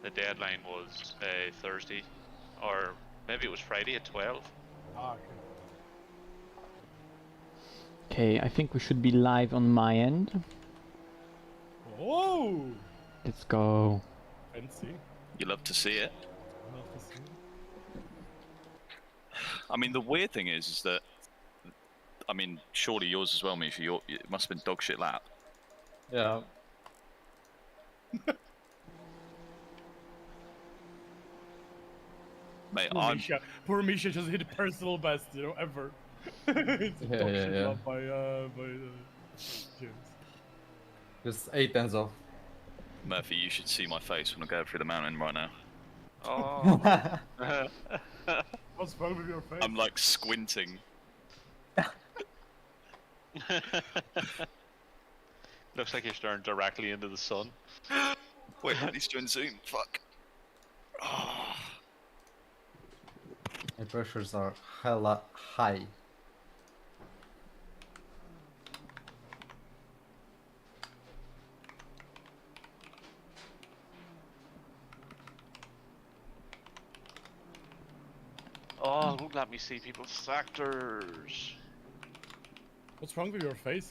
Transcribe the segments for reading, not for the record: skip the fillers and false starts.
The deadline was Thursday, or maybe it was Friday at 12. Ah, okay. Okay, I think we should be live on my end. Oh! Let's go. Fancy. You love to see it. Love to see. I mean, the weird thing is that, I mean, surely yours as well, Misha. It must have been dog shit lap. Yeah. Mate, Poor Misha just hit personal best, you know, ever. It's a Yeah, dog yeah, shit yeah. lap by James. Just 8 tens off. Murphy, you should see my face when I go through the mountain right now. Oh. What's wrong with your face? I'm like squinting. Looks like you're staring directly into the sun. Wait, he's doing zoom. Fuck. Oh. My pressures are hella high. Oh, don't let me see people's sectors. What's wrong with your face?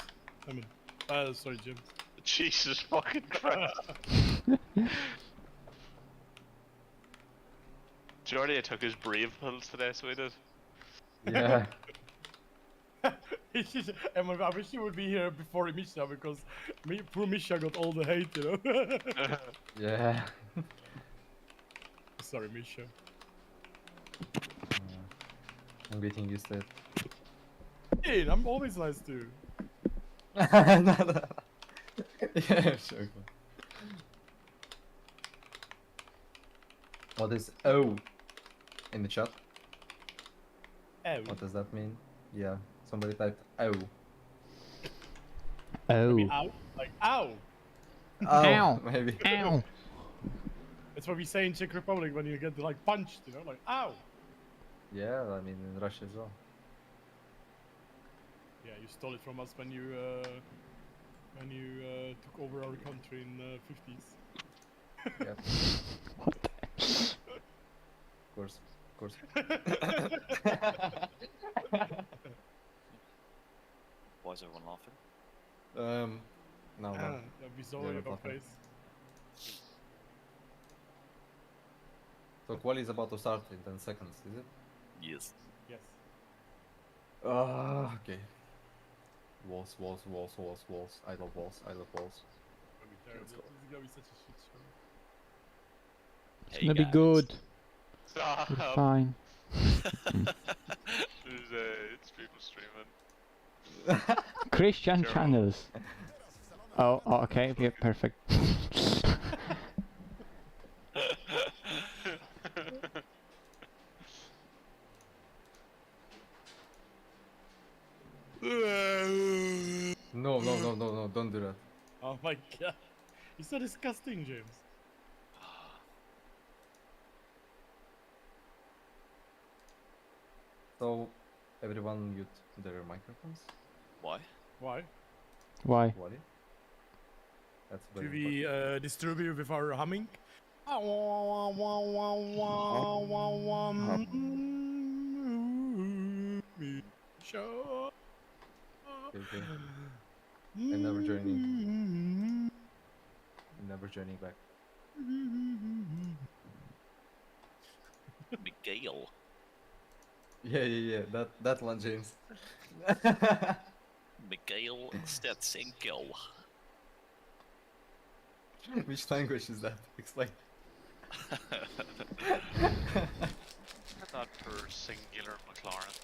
I mean, sorry, Jim. Jesus fucking Christ. Jordy, I took his brave pills today, so he did. Yeah. I wish he would be here before Misha, because poor Misha got all the hate, you know? Yeah. Sorry, Misha. I'm getting used to it. Hey, I'm always nice to you. No. Yeah, sure. What is O in the chat? Oh. What does that mean? Yeah, somebody typed O. Oh. Maybe ow? Like, ow! Oh, Ow. maybe. Ow. That's what we say in Czech Republic when you get, like, punched, you know? Like, ow! Yeah, I mean in Russia as well. Yeah, you stole it from us when you took over our country in the 50s. Yep. What the? Of course. Why is everyone laughing? No. Yeah, we saw Yeah, your we're laughing. face. So quali is about to start in 10 seconds, is it? Yes. Yes. Okay. Walls. I love walls. It's gonna be terrible. This is gonna be such a shit show. It's Hey, gonna be guys. good. Stop. We're fine. It's people streaming. Christian Sure. channels. Oh, okay. Yeah, perfect. No, don't do that. Oh my god. You're so disgusting, James. So, everyone mute their microphones. Why? Why? Why? Quali? That's Do very we important. disturb you with our humming? Show. Okay. I'm never joining. I'm never joining back. Miguel. Yeah. That one, James. Miguel Stetsenko. Which language is that? Explain. Not per singular McLaren.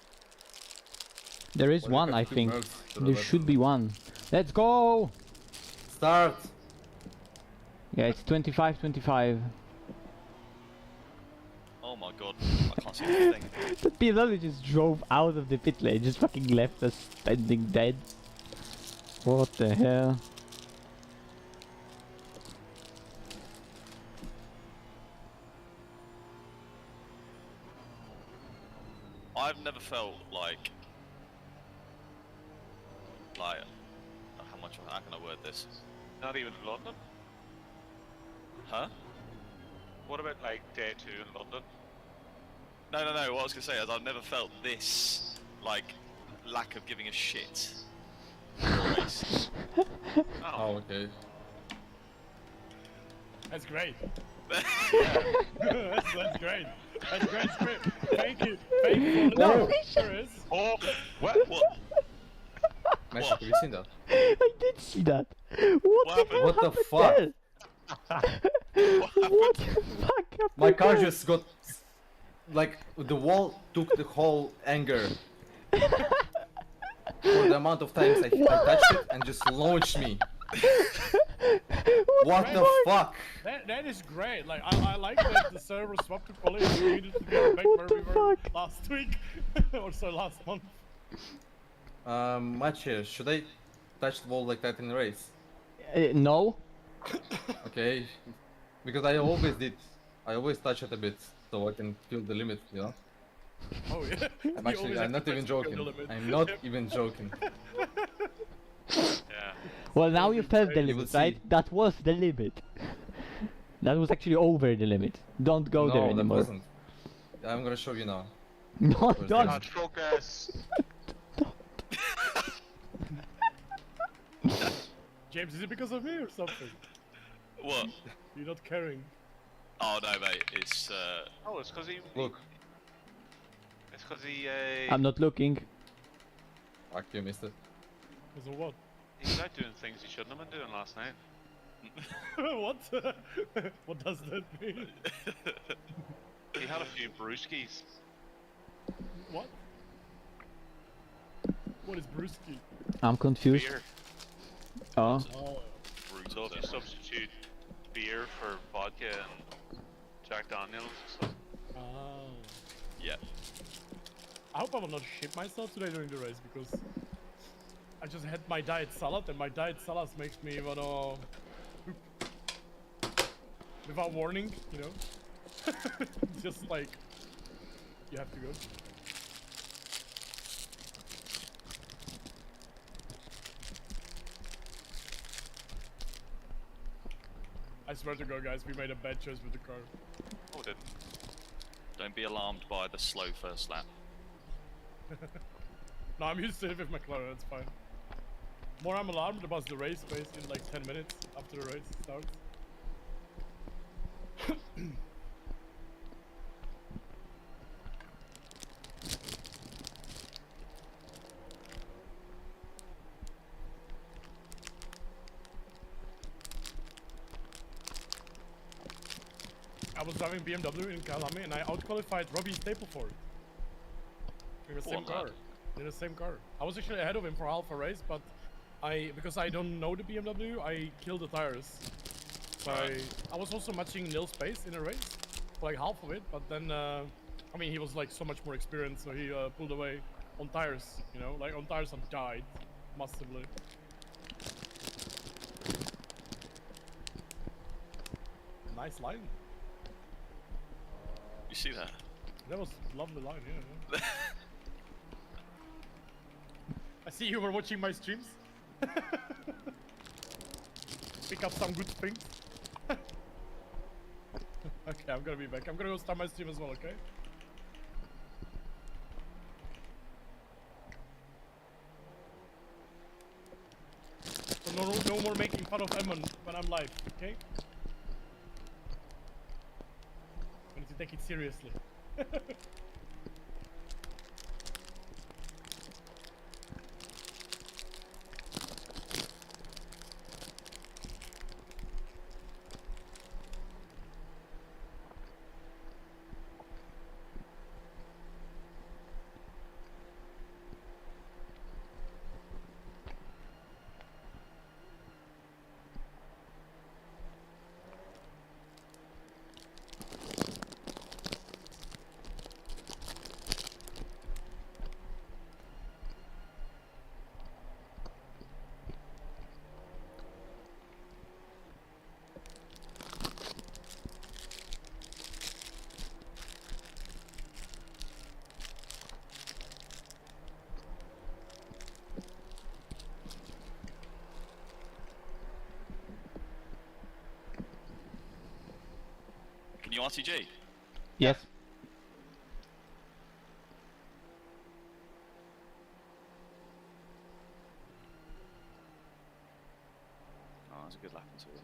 There is Why do you one, have I two think. modes to the There left? should be one. Let's go! Start! Yeah, it's 25-25. Oh my god, I can't see anything. The BMW just drove out of the pit lane, just fucking left us standing dead. What the hell? I've never felt like how can I word this? Not even in London? Huh? What about like day 2 in London? No. What I was gonna say is I've never felt this like lack of giving a shit. For a race. Oh, okay. That's great. that's great. That's great. Thank you for the No. Chris. Oh, what? What? Mesh, What? have you seen that? I did see that. What the happened? hell What the happened fuck? there? What happened? What the fuck happened My car there? just got like the wall took the whole anger for the amount of times I touched it and just launched me. What the fuck? That is great. Like I like that the server swapped to quality. We needed to get back where we were fuck? last week or so last month. Match here. Should I touch the wall like that in the race? No. Okay, because I always did. I always touch it a bit so I can feel the limit, you know? Oh yeah. I'm actually, I'm not even joking. I'm not even joking. Yeah. Well, now you felt the You will limit, right? see. That was the limit. That was actually over the limit. Don't go there No, that anymore. wasn't. I'm gonna show you now. No, Where's the don't. Not focus. James, is it because of me or something? What? You're not caring. Oh no, mate. It's Oh, it's because he. Look, It's because he. I'm not looking. fuck, you missed it. Because of what? He was out doing things he shouldn't have been doing last night. What? What does that mean? He had a few brewskis. What? What is brewski? I'm confused. Beer. Oh. Oh, brutal. So you substitute beer for vodka and Jack Daniels and stuff. oh. Yeah. I hope I will not shit myself today during the race because I just had my diet salad and my diet salad makes me wanna poop. Without warning, you know. Just like you have to go. I swear to God, guys, we made a bad choice with the car. Oh, it didn't. Don't be alarmed by the slow first lap. No, I'm used to it with McLaren, that's fine. More I'm alarmed about the race pace in like 10 minutes after the race starts. I was driving BMW in Kalami and I outqualified Robbie Stapleford. In the same What, car. lad? In the same car. I was actually ahead of him for half a race, but because I don't know the BMW, I killed the tires. So I was also matching Nil's pace in a race, for like half of it, but then, I mean, he was like so much more experienced, so he pulled away on tires, you know, like on tires and died massively. Nice line. You see that? That was a lovely line, yeah. I see you were watching my streams. Pick up some good things. Okay, I'm gonna be back. I'm gonna go start my stream as well, okay? So no more making fun of Emmon when I'm live, okay? I need to take it seriously. New RTG? Yes. Oh, that's a good lap into it.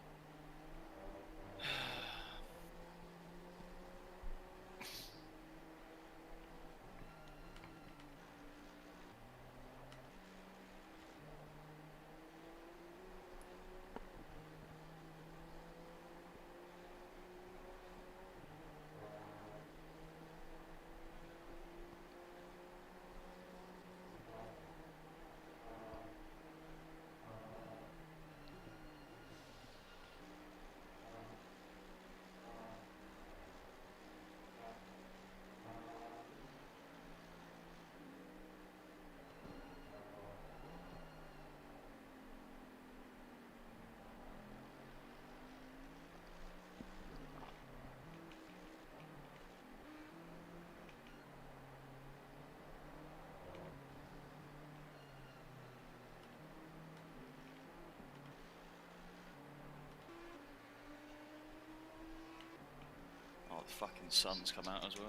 Oh, the fucking sun's come out as well.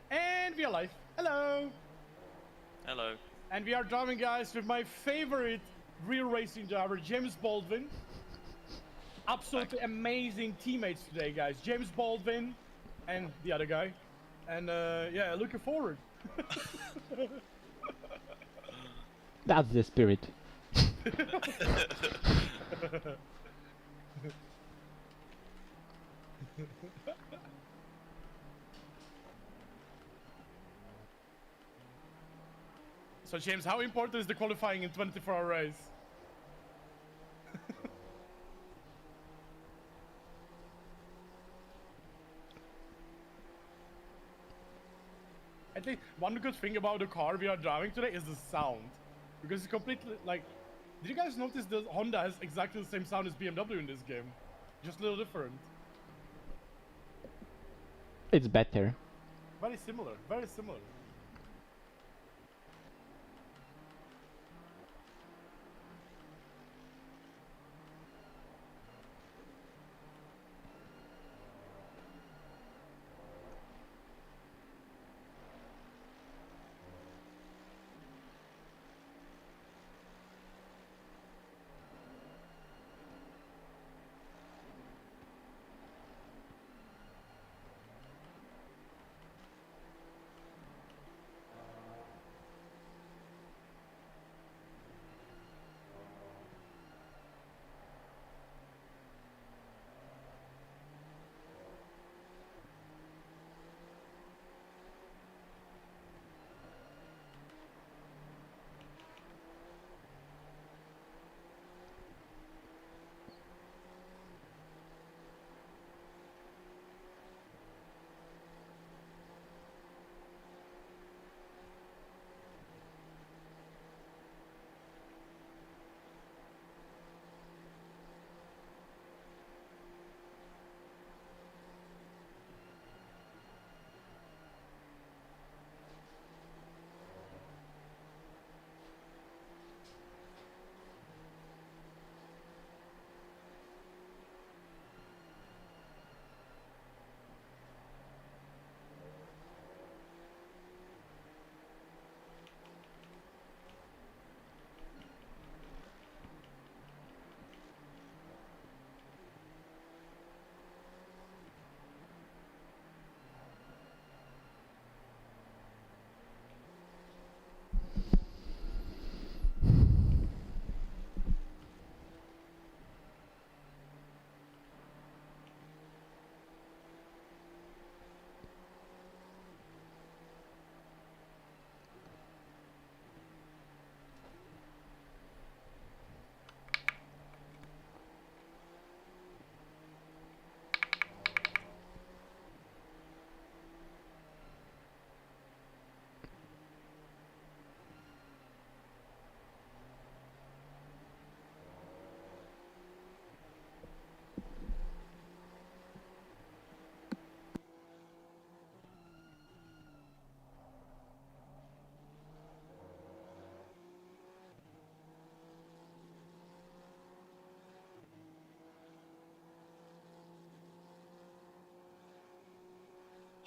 And we are live. Hello. Hello. And we are driving, guys, with my favorite real racing driver, James Baldwin. Absolutely amazing teammates today, guys. James Baldwin and the other guy. And yeah, looking forward. That's the spirit. So James, how important is the qualifying in 24-hour race? I think one good thing about the car we are driving today is the sound. Because it's completely, like... Did you guys notice the Honda has exactly the same sound as BMW in this game? Just a little different. It's better. Very similar, very similar.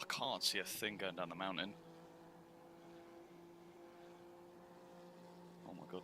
I can't see a thing going down the mountain. Oh my god.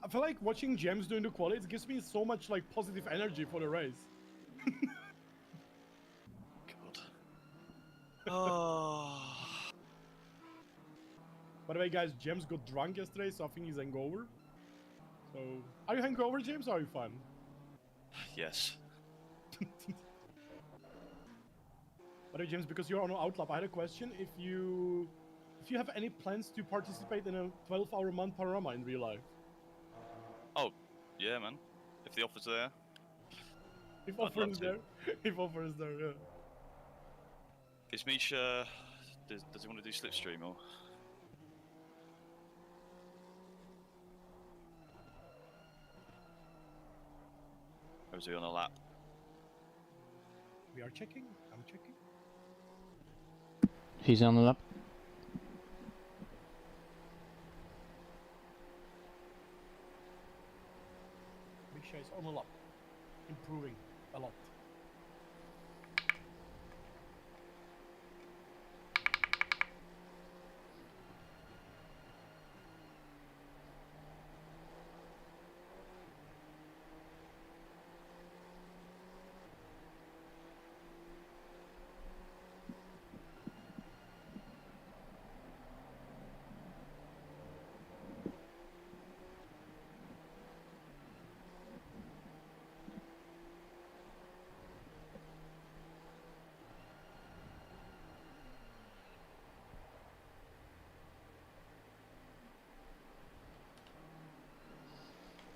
I feel like watching Gems doing the quali, it gives me so much like positive energy for the race. God. Oh. By the way, guys, Gems got drunk yesterday, so I think he's hangover. So, are you hangover, James, or are you fine? Yes. By the way, James, because you're on Outlap, I had a question. If you have any plans to participate in a 12-hour month panorama in real life? Oh, yeah, man. If the offer's there. If I'd offer love is to. there. If offer is there, yeah. Is Misha... Does he want to do Slipstream or... Or is he on a lap? We are checking. I'm checking. He's on the lap. Misha is on a lot. Improving a lot.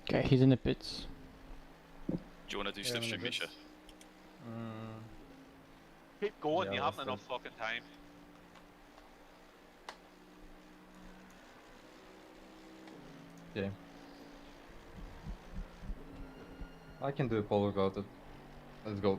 Okay, he's in the pits. Do you want to do Yeah, I'm in Slipstream, the Misha? pits. Keep going, Yeah, you let's haven't enough fucking time. Okay. I can do a pole without it. Let's go.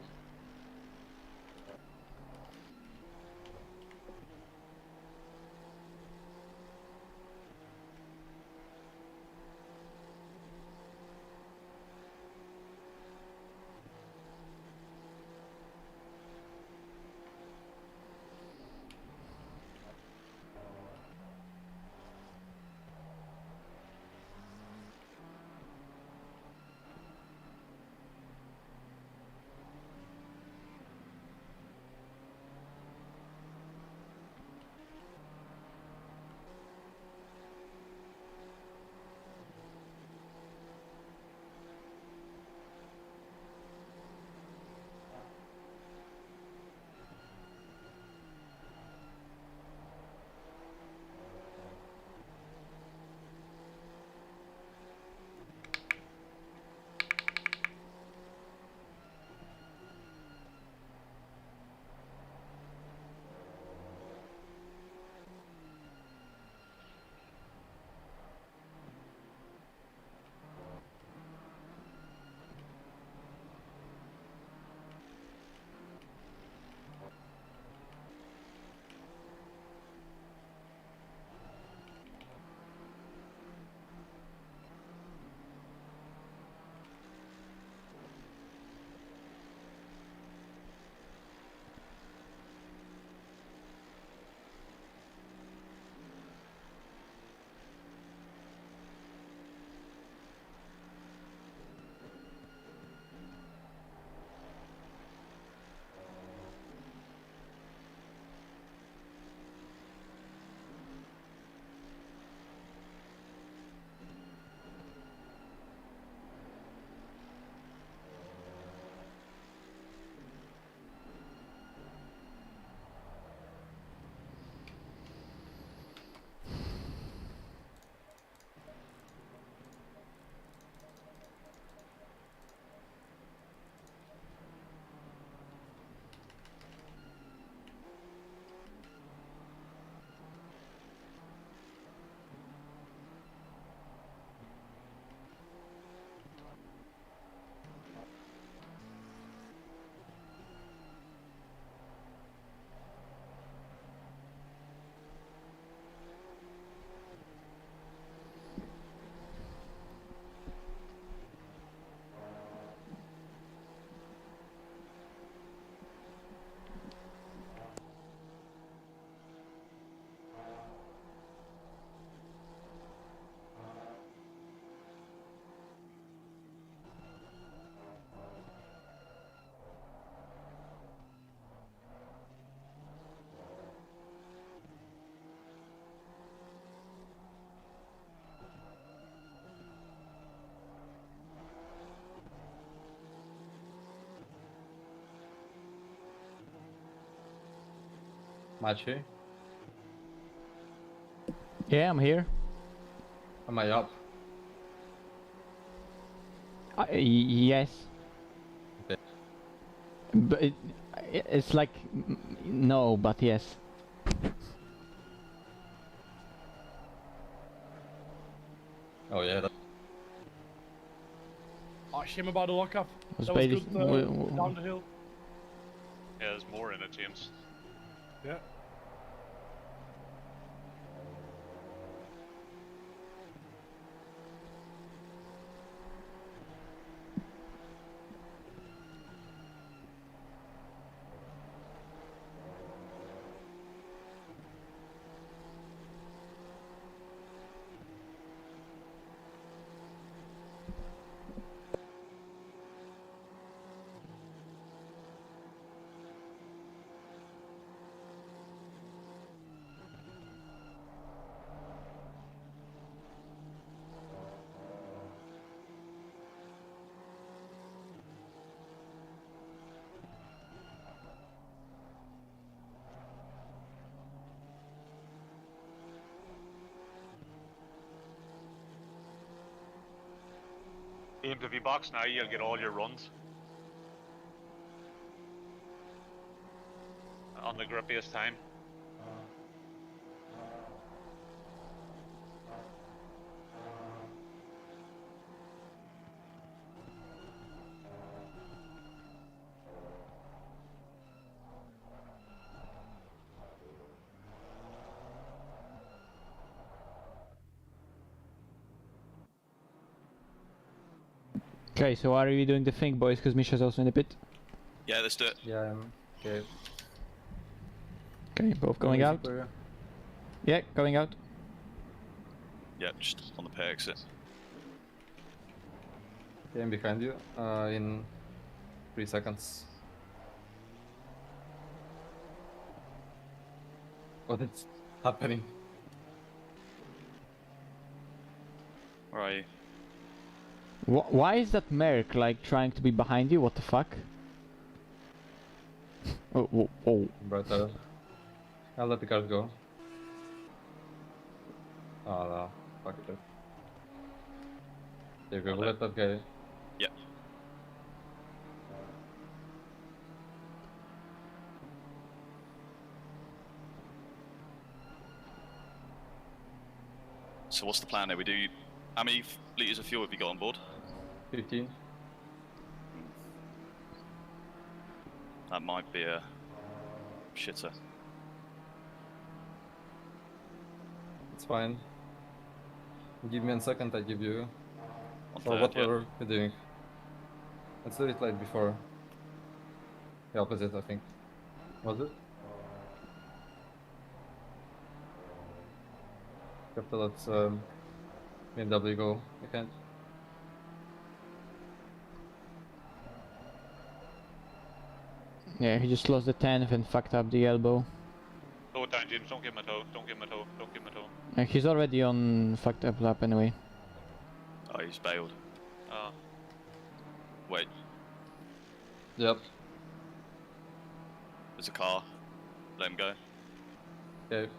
Machi, Yeah, I'm here. am I up? Yes. Okay. But it's like no, but yes. Oh yeah, Oh, shame about the lockup. Was That was basi- good down the hill. Yeah, there's more in it, James. Yeah. James, if you box now, you'll get all your runs. On the grippiest time. Okay, so are we doing the thing, boys? Because Misha's also in the pit. Yeah, let's do it. yeah, I'm okay. Okay, both going out. Yeah, going out. Yeah, just on the pay exit. Okay, I'm behind you. In 3 seconds. What is happening? Where are you? Why is that Merc like trying to be behind you? What the fuck? Oh. But I'll let the cars go. Oh no, fuck it. There you go, let that guy. Yeah. So what's the plan there? We do... How many litres of fuel have you got on board? 15. That might be a shitter. It's fine. Give me a second, I give you. On For third, what yeah. were we doing? Let's do it like before. The opposite, I think. Was it? After let's BMW go. I can't. Yeah, he just lost the 10th and fucked up the elbow. Slow it down, James. Don't give him a toe. Don't give him a toe. Don't give him a toe. He's already on fucked up lap anyway. Oh, he's bailed. Oh. Wait, Yep. there's a car. Let him go. Okay.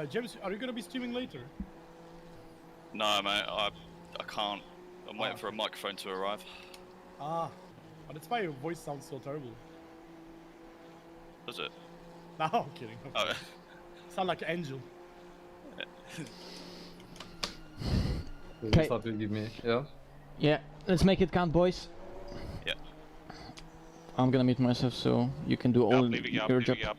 James, are you gonna be streaming later? No, mate, I can't. I'm waiting for a microphone to arrive. Ah, but that's why your voice sounds so terrible. Does it? No, I'm kidding. Oh. Sound like an angel. You thought you'd give me, yeah? Yeah, let's make it count, boys. Yeah. I'm gonna mute myself so you can do all Leaving up, your leaving job. up.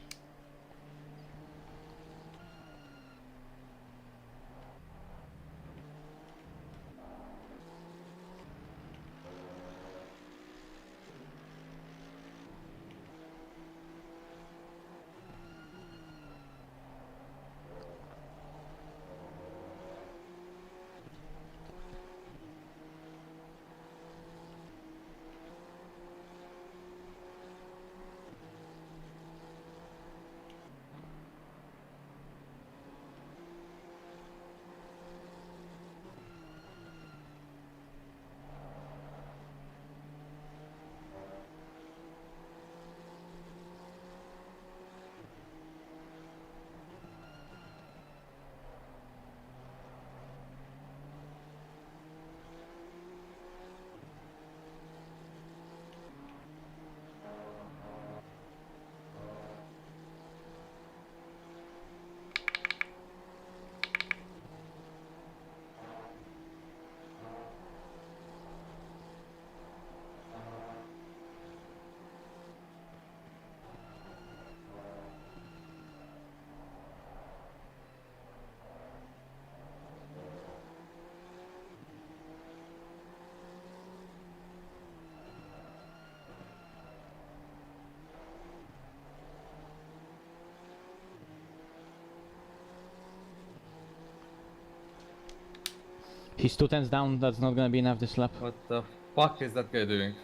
He's 2 tenths down, that's not gonna be enough this lap. What the fuck is that guy doing?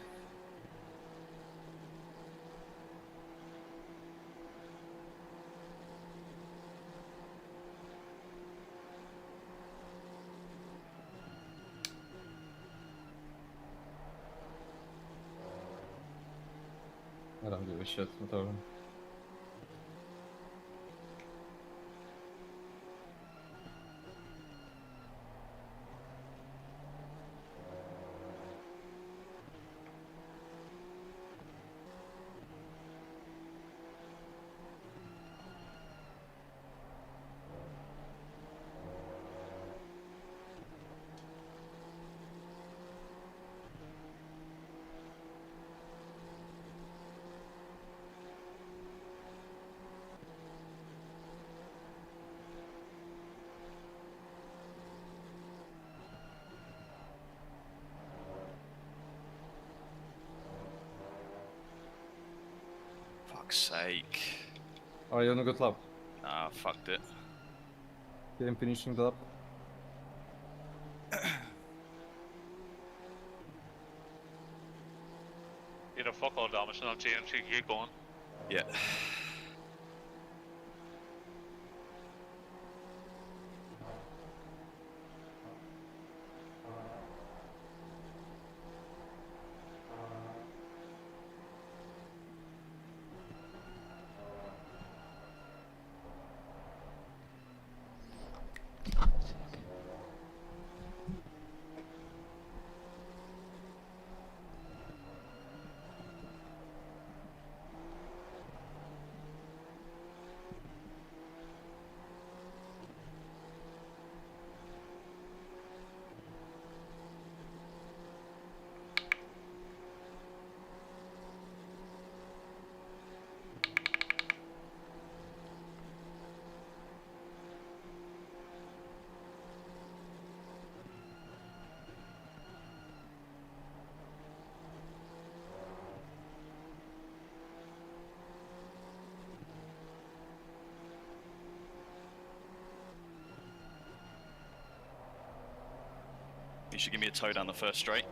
I don't give a shit, whatever. Fuck's sake. Are you on a good lap? Nah, fucked it. Okay, I'm finishing the lap. You know, fuck all damage and I'll change, you can get going. Yeah. You should give me a toe down the first straight.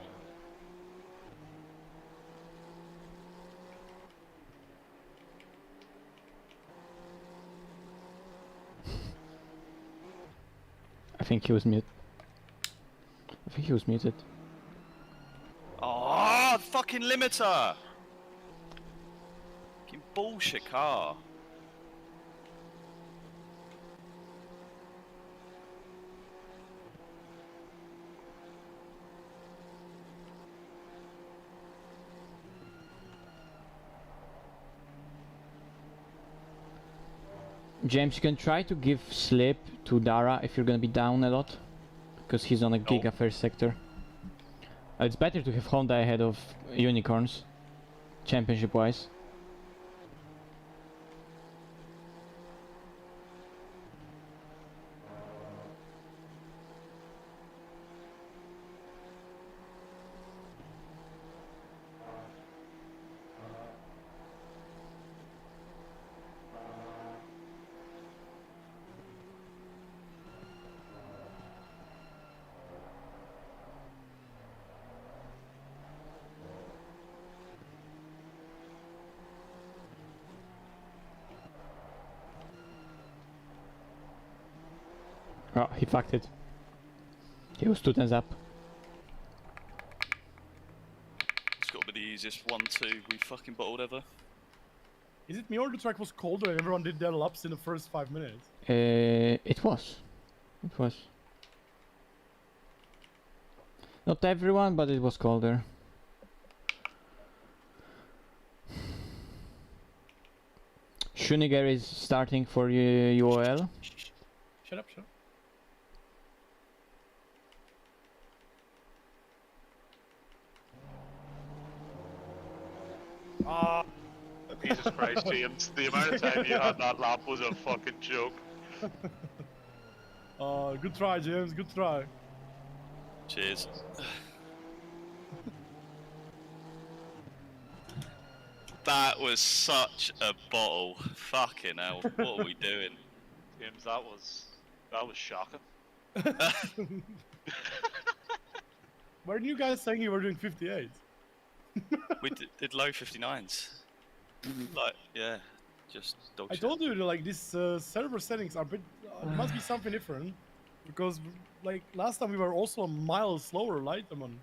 I think he was mute. I think he was muted. Oh, fucking limiter! Fucking bullshit car. James, you can try to give slip to Dara if you're gonna be down a lot, because he's on a Giga first sector. It's better to have Honda ahead of Unicorns, championship-wise. Oh, he fucked it. He was 2 turns up. It's got to be the easiest 1-2 we fucking bottled ever. Is it me or the track was colder and everyone did their laps in the first 5 minutes? It was. It was. Not everyone, but it was colder. Schuniger is starting for UOL. Shut up, shut up. Ah, Jesus Christ, James. The amount of time you had that lap was a fucking joke. Good try, James, good try. Cheers. That was such a bottle. Fucking hell. What are we doing? James, that was shocking. Weren't you guys saying you were doing 58? We did low 59s. Like, yeah, just dog I shit. told you, like, these server settings are a bit, must be something different. Because, like, last time we were also a mile slower, right, Amon?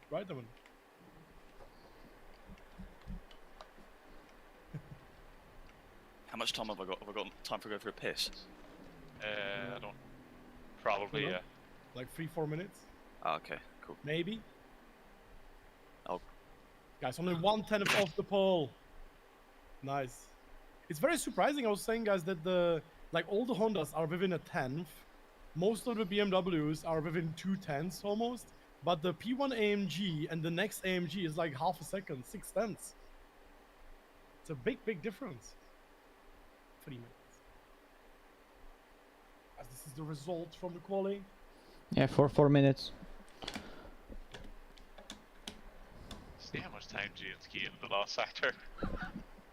How much time have I got? Have I got time for go for a piss? I don't. Probably, yeah. Like 3-4 minutes? Ah, okay, cool. Maybe? Oh. Guys, only 1/10 off the pole. Nice. It's very surprising, I was saying, guys, that all the Hondas are within a 10th. Most of the BMWs are within 2/10 almost. But the P1 AMG and the next AMG is like half a second, 6/10. It's a big, big difference. 3 minutes. As this is the result from the quali. Yeah, 4 minutes. See how much time James gained in the last sector.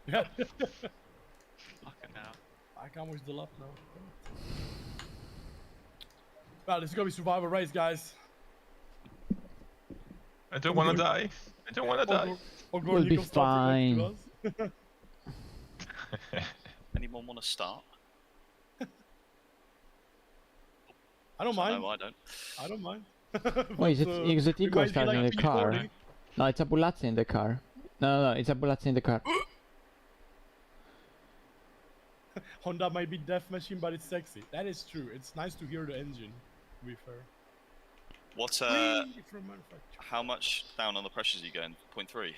Yeah. Fucking hell. I can't watch the lap now. Well, this is gonna be survival race, guys. I don't want to die. I don't want to die. We'll be fine. Anyone want to start? I don't mind. No, I don't. I don't mind. Wait, is it we Igor might be starting like the car? 340. No, it's Abulazzi in the car. No, it's Abulazzi in the car. Honda might be death machine, but it's sexy. That is true. It's nice to hear the engine, to be fair. What, Free from manufacturer. how much down on the pressures are you going? 0.3?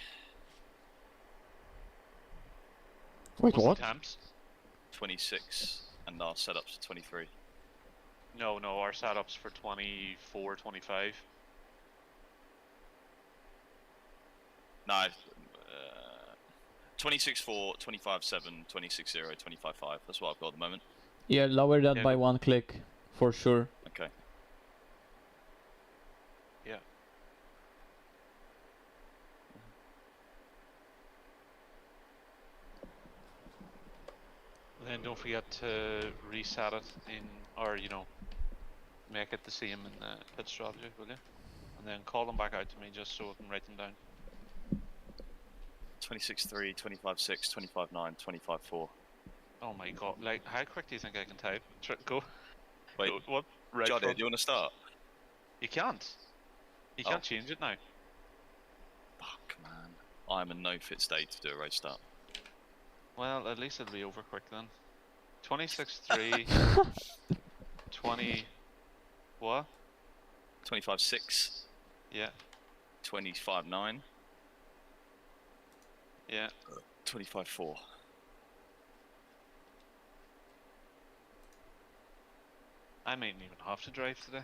Wait, what? Temps? 26, and our setups are 23. No, our setup's for 24, 25. No, 26.4, 25.7, 26.0, 25.5. That's what I've got at the moment. Yeah, lower that Yeah, by but- 1 click, for sure. Okay. Yeah. Then don't forget to reset it in, or make it the same in the pit strategy, will you? And then call them back out to me just so I can write them down. 26.3, 25.6, 25.9, 25.4. Oh my god, like, how quick do you think I can type? Go. Wait, Go, what? Right Johnny, front. do you want to start? You can't. You Oh. can't change it now. Fuck, man. I'm in no fit state to do a race start. Well, at least it'll be over quick then. 26.3. 20. What? 25.6, Yeah. 25.9, Yeah. 25.4. I mightn't even have to drive today.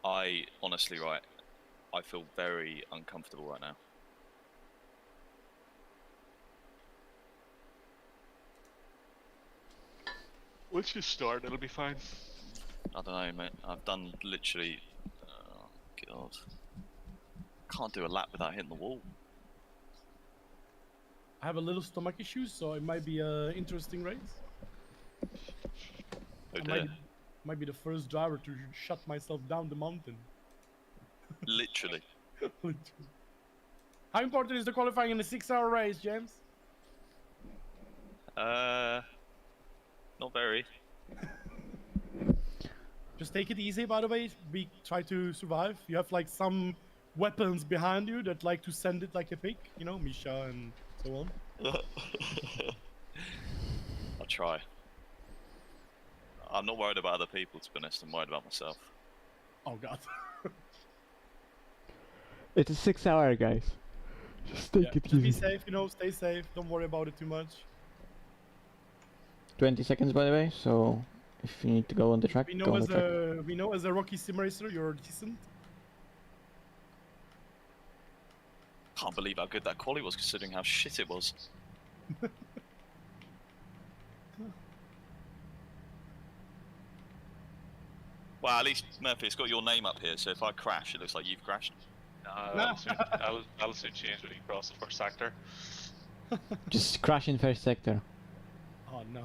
I honestly, right, I feel very uncomfortable right now. Once you start, it'll be fine. I don't know, mate. I've done literally. Oh God. Can't do a lap without hitting the wall. I have a little stomach issues, so it might be an interesting race. Oh I dear. might be the first driver to shut myself down the mountain. Literally. How important is the qualifying in a 6-hour race, James? Not very. Just take it easy, by the way. We try to survive. You have like some weapons behind you that like to send it like a pig, you know, Misha and so on. I'll try. I'm not worried about other people, to be honest. I'm worried about myself. Oh god. It's a 6-hour, guys. Just take it Just be easy. safe, you know, stay safe. Don't worry about it too much. 20 seconds, by the way. So if you need to go on the track, We go know on the as track. we know as a Rocky sim racer, you're decent. Can't believe how good that quali was, considering how shit it was. Well, at least Murphy, it's got your name up here, so if I crash, it looks like you've crashed. That'll soon change when you cross the first sector. Just crash in first sector. Oh no.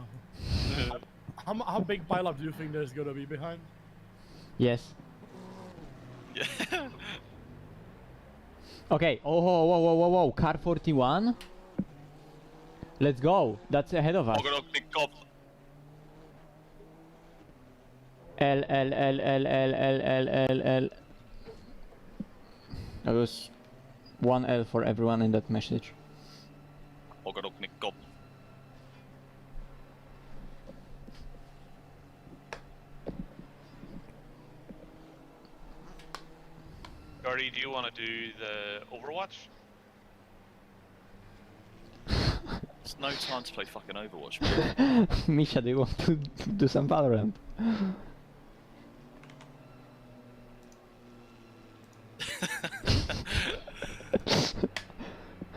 How big pileup do you think there's gonna be behind? Yes. Yeah. Okay. Oh, whoa, whoa, whoa, whoa, whoa. Car 41. Let's go. That's ahead of us. I'm gonna big gob. L. That was 1 L for everyone in that message. I'm gonna big gob. Gordy, do you want to do the Overwatch? There's no time to play fucking Overwatch, man. Misha, do you want to do some Valorant?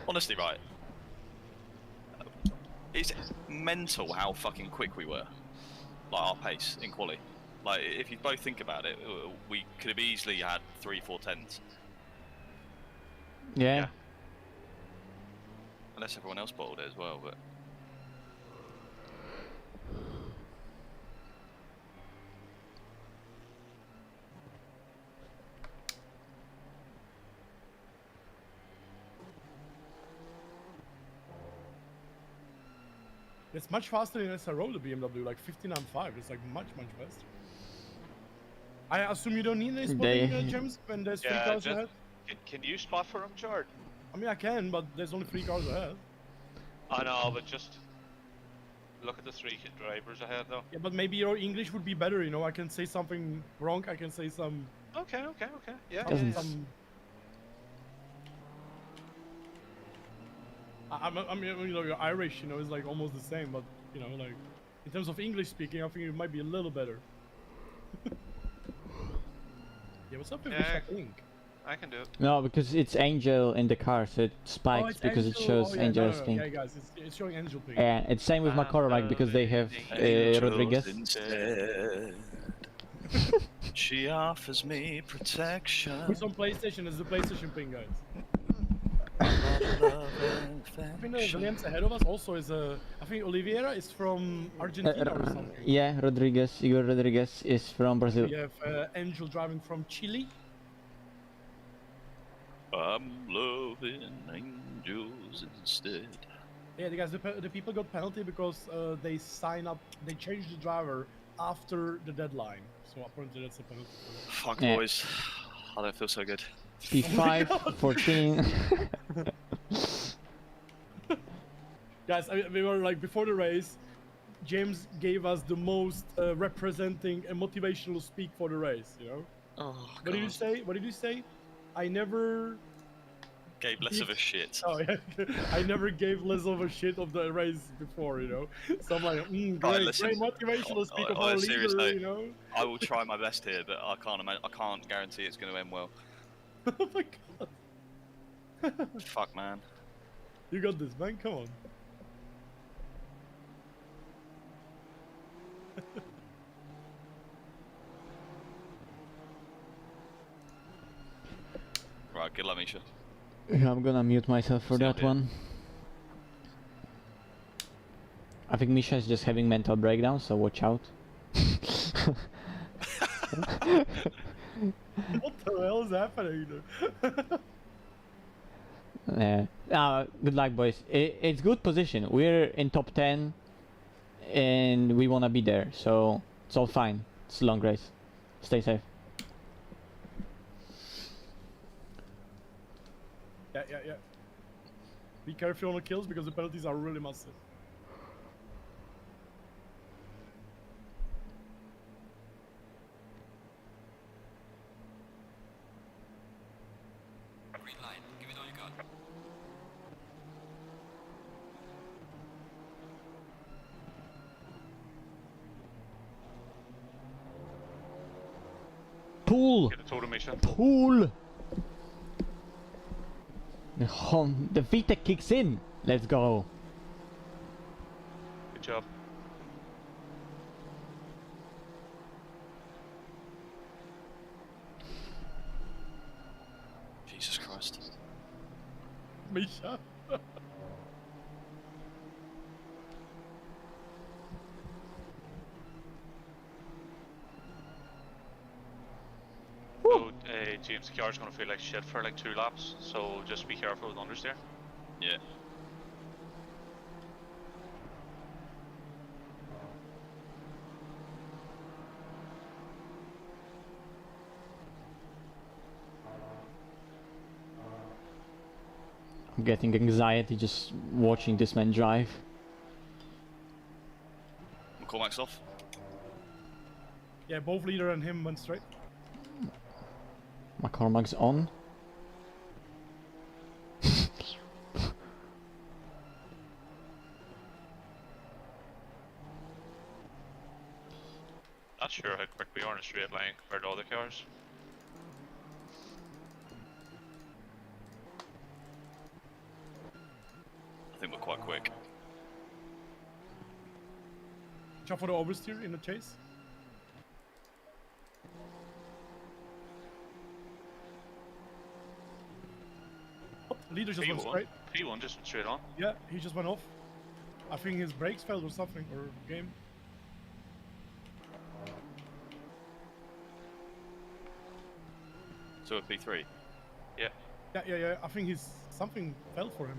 Honestly, right. It's mental how fucking quick we were. Like our pace in quali. Like if you both think about it, we could have easily had 3-4 10s. Yeah. Yeah. Unless everyone else bottled it as well, but It's much faster than SRO, the BMW, like 15.5. It's like much faster. I assume you don't need any spotting, James, when there's 3 cars just, ahead? can you spot for him, Jordan? I mean, I can, but there's only 3 cars ahead. I know, but just look at the 3 drivers ahead, though. Yeah, but maybe your English would be better, you know? I can say something wrong, I can say some... Okay. Yeah. Doesn't- some... I mean, you know, you're Irish, you know, it's like almost the same, but, you know, like, in terms of English speaking, I think it might be a little better. Yeah, what's up with this, I think? I can do it. No, because it's Angel in the car, so it spikes it's because it Angel. shows Oh, yeah, Angel no, as no, pink. yeah, guys, it's showing Angel pink. And it's same with McCormack because they have Rodriguez. Instead, she offers me protection. Who's on PlayStation? It's the PlayStation pink, guys. I think the Valiance ahead of us also is a... I think Oliveira is from Argentina or something. Yeah, Igor Rodriguez is from Brazil. We have Angel driving from Chile. I'm loving angels instead. Yeah, guys, the people got penalty because they changed the driver after the deadline. So apparently that's a penalty. Fuck Yeah. boys, I don't feel so good. P5, 14. Guys, I mean, we were like, before the race, James gave us the most representing and motivational speak for the race, you know? Oh, What did you say? What did you say? I never Gave less of a shit. Oh yeah, I never gave less of a shit of the race before, you know. So I'm like, great, listen, great motivational speak of on our a serious leader, note, you know. I will try my best here, but I can't guarantee it's going to end well. Oh my god, Fuck, man. you got this, man. Come on. Right, good luck, Misha. Yeah, I'm gonna mute myself for See you that later. one. I think Misha is just having mental breakdown, so watch out. What the hell is happening? Good luck, boys. It's good position. We're in top 10, and we wanna be there, so it's all fine. It's a long race. Stay safe. Yeah. Be careful on the kills because the penalties are really massive. Green line, give it all you got. Pull! Get a total mission. Pull! The VTEC kicks in. Let's go. Good job. Jesus Christ. Misha. So, James, the car's going to feel like shit for like 2 laps, so just be careful with understeer. Yeah. I'm getting anxiety just watching this man drive. McCormack's off. Yeah, both leader and him went straight. McCormack's on. Not sure how quick we are in a straight line compared to other cars. I think we're quite quick. Watch out for the oversteer in the chase. What? Leader just went P1, straight. P1 just went straight on. Yeah, he just went off. I think his brakes failed or something, or game. So a P3. Yeah. Yeah. I think he's something fell for him.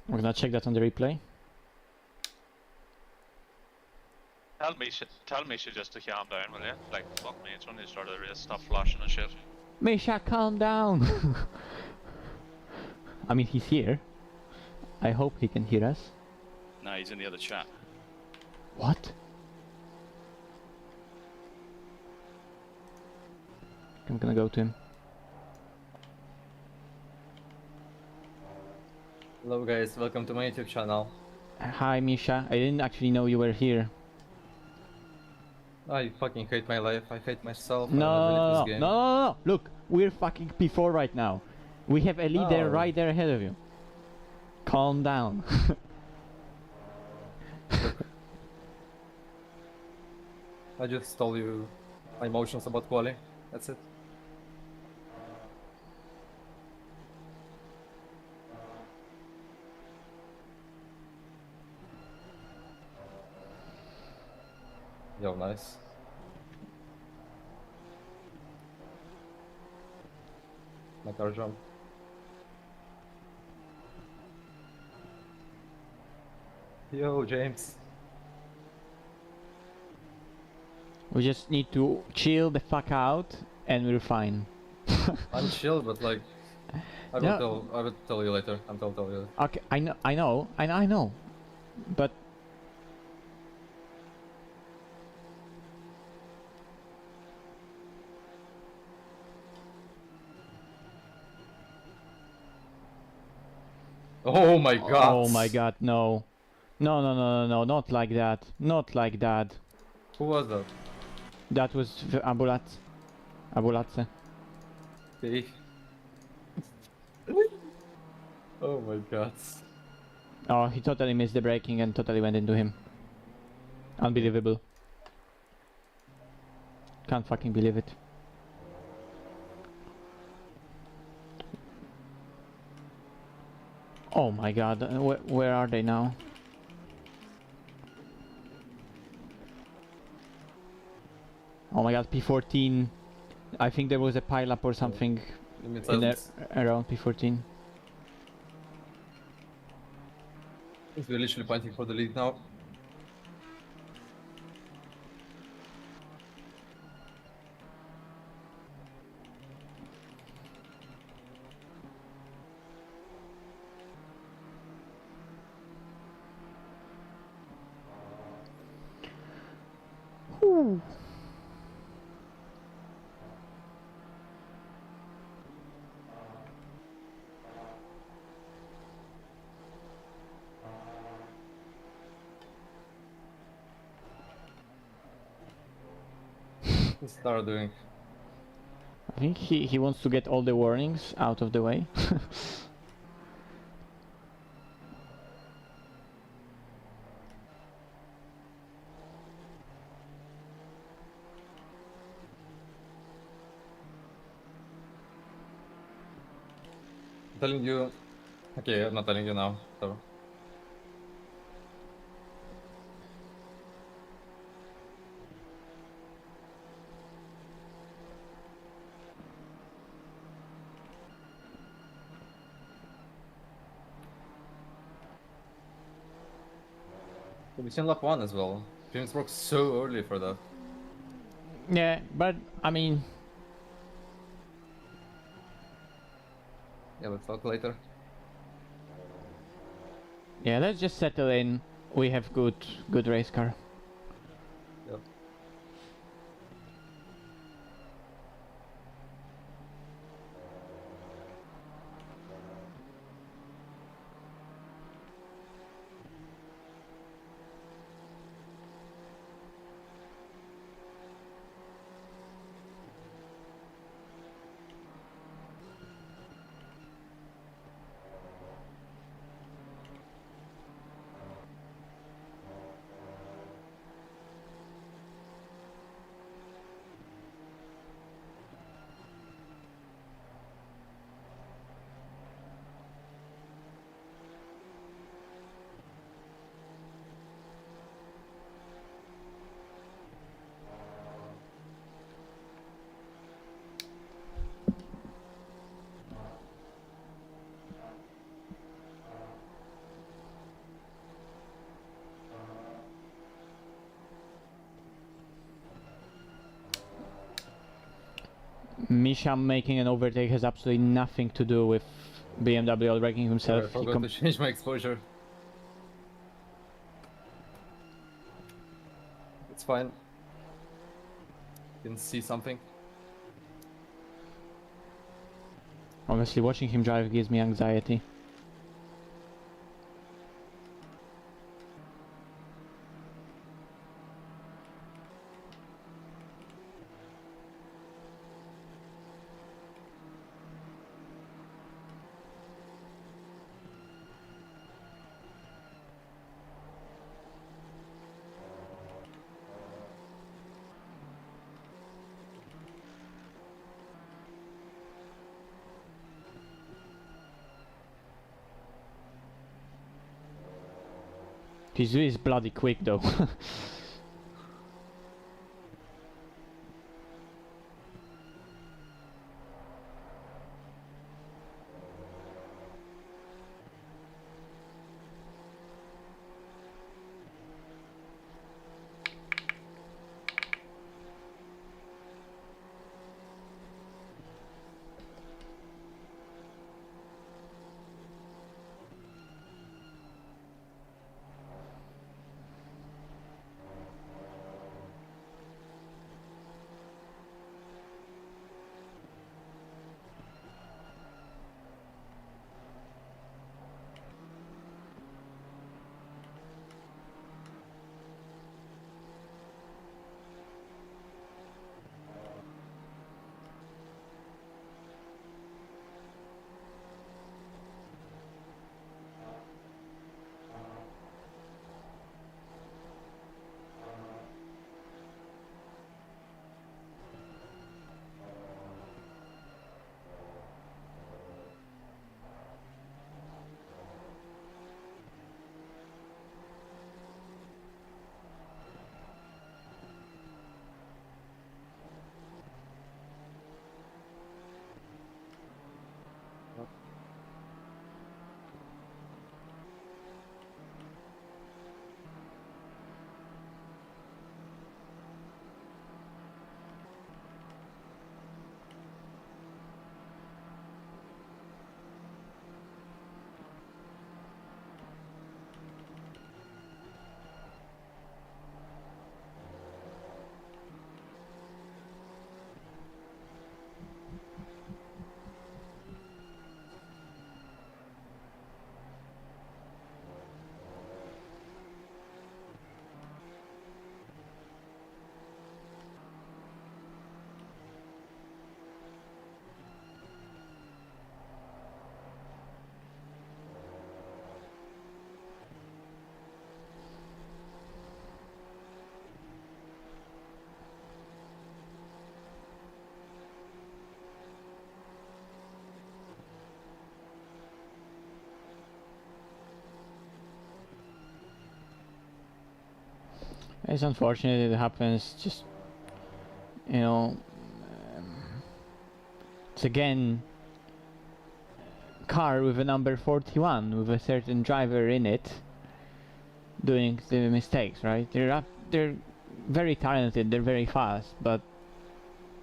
We're gonna check that on the replay. Tell Misha just to calm down, will you? Like, fuck me, it's when they started the race, stop flashing and shit. Misha, calm down! I mean, he's here. I hope he can hear us. No, he's in the other chat. What? I'm gonna go to him. Hello guys, welcome to my YouTube channel. Hi, Misha. I didn't actually know you were here. I fucking hate my life, I hate myself. No. Look, we're fucking P4 right now. We have a leader Oh. right there ahead of you. Calm down. I just told you my emotions about quali. That's it. Yo, nice. My car jump. Yo, James. We just need to chill the fuck out and we're fine. I'm chill, but like, I No. will tell you later. I'll tell you. Okay, I know. But Oh my god. Oh my god, no. No, no, no, no, no, not like that. Not like that. Who was that? That was Abulatse. Abulatse. Okay. Oh my god. Oh, he totally missed the braking and totally went into him. Unbelievable. Can't fucking believe it. Oh my god, where are they now? Oh my god, P14. I think there was a pileup or something Limit in there zones. around P14. We're literally fighting for the lead now. Whew. What's Star doing? I think he wants to get all the warnings out of the way. I'm telling you. Okay, I'm not telling you now. So. We seen lap 1 as well. James works so early for that. Yeah, but I mean, Yeah, let's talk later. yeah, let's just settle in. We have good race car. Yep. Misha making an overtake has absolutely nothing to do with BMW outbraking himself. Sorry, I forgot to change my exposure. It's fine. Can see something. Obviously, watching him drive gives me anxiety. He's really bloody quick though. It's unfortunate it happens. Just you know, it's again car with a number 41 with a certain driver in it doing the mistakes, right? They're very talented, they're very fast, but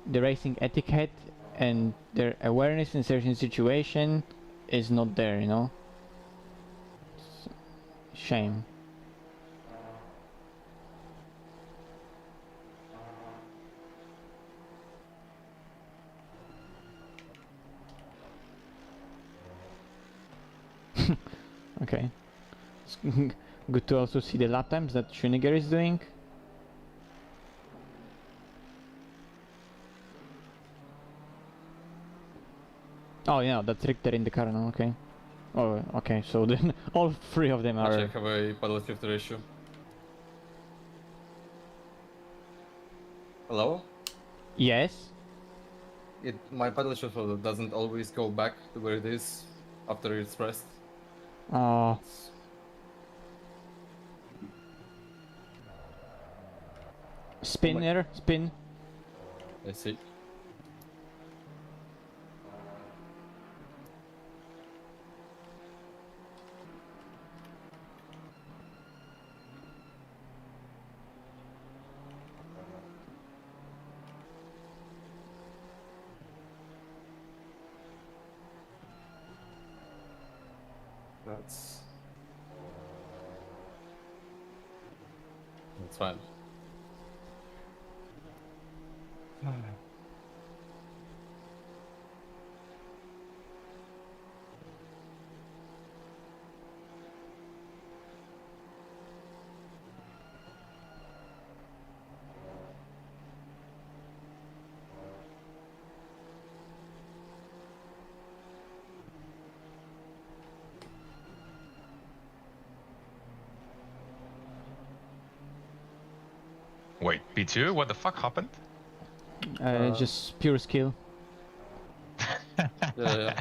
the racing etiquette and their awareness in certain situation is not there, you know? Shame. Okay. It's good to also see the lap times that Schuniger is doing. Oh yeah, that's Richter in the car now, okay. Oh, okay, so then all three of them Actually, are... I have a paddle shift ratio. Hello? Yes? My paddle shift doesn't always go back to where it is after it's pressed. Oh, spinner, spin. I see. That's fine. Wait, B2? What the fuck happened? Just pure skill. Yeah.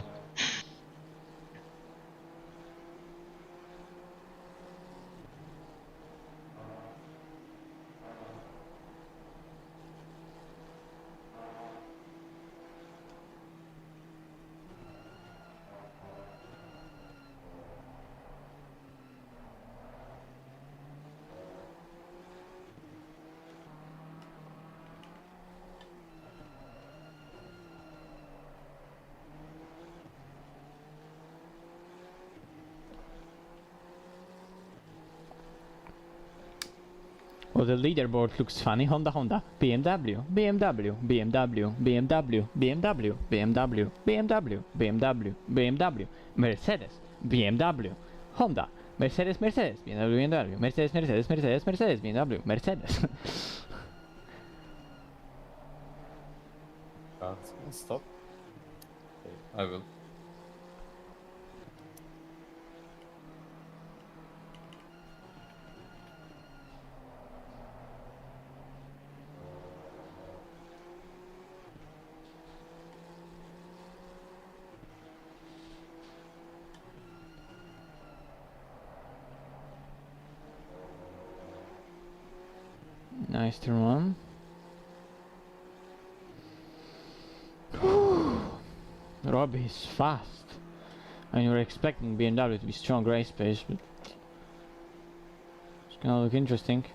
Well, the leaderboard looks funny. Honda, Honda, BMW, BMW, BMW, BMW, BMW, BMW, BMW, BMW, BMW, Mercedes, BMW, Honda, Mercedes, Mercedes, BMW, BMW, Mercedes, Mercedes, Mercedes, Mercedes, BMW, Mercedes. Stop. Okay, I will. Nice turn one. Robbie is fast. And you're expecting BMW to be strong race pace, but it's gonna look interesting.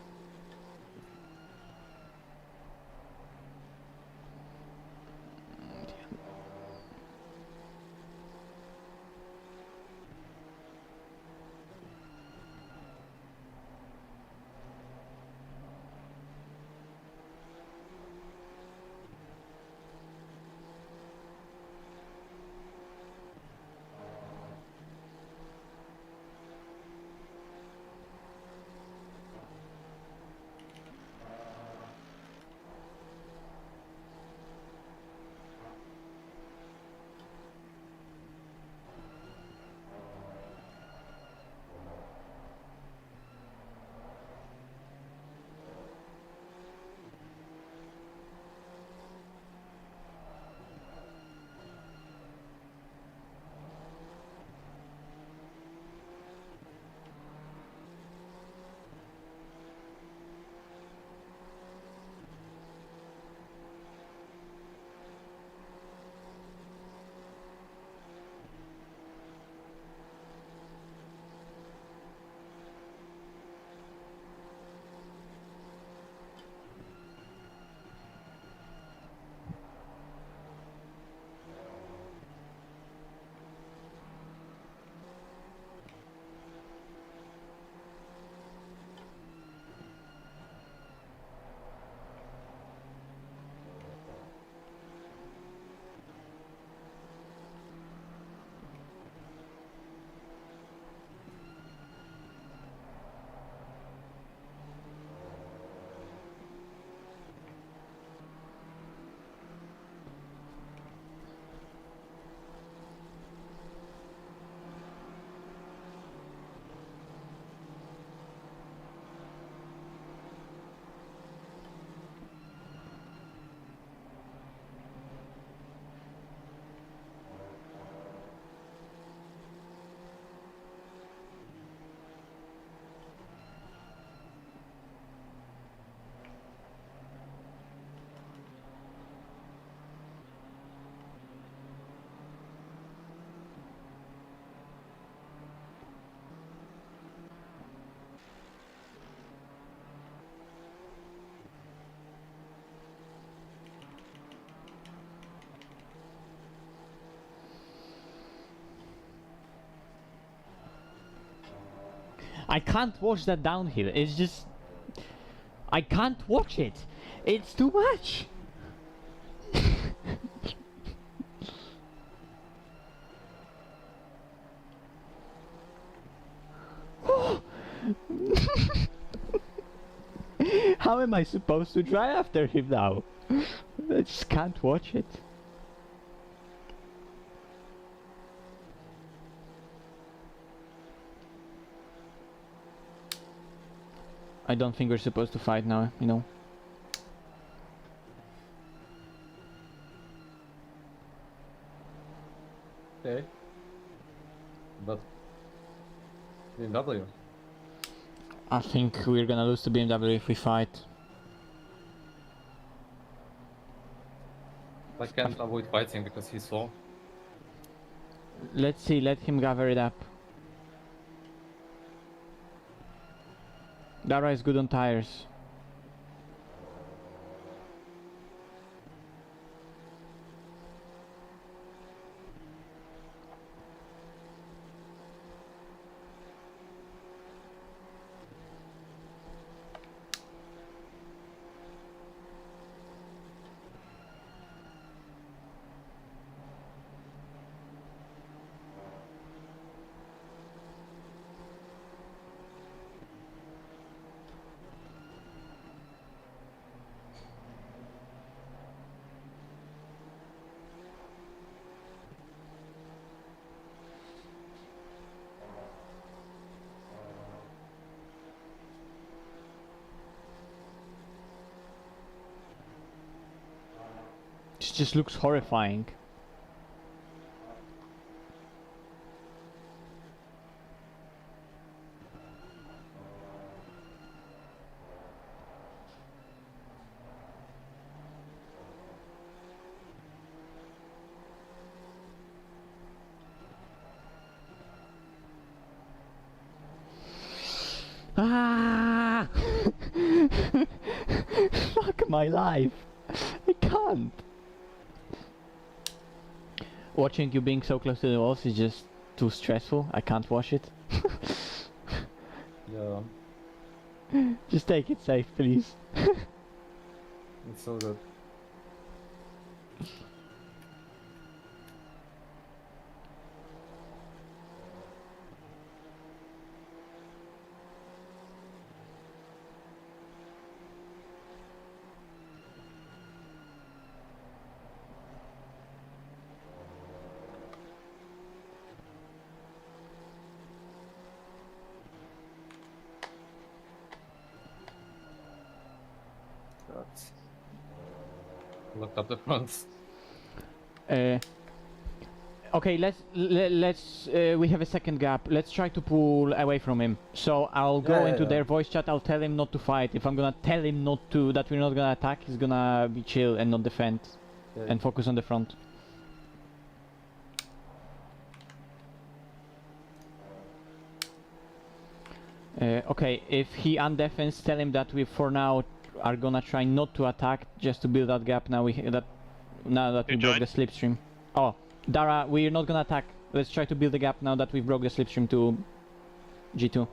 I can't watch that downhill. It's just... I can't watch it. It's too much. How am I supposed to drive after him now? I just can't watch it. I don't think we're supposed to fight now, you know. Okay. But BMW. I think we're gonna lose to BMW if we fight. I can't avoid fighting because he's slow. Let's see, let him gather it up. Dara is good on tires. This just looks horrifying. Ah! Fuck my life. I can't. Watching you being so close to the walls is just too stressful. I can't watch it. Yeah, Just take it safe, please. it's so good. Looked up the fronts. Okay, let's we have a second gap. Let's try to pull away from him. So I'll go into their voice chat. I'll tell him not to fight. If I'm gonna tell him not to, that we're not gonna attack, he's gonna be chill and not defend and focus on the front. Okay, if he undefends, tell him that we for now are gonna try not to attack, just to build that gap. Now now that we broke the slipstream. Oh, Dara, we're not gonna attack. Let's try to build the gap now that we broke the slipstream to G2.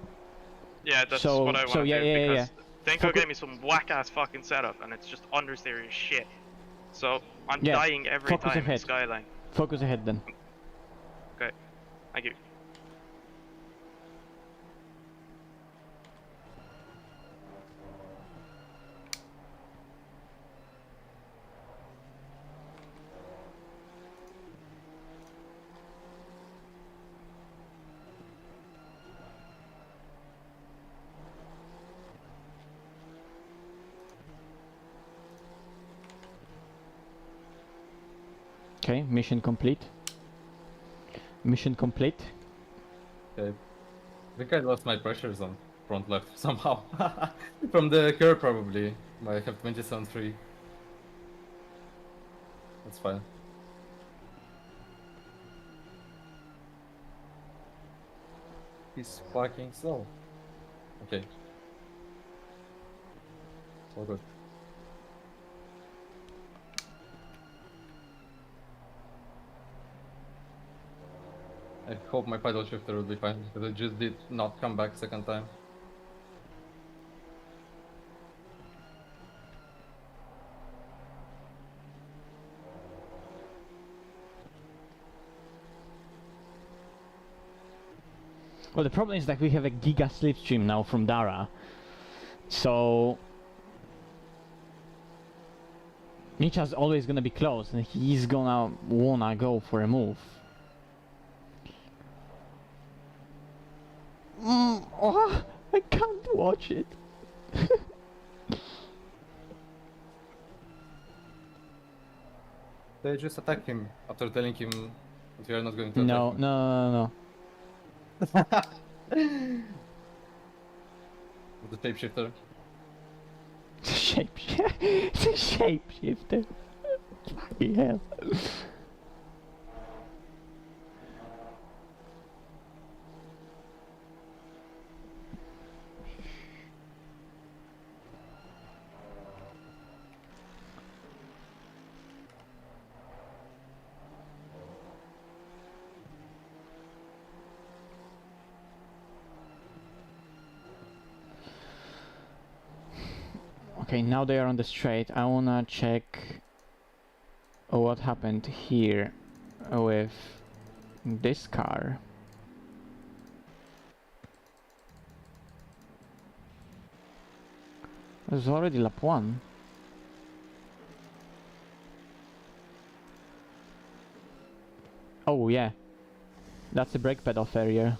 Yeah, that's So- what I want so to yeah, do, yeah, because yeah. Thinko gave me some whack-ass fucking setup, and it's just understeer as shit. So, I'm Yeah, dying every focus time in ahead. Skyline. Focus ahead then. Okay, thank you. Okay, mission complete. Mission complete. Okay. I think I lost my pressure zone front left somehow. From the curve probably. I have 27.3. That's fine. He's fucking slow. Okay. It's all good. I hope my paddle shifter will be fine, because it just did not come back second time. Well, the problem is that we have a giga slipstream now from Dara, so Micha's always gonna be close, and he's gonna wanna go for a move. Oh, I can't watch it. They just attack him after telling him that we are not going to No, attack no. him. The shapeshifter. It's a shapeshifter. Fucking hell. Okay, now they are on the straight. I wanna check what happened here with this car. There's already lap 1. Oh yeah, that's the brake pedal failure.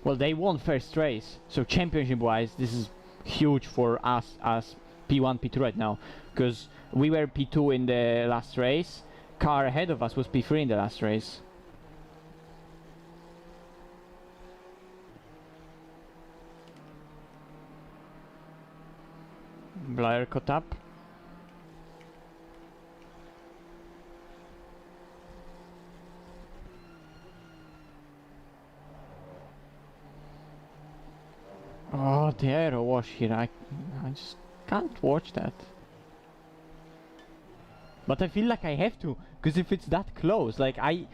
Well, they won first race, so championship-wise, this is huge for us as P1, P2 right now, because we were P2 in the last race. Car ahead of us was P3 in the last race. Blair caught up. Oh, the aero wash here, I just can't watch that. But I feel like I have to, because if it's that close, like I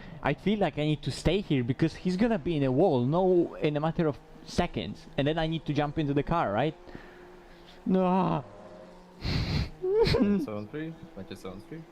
feel like I need to stay here because he's gonna be in a wall, no, in a matter of seconds, and then I need to jump into the car, right? No. 27-3, 27-3.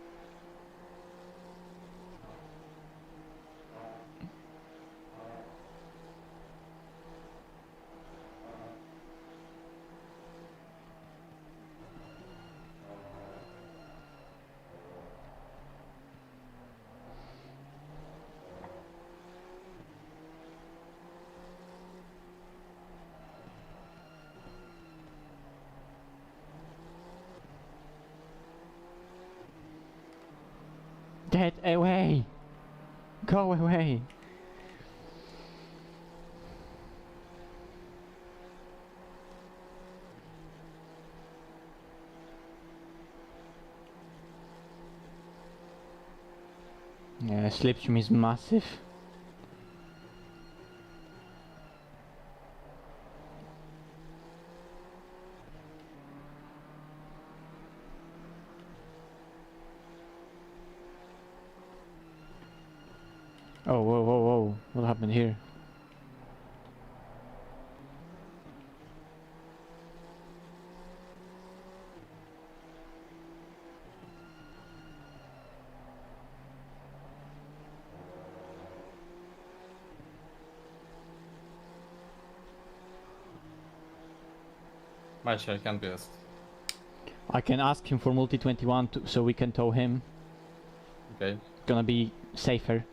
Get away! Go away! Yeah, slipstream is massive. Oh, whoa, whoa, whoa. What happened here? My share can't be asked. I can ask him for multi 21 so we can tow him. Okay. Gonna be safer.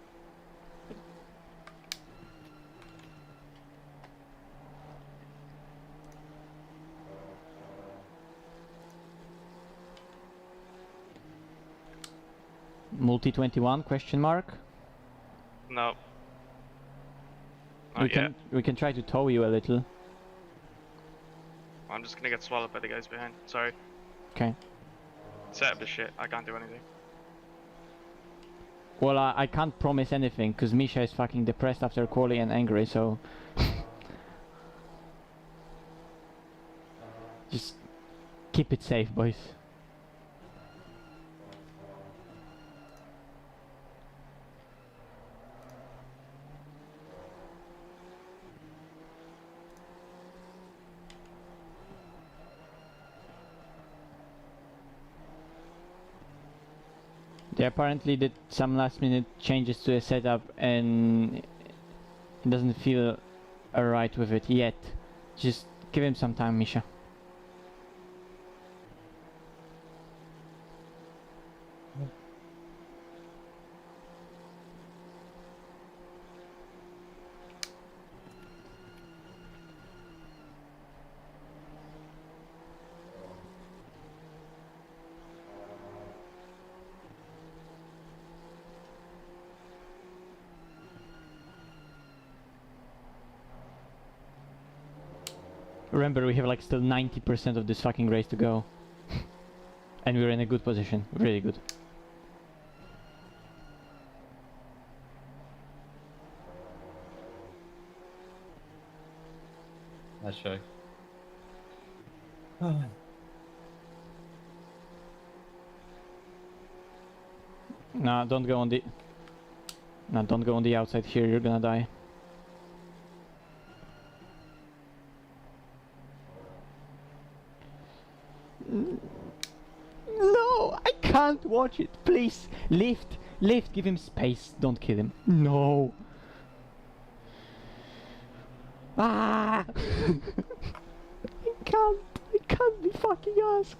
Multi 21 question mark? No. We can try to tow you a little. I'm just gonna get swallowed by the guys behind. Sorry. Okay. Set up the shit. I can't do anything. Well, I can't promise anything, because Misha is fucking depressed after quali and angry, so... Just keep it safe, boys. They apparently did some last minute changes to the setup and it doesn't feel alright with it yet. Just give him some time, Misha. Remember, we have like still 90% of this fucking race to go. And we're in a good position, really good. Nice shot. Nah, don't go on the... Nah, don't go on the outside here, you're gonna die. No, I can't watch it. Please, lift, give him space. Don't kill him. No. Ah! I can't be fucking asked.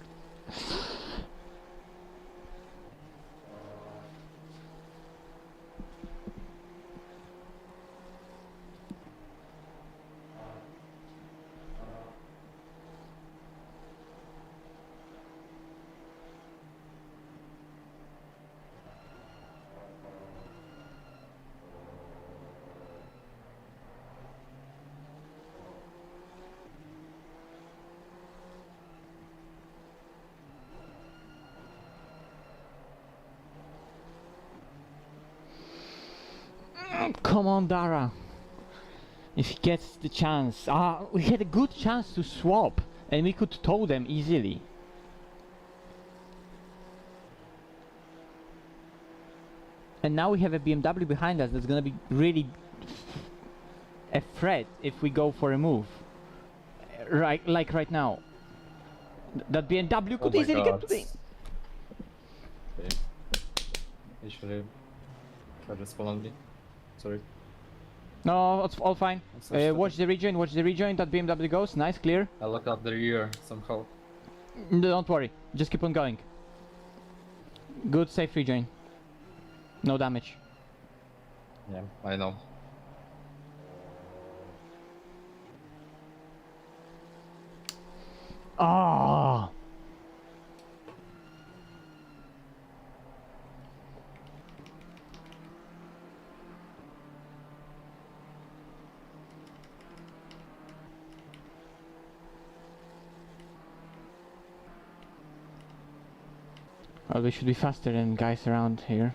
Come on, Dara. If he gets the chance. We had a good chance to swap and we could tow them easily. And now we have a BMW behind us that's gonna be really a threat if we go for a move. Right, like right now. That BMW could easily get to the... Okay. Usually, try to spawn on me. Sorry. No, it's all fine. Watch the rejoin, that BMW goes, nice, clear. I look up the rear somehow. No, don't worry, just keep on going. Good, safe rejoin. No damage. Yeah, I know. Ah. Well, we should be faster than guys around here.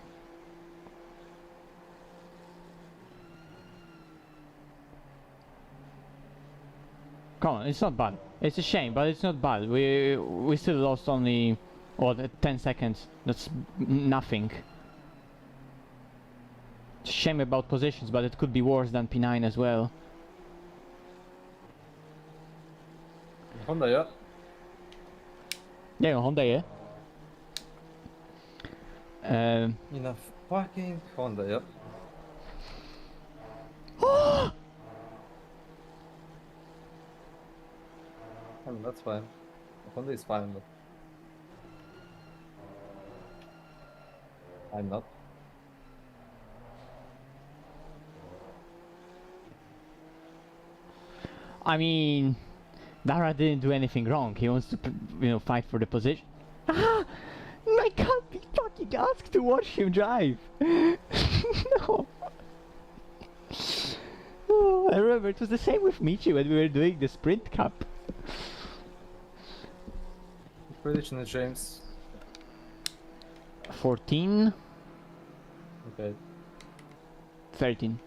Come on, it's not bad. It's a shame, but it's not bad. We still lost only, what, 10 seconds. That's nothing. Shame about positions, but it could be worse than P9 as well. Honda, yeah. Yeah, Honda, yeah. In a fucking Honda, yeah. I mean, that's fine. Honda is fine, but I'm not. I mean, Dara didn't do anything wrong. He wants to, fight for the position. Ah! I can't be fucking asked to watch him drive. No. Oh, I remember it was the same with Michi when we were doing the Sprint Cup. Prediction, James. 14. Okay. 13.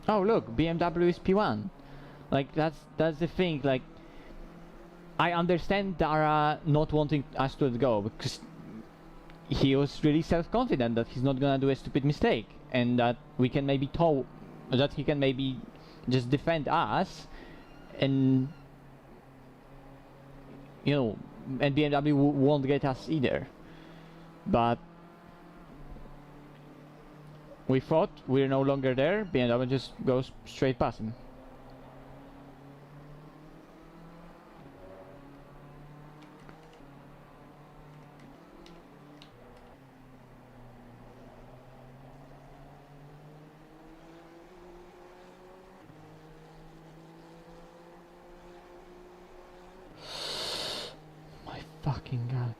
Oh look, BMW is P1. Like that's the thing. Like I understand Dara not wanting us to go because he was really self-confident that he's not gonna do a stupid mistake and that we can maybe that he can maybe just defend us and you know, and BMW won't get us either. But we thought we're no longer there, BMW just goes straight past him. My fucking god.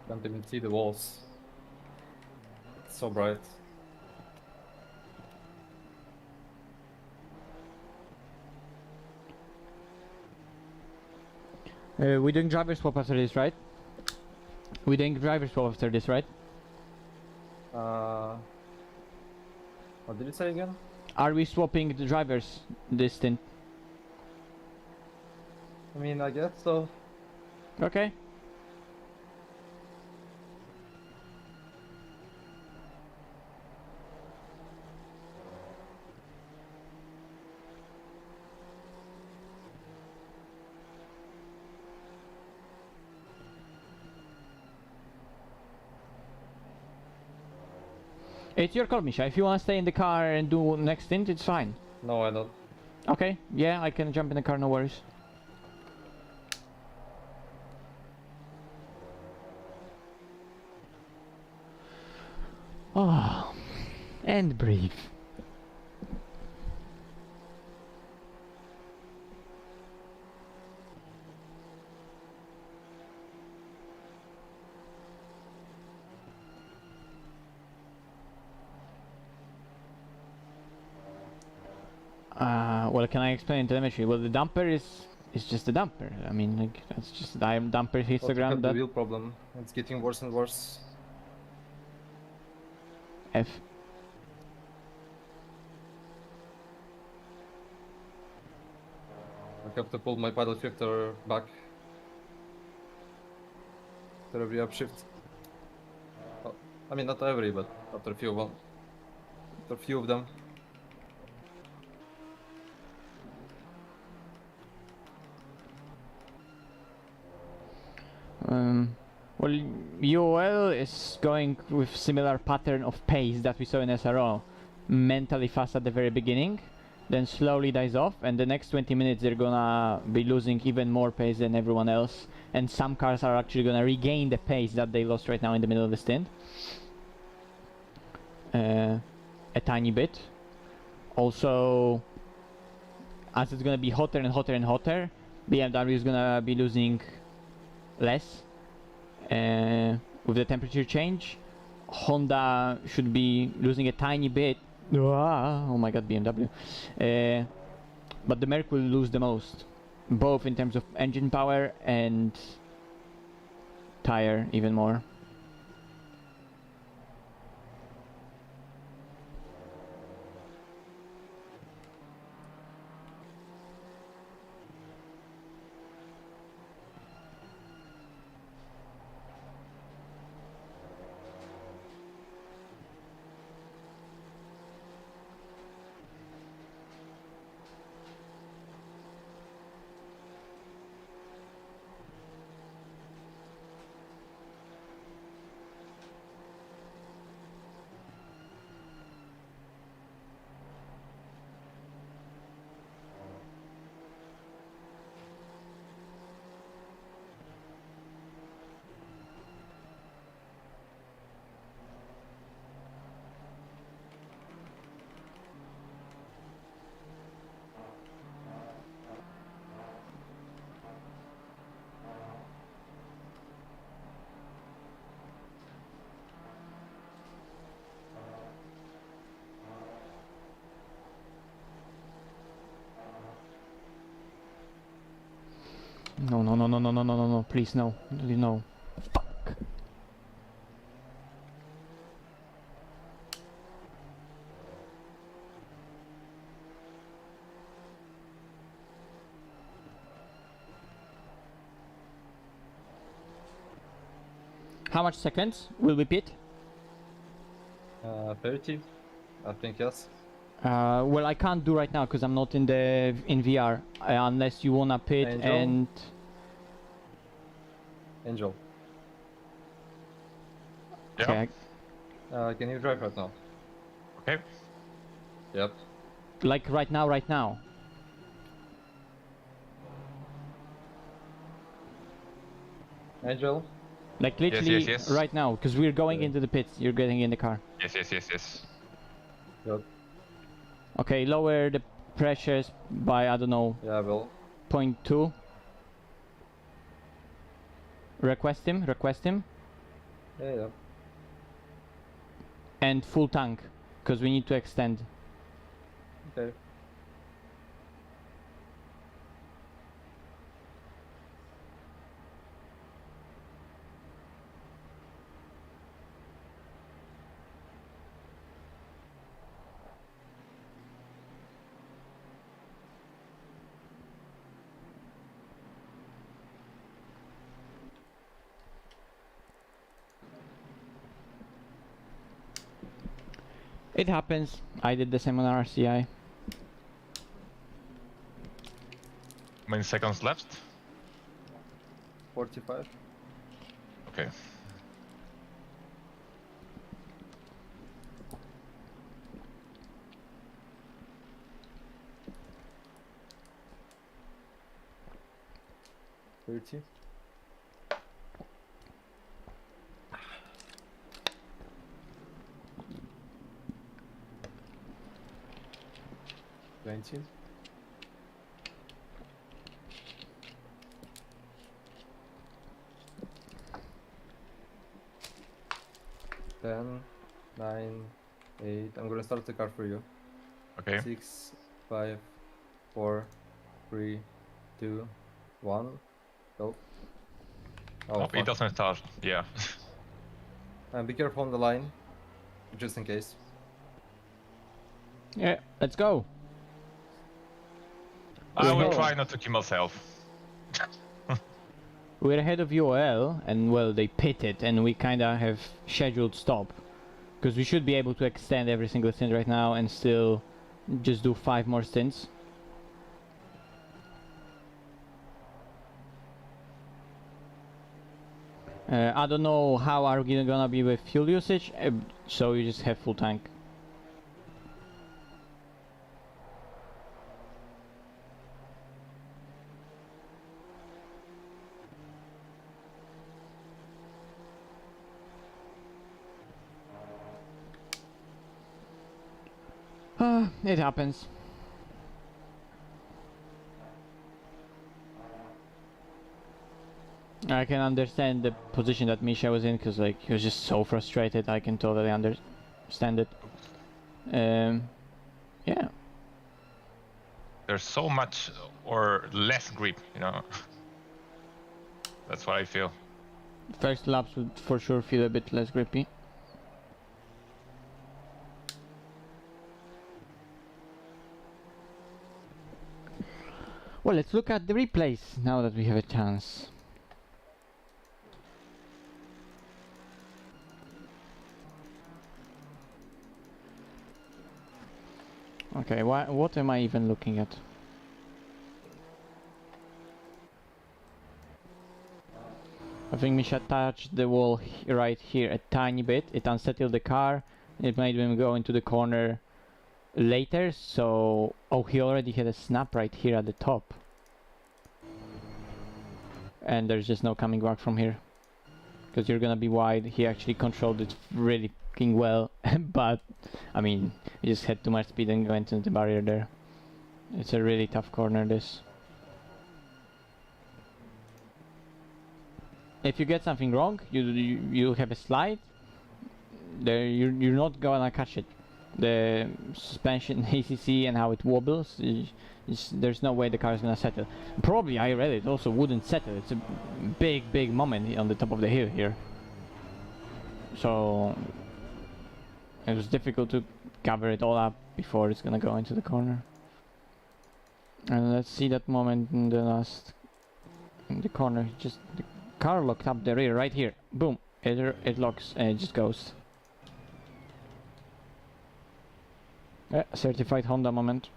Can't even see the walls. It's so bright. We're doing driver swap after this, right? We're doing driver swap after this, right? What did you say again? Are we swapping the drivers this stint? I mean, I guess so. Okay. It's your call, Misha. If you want to stay in the car and do next stint, it's fine. No, I don't. Okay, yeah, I can jump in the car, no worries. Oh, and breathe. Well, can I explain telemetry? Well, the dumper is just a dumper. I mean, like that's just a dumper histogram. The wheel problem. It's getting worse and worse. F. I have to pull my paddle shifter back to every upshift. Oh, I mean, not every, but after a few of them. After a few of them. Well, UOL is going with similar pattern of pace that we saw in SRO. Mentally fast at the very beginning, then slowly dies off, and the next 20 minutes they're gonna be losing even more pace than everyone else, and some cars are actually gonna regain the pace that they lost right now in the middle of the stint. A tiny bit. Also, as it's gonna be hotter and hotter and hotter, BMW is gonna be losing less with the temperature change. Honda should be losing a tiny bit. Oh my god, BMW. But the Merc will lose the most, both in terms of engine power and tire even more. No, no, no, no, no, no, no, no, no, please, no. No. Fuck. How much seconds will we pit? 30, I think, yes. Well, I can't do right now because I'm not in VR. Unless you wanna pit Angel? and... Angel, Yeah. Okay, can you drive right now? Okay. Yep. like right now. Angel? Like literally yes. right now, because we're going Yeah. into the pits. You're getting in the car. Yes. Yep. Okay, lower the pressures by, I don't know, Yeah, I will. 0.2. Request him. Yeah. And full tank, because we need to extend. Okay. It happens. I did the same on RCI. How many seconds left? 45. Okay. $30. $19. $10, $9, $8. I'm gonna start the car for you. Okay. 6, 5, 4, 3, 2, 1. Go. Oh, It fuck. doesn't start. Yeah. And be careful on the line, just in case. Yeah, let's go. I will go. try not to kill myself. We're ahead of UOL, and well, they pitted, and we kinda have scheduled stop. Because we should be able to extend every single stint right now and still just do 5 more stints. I don't know how are we gonna be with fuel usage, so you just have full tank. It happens. I can understand the position that Misha was in, because like he was just so frustrated. I can totally understand it. Yeah. There's so much or less grip, you know. That's what I feel. First laps would for sure feel a bit less grippy. Well, let's look at the replays now that we have a chance. Okay, what am I even looking at? I think Misha touched the wall right here a tiny bit. It unsettled the car. It made him go into the corner later, so... Oh, he already had a snap right here at the top. And there's just no coming back from here. Because you're gonna be wide. He actually controlled it really fucking well. But, I mean, he just had too much speed and went into the barrier there. It's a really tough corner, this. If you get something wrong, you have a slide. There, you're not gonna catch it. the suspension ACC and how it wobbles, there's no way the car is gonna settle. Probably I read it also wouldn't settle. It's a big moment on the top of the hill here, so it was difficult to cover it all up before it's gonna go into the corner. And let's see that moment in the corner. Just the car locked up the rear right here. Boom! It locks and it just goes. Yeah, certified Honda moment.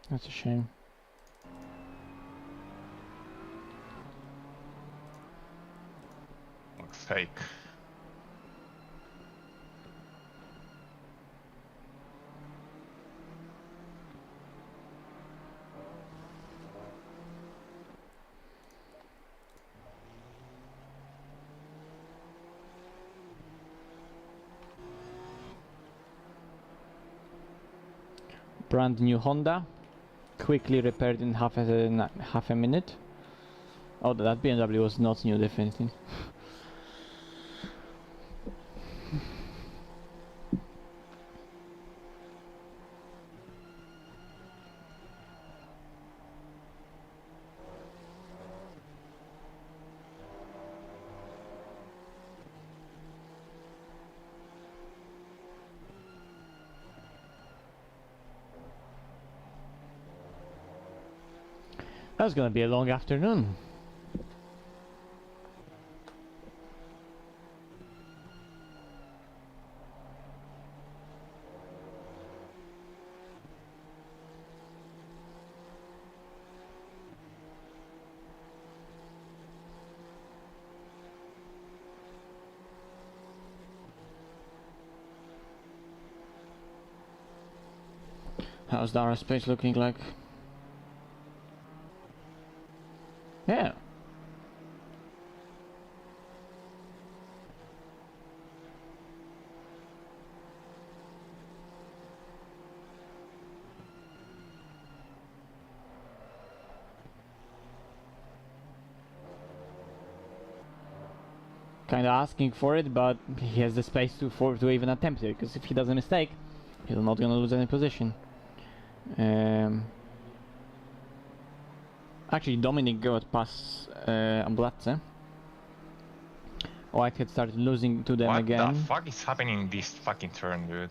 That's a shame. Looks fake. Brand new Honda, quickly repaired in half a minute. Oh, that BMW was not new, definitely. That's gonna be a long afternoon. How's Dara space looking like? Yeah. Kinda asking for it, but he has the space to even attempt it, because if he does a mistake, he's not gonna lose any position. Actually, Dominic got past Amblatze. Whitehead started losing to them again. What the fuck is happening in this fucking turn, dude?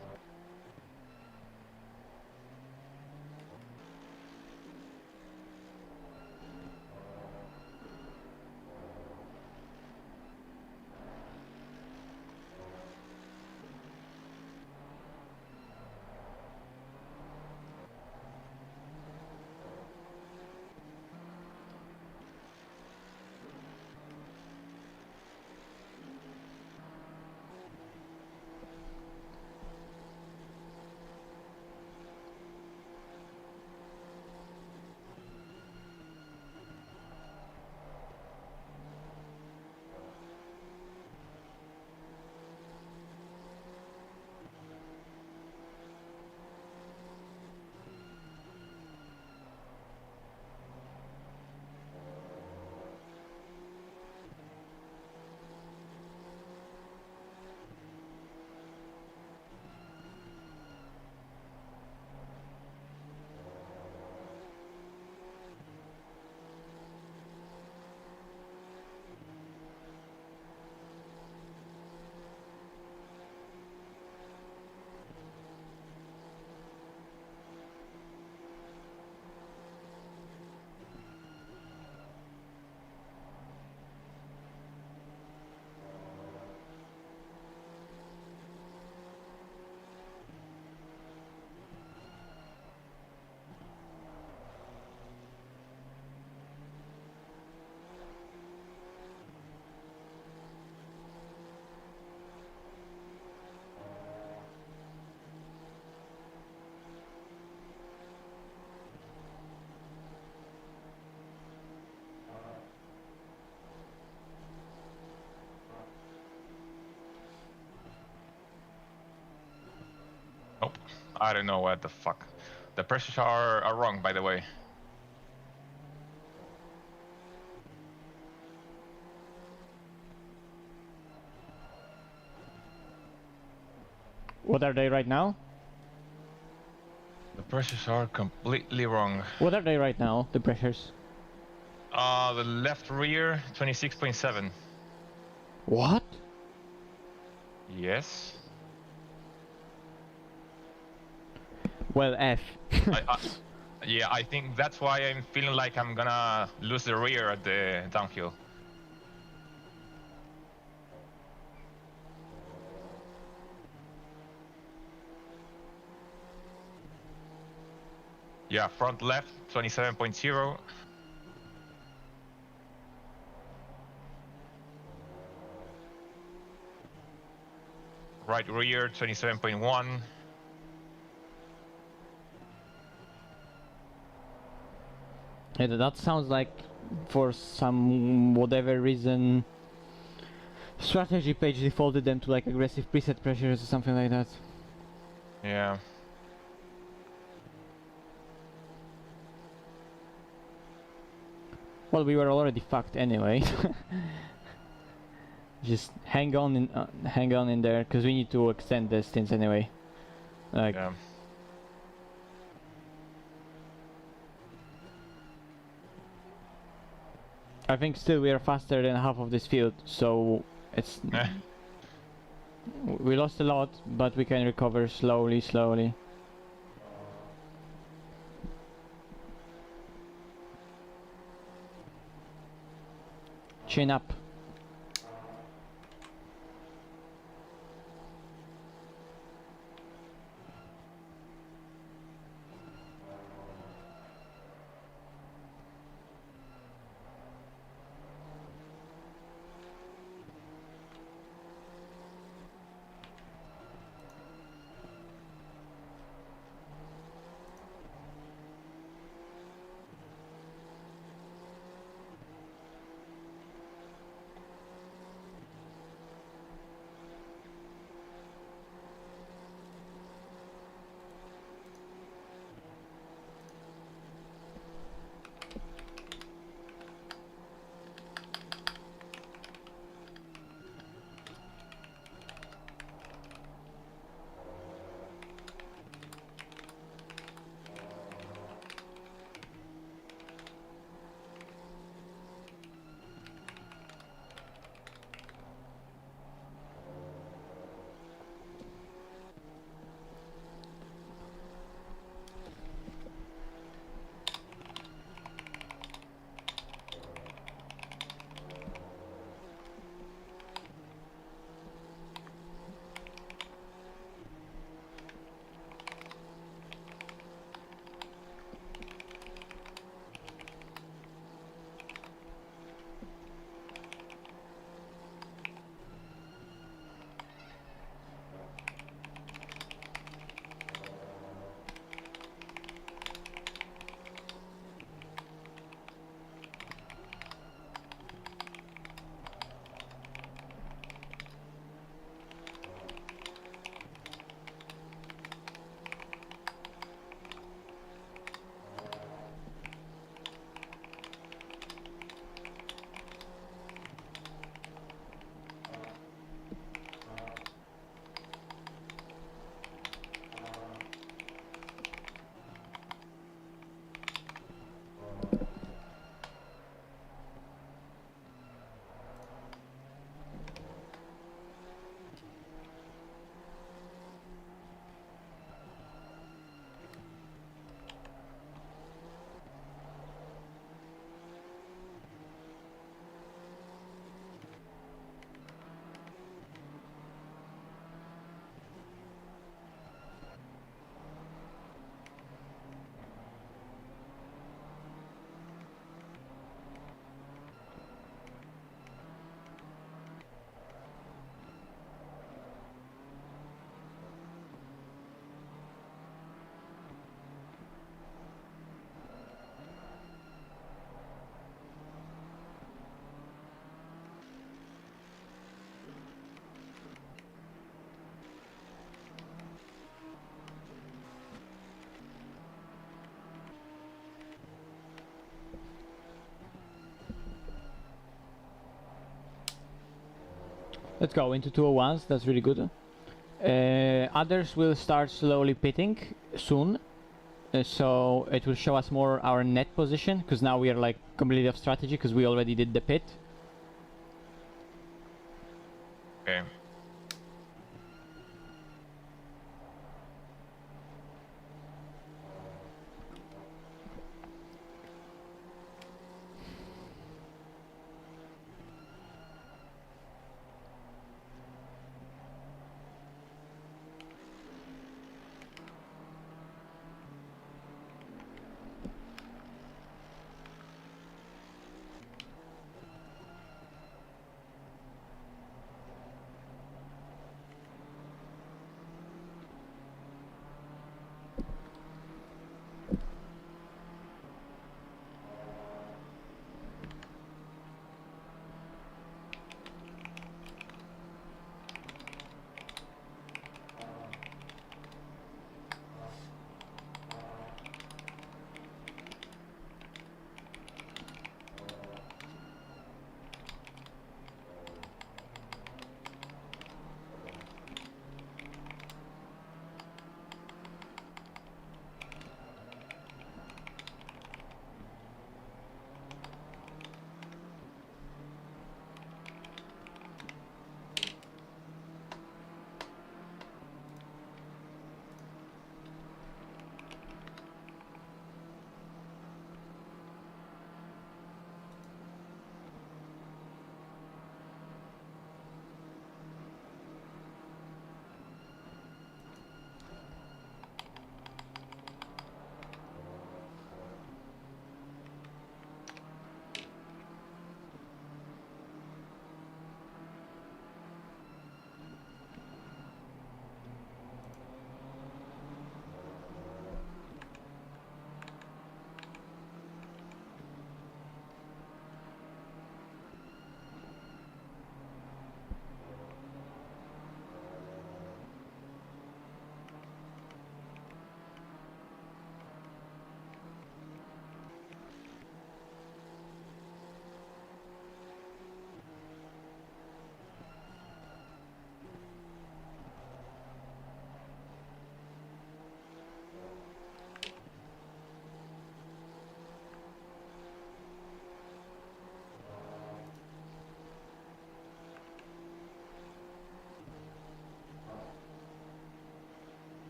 Nope. I don't know what the fuck. The pressures are wrong, by the way. What are they right now? The pressures are completely wrong. What are they right now, the pressures? The left rear, 26.7. What? Yes. Well, F. Yeah, I think that's why I'm feeling like I'm gonna lose the rear at the downhill. Yeah, front left, 27.0. Right rear, 27.1. Yeah, that sounds like, for some whatever reason, strategy page defaulted them to like aggressive preset pressures or something like that. Yeah. Well, we were already fucked anyway. Just hang on in there, because we need to extend the stints anyway. Like, Yeah. I think still we are faster than half of this field, so it's... We lost a lot, but we can recover slowly. Chin up. Let's go into 201s, that's really good. Others will start slowly pitting soon, so it will show us more our net position, because now we are like completely off strategy because we already did the pit. Okay.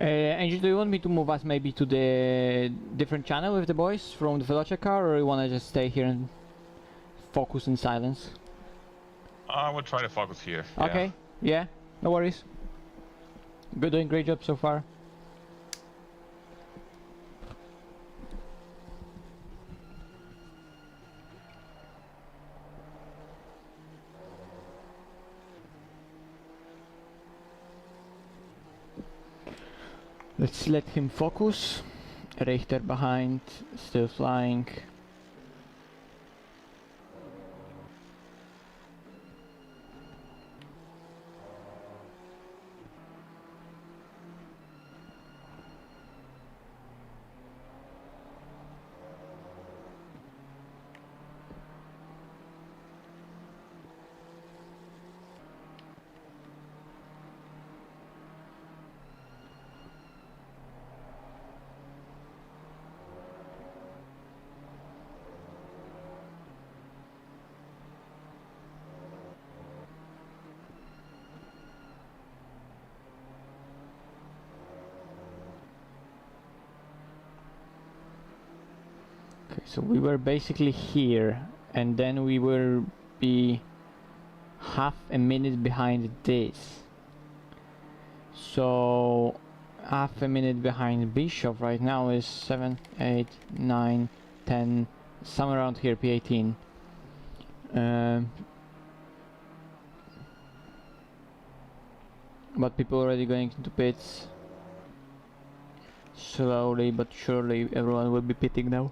Angel, do you want me to move us maybe to the different channel with the boys from the Veloce car, or you want to just stay here and focus in silence? I will try to focus here. Okay, yeah, no worries. Good, doing great job so far. Let's let him focus. Richter behind, still flying. Okay, so we were basically here, and then we will be half a minute behind this. So half a minute behind Bishop right now is 7, 8, 9, 10, somewhere around here, P18. But people already going into pits. Slowly but surely everyone will be pitting now.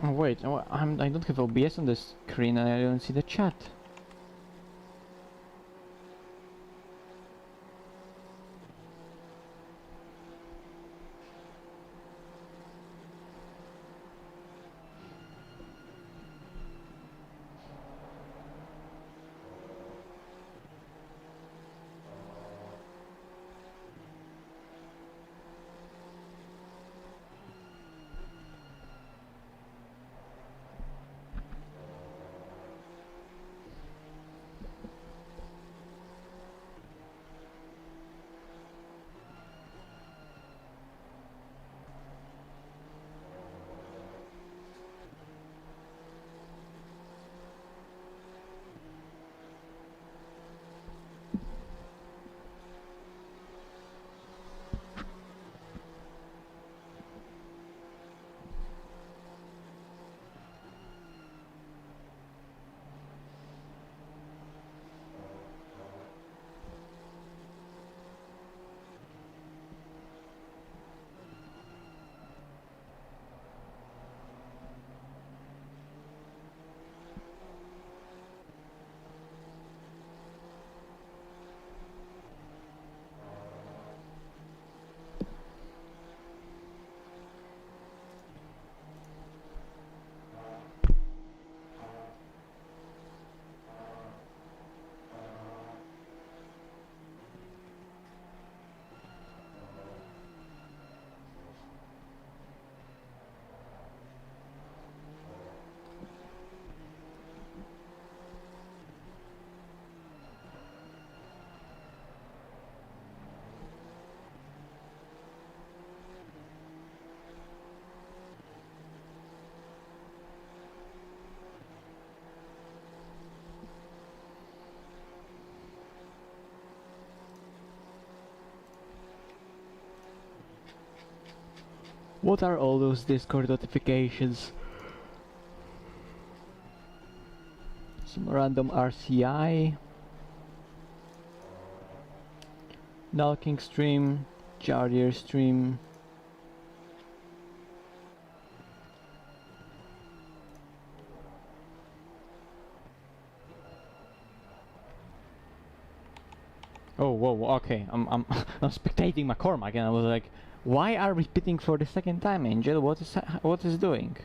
Oh wait, I don't have OBS on the screen and I don't see the chat. What are all those Discord notifications? Some random RCI, Nalking stream, Charger stream. Oh, whoa, okay. I'm I'm spectating McCormack, and I was like, why are we pitting for the second time, Angel? What is doing?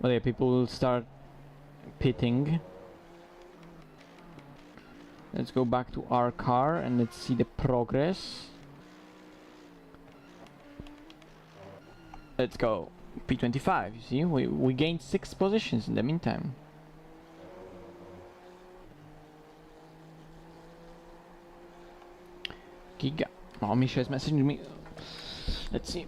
Well, yeah, people will start pitting. Let's go back to our car and let's see the progress. Let's go. P25, you see? We gained 6 positions in the meantime. Giga. Oh, Misha is messaging me. Let's see.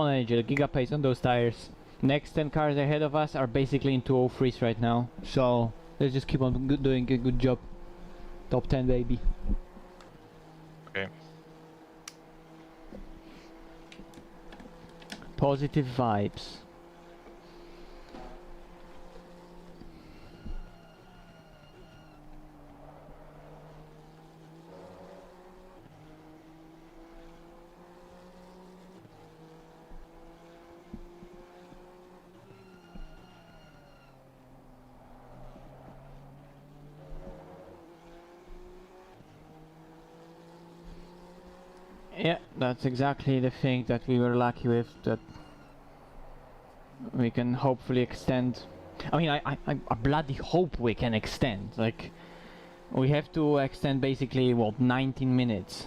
on energy, the giga pace on those tires. Next 10 cars ahead of us are basically in 203s right now, so let's just keep on doing a good job. Top 10, baby. Okay. Positive vibes. Yeah, that's exactly the thing that we were lucky with, that we can hopefully extend. I mean, I bloody hope we can extend. Like, we have to extend basically, what, 19 minutes.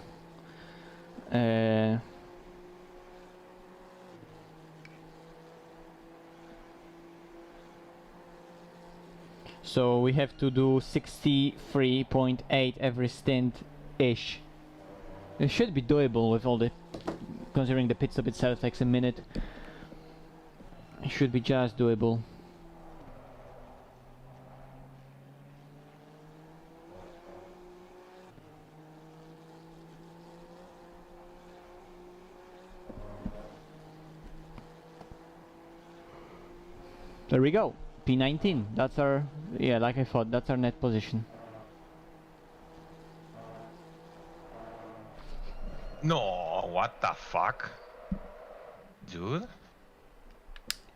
So we have to do 63.8 every stint-ish. It should be doable with all the, considering the pit stop itself takes a minute. It should be just doable. There we go. P19. That's our, yeah, like I thought, that's our net position. No, what the fuck? Dude?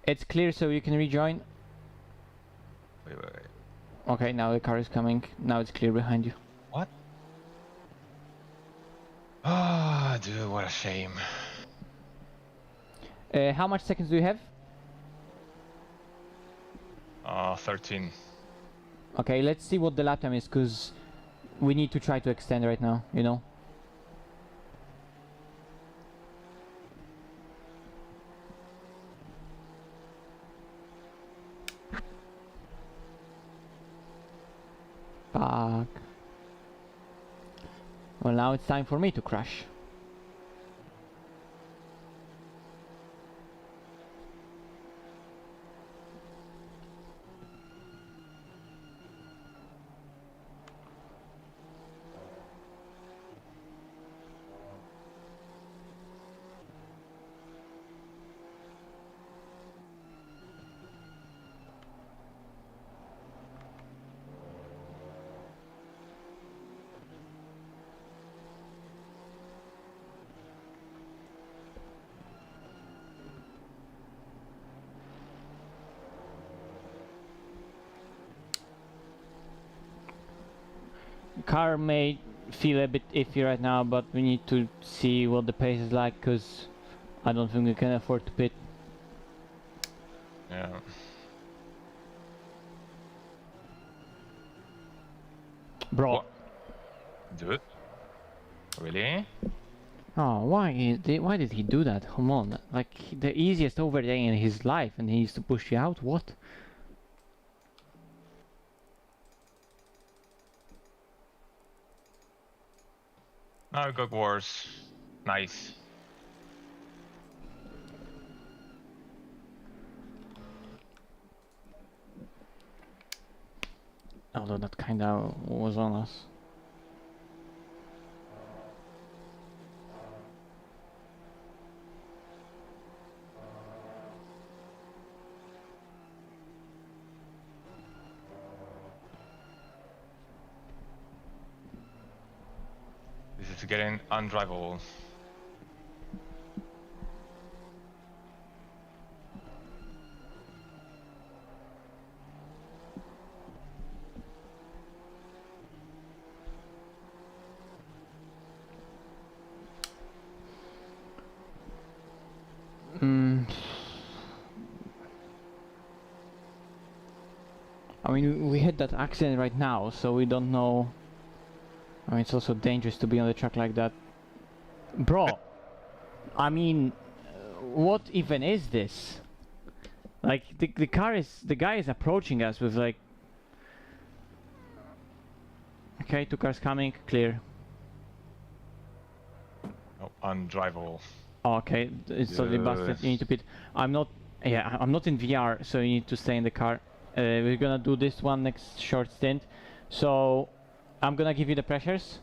It's clear, so you can rejoin. Wait. Okay, now the car is coming. Now it's clear behind you. What? Ah, dude, what a shame. How much seconds do you have? 13. Okay, let's see what the lap time is, because we need to try to extend right now, you know? Fuck. Well, now it's time for me to crash. Car may feel a bit iffy right now, but we need to see what the pace is like, because I don't think we can afford to pit. Yeah. Bro. What? Dude? Really? Oh, why did he do that? Come on, like the easiest overtake in his life, and he used to push you out. What? Now we got wars. Nice. Although that kinda was on us. This is getting undrivable. I mean, we had that accident right now, so we don't know. I mean, it's also dangerous to be on the track like that. Bro, I mean, what even is this? Like, the guy is approaching us with like... Okay, 2 cars coming, clear. Oh, undrivable. Okay, it's totally busted. You need to pit. I'm not. Yeah, I'm not in VR, so you need to stay in the car. We're gonna do this one next short stint. So I'm gonna give you the pressures.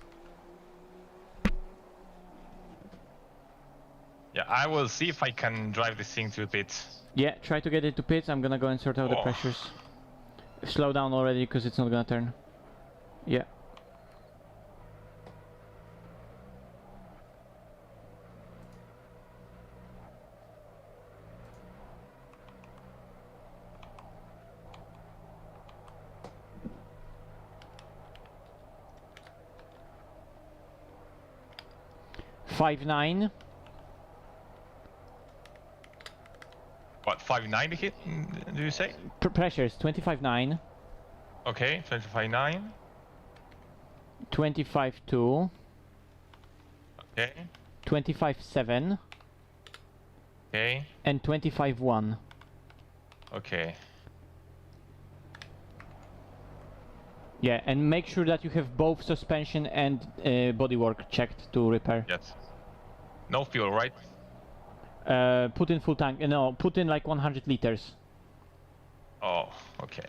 Yeah, I will see if I can drive this thing to pit. Yeah, try to get it to pits. I'm gonna go and sort out the pressures. Slow down already because it's not gonna turn. Yeah. Five nine. What, 590 hit, do you say? Pressures 25.9. Okay, 25.9. 25.2. Okay. 25.7. Okay. And 25.1. Okay. Yeah, and make sure that you have both suspension and bodywork checked to repair. Yes. No fuel, right? Put in full tank. No, put in like 100 liters. Oh, okay.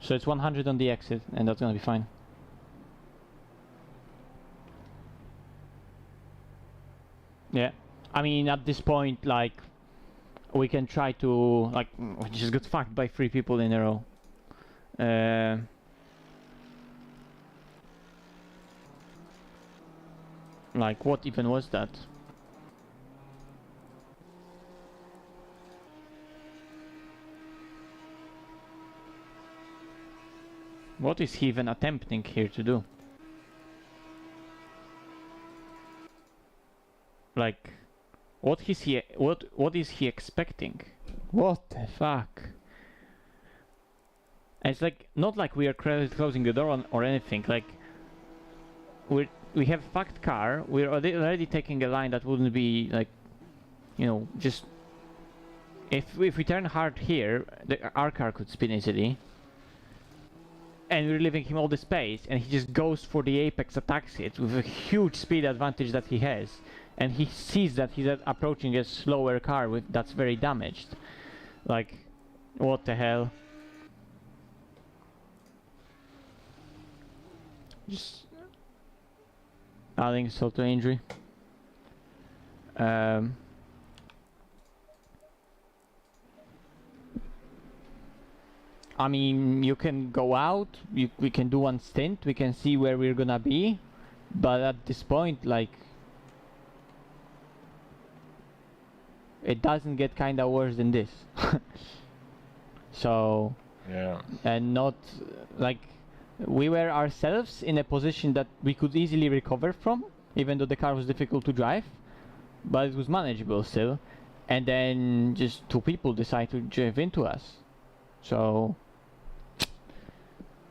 So it's 100 on the exit, and that's gonna be fine. Yeah, I mean at this point, like, we can try to, like, we just got fucked by 3 people in a row. Like, what even was that? What is he even attempting here to do? Like, what is he expecting? What the fuck? And it's like, not like we are closing the door or anything, like, we have fucked car, we're already taking a line that wouldn't be, like, you know, just... If we turn hard here, our car could spin easily. And we're leaving him all the space, and he just goes for the apex, attacks it with a huge speed advantage that he has. And he sees that he's approaching a slower car that's very damaged. Like, what the hell? Just... adding insult to injury. I mean, you can go out, we can do one stint, we can see where we're gonna be, but at this point, like, it doesn't get kinda worse than this. So, yeah, and not, like, we were ourselves in a position that we could easily recover from, even though the car was difficult to drive, but it was manageable still, and then just 2 people decide to drive into us. So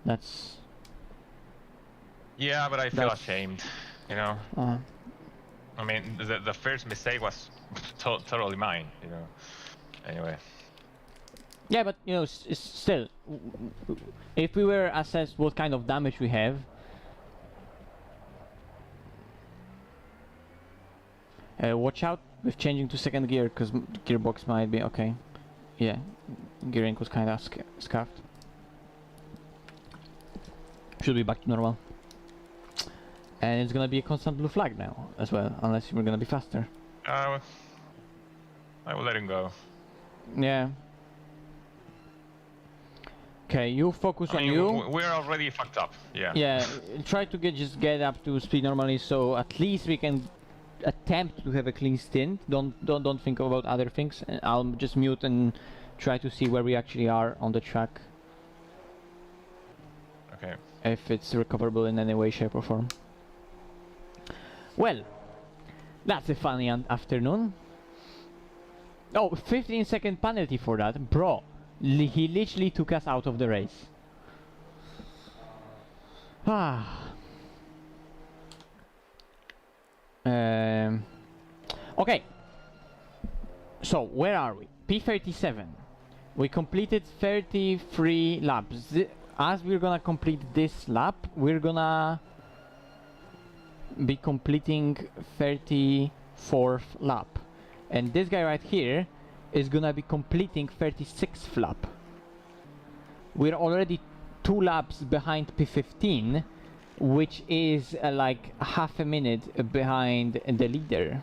that's... Yeah, but I feel ashamed, you know? I mean, the first mistake was totally mine, you know? Anyway. Yeah, but, you know, still, if we were assessed what kind of damage we have... watch out with changing to second gear, because gearbox might be... okay. Yeah, gearing was kind of scuffed. Should be back to normal. And it's gonna be a constant blue flag now as well, unless we're gonna be faster. I will let him go. Yeah. Okay, you focus on you. We're already fucked up. Yeah. Yeah, try to just get up to speed normally, so at least we can attempt to have a clean stint. Don't think about other things. I'll just mute and try to see where we actually are on the track. Okay. If it's recoverable in any way, shape or form. Well, that's a funny afternoon. Oh, 15-second penalty for that, bro. He literally took us out of the race. Okay. So, where are we? P37. We completed 33 laps. As we're gonna complete this lap, we're gonna be completing 34th lap. And this guy right here is gonna be completing 36th lap. We're already 2 laps behind P15, which is like half a minute behind the leader.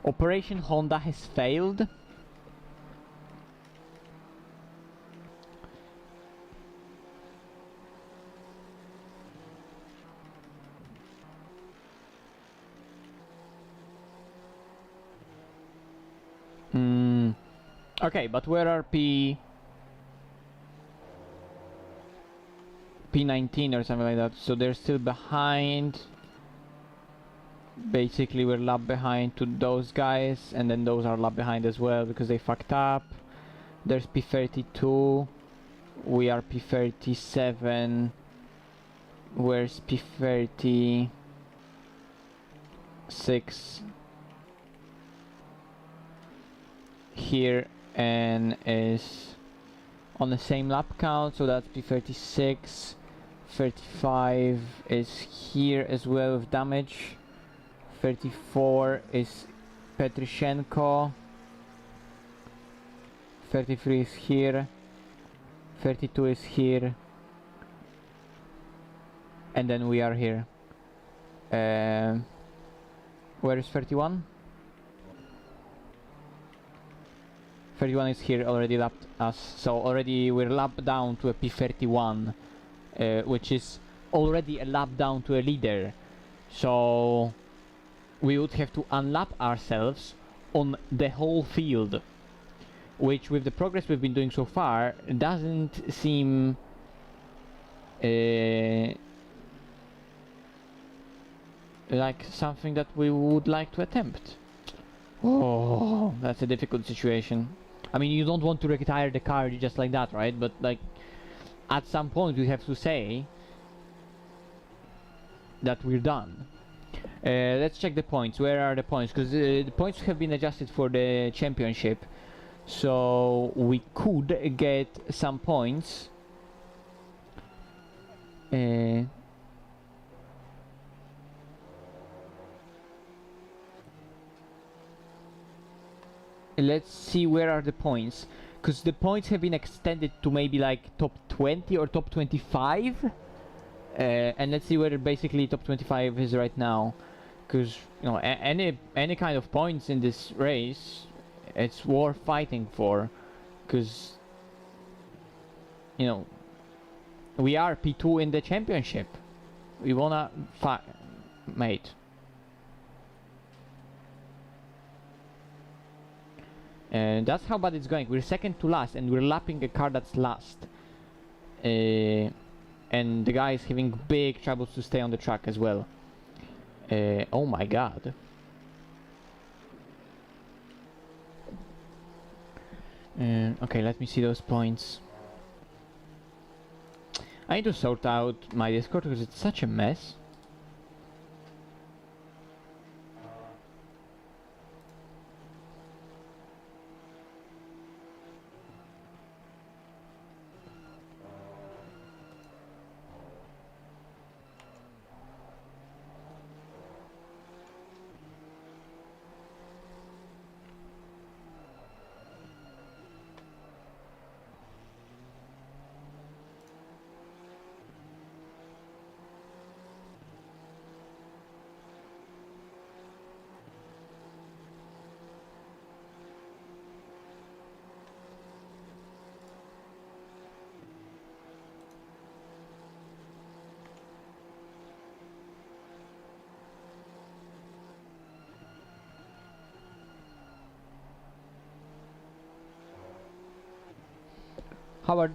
Operation Honda has failed. Okay, but where are P19 or something like that? So they're still behind. Basically we're lap behind to those guys, and then those are lap behind as well because they fucked up. There's P32, we are P37. Where's P36? Here, and is on the same lap count, so that's P36. 35 is here as well with damage. 34 is Petryshenko. 33 is here. 32 is here. And then we are here. Where is 31? 31 is here, already lapped us. So already we're lapped down to a P31, which is already a lap down to a leader. So we would have to unlap ourselves on the whole field, which with the progress we've been doing so far doesn't seem like something that we would like to attempt. Oh, that's a difficult situation. I mean, you don't want to retire the car just like that, right? But like, at some point we have to say that we're done. Let's check the points. Where are the points? Because the points have been adjusted for the championship, so we could get some points. Let's see where are the points, because the points have been extended to maybe like top 20 or top 25, and let's see where basically top 25 is right now, because you know any kind of points in this race, it's worth fighting for, because you know we are P2 in the championship. We wanna fight, mate. And that's how bad it's going. We're second to last, and we're lapping a car that's last. And the guy is having big troubles to stay on the track as well. Oh my god. Okay, let me see those points. I need to sort out my Discord because it's such a mess. How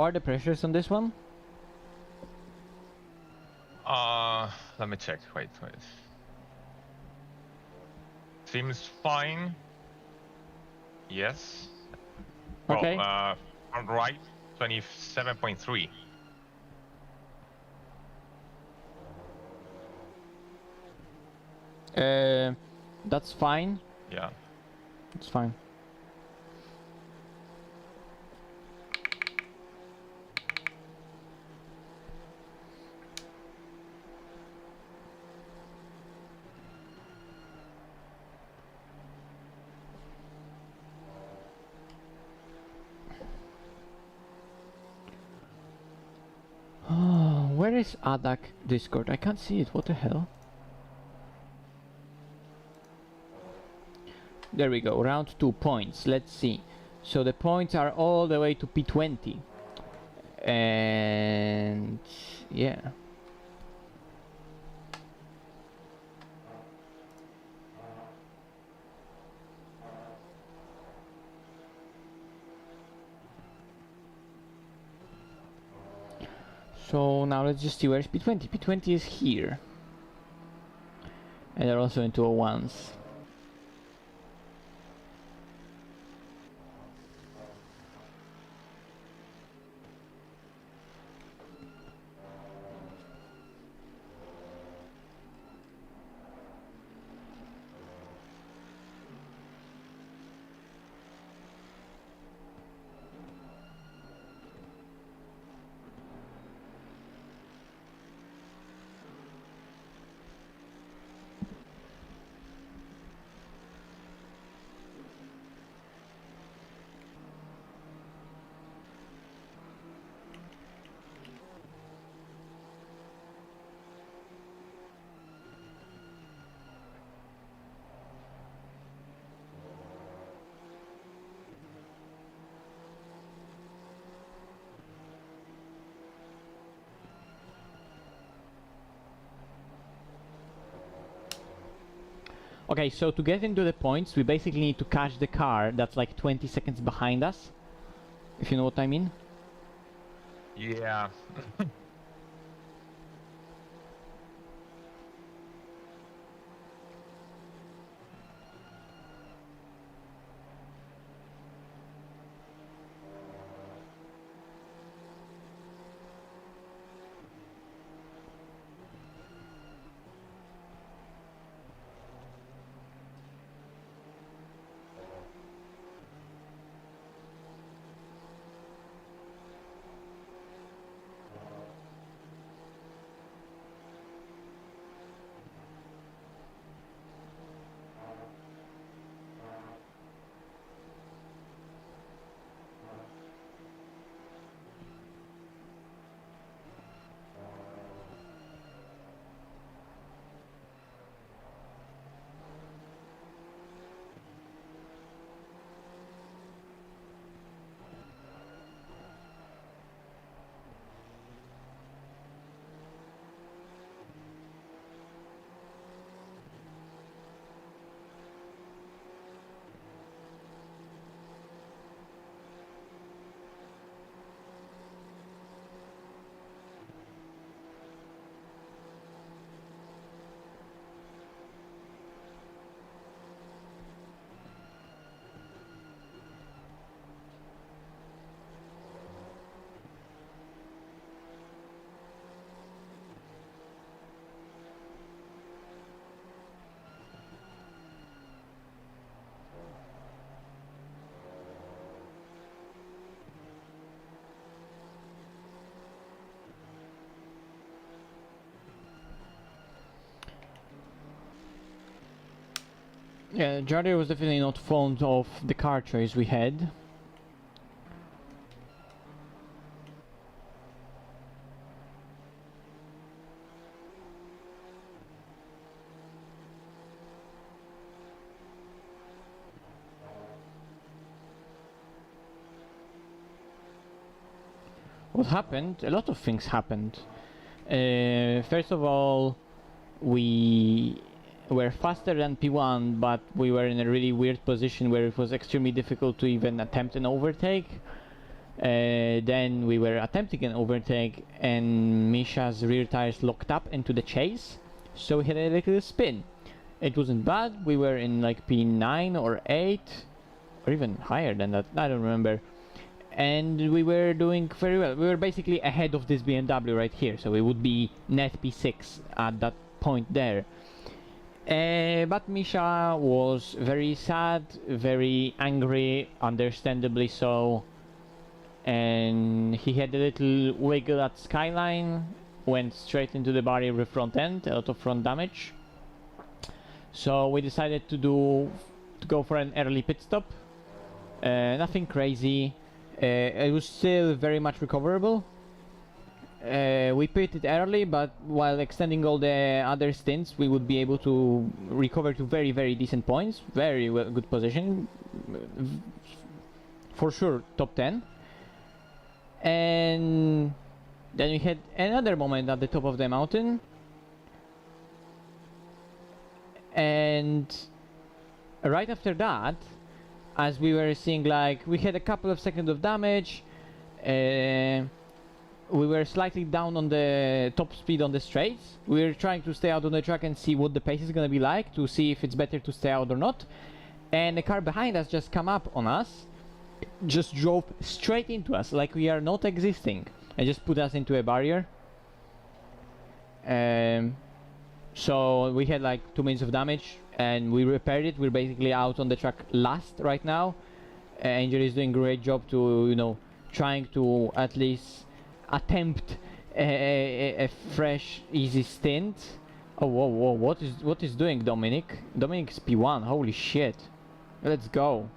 are the pressures on this one? Let me check. Wait. Seems fine. Yes. Okay. Well, on right, 27.3. That's fine. Yeah. It's fine. Oh, where is ADAC Discord? I can't see it. What the hell? There we go. Round 2 points. Let's see. So the points are all the way to P20. And yeah. So now let's just see where's P20. P20 is here. And they're also in 201s. Okay, so to get into the points, we basically need to catch the car that's like 20 seconds behind us. If you know what I mean. Yeah. Yeah, Jardir was definitely not fond of the car choice we had. What happened? A lot of things happened. First of all, we were faster than P1, but we were in a really weird position where it was extremely difficult to even attempt an overtake. Then we were attempting an overtake and Misha's rear tires locked up into the chase, so we had a little spin. It wasn't bad. We were in like P9 or 8 or even higher than that, I don't remember, and we were doing very well. We were basically ahead of this BMW right here, so we would be net P6 at that point there. But Misha was very sad, very angry, understandably so. And he had a little wiggle at skyline, went straight into the barrier with front end, a lot of front damage. So we decided to go for an early pit stop. Nothing crazy. It was still very much recoverable. We pitted early, but while extending all the other stints, we would be able to recover to very, very decent points. Very well, good position. For sure, top 10. And then we had another moment at the top of the mountain. And right after that, as we were seeing, like, we had a couple of seconds of damage. We were slightly down on the top speed on the straights. We were trying to stay out on the track and see what the pace is gonna be like, to see if it's better to stay out or not. And the car behind us just come up on us, just drove straight into us like we are not existing, and just put us into a barrier. So we had like 2 minutes of damage and we repaired it. We're basically out on the track last right now. Angel is doing a great job to, you know, trying to at least attempt a fresh, easy stint. Oh, whoa, what is doing Dominic? Dominic is P1, holy shit. Let's go.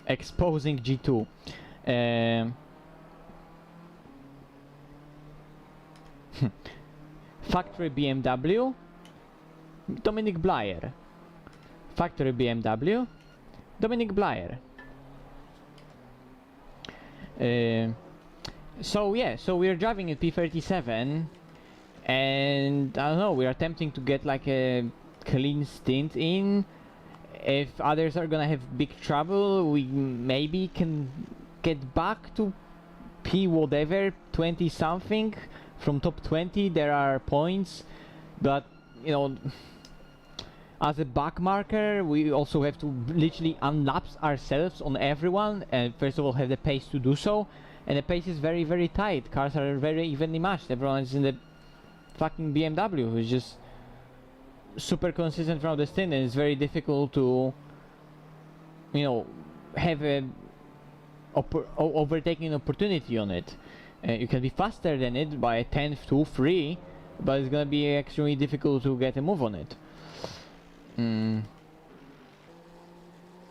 Exposing G2. Factory BMW, Dominic Blyer. Factory BMW, Dominic Blyer. So yeah, so we're driving at P37, and I don't know, we're attempting to get like a clean stint in. If others are gonna have big trouble, we maybe can get back to P whatever, 20 something. From top 20 there are points, but you know, as a back marker we also have to literally unlapse ourselves on everyone, and first of all have the pace to do so, and the pace is very, very tight. Cars are very evenly matched. Everyone is in the fucking BMW, who's just super consistent from the stint, and it's very difficult to, you know, have a overtaking opportunity on it. You can be faster than it by a tenth to 3, but it's gonna be extremely difficult to get a move on it.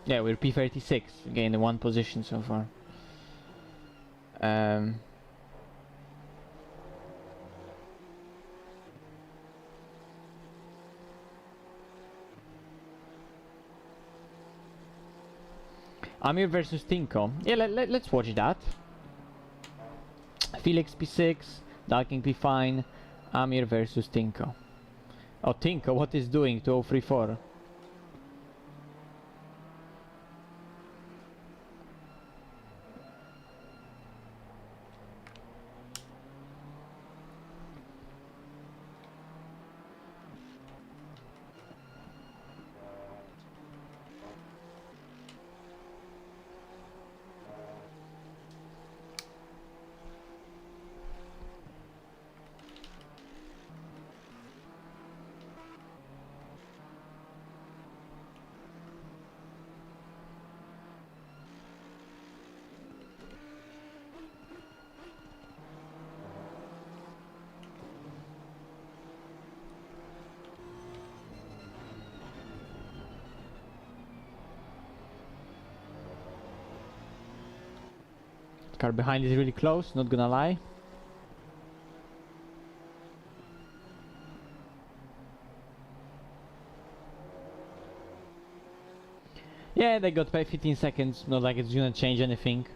Yeah, we're P36, again in 1 position so far. Amir versus Tinko. Yeah, let's watch that. Felix P6, Dalking P5, Amir versus Tinko. Oh, Tinko, what is doing? 2034. Car behind is really close, not gonna lie. Yeah, they got by 15 seconds, not like it's gonna change anything.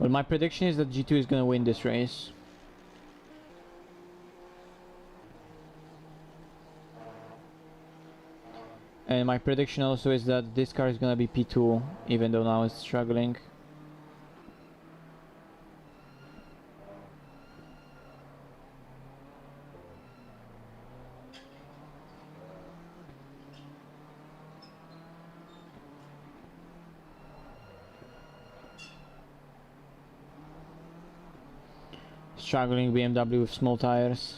Well, my prediction is that G2 is gonna win this race. And my prediction also is that this car is gonna be P2, even though now it's struggling. Struggling BMW with small tires.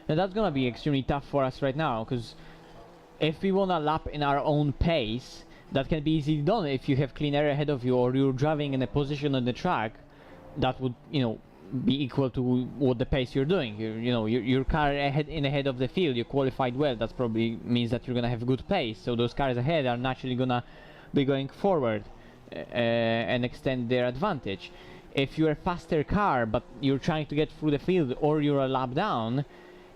And that's gonna be extremely tough for us right now, because if we wanna lap in our own pace, that can be easily done if you have clean air ahead of you, or you're driving in a position on the track that would, you know, be equal to what the pace you're doing. Your car ahead of the field, you qualified well. That probably means that you're gonna have good pace. So those cars ahead are naturally gonna be going forward and extend their advantage. If you're a faster car but you're trying to get through the field, or you're a lap down,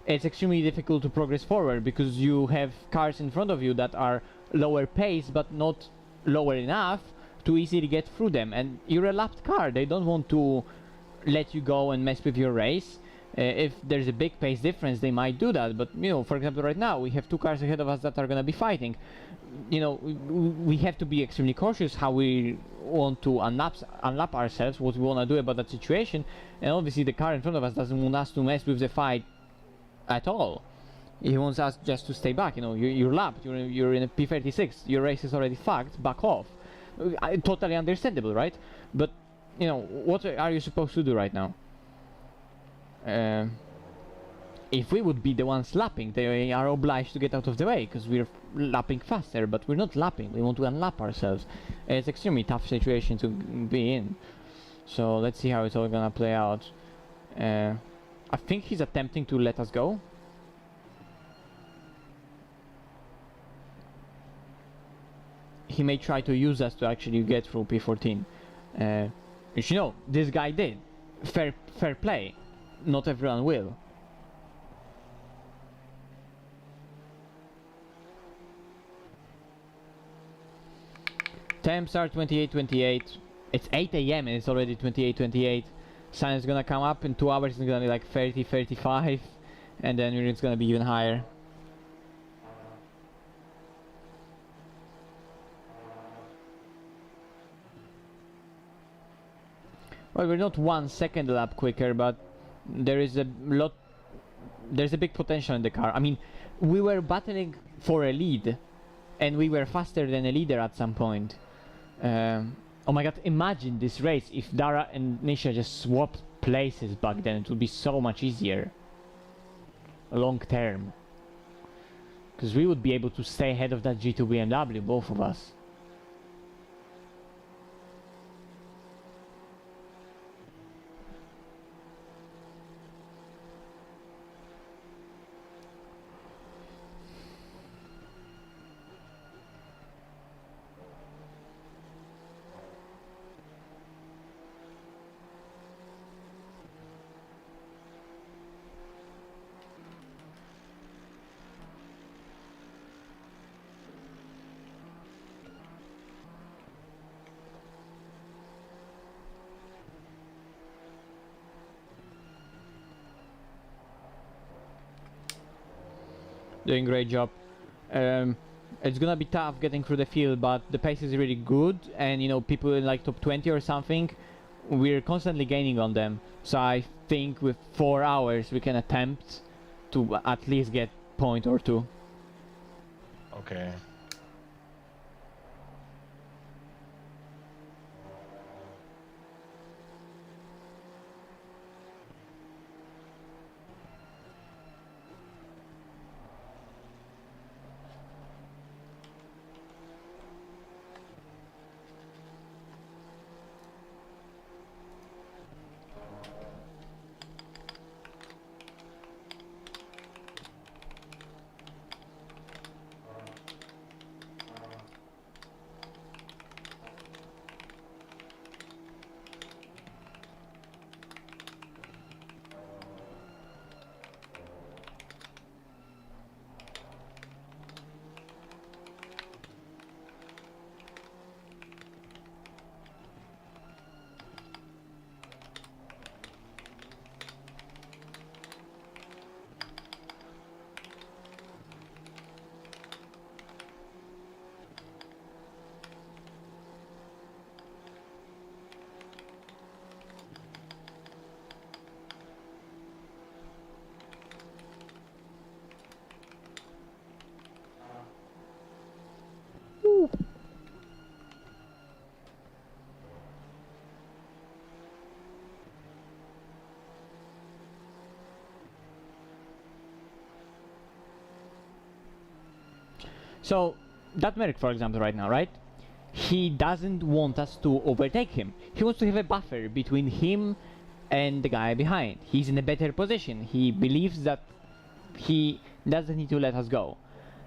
it's extremely difficult to progress forward, because you have cars in front of you that are lower pace but not lower enough to easily get through them, and you're a lapped car. They don't want to let you go and mess with your race. If there's a big pace difference, they might do that, but you know, for example, right now we have two cars ahead of us that are going to be fighting. You know, we have to be extremely cautious how we want to unlap ourselves, what we want to do about that situation, and obviously the car in front of us doesn't want us to mess with the fight at all. He wants us just to stay back. You know, you're lapped, you're in a P36, your race is already fucked, back off. Totally understandable, right? But you know, what are you supposed to do right now? If we would be the ones lapping, they are obliged to get out of the way, because we're lapping faster, but we're not lapping, we want to unlap ourselves. It's extremely tough situation to be in. So let's see how it's all gonna play out. I think he's attempting to let us go. He may try to use us to actually get through P14. Which, you know, this guy did. Fair play. Not everyone will. Temps are 28-28. It's 8 AM and it's already 28-28. Sun is gonna come up in 2 hours. It's gonna be like 30-35, and then it's gonna be even higher. Well, we're not 1 second lap quicker, but there is a lot. There's a big potential in the car. I mean, we were battling for a lead, and we were faster than a leader at some point. Oh my god, imagine this race if Dara and Nisha just swapped places back then. It would be so much easier. Long term. Because we would be able to stay ahead of that G2 BMW, both of us. Doing a great job. It's gonna be tough getting through the field, but the pace is really good, and you know, people in like top 20 or something, we're constantly gaining on them. So I think with 4 hours we can attempt to at least get point or two. Okay. So that Merc, for example, right now, right? He doesn't want us to overtake him. He wants to have a buffer between him and the guy behind. He's in a better position. He believes that he doesn't need to let us go.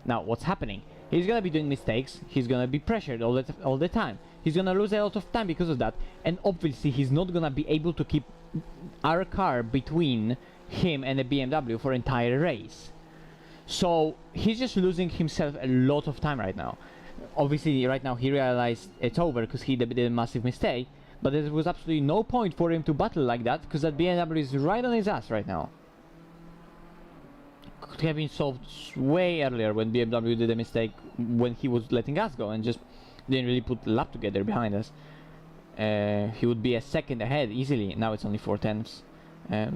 Now, what's happening? He's gonna be doing mistakes. He's gonna be pressured all the time. He's gonna lose a lot of time because of that. And obviously, he's not gonna be able to keep our car between him and the BMW for entire race. So he's just losing himself a lot of time right now. Obviously, right now he realized it's over because he did a massive mistake. But there was absolutely no point for him to battle like that because that BMW is right on his ass right now. Could have been solved way earlier when BMW did a mistake when he was letting us go and just didn't really put the lap together behind us. He would be a second ahead easily. Now it's only 4/10.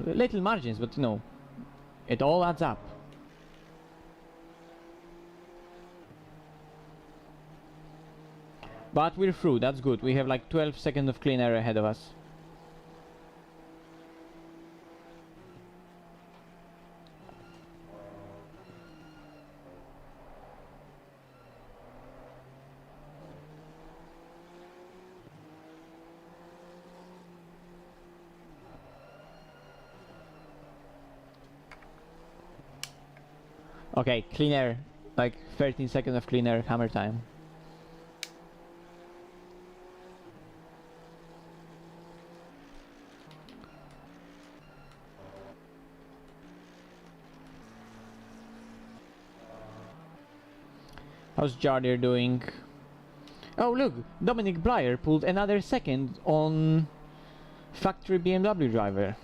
Little margins, but you know, it all adds up. But we're through, that's good. We have like 12 seconds of clean air ahead of us. Okay, clean air. Like 13 seconds of clean air hammer time. How's Jardir doing? Oh look, Dominic Breyer pulled another second on factory BMW driver.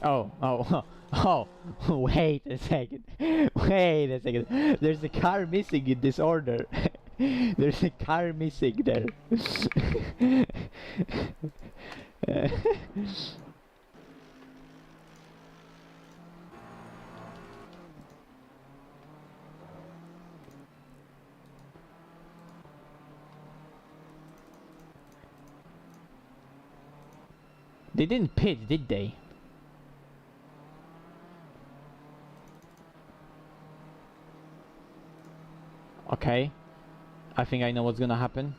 Oh, wait a second. Wait a second. There's a car missing in this order. There's a car missing there. They didn't pit, did they? Okay. I think I know what's gonna happen.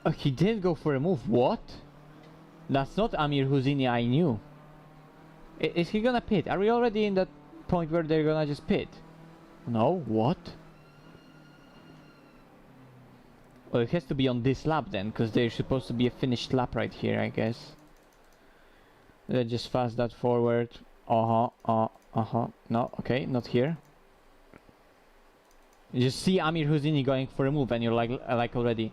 Oh, he didn't go for a move. What? That's not Amir Husini I knew. Is he gonna pit? Are we already in that point where they're gonna just pit? No? What? Well, it has to be on this lap then, because there's supposed to be a finished lap right here, I guess. Let's just fast that forward. No, okay, not here. You just see Amir Husini going for a move and you're like already,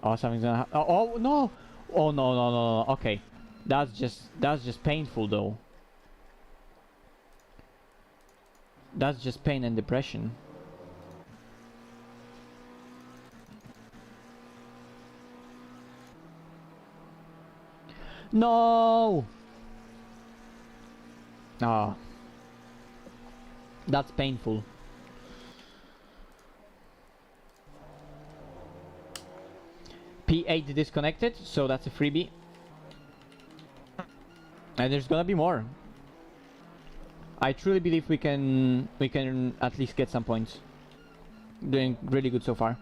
oh, something's gonna happen. Oh no! Oh no. Okay, that's just painful though. That's just pain and depression. No! Ah. That's painful. P8 disconnected, so that's a freebie. And there's gonna be more. I truly believe we can at least get some points. Doing really good so far.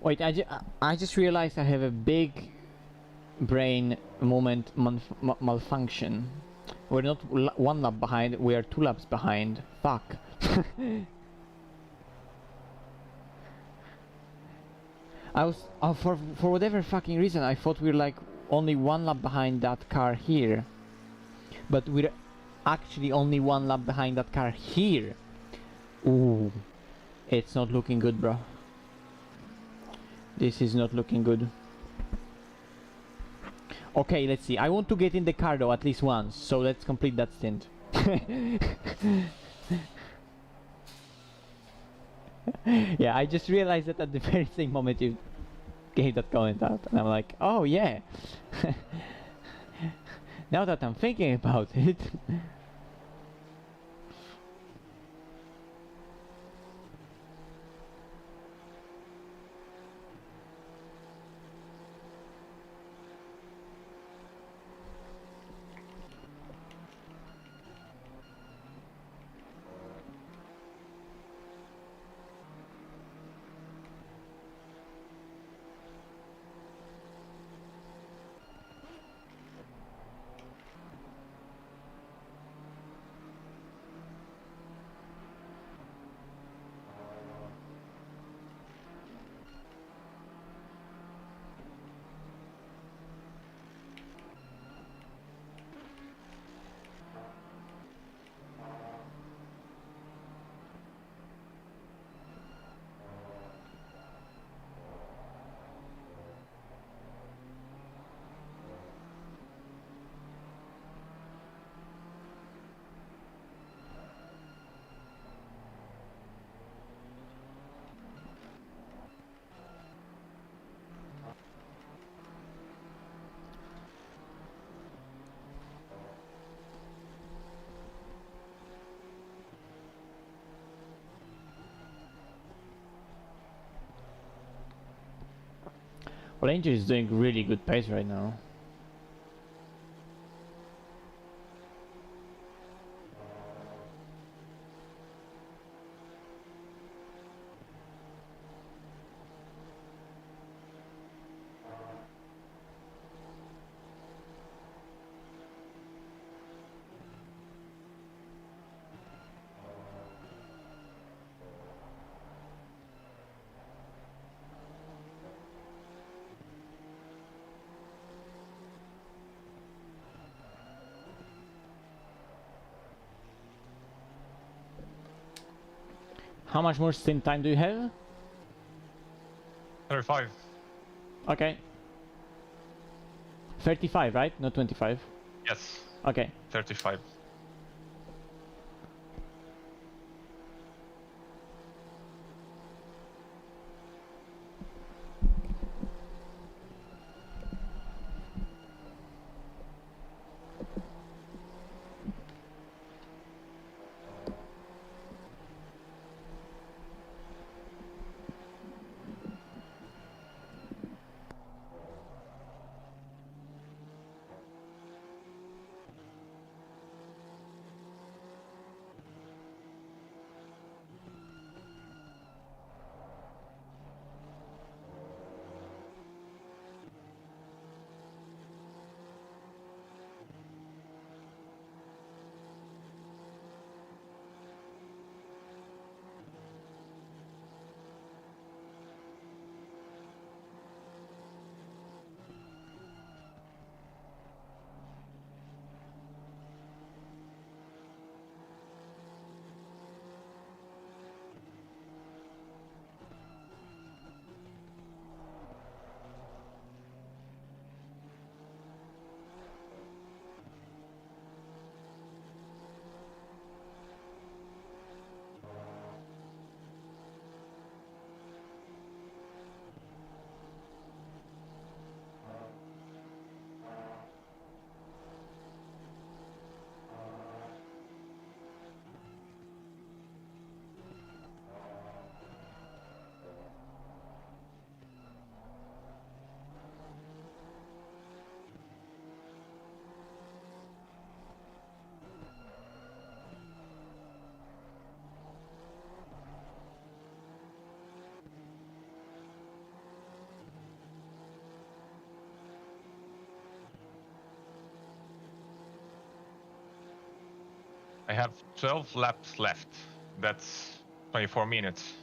Wait, I just realized I have a big brain moment malfunction. We're not one lap behind, we are 2 laps behind. Fuck. I was for whatever fucking reason I thought we were like only 1 lap behind that car here. but we're actually only 1 lap behind that car here. Ooh, it's not looking good, bro. This is not looking good. Okay, let's see. I want to get in the car though at least once, so let's complete that stint. Yeah, I just realized that at the very same moment you gave that comment out, and I'm like, oh yeah. Now that I'm thinking about it. Ranger is doing really good pace right now. How much more stint time do you have? 35. Okay. 35, right? Not 25. Yes, Okay. 35. I have 12 laps left. That's 24 minutes.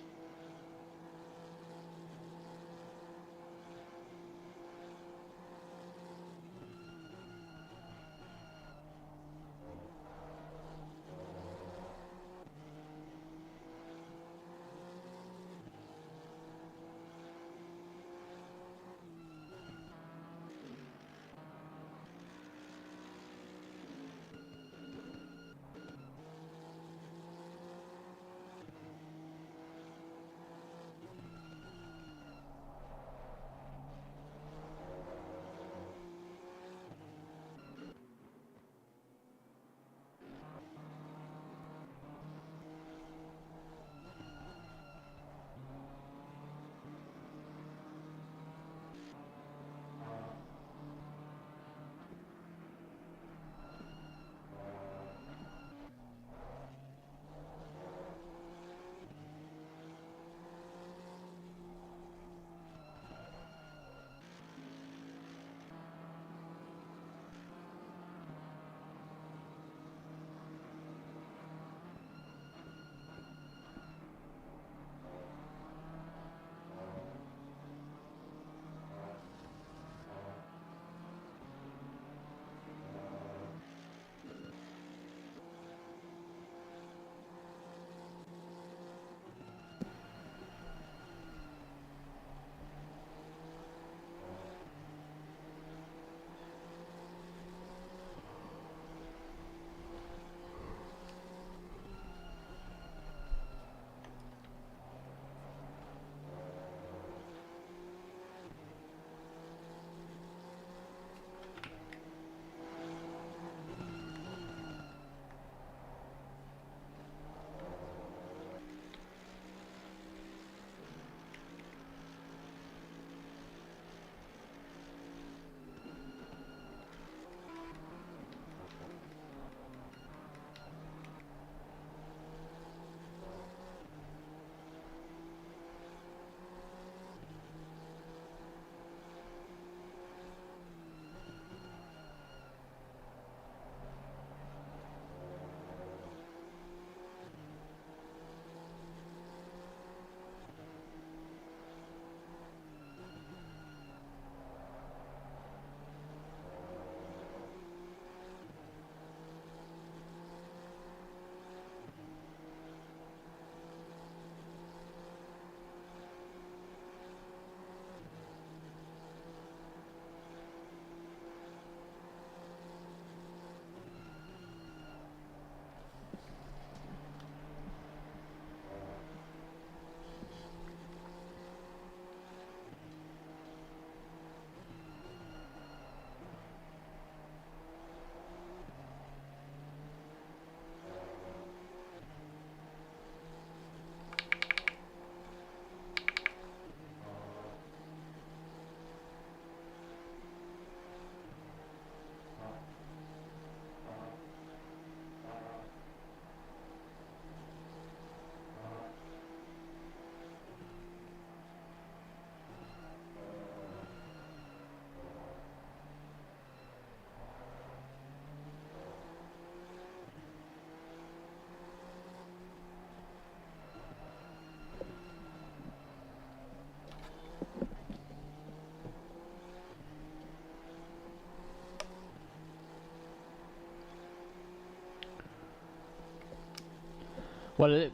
Well,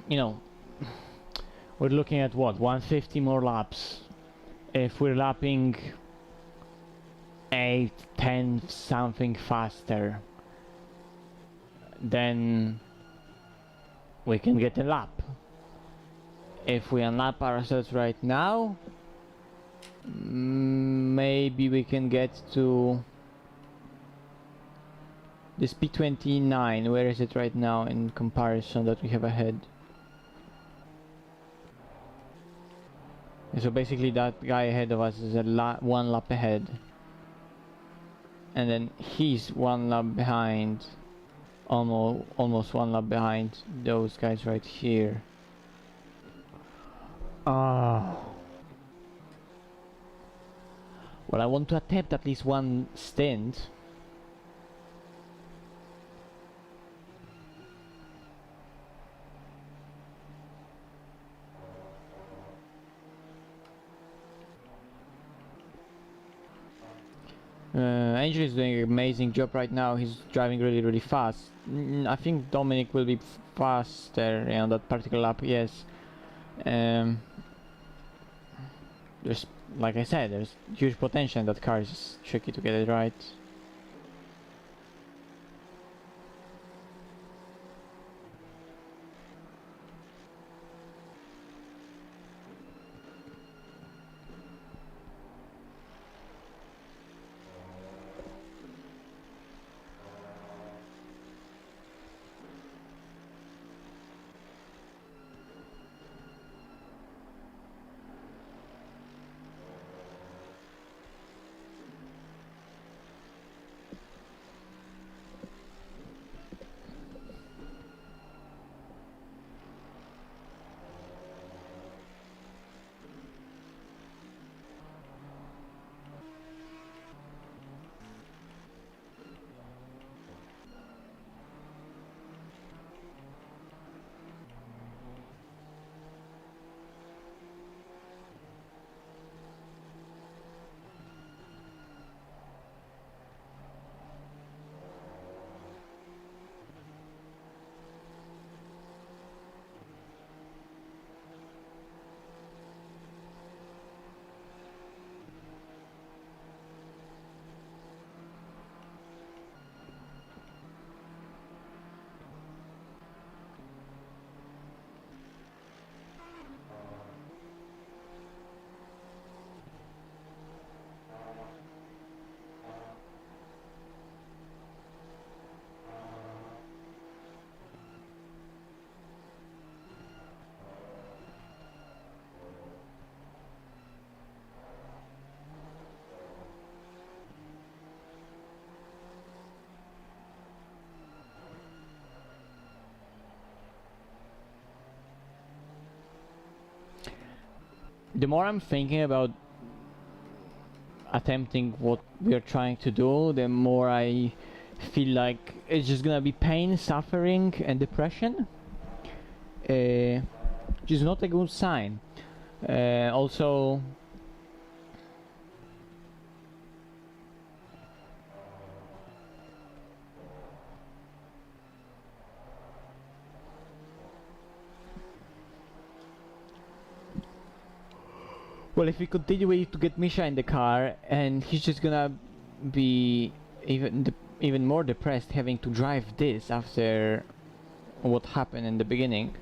you know, we're looking at what, 150 more laps. If we're lapping 8, 10 something faster, then we can get a lap. If we unlap ourselves right now, maybe we can get to this P29. Where is it right now in comparison that we have ahead? So basically that guy ahead of us is one lap ahead, and then he's one lap behind, almost one lap behind those guys right here. Well, I want to attempt at least one stint. Angel is doing an amazing job right now. He's driving really fast. I think Dominic will be faster on that particular lap, yes. There's, like I said, there's huge potential in that car. It's just tricky to get it right. The more I'm thinking about attempting what we're trying to do, the more I feel like it's just gonna be pain, suffering and depression, which is not a good sign. Also, well, if we continue to get Misha in the car, and he's just gonna be even more depressed having to drive this after what happened in the beginning.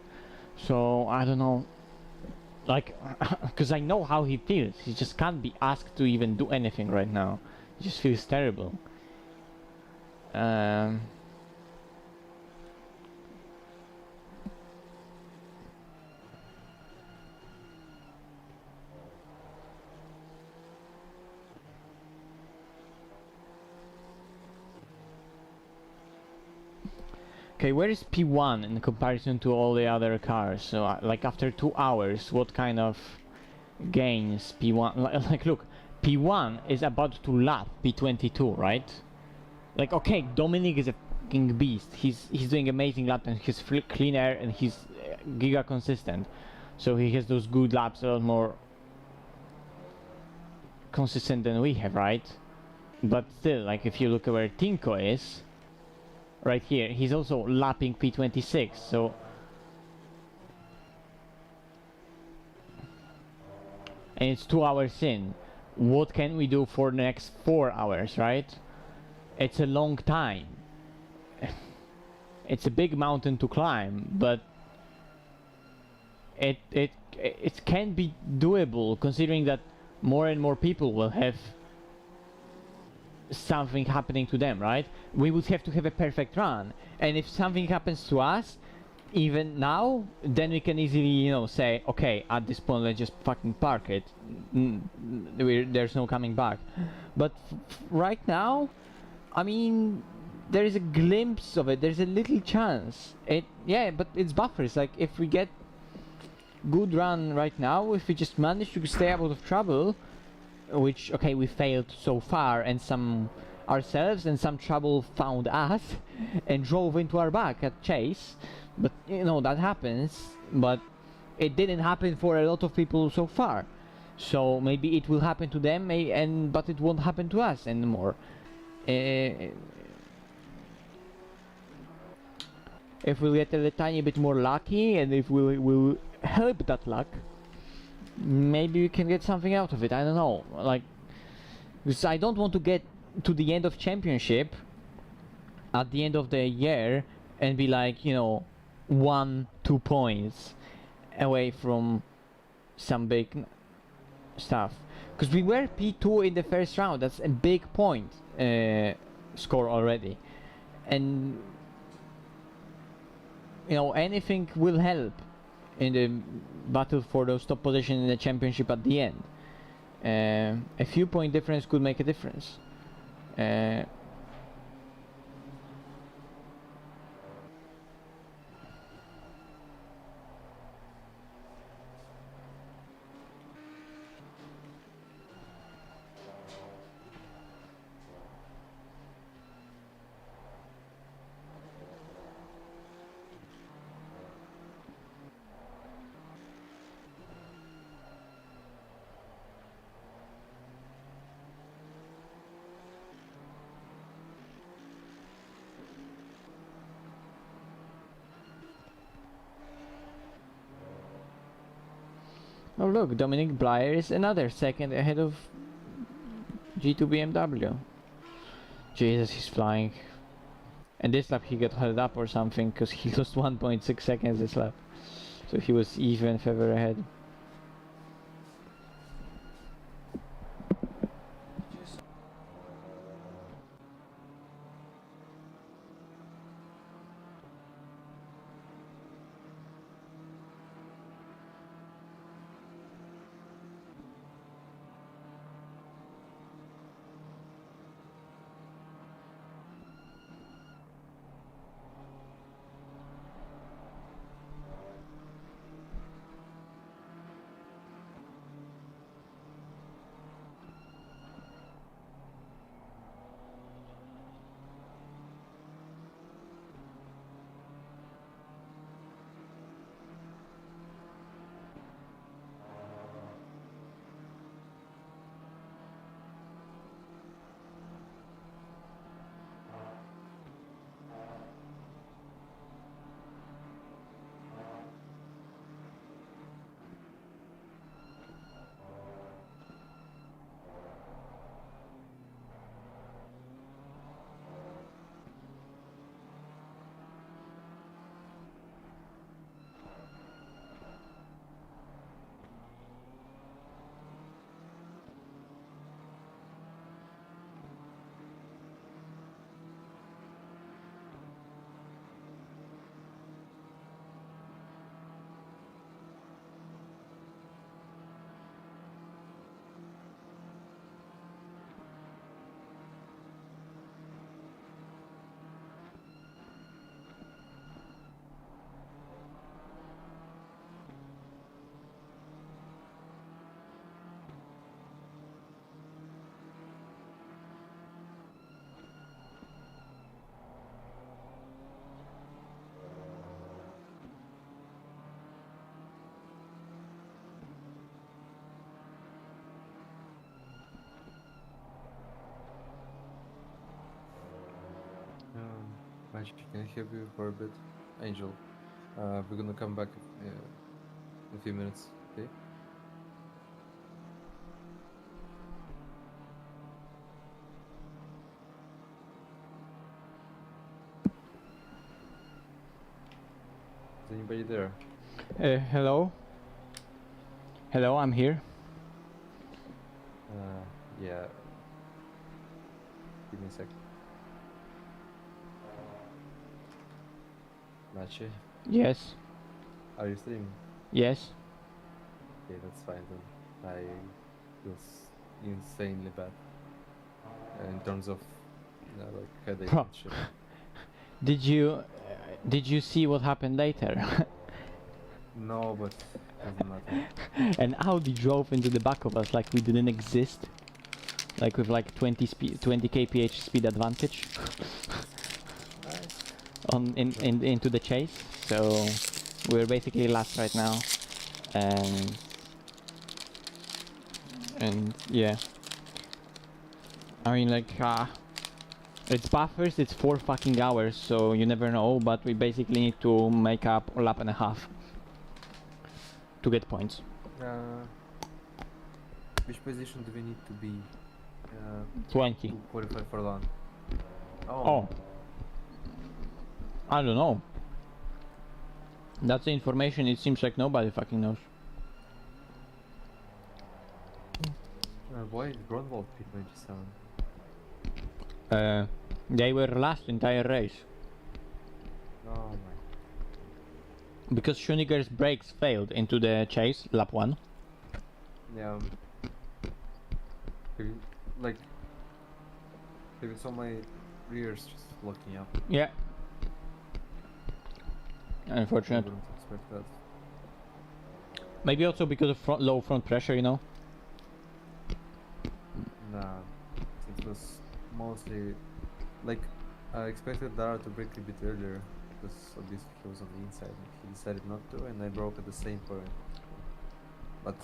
So I don't know, like, because I know how he feels. He just can't be asked to even do anything right now. He just feels terrible. Okay, where is P1 in comparison to all the other cars? So, like, after 2 hours, what kind of gains P1... Like, look, P1 is about to lap P22, right? Like, okay, Dominic is a fucking beast. He's doing amazing laps, and he's clean air, and he's giga consistent. So he has those good laps, a lot more consistent than we have, right? But still, like, if you look at where Tinko is, right here, he's also lapping P26, so and it's 2 hours in. What can we do for the next 4 hours, right? It's a long time. It's a big mountain to climb, but it can be doable, considering that more and more people will have something happening to them, right? We would have to have a perfect run, and if something happens to us even now, then we can easily, you know, say, okay, at this point let's just fucking park it. There's no coming back. But right now, I mean, there is a glimpse of it. There's a little chance. Yeah, but it's buffers. Like, if we get good run right now, if we just manage to stay out of trouble, which, okay, we failed so far, and some ourselves, and some trouble found us and drove into our back at chase. But you know, that happens, but it didn't happen for a lot of people so far. So maybe it will happen to them, but it won't happen to us anymore. If we get a tiny bit more lucky, and if we'll help that luck, maybe we can get something out of it. I don't know, like, because I don't want to get to the end of championship at the end of the year and be like, you know, 1-2 points away from some big stuff, because we were P2 in the first round. That's a big point score already, and you know, anything will help in the battle for those top positions in the championship at the end. A few point difference could make a difference. Oh look, Dominic Blyer is another second ahead of G2 BMW. Jesus, he's flying. And this lap he got held up or something, because he lost 1.6 seconds this lap. So he was even further ahead. Magic, can I have you for a bit? Angel, we're gonna come back in a few minutes, okay? Anybody there? Hello? Hello, I'm here. Yeah. Give me a sec. Machi, Yes. are you streaming? Yes. Okay, that's fine then. I was insanely bad in terms of like headache Bro. and shit. Did you see what happened later? No, but doesn't matter. An Audi drove into the back of us like we didn't exist. Like with like 20 kph speed advantage. Into the chase. So we're basically last right now. And yeah. I mean like it's Bathurst, it's 4 fucking hours, so you never know, but we basically need to make up a lap and a half to get points. Which position do we need to be 20. to qualify for LAN? Oh. I don't know. That's the information it seems like nobody fucking knows. Why is Grunwald P27? They were last entire race. Oh my. Because Schuniger's brakes failed into the chase, lap 1. Yeah. Have you saw my rears just locking up? Yeah. I Unfortunate. wouldn't expect that. Maybe also because of low front pressure, you know? Nah. It was mostly like I expected Dara to break a bit earlier because obviously he was on the inside. He decided not to, and I broke at the same point. But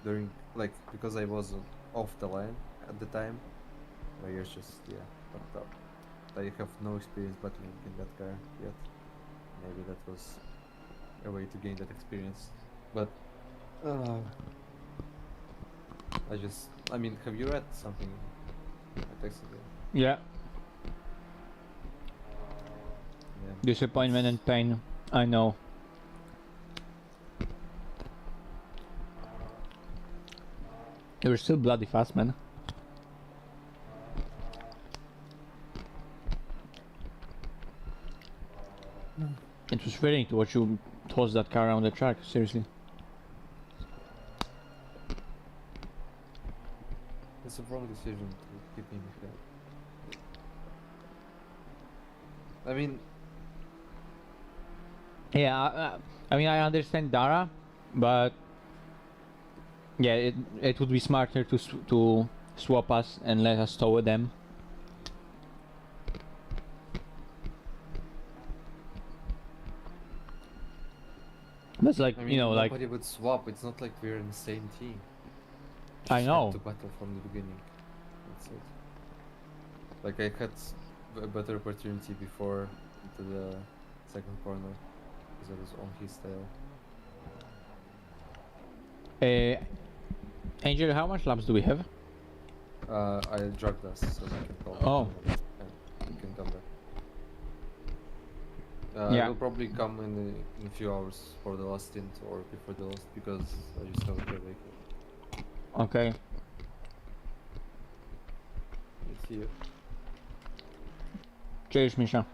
during because I was off the line at the time, my ears just fucked up. I have no experience battling in that car yet. Maybe that was a way to gain that experience. But I mean, have you read something I texted you? Yeah. Yeah. Disappointment and pain. I know. You're still bloody fast, man. It was thrilling to watch you toss that car around the track, seriously. It's a wrong decision to keep him here. I mean, Yeah, I mean, I understand Dara, but yeah, it would be smarter to swap us and let us tow them. That's like, I mean, you know, like, nobody would swap. It's not like we're in the same team. I Just know. had to battle from the beginning. That's it. Like I had a better opportunity before into the second corner because I was on his tail. Angel, how much laps do we have? I dragged us so we can call. Oh. You can come back. Yeah. I will probably come in a few hours for the last stint or before the last because I just have a vehicle. Okay. See you. Cheers, Misha.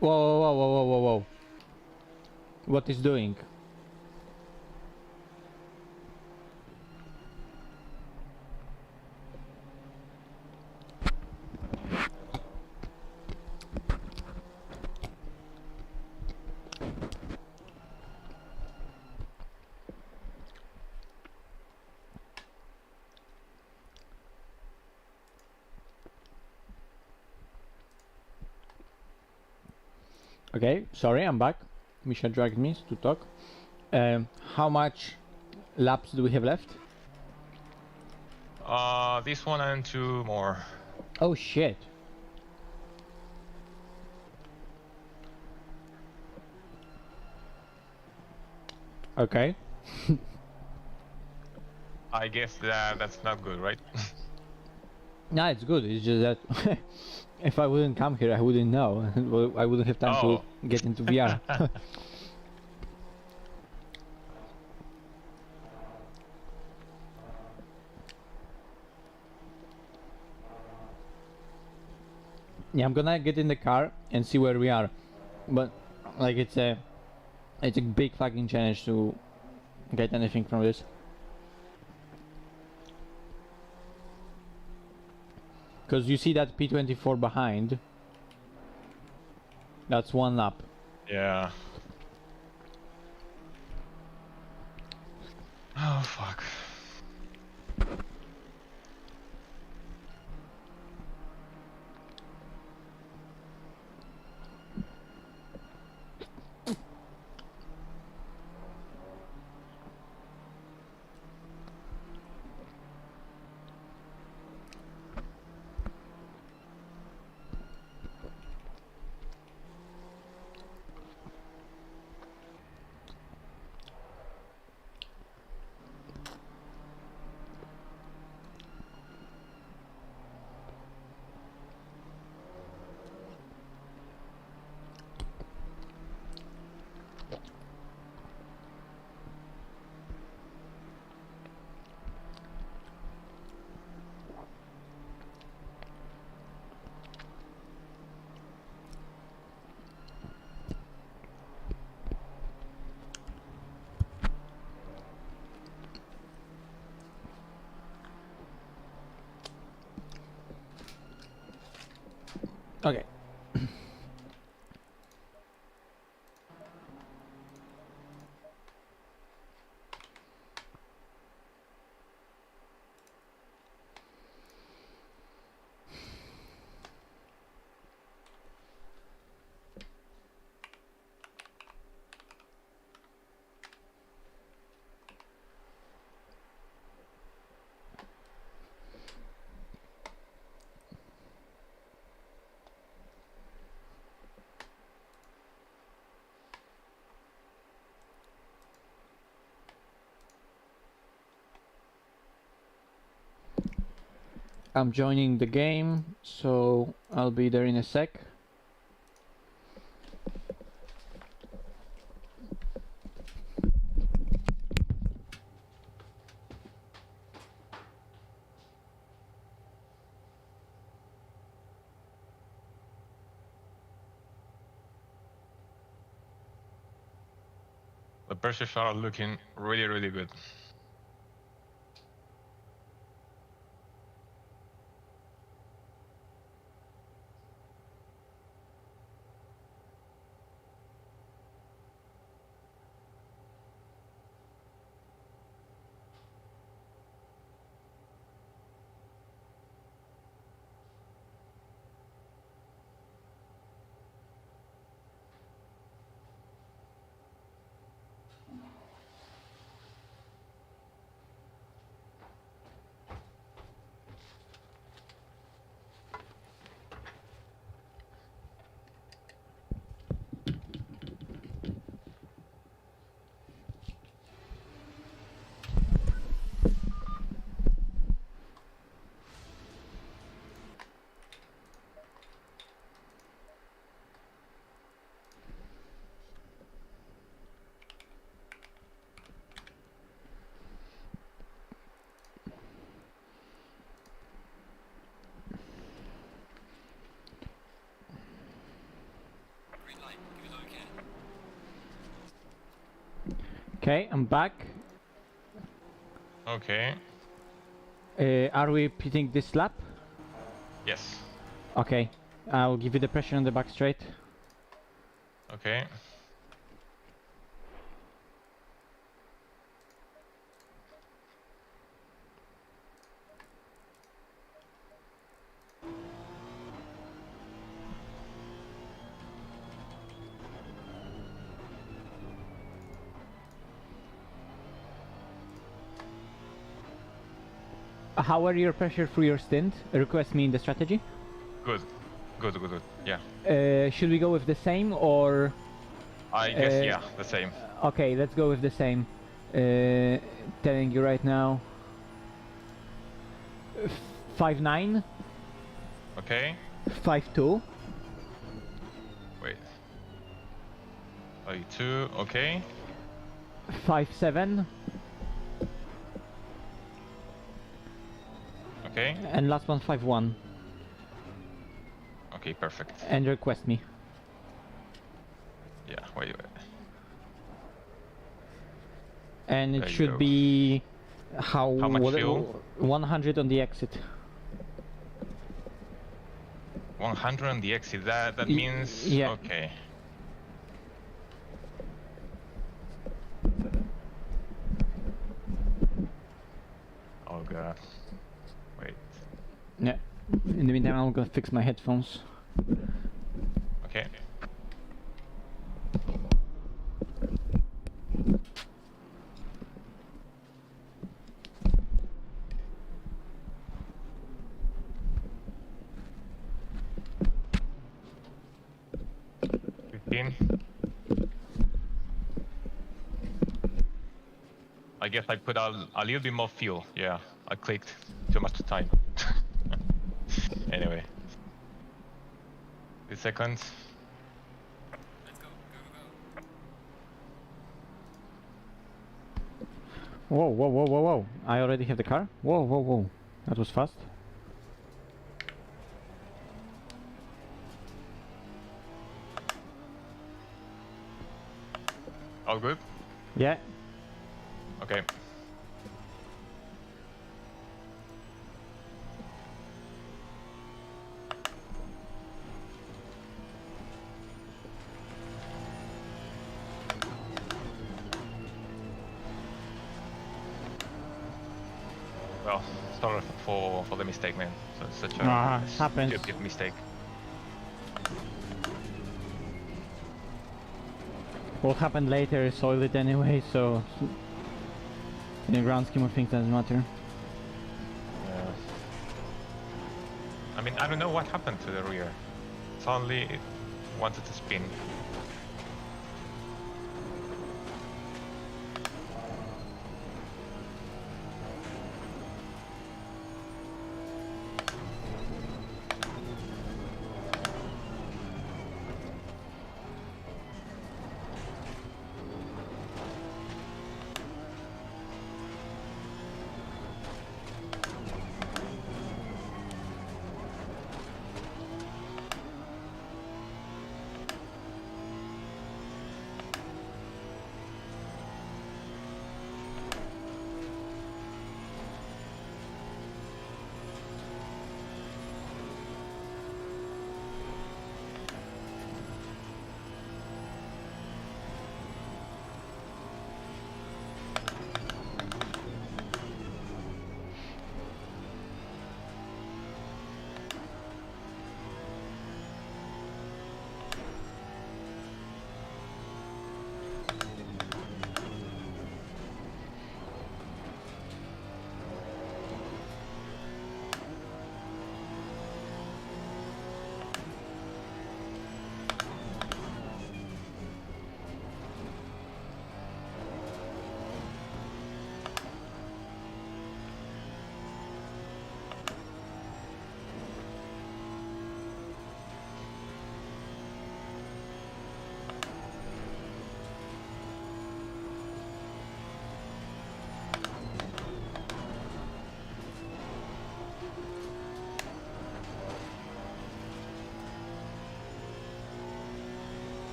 Whoa, whoa, whoa, whoa, whoa, whoa. What is doing? Okay, sorry, I'm back. Misha dragged me to talk. How much laps do we have left? This one and 2 more. Oh shit. Okay. I guess that's not good, right? Nah, it's good. It's just that if I wouldn't come here, I wouldn't know. Well, I wouldn't have time Oh. to get into VR. Yeah, I'm gonna get in the car and see where we are, but like it's a big fucking challenge to get anything from this. Cause you see that P24 behind. That's 1 lap. Yeah. Oh fuck. Okay. I'm joining the game, so I'll be there in a sec. The pressures are looking really, really good. Okay, I'm back. Okay. Are we pitting this lap? Yes. Okay, I'll give you the pressure on the back straight. Okay. How are your pressure through your stint? Request me in the strategy. Good. Good, good, good. Yeah. Should we go with the same or? I guess, yeah, the same. Okay, let's go with the same. Telling you right now. 5.9. Okay. 5.2. Wait. 2, okay. 5.7. Okay. And last one 5.1. Okay, perfect. And request me. Yeah, wait. And it There you should go. be How much fuel? 100 on the exit. 100 on the exit. That Y- means yeah. okay. Oh god. Wait. Yeah. In the meantime, I'm gonna fix my headphones. Okay. I guess I put a little bit more fuel. Yeah, I clicked too much time. Anyway. 2 seconds. Whoa, whoa, whoa, whoa, whoa. I already have the car? Whoa, whoa, whoa. That was fast. All good? Yeah. Okay. Well, sorry for the mistake, man. So it's such a happens. stupid mistake. What happened later soiled it anyway, so in the grand scheme of things doesn't matter. Yeah. I mean, I don't know what happened to the rear. Suddenly it wanted to spin.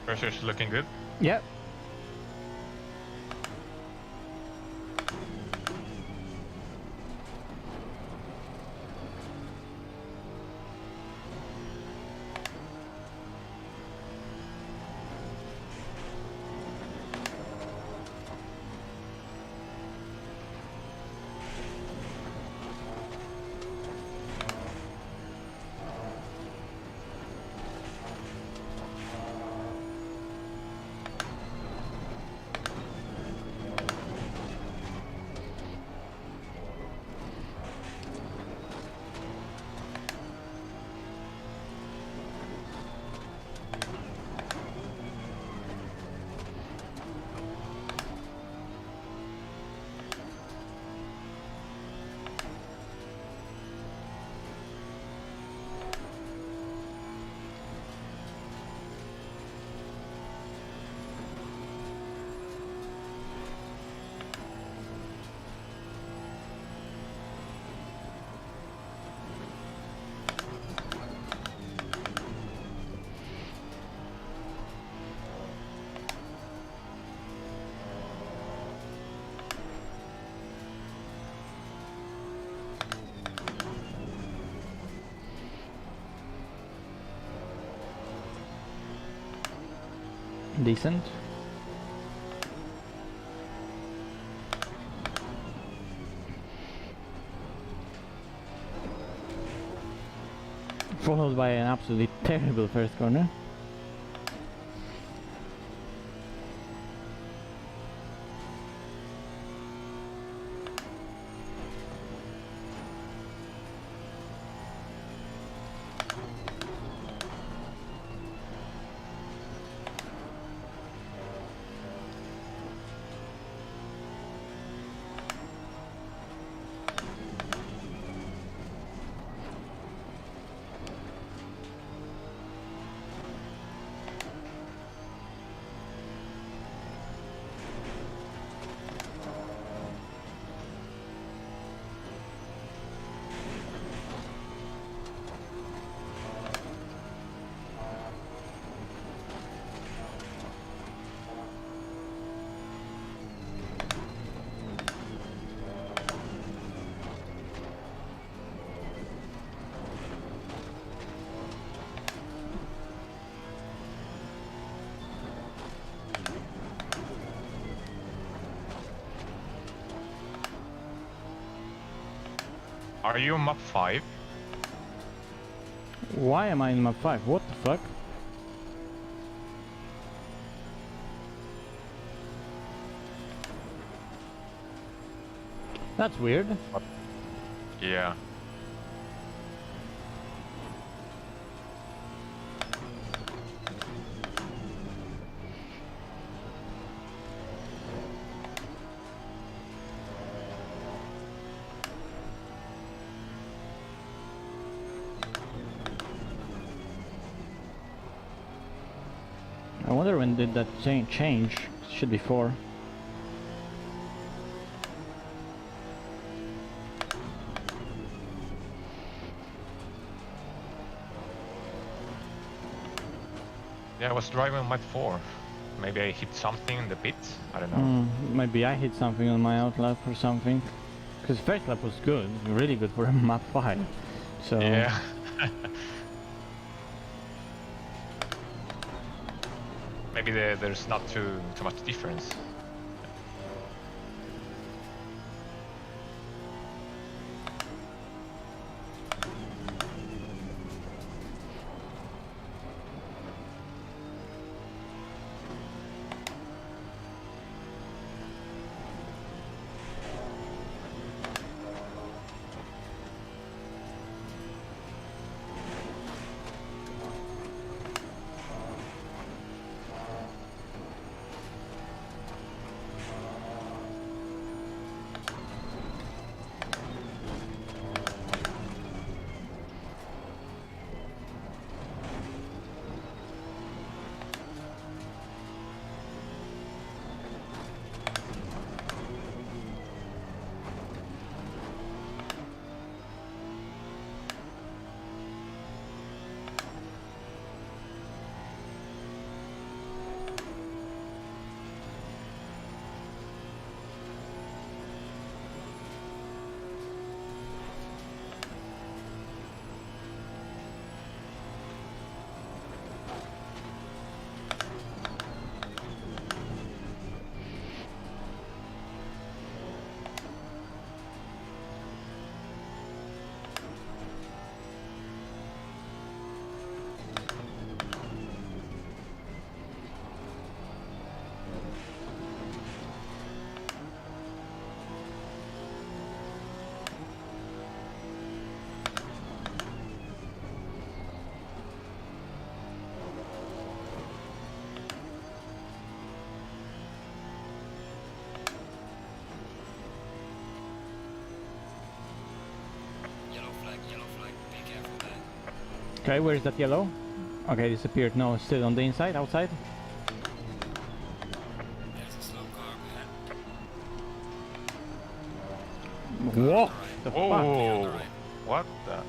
Pressure's looking good. Yep. Decent. Followed by an absolutely terrible first corner. Are you map 5? Why am I in map 5? What the fuck? That's weird. Yeah. I wonder when did that change? Should be 4. Yeah, I was driving on map 4. Maybe I hit something in the pit. I don't know. Maybe I hit something on my outlap or something. Because first lap was good, really good for a map 5. So Yeah. Maybe there's not too much difference. Okay, where's that yellow? Okay, disappeared. No, still on the inside, outside. There's a slow car ahead. Whoa! The Whoa! fuck? On the right. What the?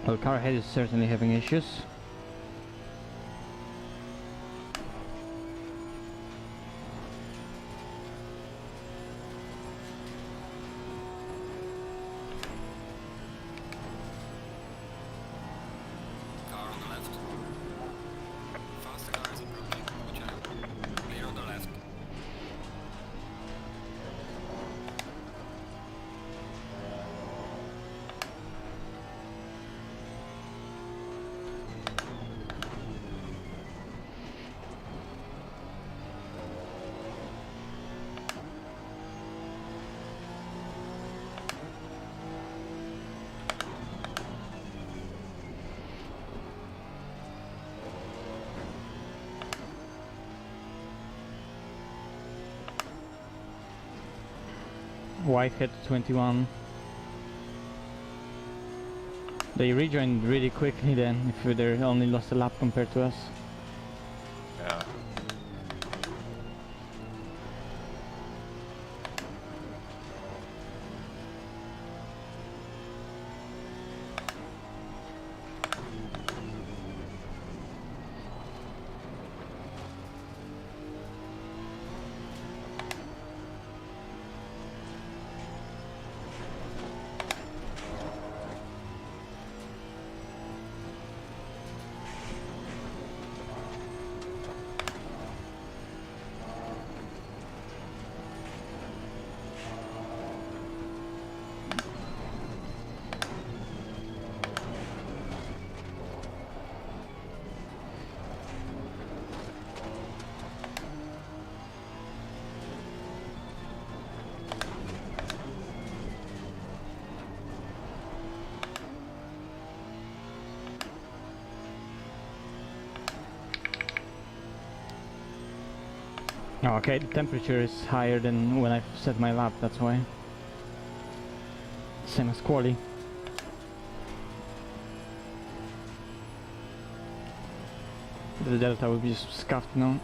Well, car ahead is certainly having issues. Car on the left. Faster cars approaching. Watch out. Clear on the left. Whitehead 21. They rejoined really quickly then, if they only lost a lap compared to us. Yeah. Oh, okay, the temperature is higher than when I set my lap, that's why. Same as quali. The delta will be just scuffed now.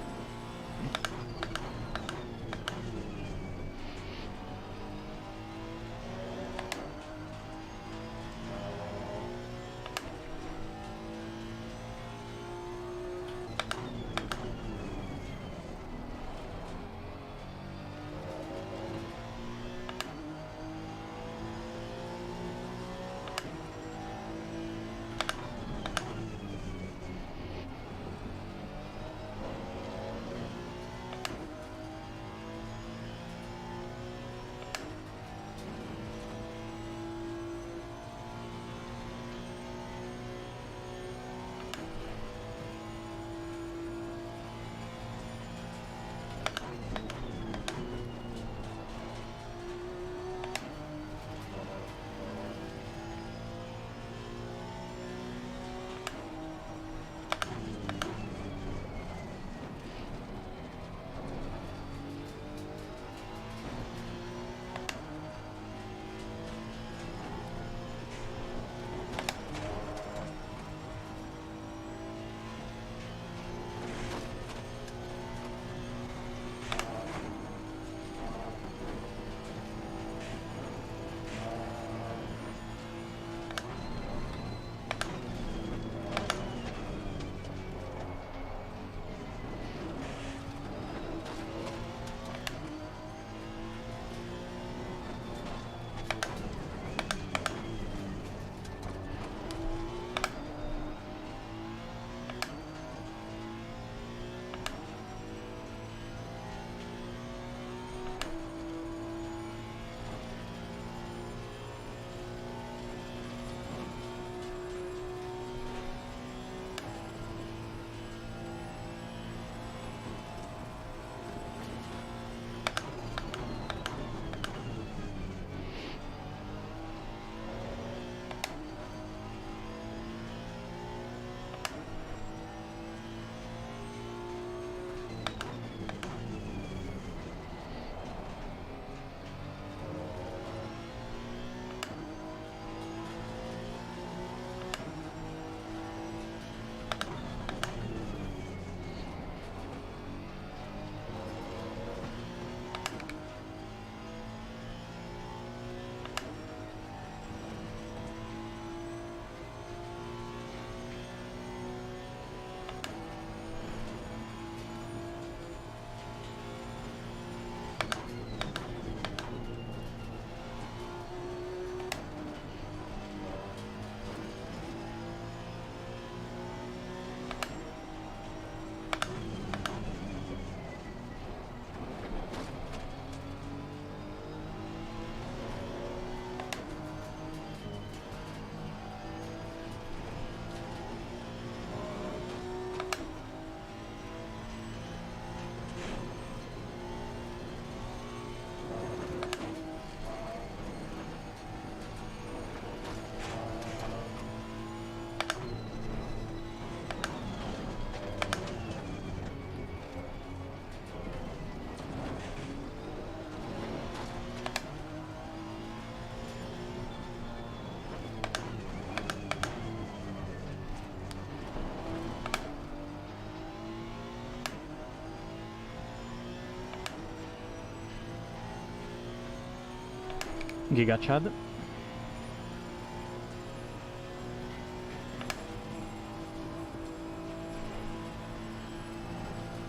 Giga Chad.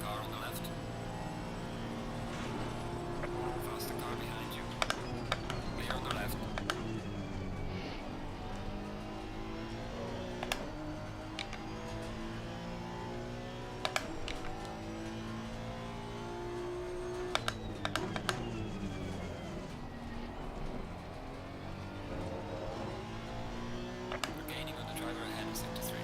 Car on the left. Faster car behind you. Clear on the left. Gaining on the driver ahead of sector 3.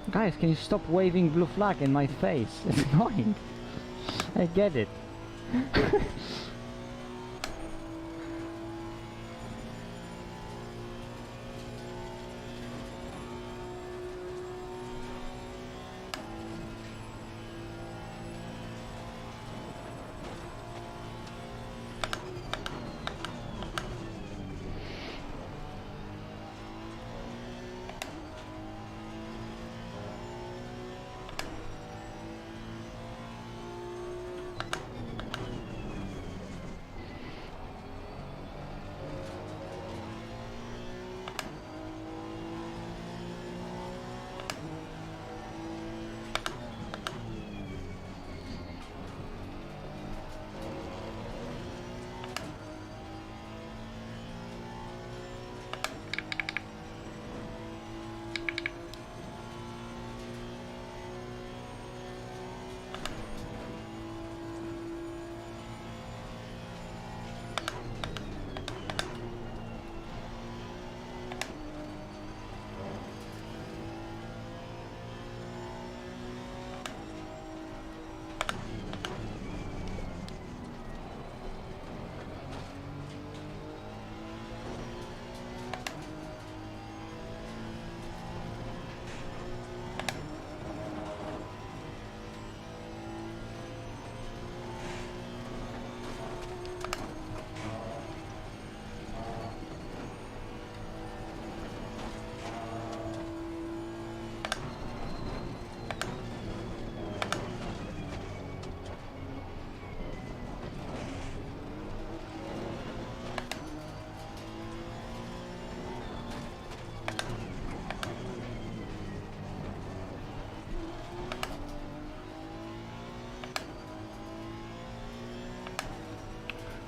Guys, can you stop waving blue flag in my face? It's annoying. I get it.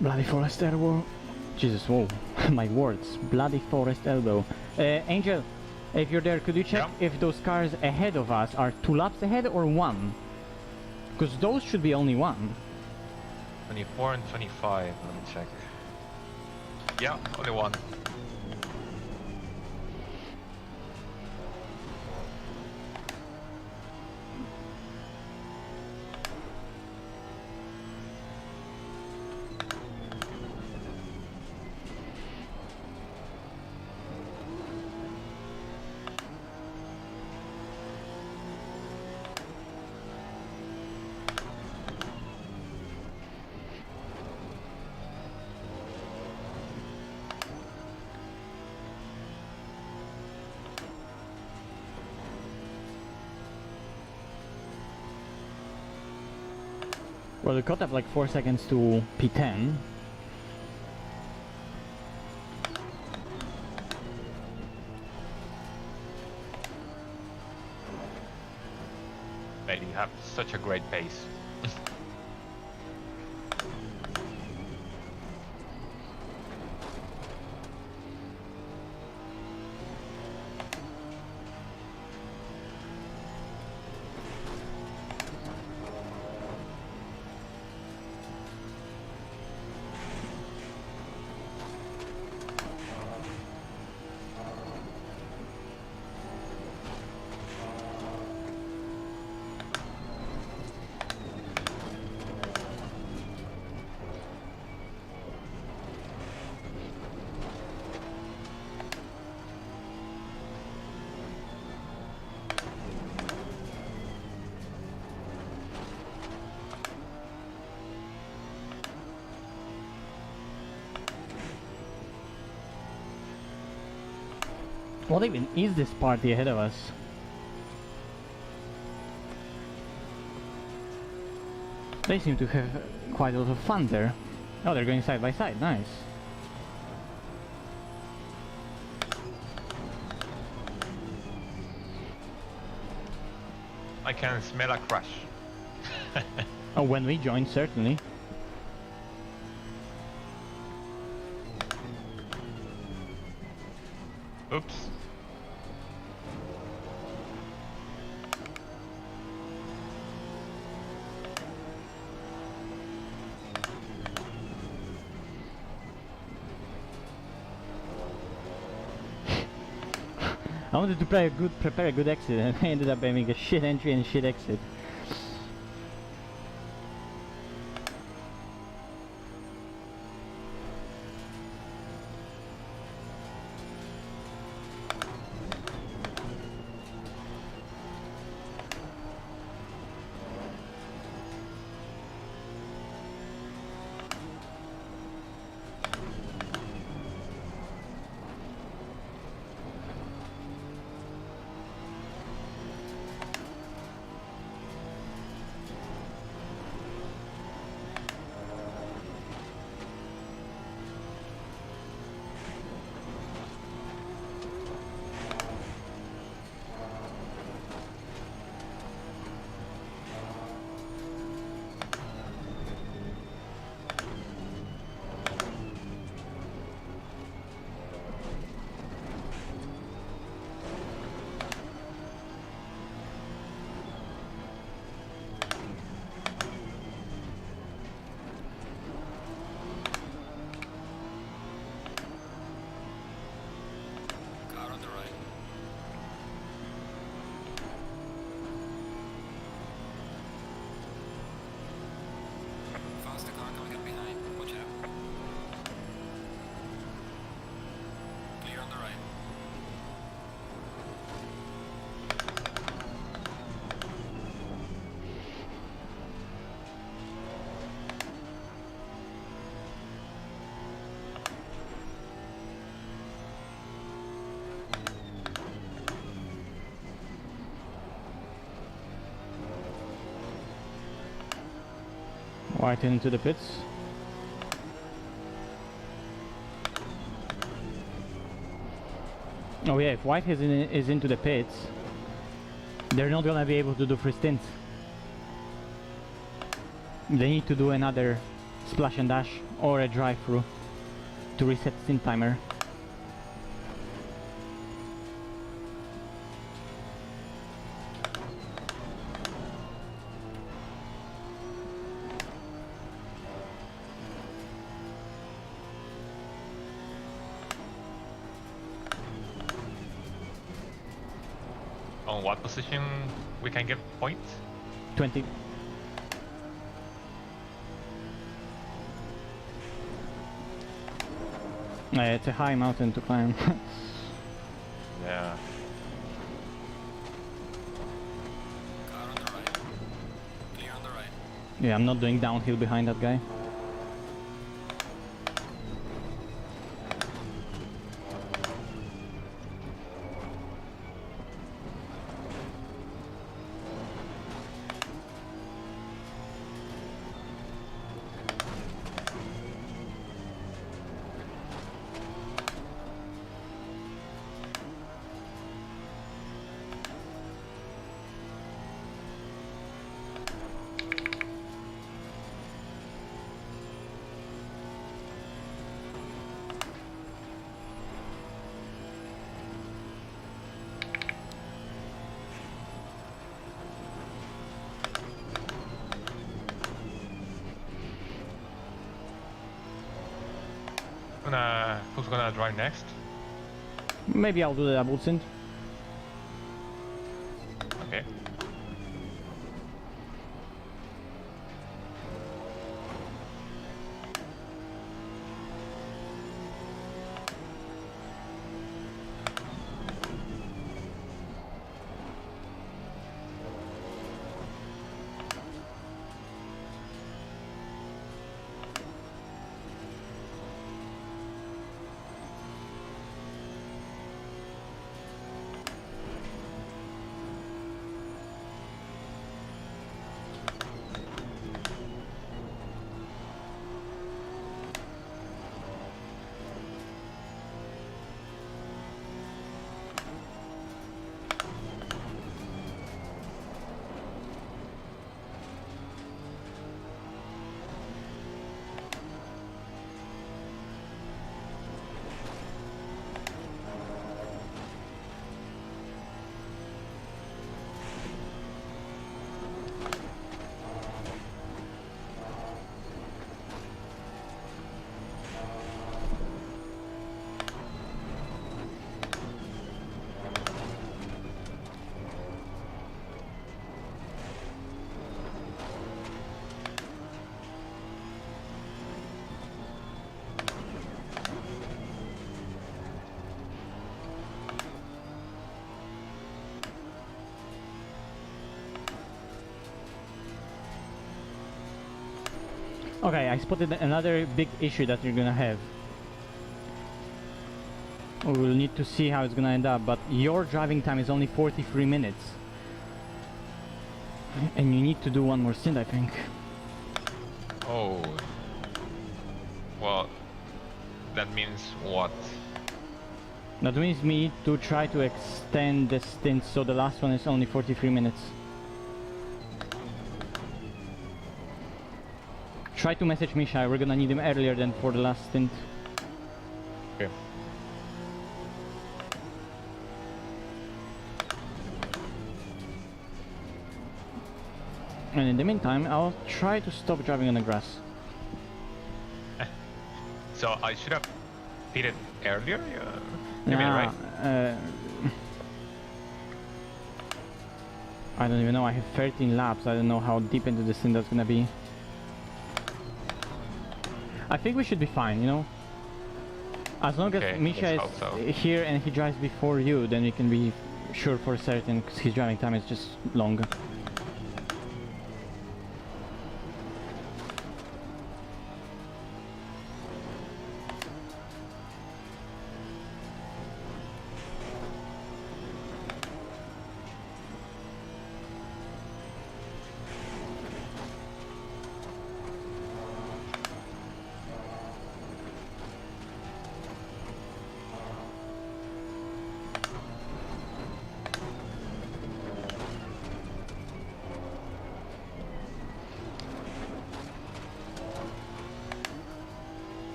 Bloody Forest Elbow. Jesus, whoa. My words. Bloody Forest Elbow. Angel, if you're there, could you check if those cars ahead of us are 2 laps ahead or 1? Because those should be only 1. 24 and 25, let me check. Yeah, only 1. Well, we caught up like 4 seconds to P10. They have such a great pace. What even is this party ahead of us? They seem to have quite a lot of fun there. Oh, they're going side by side, nice. I can smell a crash. Oh, when we join, certainly. Oops. I wanted to prepare a good exit, and I ended up having a shit entry and a shit exit. Car on the right. Faster car coming up behind. Watch out. Clear on the right. White into the pits. Oh yeah, if White is into the pits, they're not gonna be able to do free stints. They need to do another splash and dash or a drive-through to reset stint timer. On what position we can get points? 20. It's a high mountain to climb. Yeah. Car on the right. Clear on the right. Yeah, I'm not doing downhill behind that guy. Who's gonna drive next? Maybe I'll do the double stint. Okay. Okay, I spotted another big issue that you're gonna have. We'll need to see how it's gonna end up, but your driving time is only 43 minutes. And you need to do one more stint, I think. Oh. Well, that means what? That means me need to try to extend the stint, so the last one is only 43 minutes. Try to message Misha, we're gonna need him earlier than for the last stint. Okay. And in the meantime, I'll try to stop driving on the grass. So I should have pitted earlier? You mean, right? I don't even know, I have 13 laps, I don't know how deep into the stint that's gonna be. I think we should be fine, you know? As long as Misha is here and he drives before you, then we can be sure for certain, because his driving time is just long.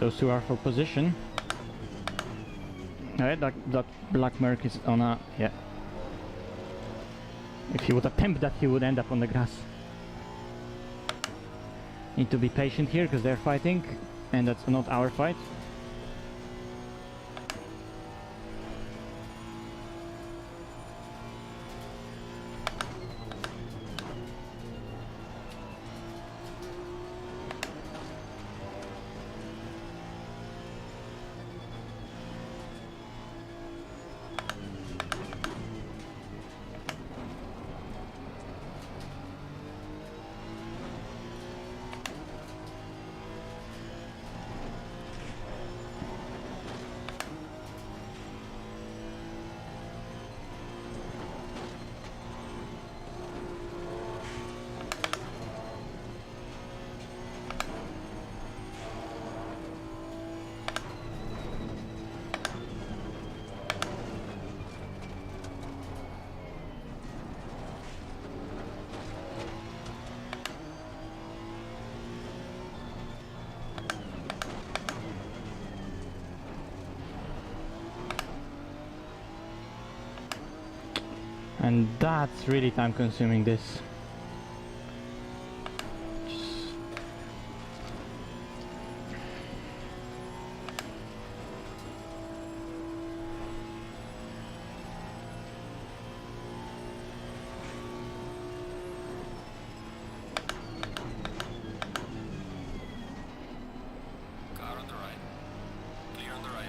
Those two are for position. Alright, that black Merc is on a... yeah. If he would attempt that, he would end up on the grass. Need to be patient here, because they're fighting, and that's not our fight. And that's really time consuming, this. Car on the right. Clear on the right.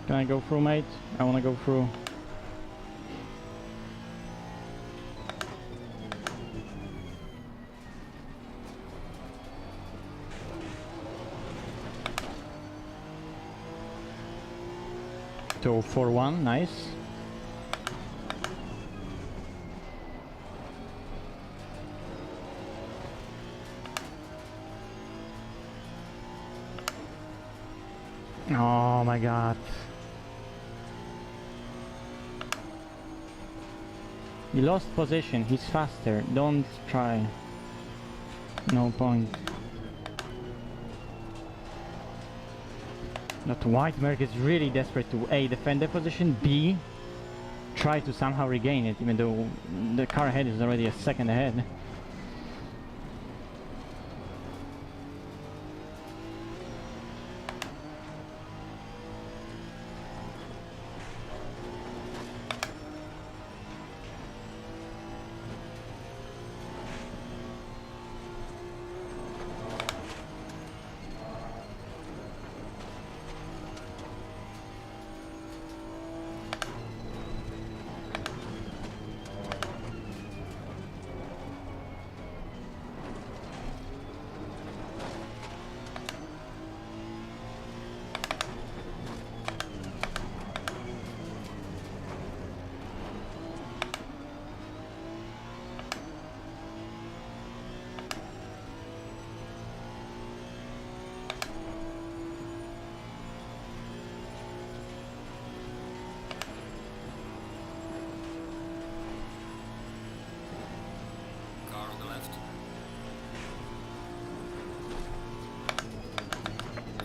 Can I go through, mate? I wanna go through. So 4-1, nice. Oh my god. He lost position, he's faster, don't try. No point. That white merc is really desperate to A, defend the position, B, try to somehow regain it, even though the car ahead is already a second ahead. Car on the left.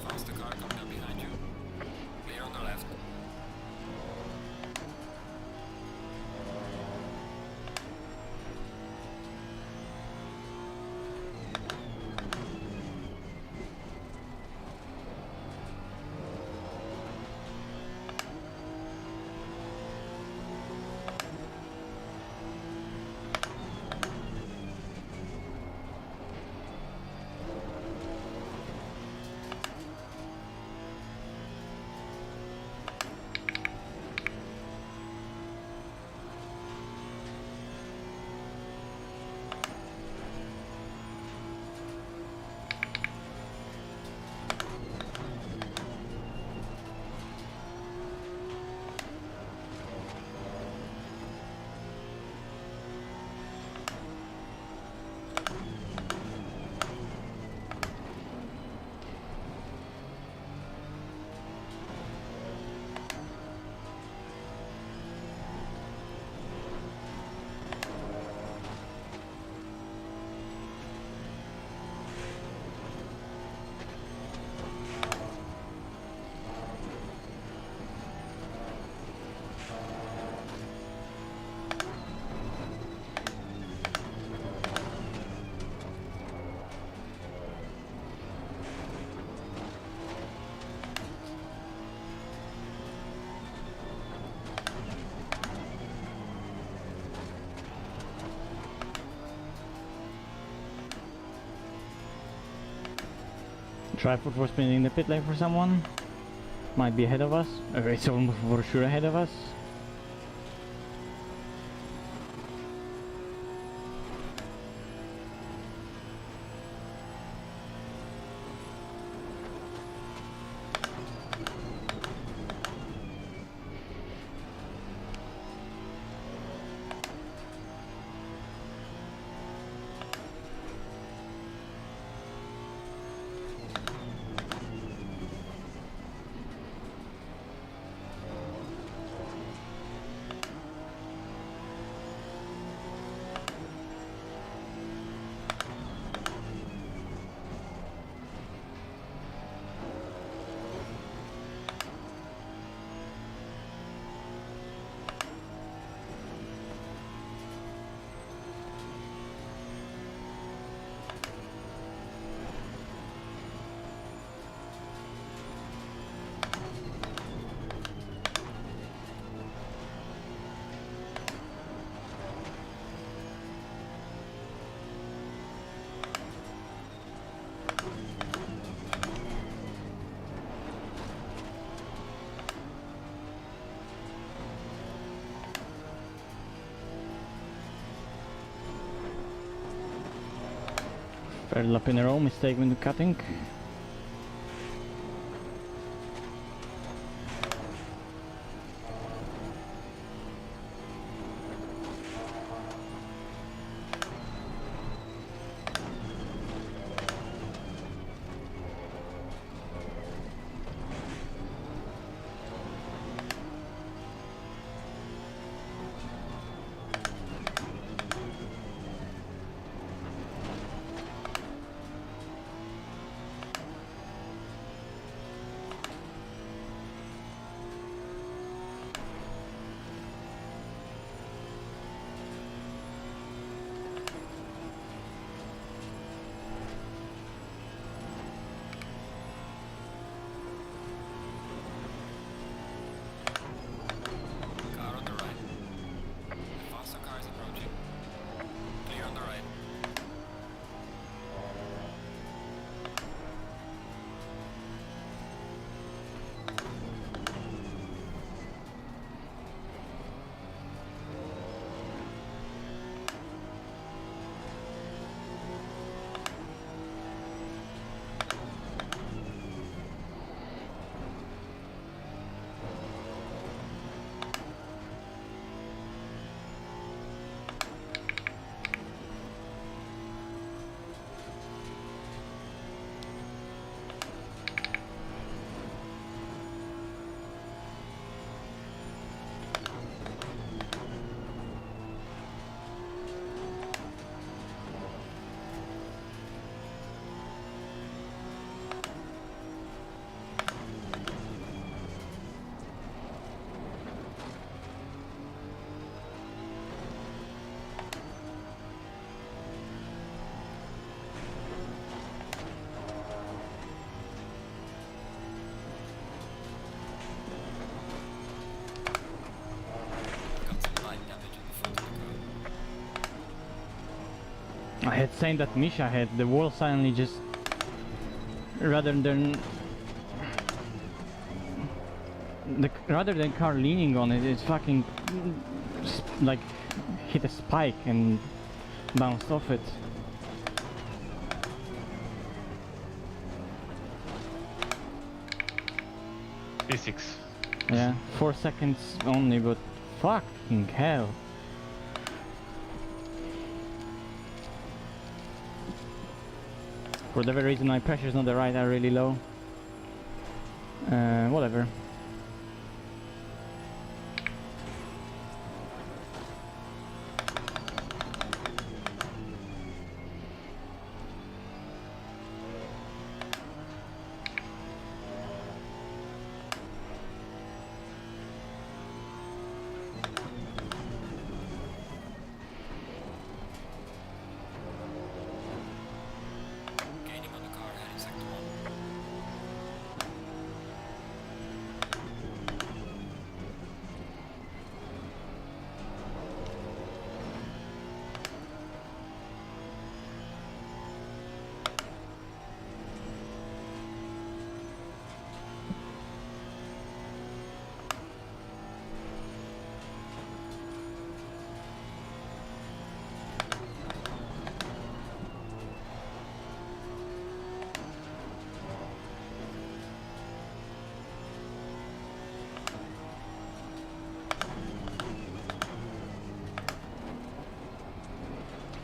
Faster car coming up behind you. Clear on the left. Try for spinning the pit lane for someone. Might be ahead of us. It's almost for sure ahead of us. Fair lap in a row, mistake when cutting. Car on the right. The faster car is approaching. Clear on the right. Got some light damage in the front of the car. I had same that Misha had. The wall suddenly just, rather than car leaning on it, it's fucking like hit a spike and bounced off it. Physics. Yeah, 4 seconds only, but fucking hell. For whatever reason, my pressures on the right are really low. Whatever. Gaining on the car heading sector 1.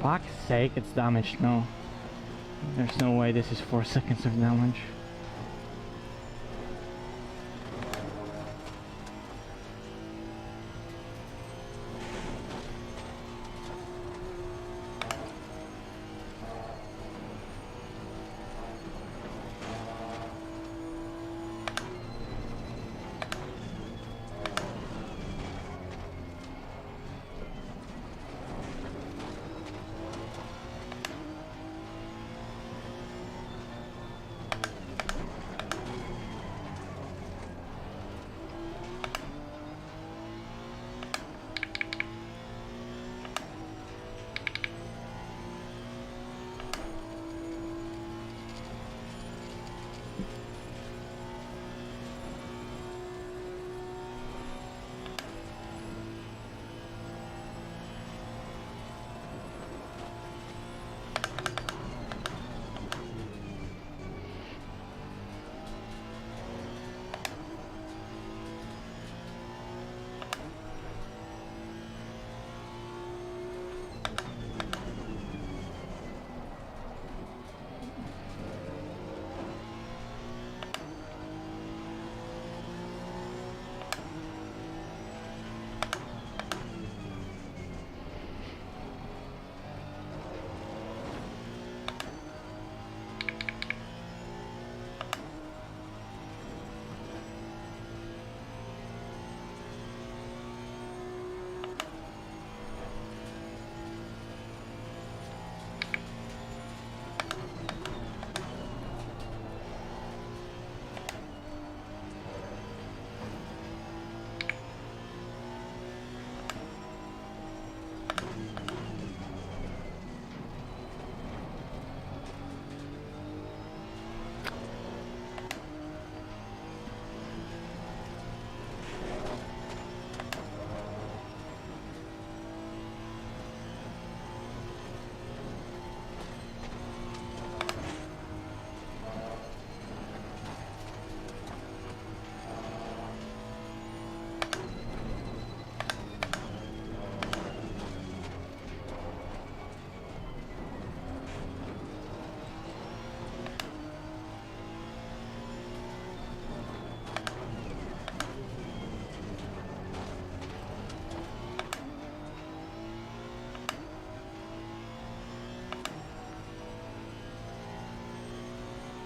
Fuck's sake, it's damaged now. There's no way this is 4 seconds of damage.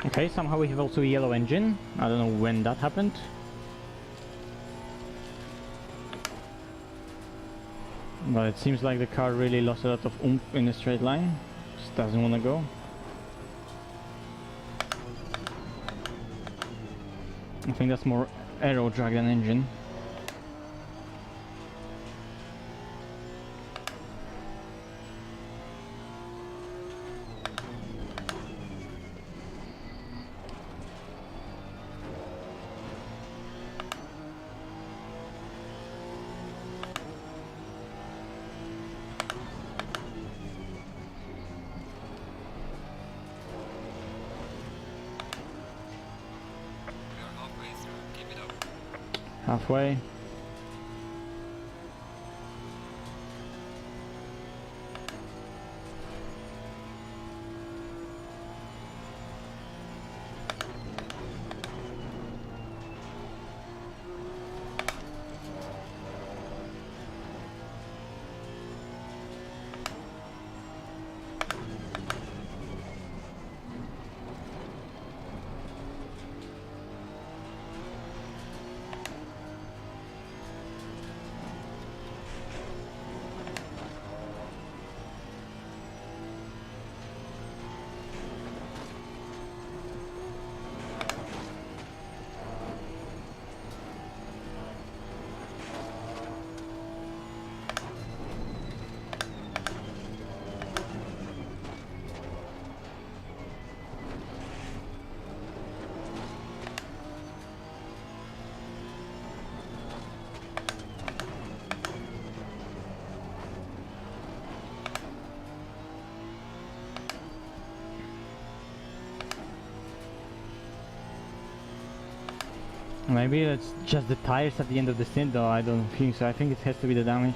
Okay, somehow we have also a yellow engine. I don't know when that happened. But it seems like the car really lost a lot of oomph in a straight line. Just doesn't want to go. I think that's more aero drag than engine. We are halfway through. Keep it up. Halfway. Maybe it's just the tires at the end of the stint though, I don't think so. I think it has to be the damage.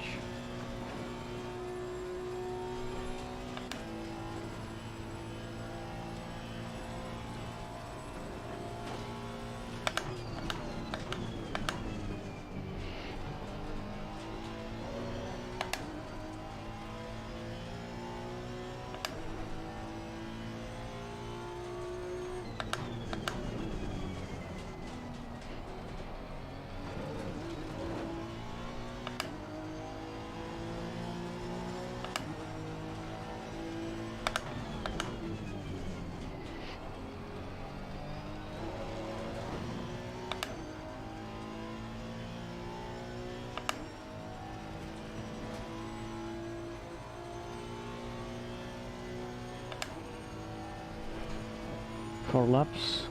Four laps.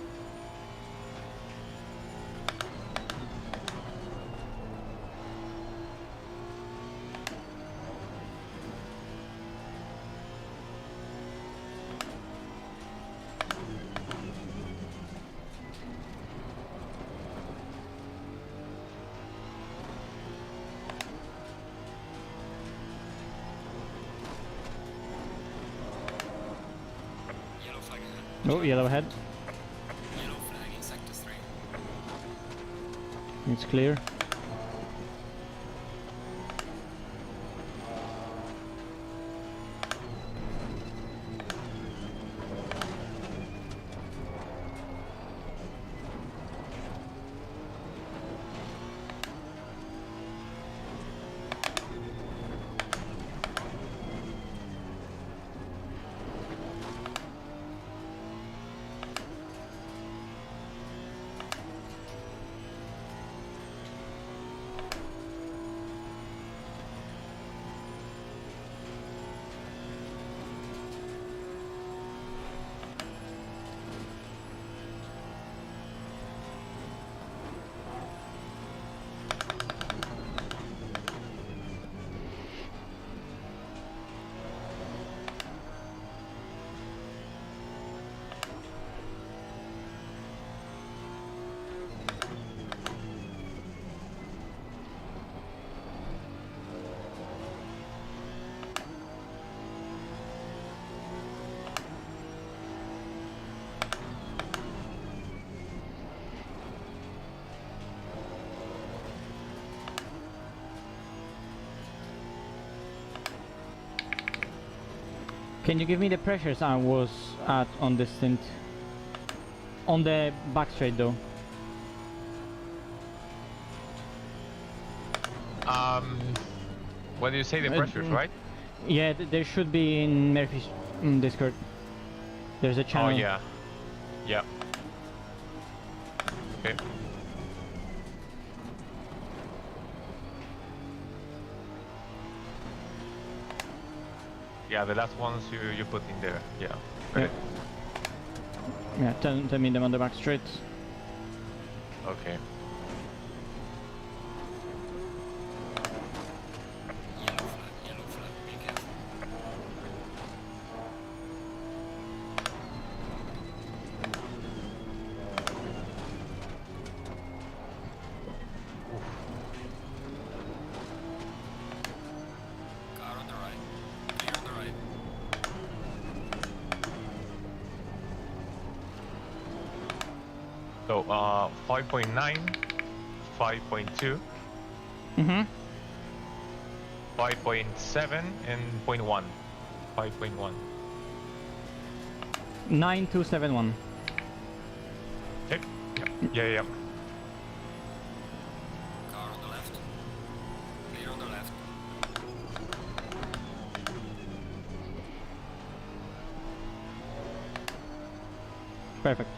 Yellow flag ahead. Oh, yellow ahead. Yellow flag in sector 3. It's clear. Can you give me the pressures I was at on the stint? On the back straight though. What do you say? The pressures, right? Yeah, there should be in Murphy's Discord. There's a channel. Oh yeah. Yeah. Okay. Yeah, the last ones you put in there. Yeah. Right. Yeah, tell me them on the back straight. Okay. Yellow flag, be careful. Car on the right. Clear on the right. So 5.9, 5.2, Mm-hmm. 5.7, and 0.1. 5.1. 9271. Okay. Yeah. Car on the left. Clear on the left. Perfect.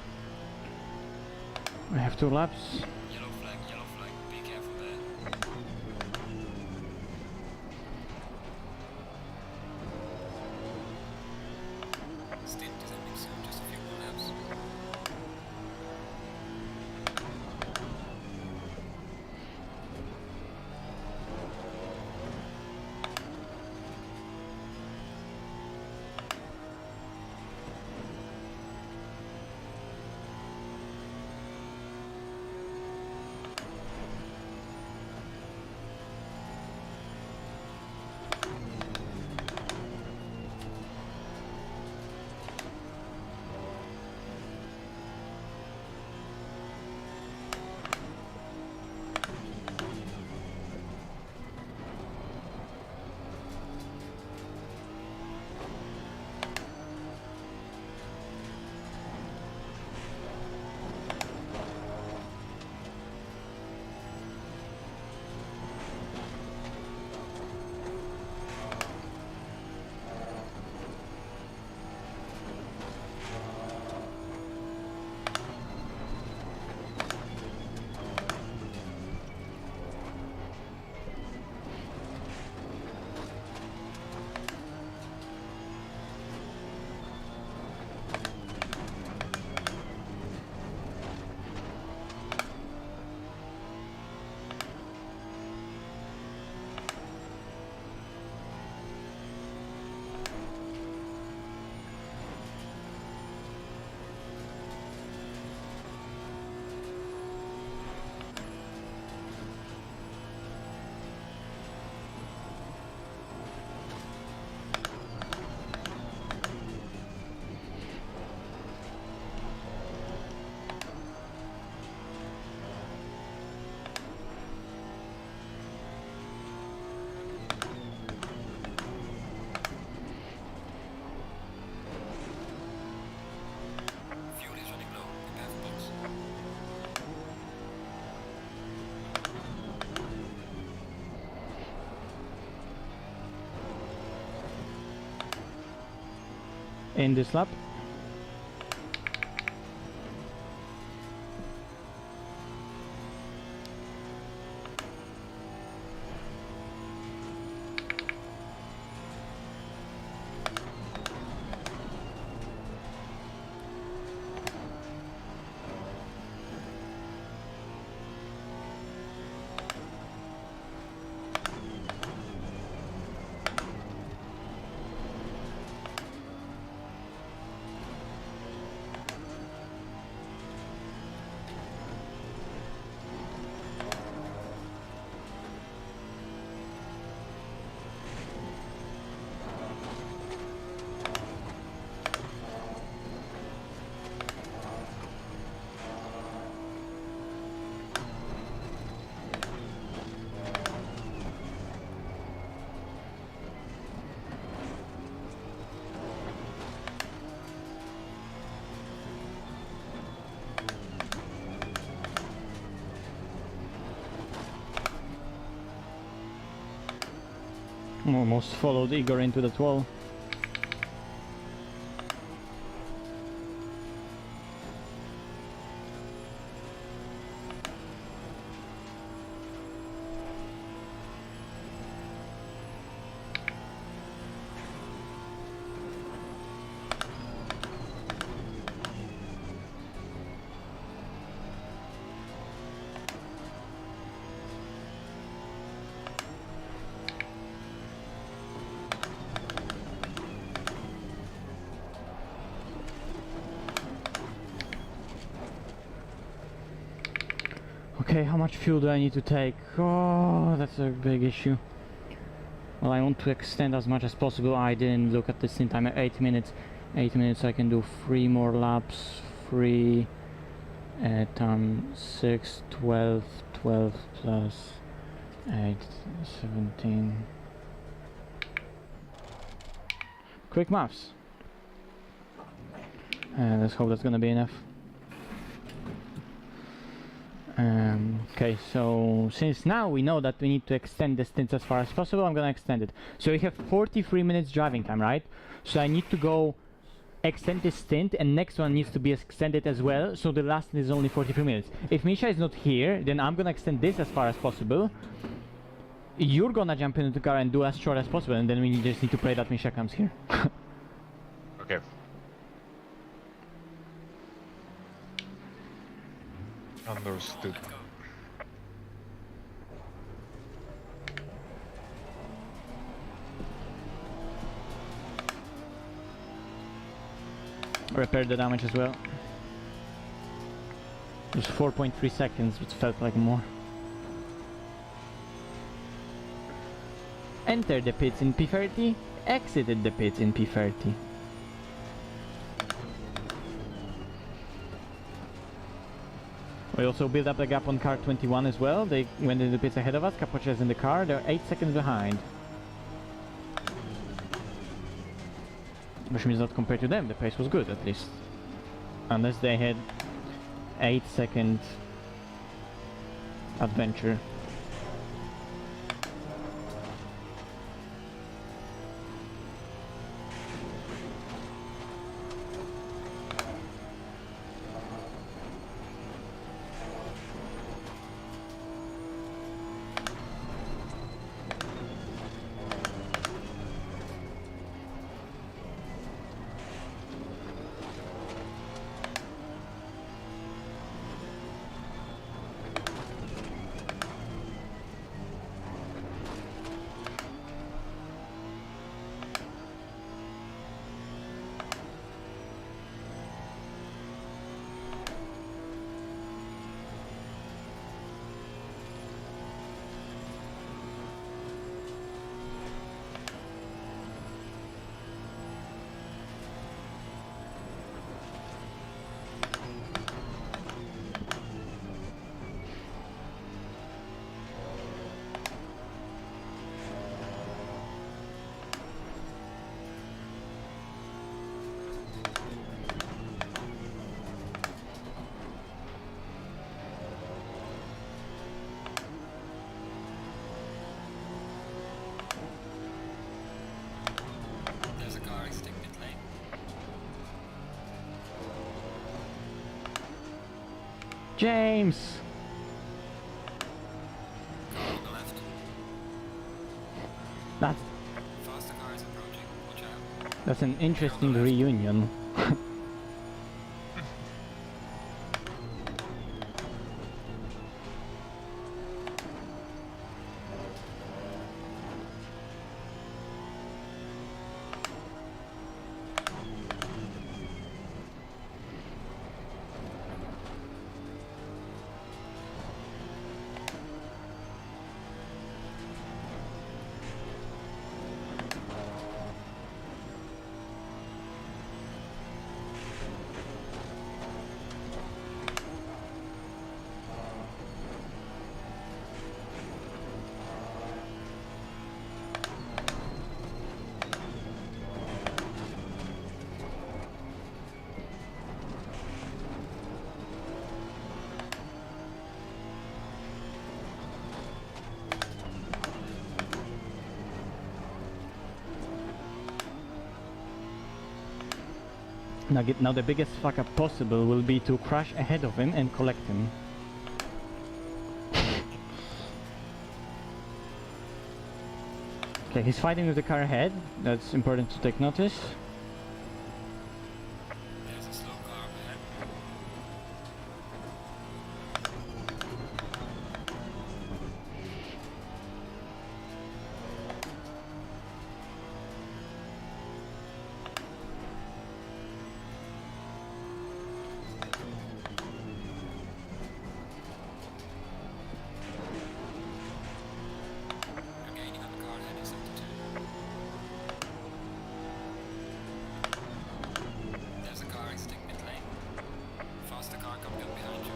We have 2 laps. Yellow flag, be careful there. Stint is ending soon, just a few more laps. Fuel is running low. Prepare for box. In this lap. Almost followed Igor into that wall. Okay, how much fuel do I need to take? Oh, that's a big issue. Well, I want to extend as much as possible. I didn't look at the stint time. 8 minutes. 8 minutes, I can do 3 more laps. 3 times 6, 12. 12 plus 8, 17. Quick maths. Let's hope that's gonna be enough. Okay, so since now we know that we need to extend the stints as far as possible, I'm gonna extend it. So we have 43 minutes driving time, right? So I need to go extend this stint, and next one needs to be extended as well, so the last is only 43 minutes. If Misha is not here, then I'm gonna extend this as far as possible. You're gonna jump into the car and do as short as possible, and then we just need to pray that Misha comes here. Okay. Understood. Repair the damage as well. It was 4.3 seconds, which felt like more. Enter the pits in P30, exited the pits in P30. We also build up the gap on car 21 as well. They went into the pits ahead of us. Capocha is in the car. They're 8 seconds behind. Which means not compared to them, the pace was good at least. Unless they had 8-second adventure. There's a car exiting pit lane. James! Car on the left. That's Faster car is approaching. Watch out. that's an interesting reunion. Now the biggest fuck up possible will be to crash ahead of him and collect him. Okay, he's fighting with the car ahead. That's important to take notice. There's a slow car up ahead. You're gaining on the car ahead in sector 2. There's a car exiting mid lane. Faster car coming up behind you.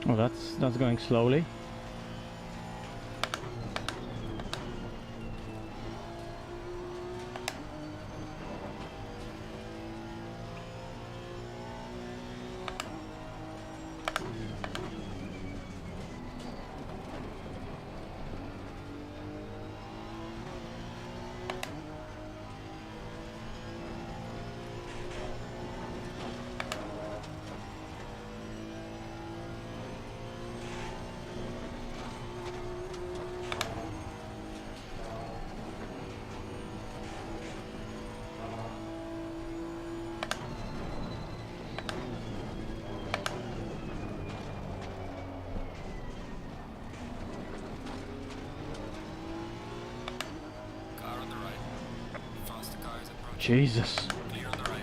Oh, that's going slowly. Car on the right. Faster car is approaching. Jesus. Clear on the right.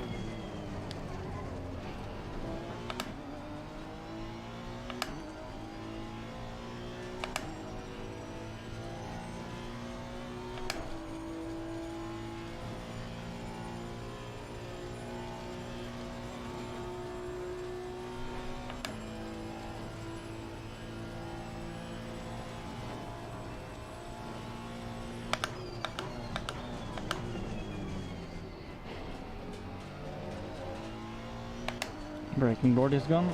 Braking board is gone.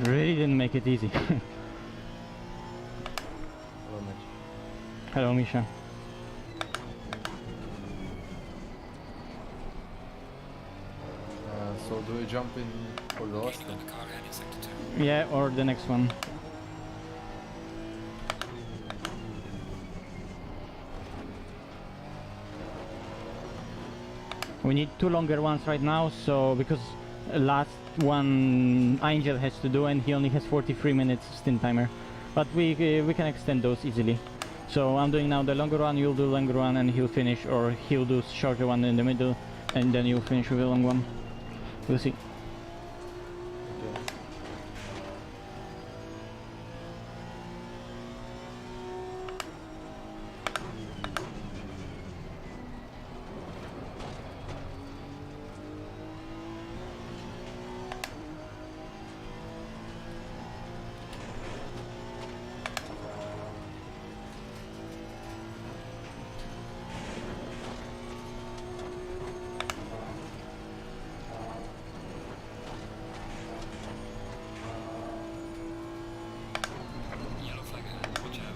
Really didn't make it easy. Hello, Mitch. Hello, Misha. So do we jump in for the last Gaining one? on the car ahead in sector 2. Yeah, or the next one. We need 2 longer ones right now, so because last one Angel has to do and he only has 43 minutes stint timer. But we can extend those easily. So I'm doing now the longer one, you'll do longer one and he'll finish, or he'll do shorter one in the middle and then you'll finish with a long one. We'll see. Yellow flag ahead, watch out.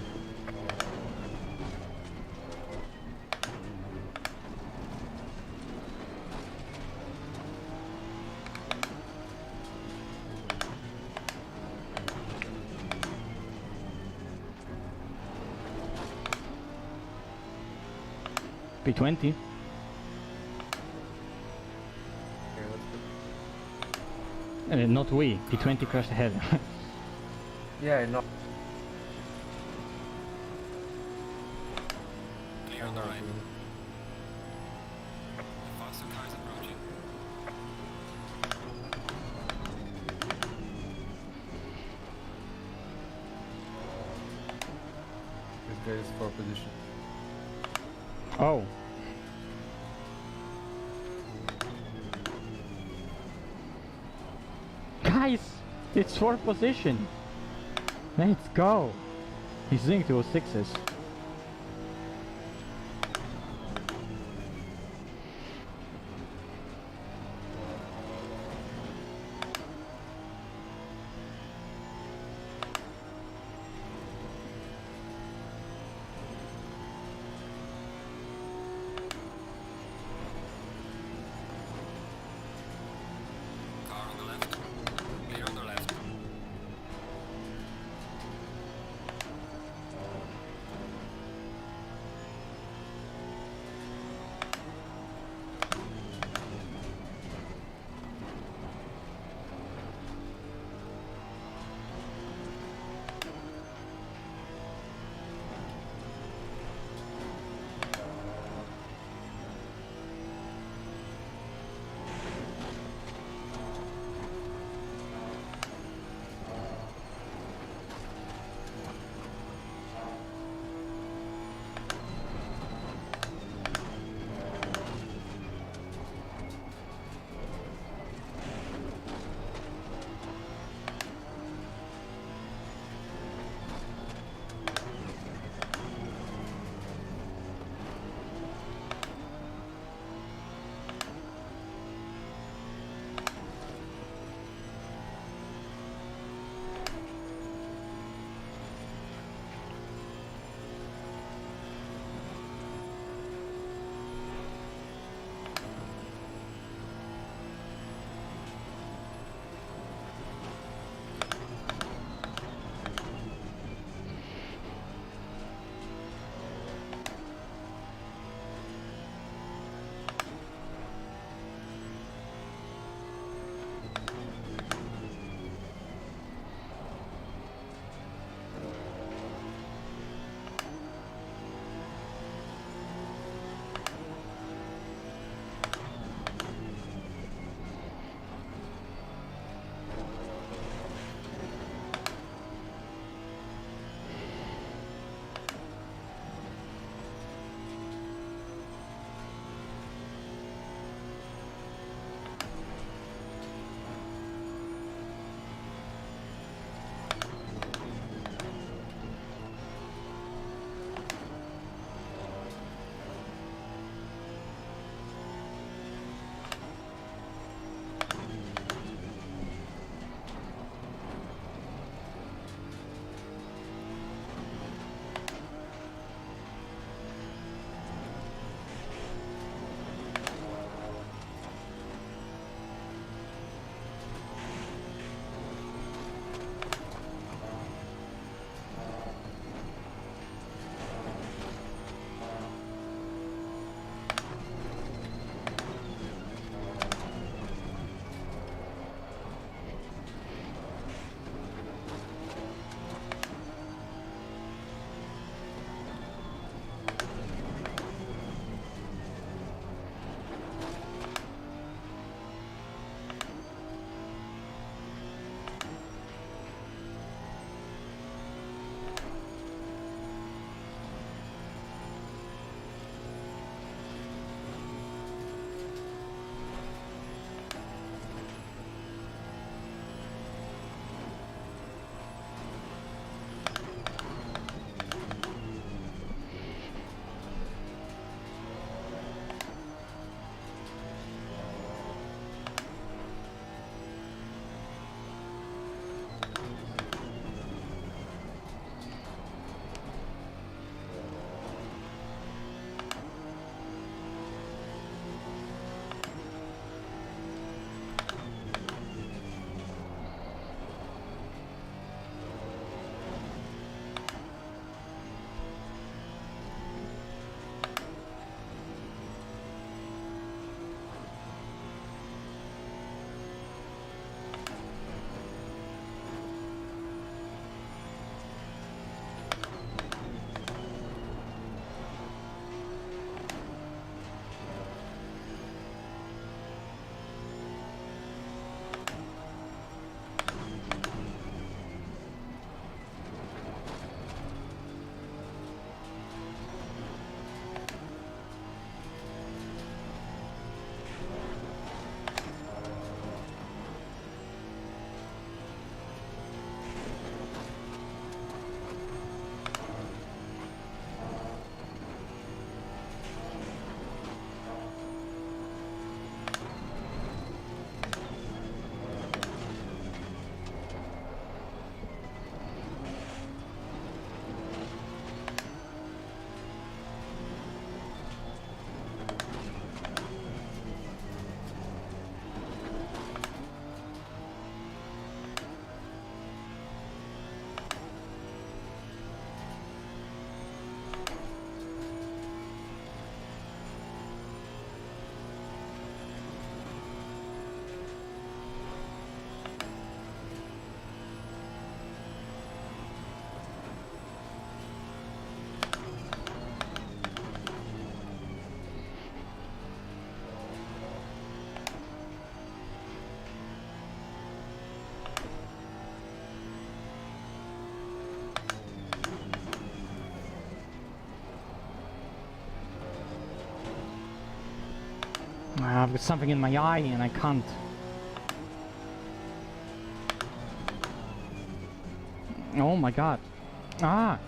P20. Okay, that's good. Not we, P20 crashed ahead. Yeah, I know. Clear on the right. Faster cars approaching. This guy is for position. Oh. Guys, it's 4th position. Let's go. He's doing 206s. Car on the left. Clear on the left. I've got something in my eye and I can't. Oh my god. Ah!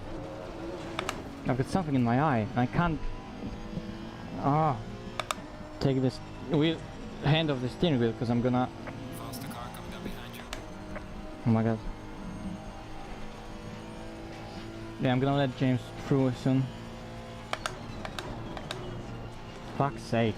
I've got something in my eye and I can't. Ah! Take this wheel, hand off the steering wheel because I'm gonna. Faster car coming up behind you. Oh my god. Yeah, I'm gonna let James through soon. Fuck's sake.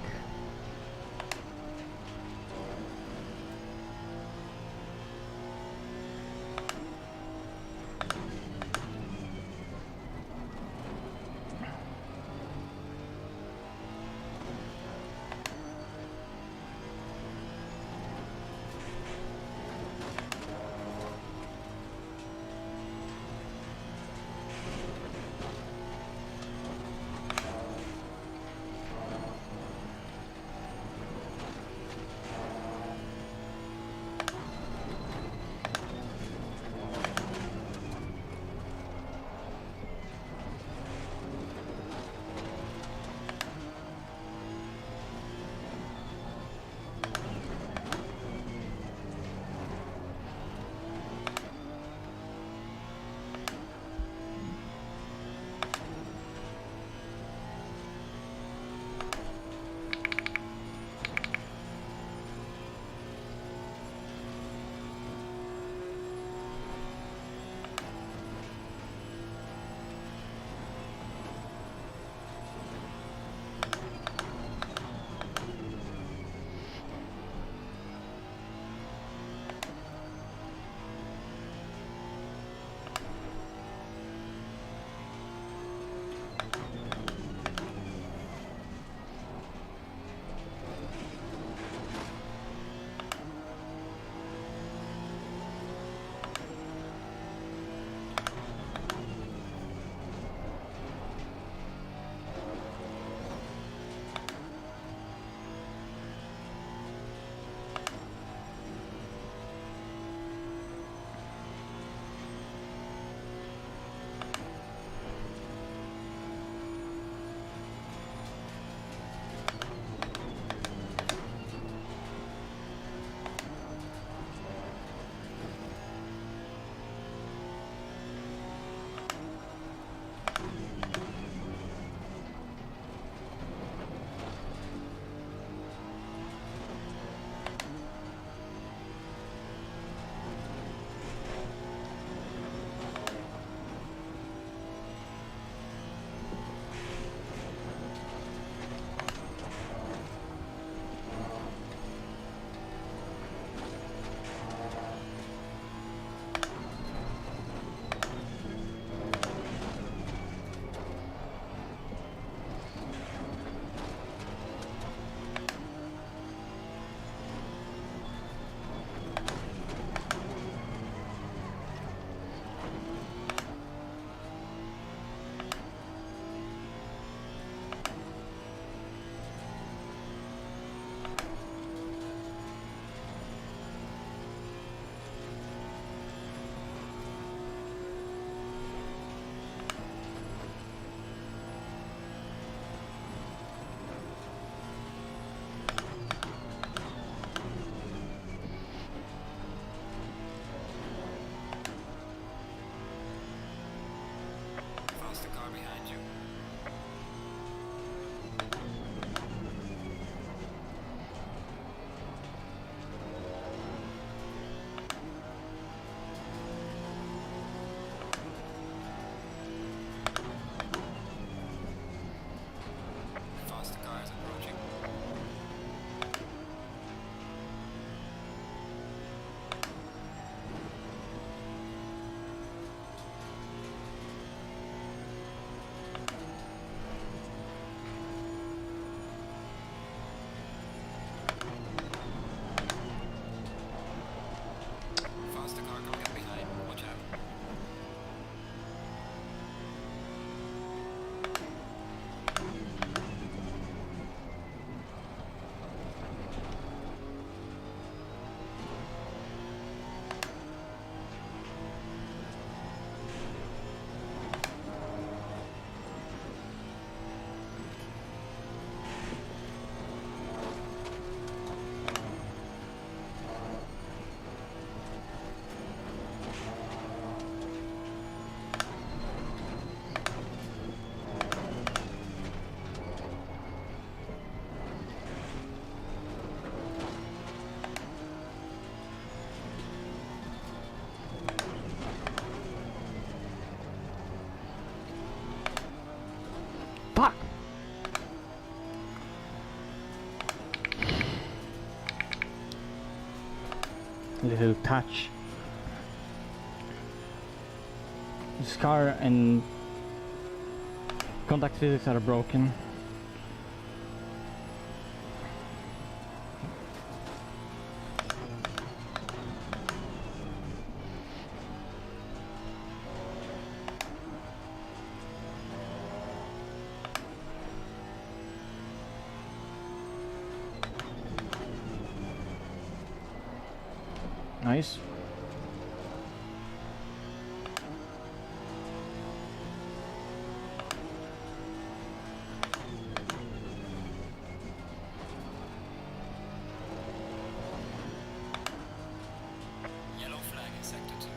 little touch. Scar and contact physics are broken. Nice. Yellow flag in sector 2.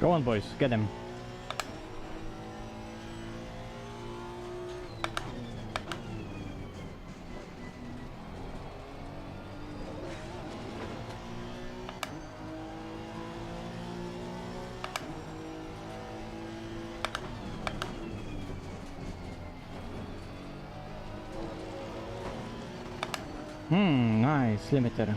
Go on, boys, get him. Nice limiter.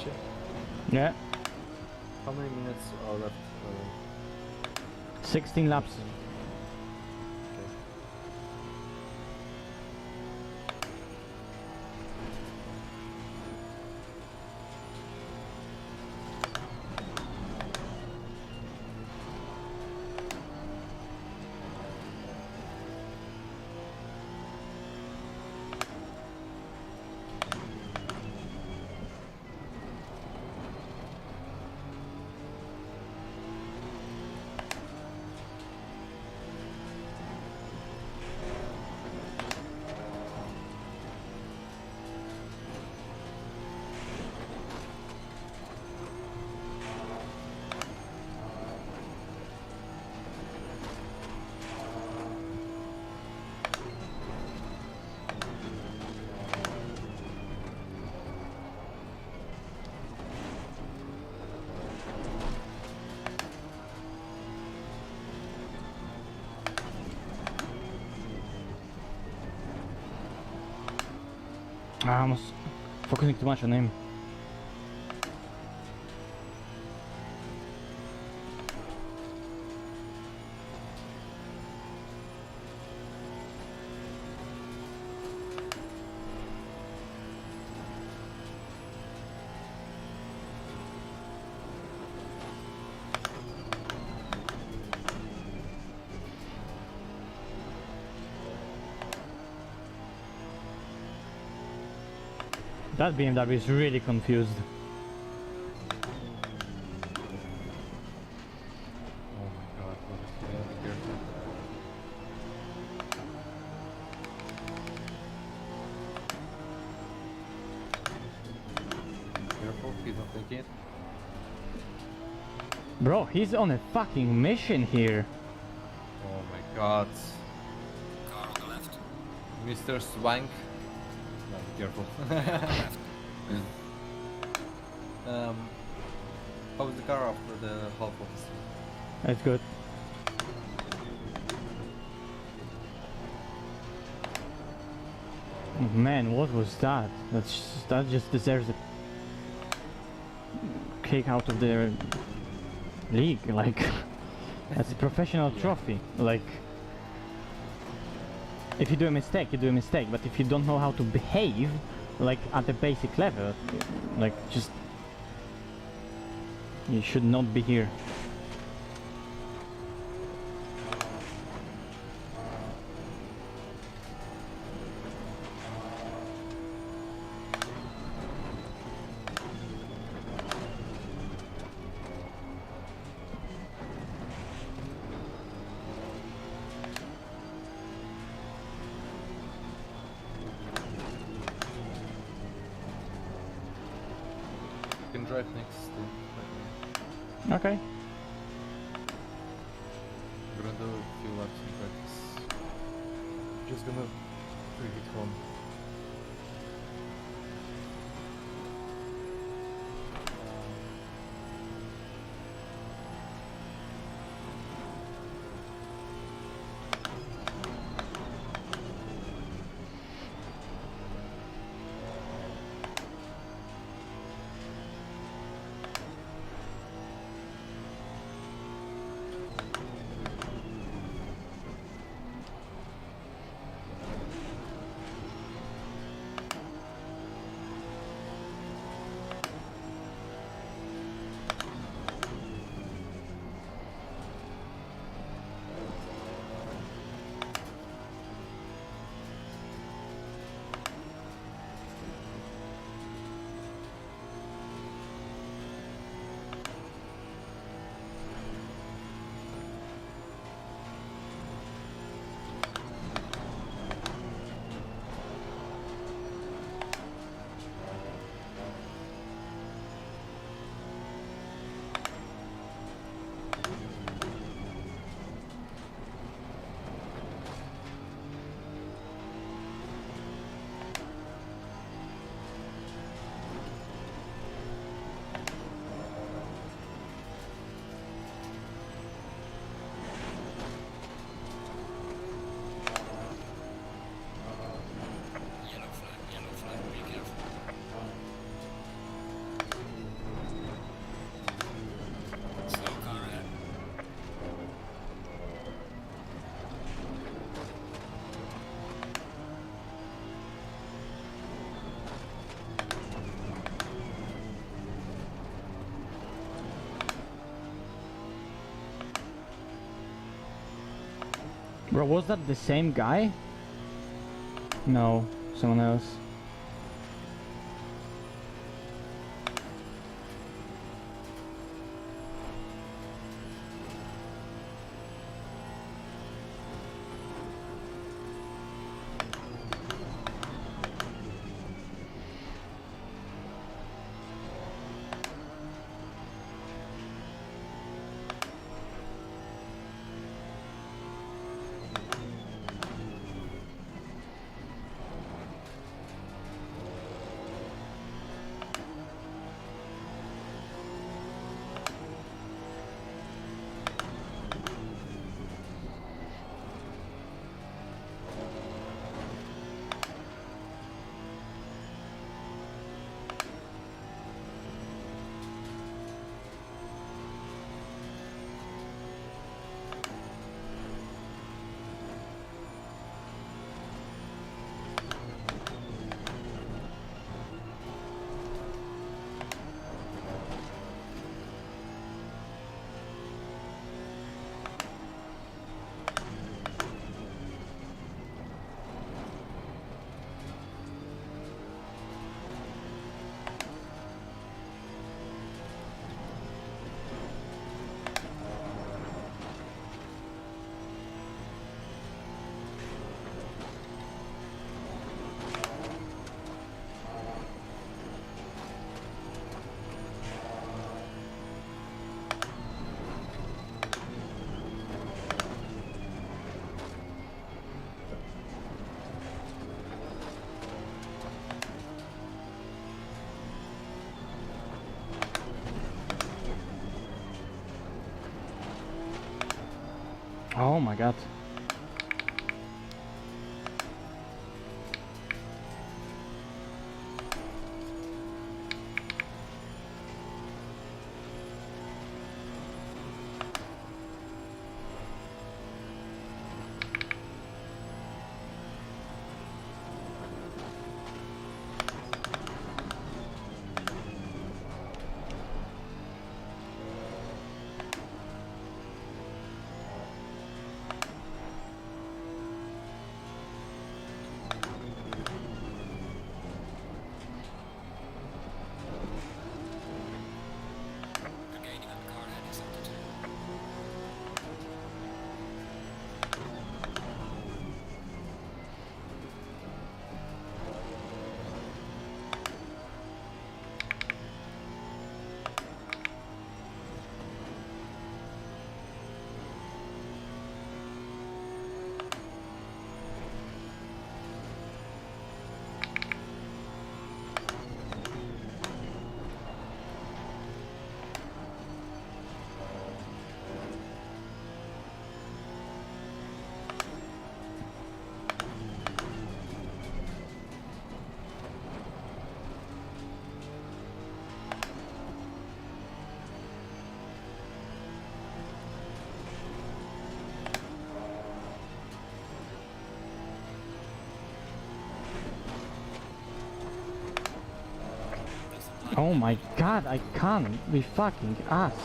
check? Yeah. How many minutes are left? 16 laps. Okay. I was focusing too much on him. That BMW is really confused. Oh my god, what is that? Careful. Careful, he's not taking it. Bro, he's on a fucking mission here. Oh my god. Car on the left. Mr. Swank. No, be careful. How was the car after the half of the street? That's good. Man, what was that? That just deserves a kick out of the league. Like, that's a professional trophy. Like, if you do a mistake, you do a mistake. But if you don't know how to behave, like at the basic level, like just you should not be here. You can drive next to Okay. I'm gonna do a few laps in practice. Just gonna bring it home. Bro, was that the same guy? No, someone else. Oh my god. Gaining on car heading sector 2. Oh my god, I can't be fucking asked.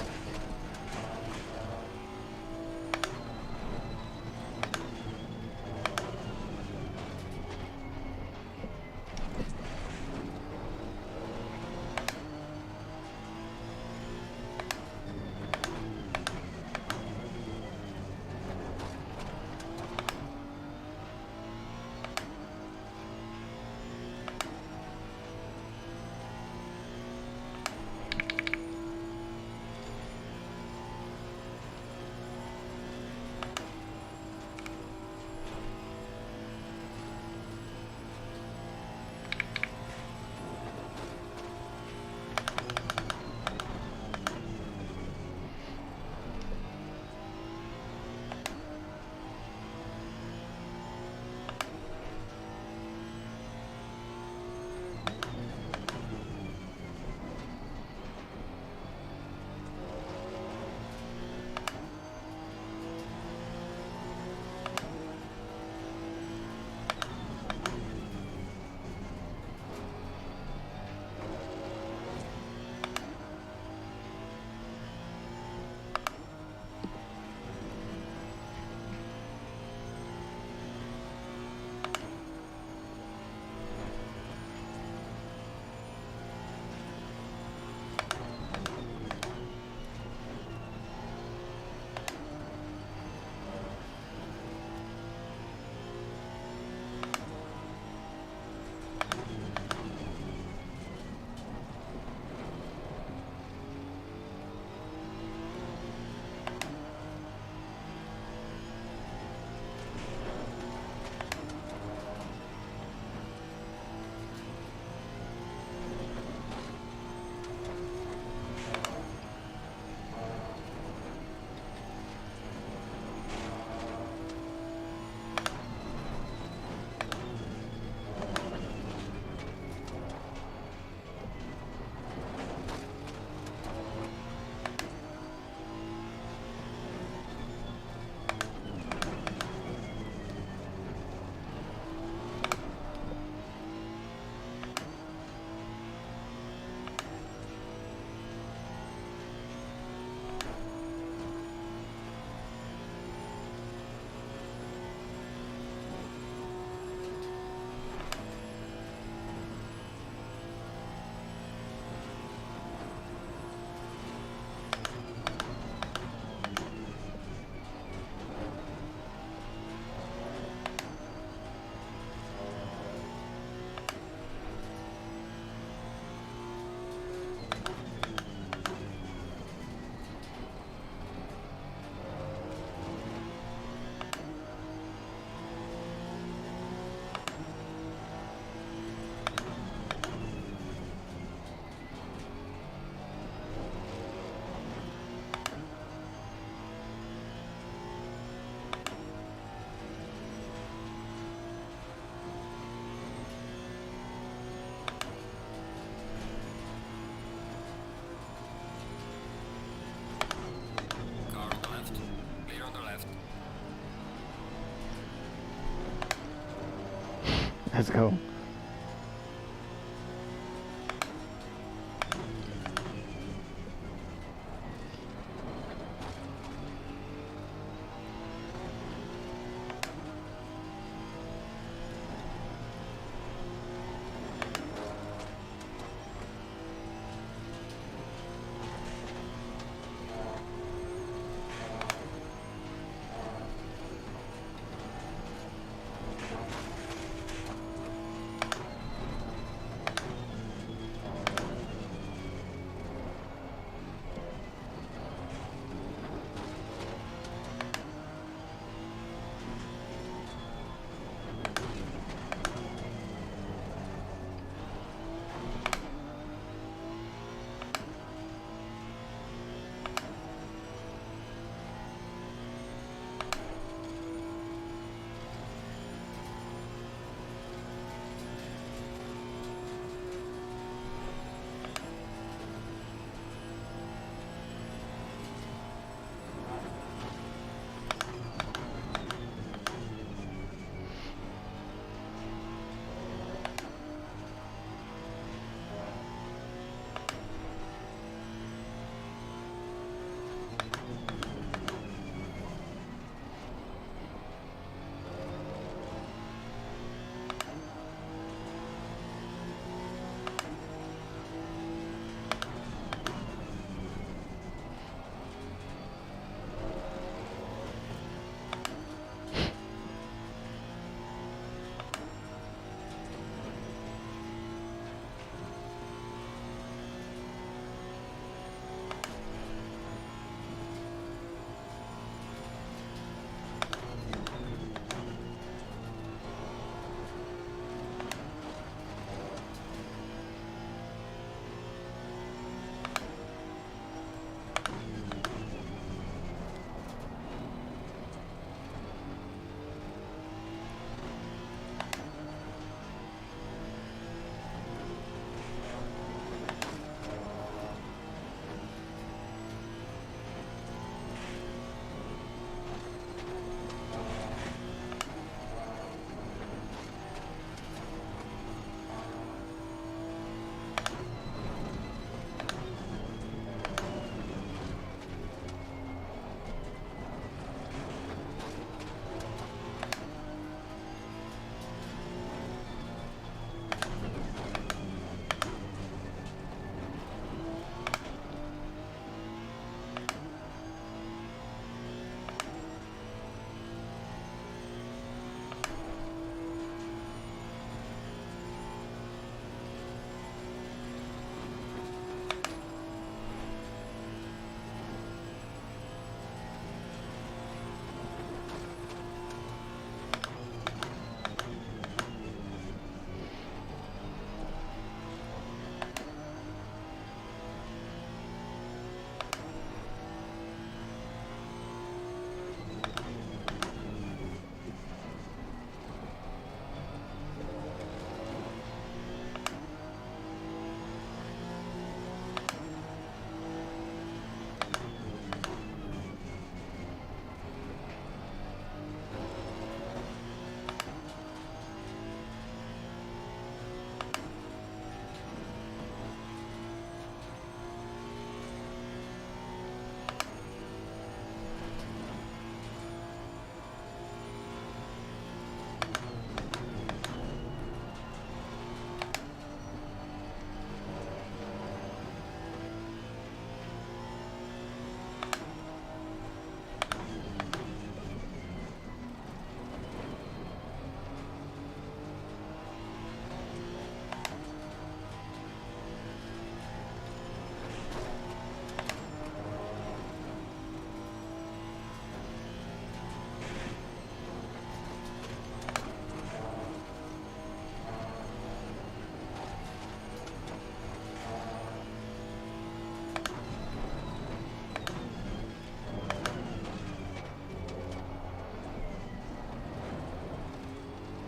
Let's go.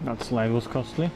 That slide was costly.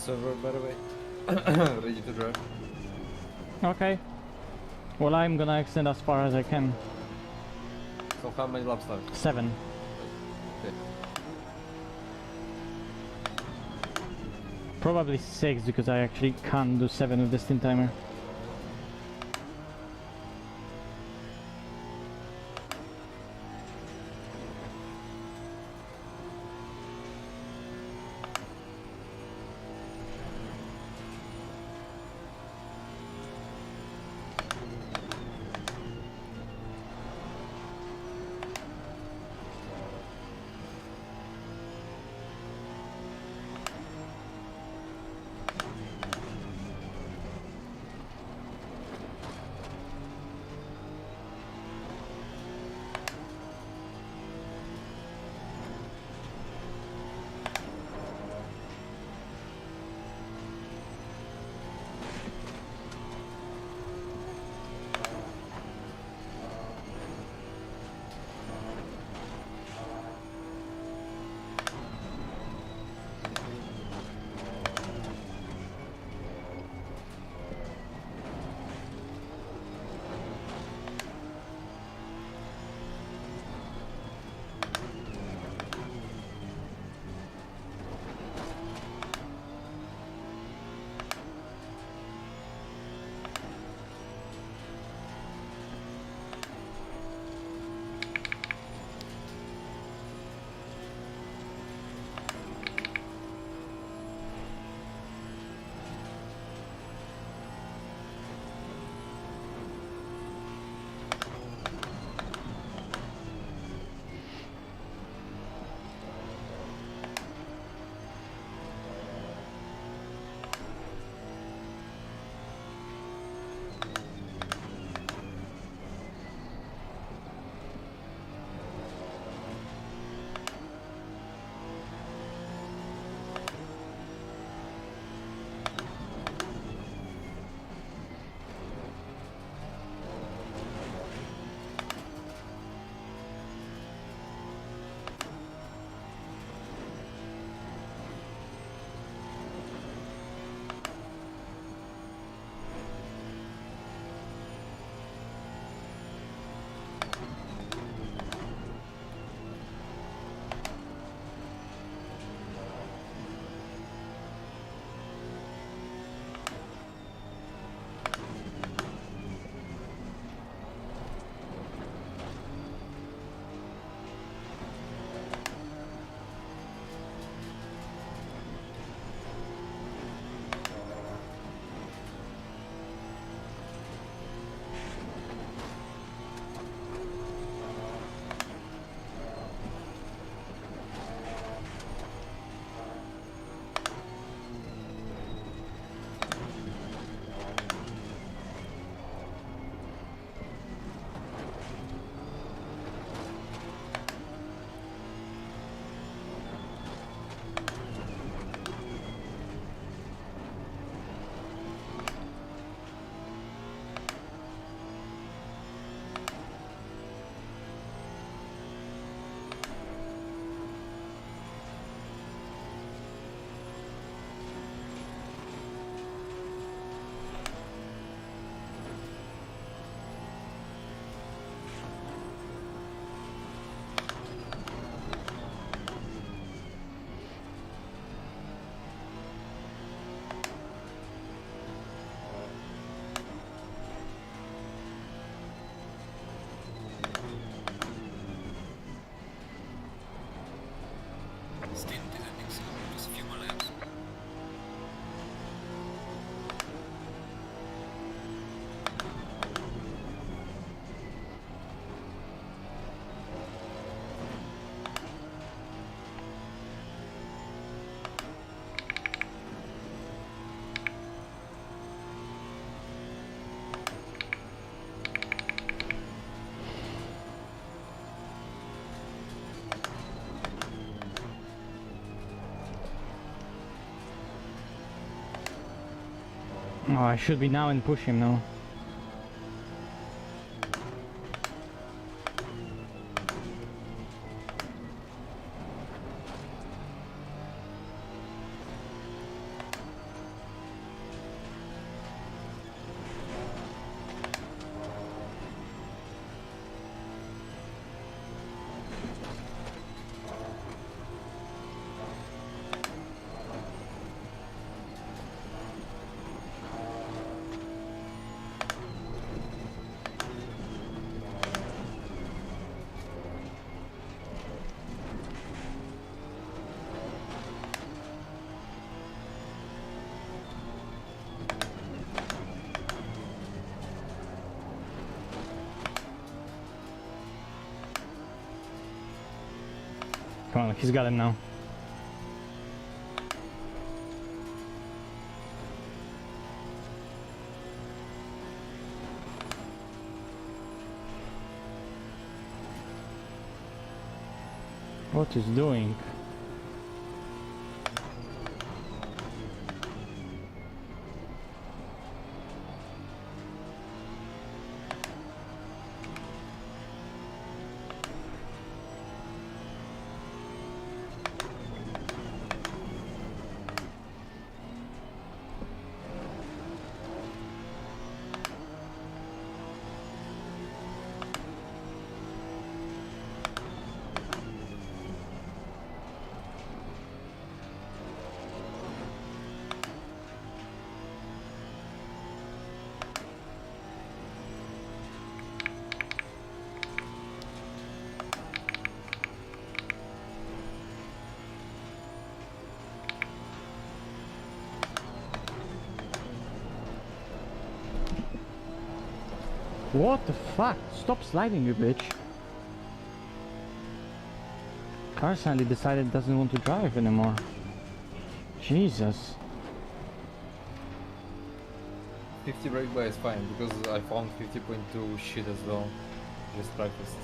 server, by the way. Ready to drive. Okay. Well, I'm gonna extend as far as I can. So how many laps left? 7. Okay. Probably 6 because I actually can't do 7 with the stint timer. Stint ending soon, just a few more laps. Oh, I should be now and push him now. Come on, he's got him now. What is doing? What the fuck? Stop sliding, you bitch. Car suddenly decided it doesn't want to drive anymore. Jesus. 50 brake bar is fine because I found 50.2 shit as well. Just practiced.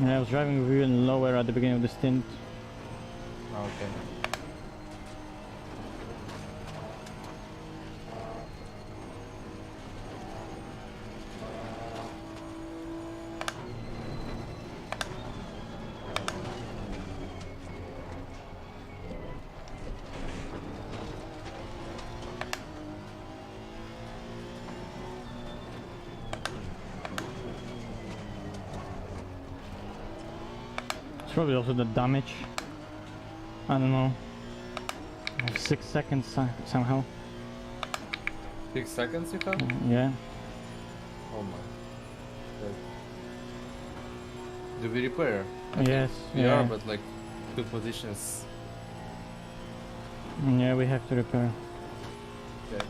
Yeah, I was driving with you even lower at the beginning of the stint. Okay. It's probably also the damage. I don't know. I have 6 seconds somehow. 6 seconds you have? Yeah. Oh my. God. Do we repair? Yes. We Yeah. are, but like 2 positions. Yeah, we have to repair. Okay.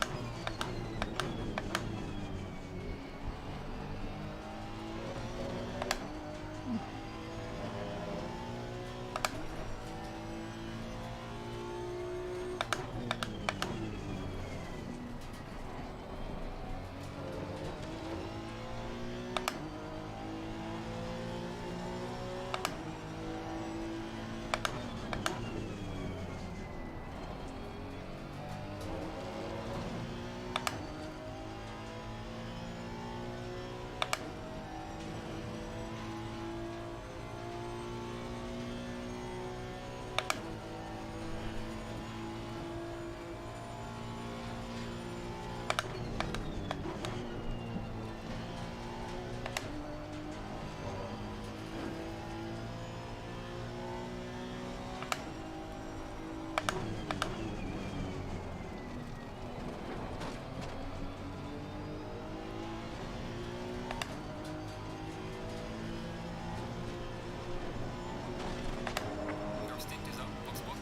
Your stint is up. Box, box.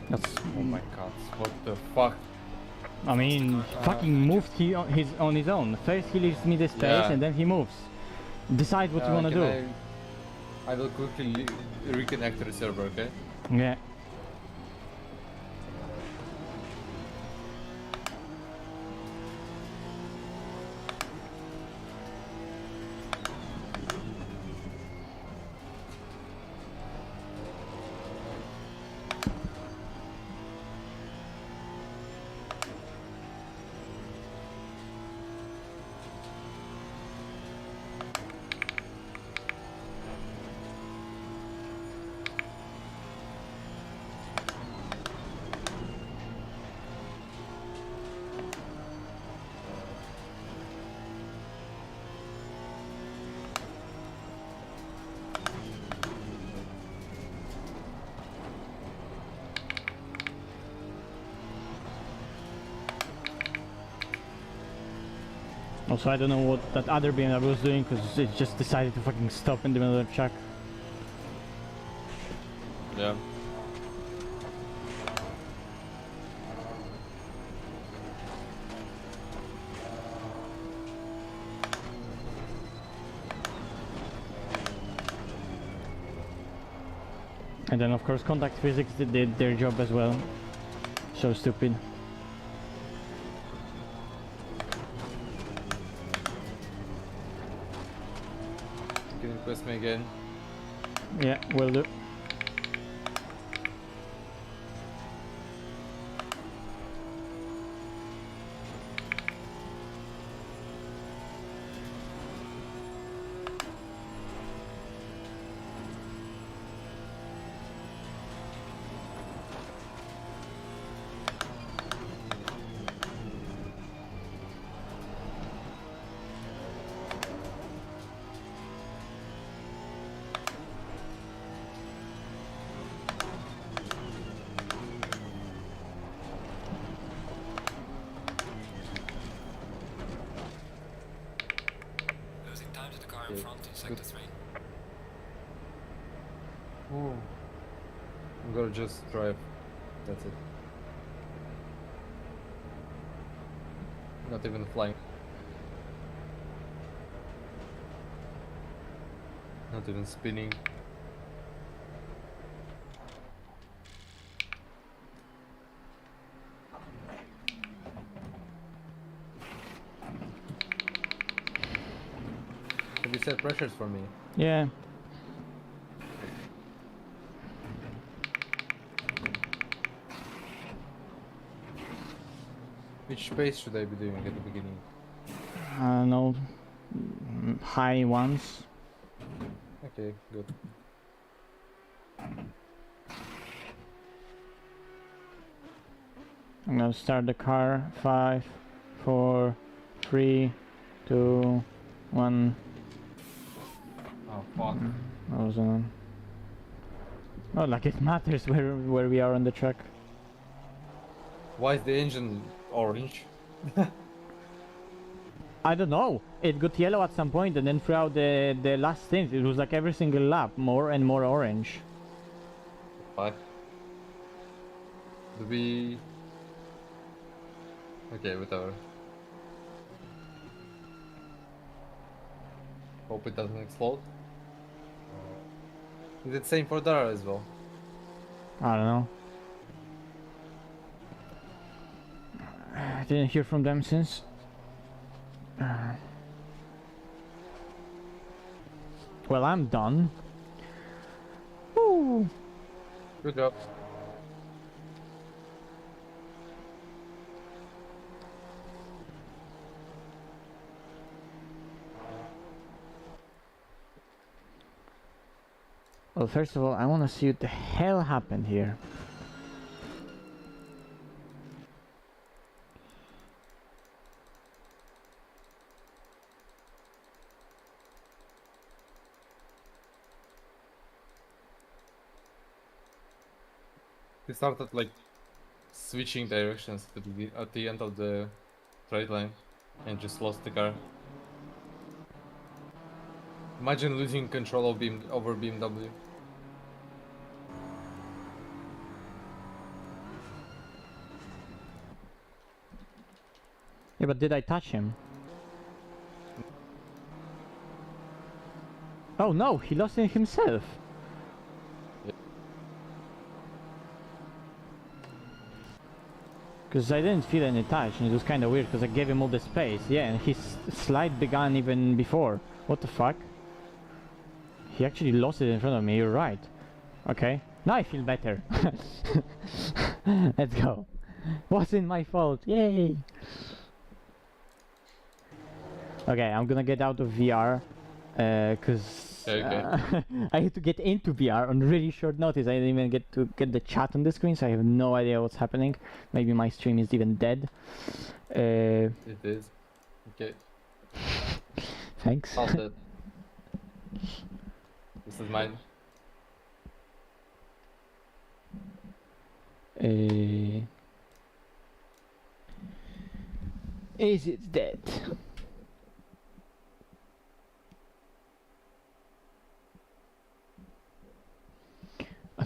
That's. Oh my god, what the fuck? I mean, fucking moved on his own. First he leaves me the space Yeah. and then he moves. Decide what you wanna Can do. I will quickly reconnect the server, okay? Yeah. Also, I don't know what that other BMW was doing because it just decided to fucking stop in the middle of the track. Yeah. And then of course contact physics did their job as well. So stupid. Can you press me again? Yeah, will do. Losing time to the car in front in sector 3. Ooh. I'm gonna just drive. That's it. Not even flying. Not even spinning. Have you set pressures for me? Yeah. Which pace should I be doing at the beginning? No. High ones. Okay, good. I'm gonna start the car. 5, 4, 3, 2, 1. Oh fuck. I was on. Oh, like it matters where we are on the track. Why is the engine orange? I don't know. It got yellow at some point, and then throughout the last stint, it was like every single lap, more and more orange. Fuck. Do we... Okay, whatever. Hope it doesn't explode. Is it same for Dara as well? I don't know. I didn't hear from them since. Well, I'm done. Woo. Good job. Well, first of all, I want to see what the hell happened here. He started like switching directions at the end of the straight line and just lost the car. Imagine losing control of over BMW. Yeah, but did I touch him? Oh no, he lost it himself. Because I didn't feel any touch, and it was kind of weird because I gave him all the space. Yeah, and his slide began even before. What the fuck? He actually lost it in front of me, you're right. Okay, now I feel better. Let's go. Wasn't my fault, yay! Okay, I'm gonna get out of VR, because I had to get into VR on really short notice. I didn't even get to get the chat on the screen, so I have no idea what's happening. Maybe my stream is even dead. It is. Okay. Thanks. How's that? This is mine. Is it dead?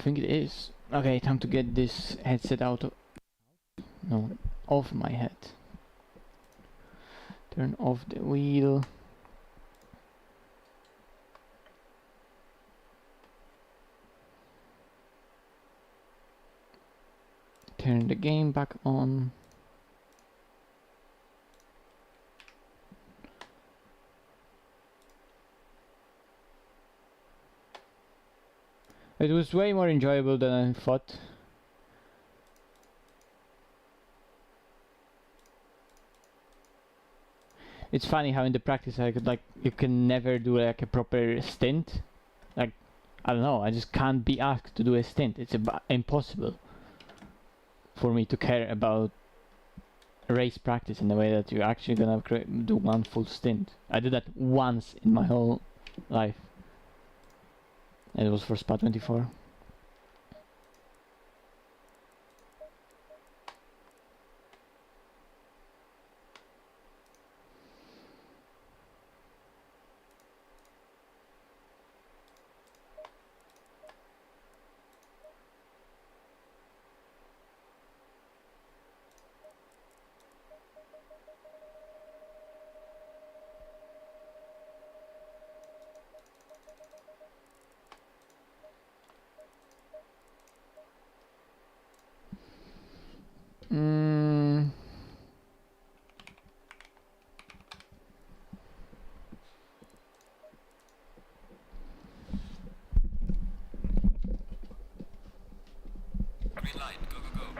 think it is. Okay, time to get this headset out of... No, off my head. Turn off the wheel. Turn the game back on. It was way more enjoyable than I thought. It's funny how in the practice I could you can never do like a proper stint. Like, I don't know, I just can't be asked to do a stint. It's impossible for me to care about race practice in the way that you're actually gonna do one full stint. I did that once in my whole life. And it was for Spa 24. Green light, go, go, go.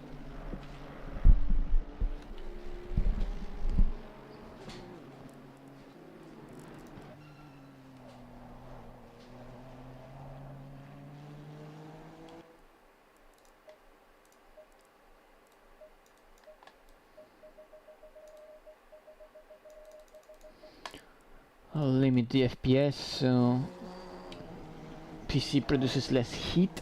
I'll limit the FPS so PC produces less heat.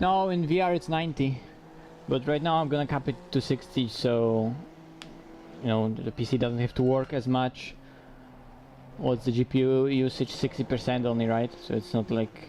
No, in VR it's 90, but right now I'm gonna cap it to 60, so you know the PC doesn't have to work as much. What's the GPU usage? 60% only, right? So it's not like...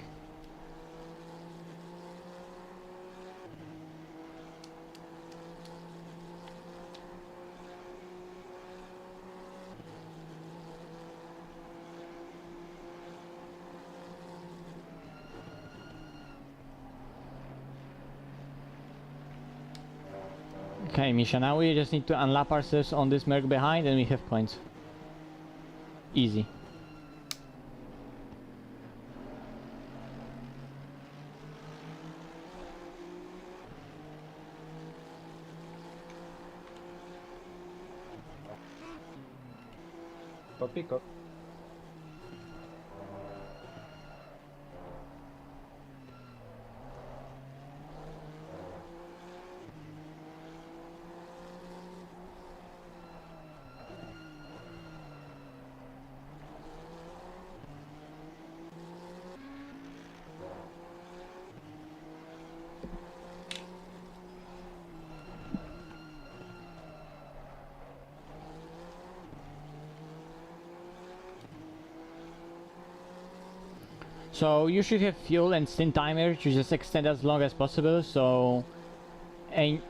Okay, Misha, now we just need to unlap ourselves on this merc behind and we have points. Easy. Copy, copy. So you should have fuel and stint timer to just extend as long as possible, so... I'm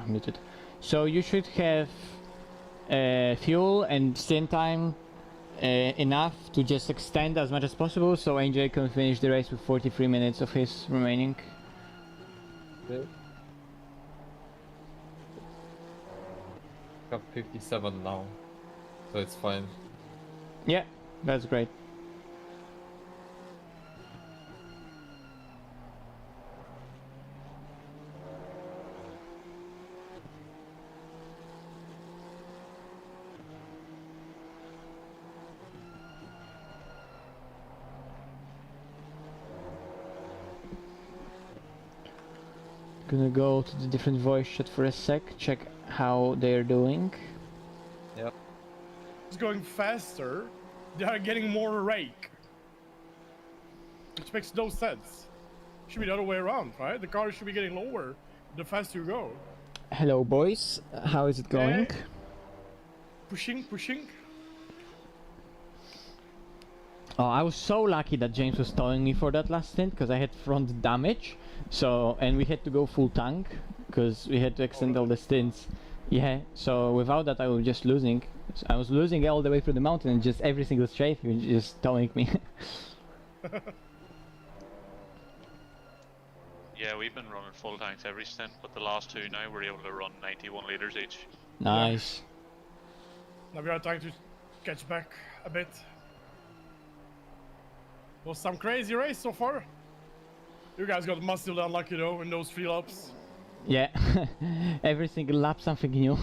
muted. So you should have fuel and stint time enough to just extend as much as possible so AJ can finish the race with 43 minutes of his remaining. Okay. Got 57 now, so it's fine. Yeah, that's great. Gonna go to the different voice chat for a sec, check how they're doing. Yep. It's going faster. They are getting more rake. Which makes no sense. Should be the other way around, right? The car should be getting lower the faster you go. Hello boys, how is it going? Hey. Pushing. Oh, I was so lucky that James was towing me for that last stint because I had front damage. So, and we had to go full tank because we had to extend all the stints. Yeah, so without that I was just losing. I was losing all the way through the mountain and just every single strafe he was just towing me. Yeah, we've been running full tanks every stint, but the last two now we're able to run 91 liters each. Nice. Now we are trying to catch back a bit. Was some crazy race so far. You guys got massively unlucky though in those 3 laps. Yeah, every single lap something new.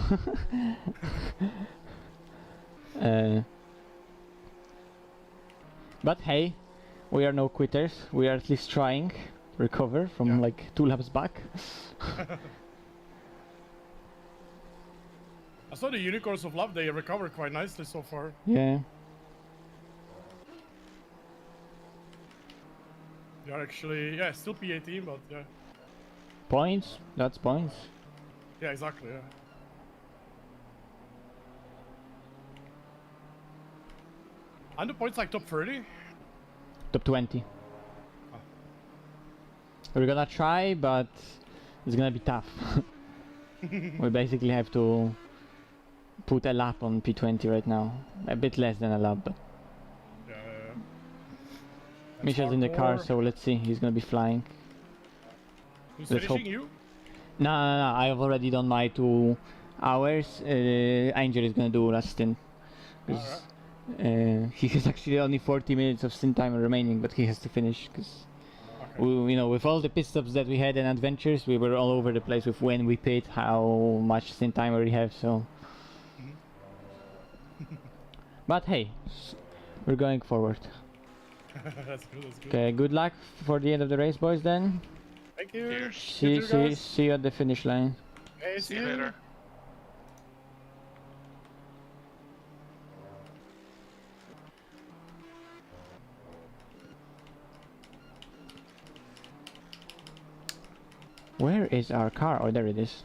But hey, we are no quitters. We are at least trying to recover from like 2 laps back. I saw the Unicorns of Love, they recovered quite nicely so far. Yeah. They are actually, yeah, still P18, but yeah. Points, that's points. Yeah, exactly, yeah. And the points like top 30? Top 20. Oh. We're gonna try, but it's gonna be tough. We basically have to put a lap on P20 right now. A bit less than a lap, but Yeah. Misha's in the car, so let's see. He's gonna be flying. Who's Let's finishing hope. you? No, I've already done my 2 hours. Angel is gonna do last stint. He has actually only 40 minutes of stint time remaining, but he has to finish because, you know, with all the pit stops that we had and adventures, we were all over the place with when we pit, how much stint time we have. So, but hey, we're going forward. That's good, that's good. Okay, good luck for the end of the race, boys. Then Thank you. Cheers. see you at the finish line. Hey, See you later. Where is our car? Oh, there it is.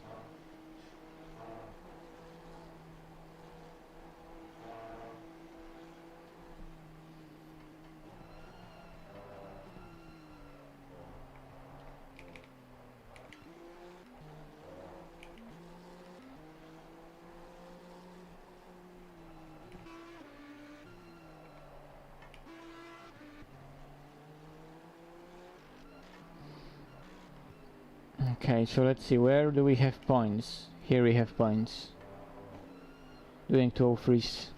Okay, so let's see, where do we have points? Here we have points. Doing 203s.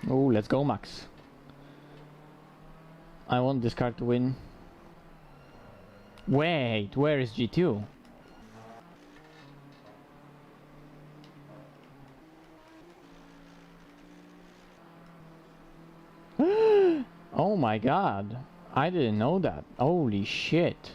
Oh, let's go, Max. I want this car to win. Wait, where is G2? Oh Oh my god. I didn't know that. Holy shit.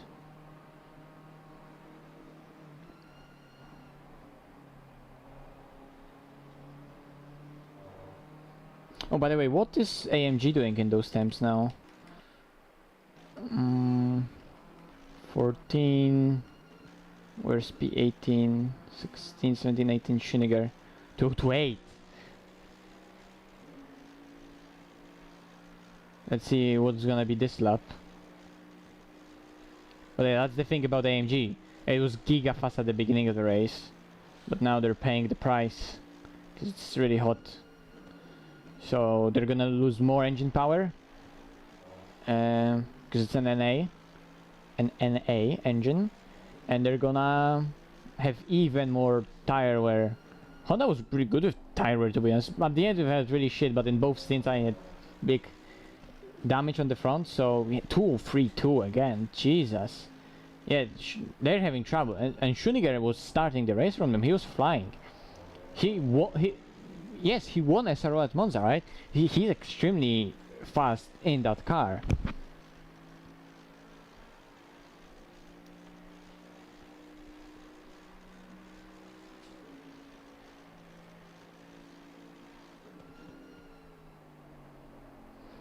Oh, by the way, what is AMG doing in those temps now? 14... Where's P18? 16, 17, 18, Schiniger. 2 to 8. Let's see what's gonna be this lap. But yeah, that's the thing about AMG. It was giga fast at the beginning of the race, but now they're paying the price because it's really hot. So they're gonna lose more engine power because it's an NA engine, and they're gonna have even more tire wear. Honda was pretty good with tire wear, to be honest. At the end, it was really shit, but in both stints, I had big damage on the front. So we had 2-3-2 again. Jesus. Yeah, they're having trouble. And Schuniger was starting the race from them. He was flying. Yes, he won SRO at Monza, right? He's extremely fast in that car.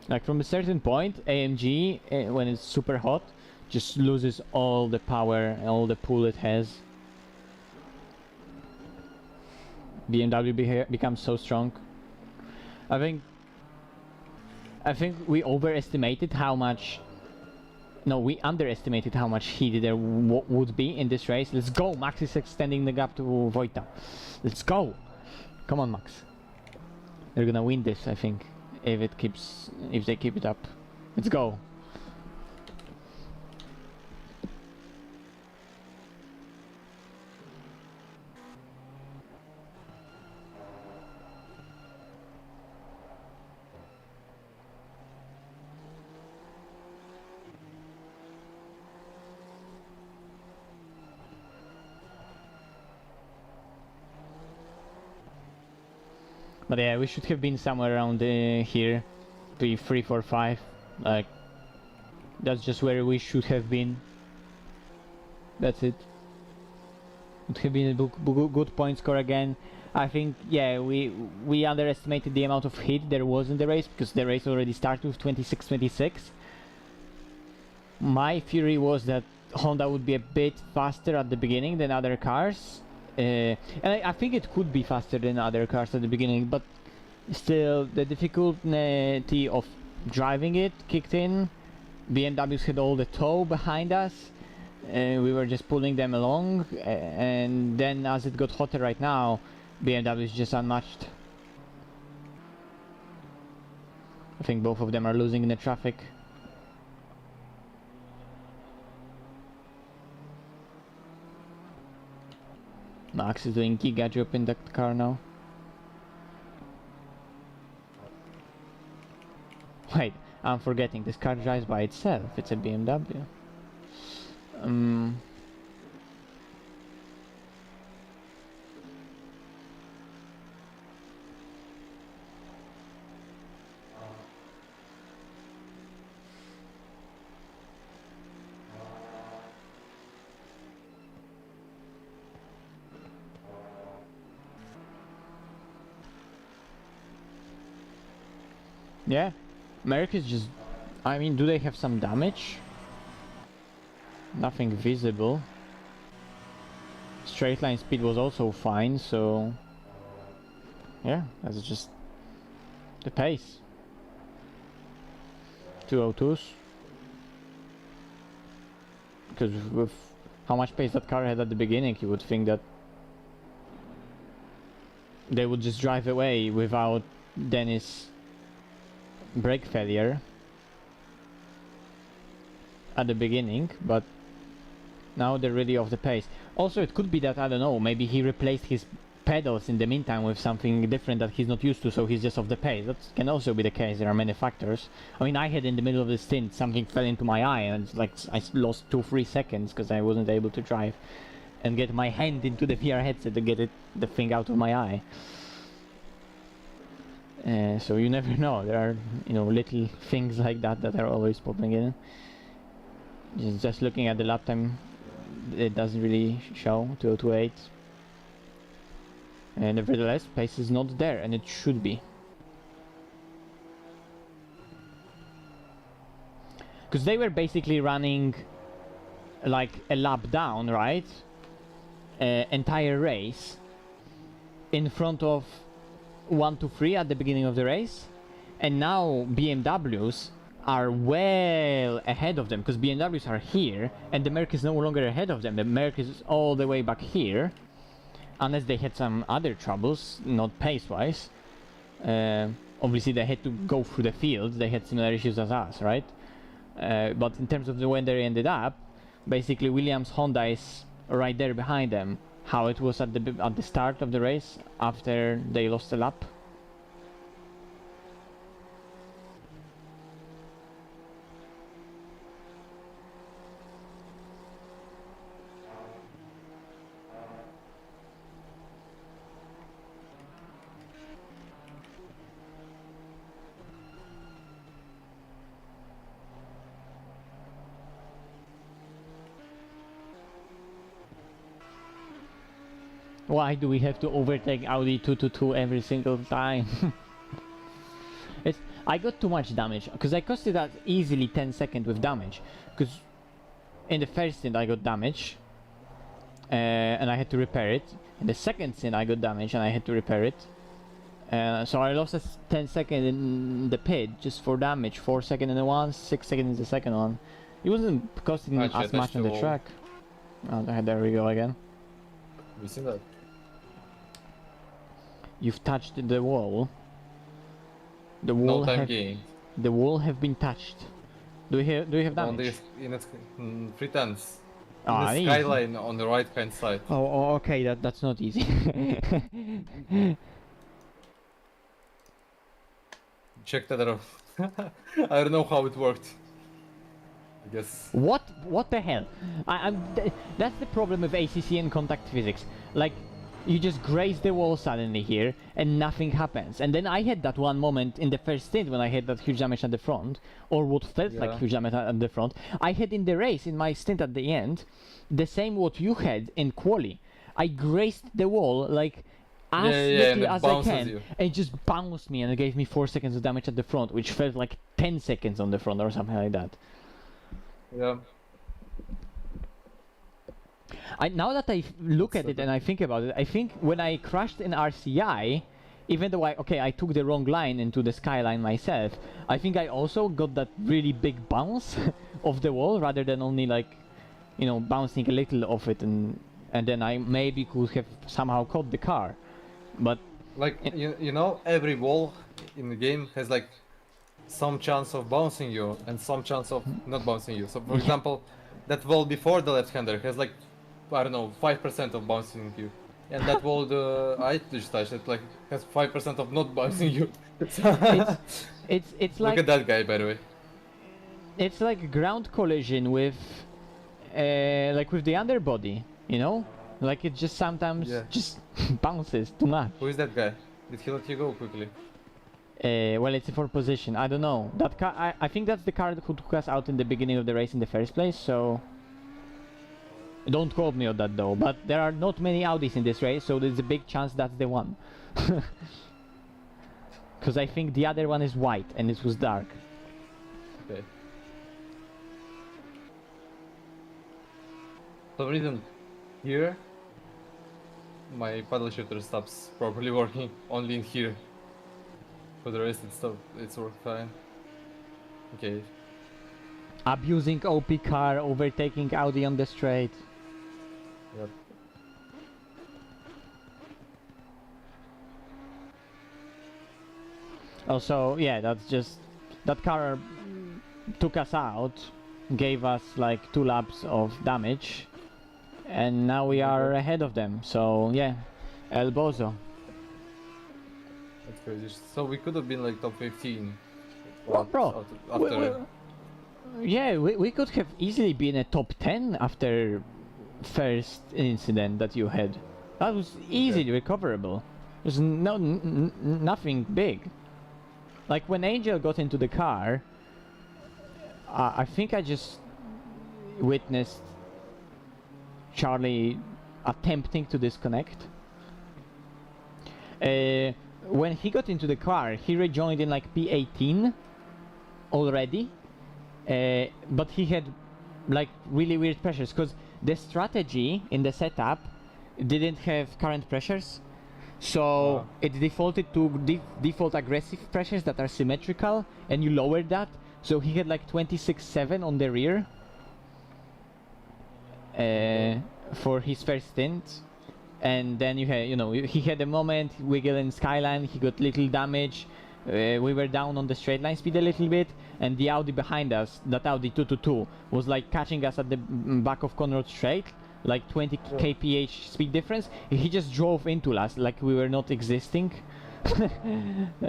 Like from a certain point, AMG, when it's super hot, just loses all the power and all the pull it has. BMW becomes so strong. I think we overestimated how much... No, we underestimated how much heat there would be in this race. Let's go! Max is extending the gap to Wojta. Let's go! Come on, Max. They're gonna win this, I think. If they keep it up. Let's go. But yeah, we should have been somewhere around here, P3, 4, 5. Like, that's just where we should have been. That's it. Would have been a good point score again. I think, yeah, we underestimated the amount of heat there was in the race, because the race already started with 26-26. My theory was that Honda would be a bit faster at the beginning than other cars. And I think it could be faster than other cars at the beginning, but still the difficulty of driving it kicked in. BMWs had all the tow behind us, we were just pulling them along, and then as it got hotter right now, BMW is just unmatched. I think both of them are losing in the traffic. Max is doing giga drop in that car now. Wait, I'm forgetting, this car drives by itself, it's a BMW. Yeah, America is just... I mean, do they have some damage? Nothing visible. Straight line speed was also fine, so... Yeah, that's just... the pace. 202s. Because with how much pace that car had at the beginning, you would think that... they would just drive away without Dennis... brake failure at the beginning, but now they're really off the pace. Also, it could be that, I don't know, maybe he replaced his pedals in the meantime with something different that he's not used to, so he's just off the pace. That can also be the case. There are many factors. I mean, I had in the middle of the stint something fell into my eye, and it's like I lost 2-3 seconds because I wasn't able to drive and get my hand into the VR headset to get the thing out of my eye. So you never know. There are, you know, little things like that that are always popping in. Just looking at the lap time, it doesn't really show 2028. And nevertheless, pace is not there, and it should be. Because they were basically running like a lap down, right? Entire race in front of 1, 2, 3 at the beginning of the race, and now BMWs are well ahead of them because BMWs are here and the Merc is no longer ahead of them. The Merc is all the way back here, unless they had some other troubles, not pace-wise. Obviously they had to go through the field, they had similar issues as us, right? But in terms of when they ended up, basically Williams Honda is right there behind them, how it was at the start of the race after they lost a lap. Why do we have to overtake Audi 222 every single time? I got too much damage, because I costed that easily 10 seconds with damage. Because in the first stint I got damage, and I had to repair it. In the second stint I got damage and I had to repair it. So I lost 10 seconds in the pit just for damage. 4 seconds in the one, 6 seconds in the second one. It wasn't costing as much on the track. Oh, there we go again. Have you seen that? You've touched the wall. The wall the wall have been touched. Do you have damage? In its 3 tenths. Ah, the skyline on the right hand side. Oh, okay, that's not easy. Check that out. I don't know how it worked. I guess. What the hell? That's the problem with ACC and contact physics. Like, you just graze the wall suddenly here and nothing happens. And then I had that one moment in the first stint when I had that huge damage at the front, or what felt like huge damage at the front. I had in the race, in my stint at the end, the same what you had in quali. I grazed the wall like as little as I can, and it just bounced me and it gave me 4 seconds of damage at the front, which felt like 10 seconds on the front or something like that. Yeah. Now that I look at it and I think about it, I think when I crashed in RCI, even though I took the wrong line into the skyline myself, I think I also got that really big bounce of the wall rather than only like, you know, bouncing a little off it, and then I maybe could have somehow caught the car. But like you know, every wall in the game has like some chance of bouncing you and some chance of not bouncing you. So for example, that wall before the left-hander has like, I don't know, 5% of bouncing you, and that wall I just touched it like has 5% of not bouncing you. it's like, look at that guy, by the way. It's like ground collision with like with the underbody, you know, like it just sometimes just bounces too much. Who is that guy? Did he let you go quickly? Well, it's a 4th position. I don't know. That car, I think that's the car who took us out in the beginning of the race in the first place. So don't quote me on that though. But there are not many Audis in this race, so there's a big chance that's the one. Because I think the other one is white and it was dark. Okay. For some reason, here my paddle shooter stops properly working. Only in here. For the rest, it's worked fine. Okay. Abusing OP car, overtaking Audi on the straight. Yep. Also, yeah, that's just that car took us out, gave us like 2 laps of damage, and now we are ahead of them. So yeah, El Bozo. That's crazy. So we could have been like top 15. Well, bro, we could have easily been a top 10 after first incident that you had. That was easily recoverable. There's nothing big. like when Angel got into the car, I think I just witnessed Charlie attempting to disconnect. When he got into the car, he rejoined in like P18 already, but he had like really weird pressures because the strategy in the setup didn't have current pressures, so it defaulted to default aggressive pressures that are symmetrical, and you lowered that, so he had like 26.7 on the rear for his first stint. And then you had, he had a moment, wiggle in Skyline, he got little damage, we were down on the straight line speed a little bit, and the Audi behind us, that Audi 222, was like catching us at the back of Conrad Straight, like 20 kph speed difference. He just drove into us like we were not existing,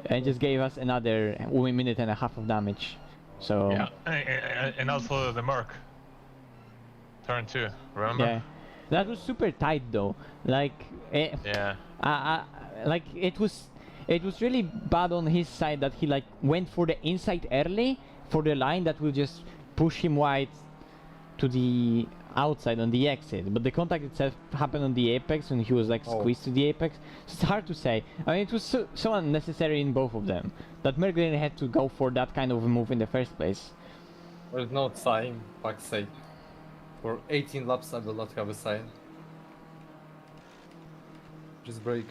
and just gave us another 1.5 minutes of damage. So yeah, and also the Merc turn 2, remember? yeah, that was super tight though. Like, yeah, like it was really bad on his side that he like went for the inside early for the line that will just push him wide to the outside on the exit, but the contact itself happened on the apex when he was like squeezed to the apex. So it's hard to say. I mean, it was so unnecessary in both of them that Merc didn't have to go for that kind of a move in the first place. There's no sign, fuck's sake. For 18 laps I will not have a sign. Just brake.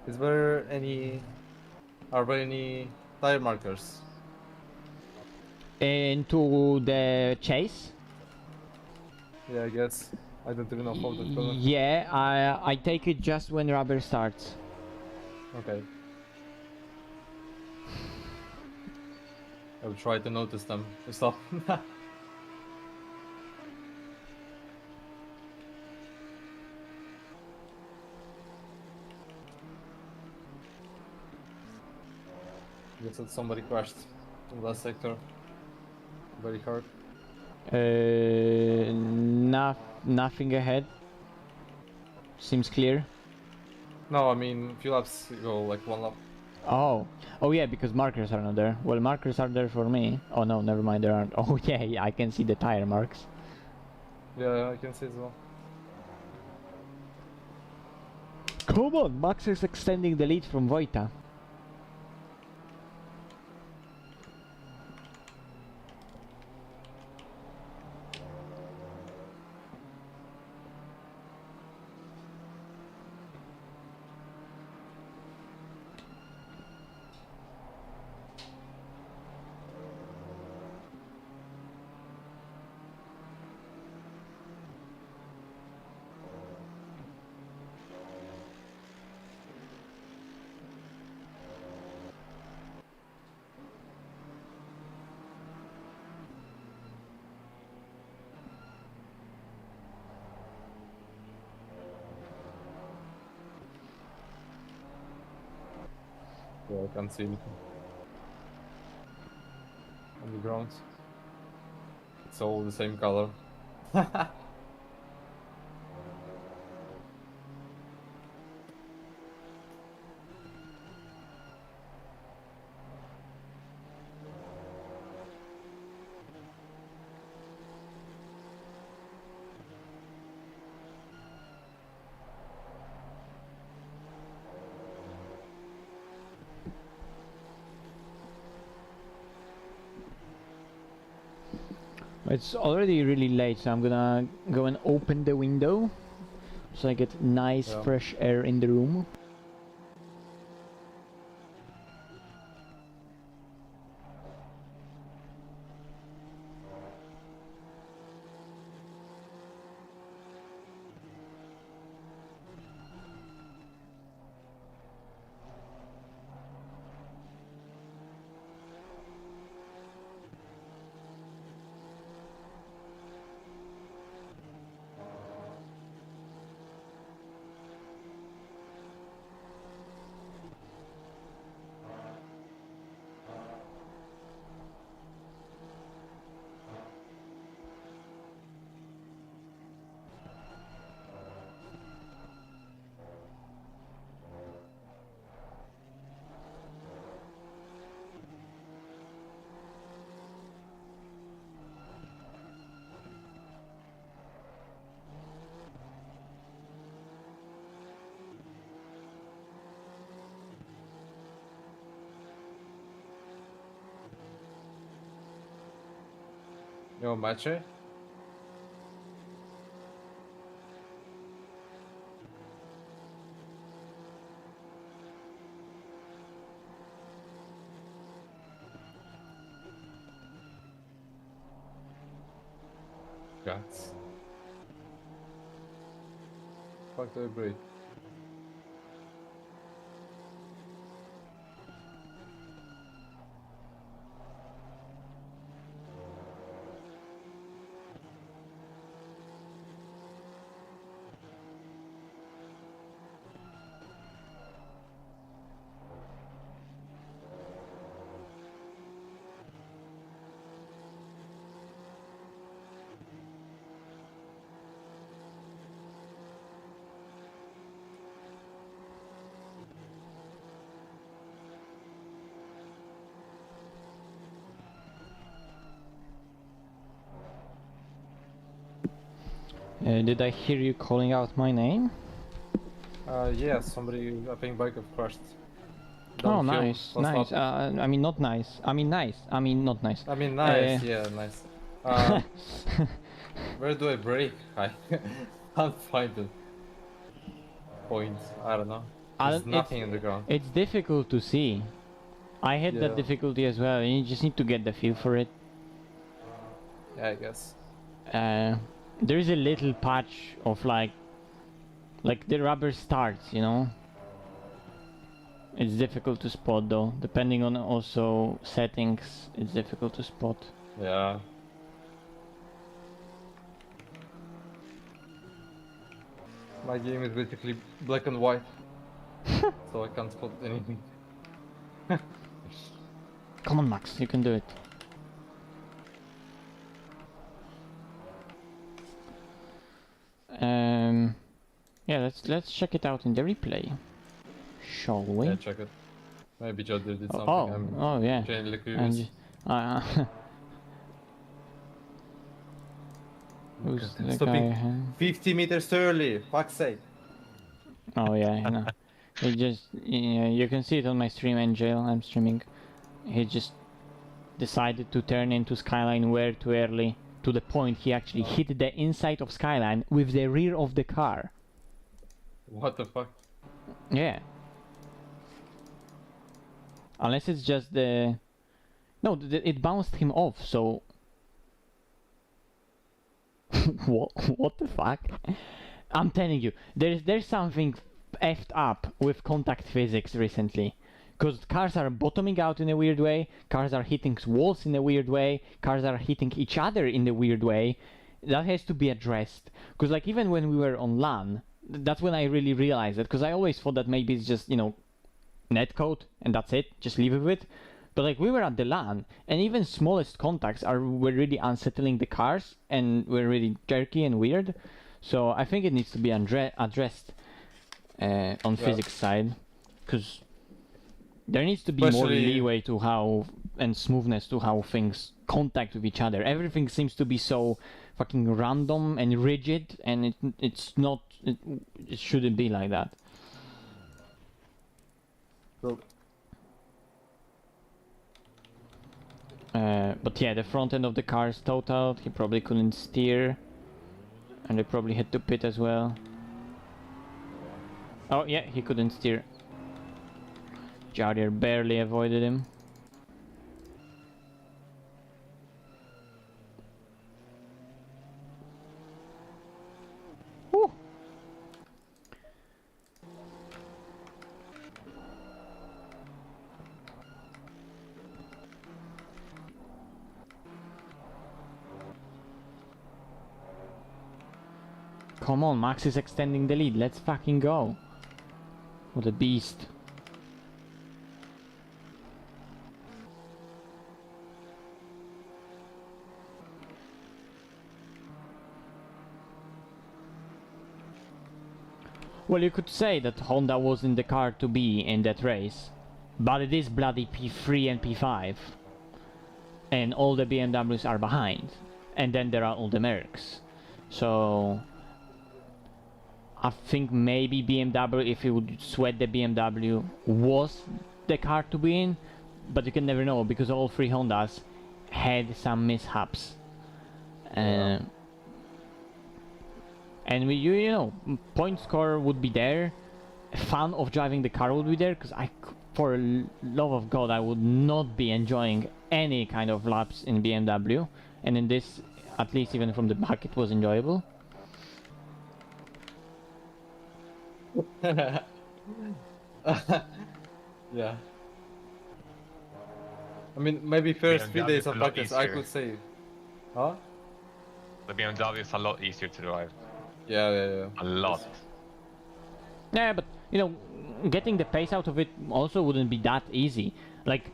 Are there any tire markers? Into the chase? Yeah, I guess. I don't even know how that's going. Yeah, I take it just when rubber starts. Okay. I will try to notice them. Stop. Guess that somebody crashed in that sector. Very hard. Nothing ahead. Seems clear. No, I mean, few laps ago, like 1 lap. Oh yeah, because markers are not there. Well, markers are there for me. Oh no, never mind, there aren't. Oh yeah, I can see the tire marks. Yeah, I can see as well. Come on, Max is extending the lead from Vojta. Yeah, I can't see anything. On the ground. It's all the same color. It's already really late, so I'm gonna go and open the window so I get nice fresh air in the room. Yo, Mache? Guts. Fuck the break. Did I hear you calling out my name? Yeah, somebody, I think bike have crashed. Oh, Downhill, nice, was nice. up. I mean, not nice. I mean, nice. I mean, not nice. I mean, nice, Uh, yeah, nice. Where do I brake? I can't find the point. I don't know. There's nothing in the ground. It's difficult to see. I had that Yeah. difficulty as well. You just need to get the feel for it. Yeah, I guess. There is a little patch of like the rubber starts, you know. It's difficult to spot though. Depending on also settings, it's difficult to spot. Yeah. My game is basically black and white, so I can't spot anything. Come on, Max, you can do it. Yeah, let's check it out in the replay, shall we? Yeah, check it. Maybe Joe did something. Oh yeah. Genuinely And curious. who's the Stopping guy? 50 meters early, fuck's sake. Oh yeah, I know. He just, you can see it on my stream, Angel. I'm streaming. He just decided to turn into Skyline way too early, to the point he actually hit the inside of Skyline with the rear of the car. What the fuck? Yeah. Unless it's just the... No, it bounced him off, so... what the fuck? I'm telling you, there's something effed up with contact physics recently. Because cars are bottoming out in a weird way, cars are hitting walls in a weird way, cars are hitting each other in a weird way. That has to be addressed. Because like even when we were on LAN, that's when I really realized it. Because I always thought that maybe it's just, you know, netcode and that's it, just leave it with. But like we were at the LAN, and even smallest contacts were really unsettling the cars and were really jerky and weird. So I think it needs to be addressed on physics side, because there needs to be more leeway to how, and smoothness to how things contact with each other. Everything seems to be so fucking random and rigid, and it's not, it shouldn't be like that. Well, but yeah, the front end of the car is totaled. He probably couldn't steer, and they probably had to pit as well. Oh yeah, he couldn't steer. Jardier barely avoided him. Woo. Come on, Max is extending the lead. Let's fucking go. What a beast. Well, you could say that Honda was in the car to be in that race, but it is bloody P3 and P5, and all the BMWs are behind, and then there are all the Mercs. So I think maybe BMW, if you would sweat the BMW, was the car to be in, but you can never know because all three Hondas had some mishaps. And we, you know, point score would be there, fun of driving the car would be there, because for love of God, I would not be enjoying any kind of laps in BMW, and in this, at least even from the back, it was enjoyable. Yeah. I mean, maybe first 3 BMW days is a of lot practice, I easier. could say. Huh? The BMW is a lot easier to drive. Yeah. A lot. Yeah, but you know, getting the pace out of it also wouldn't be that easy. Like,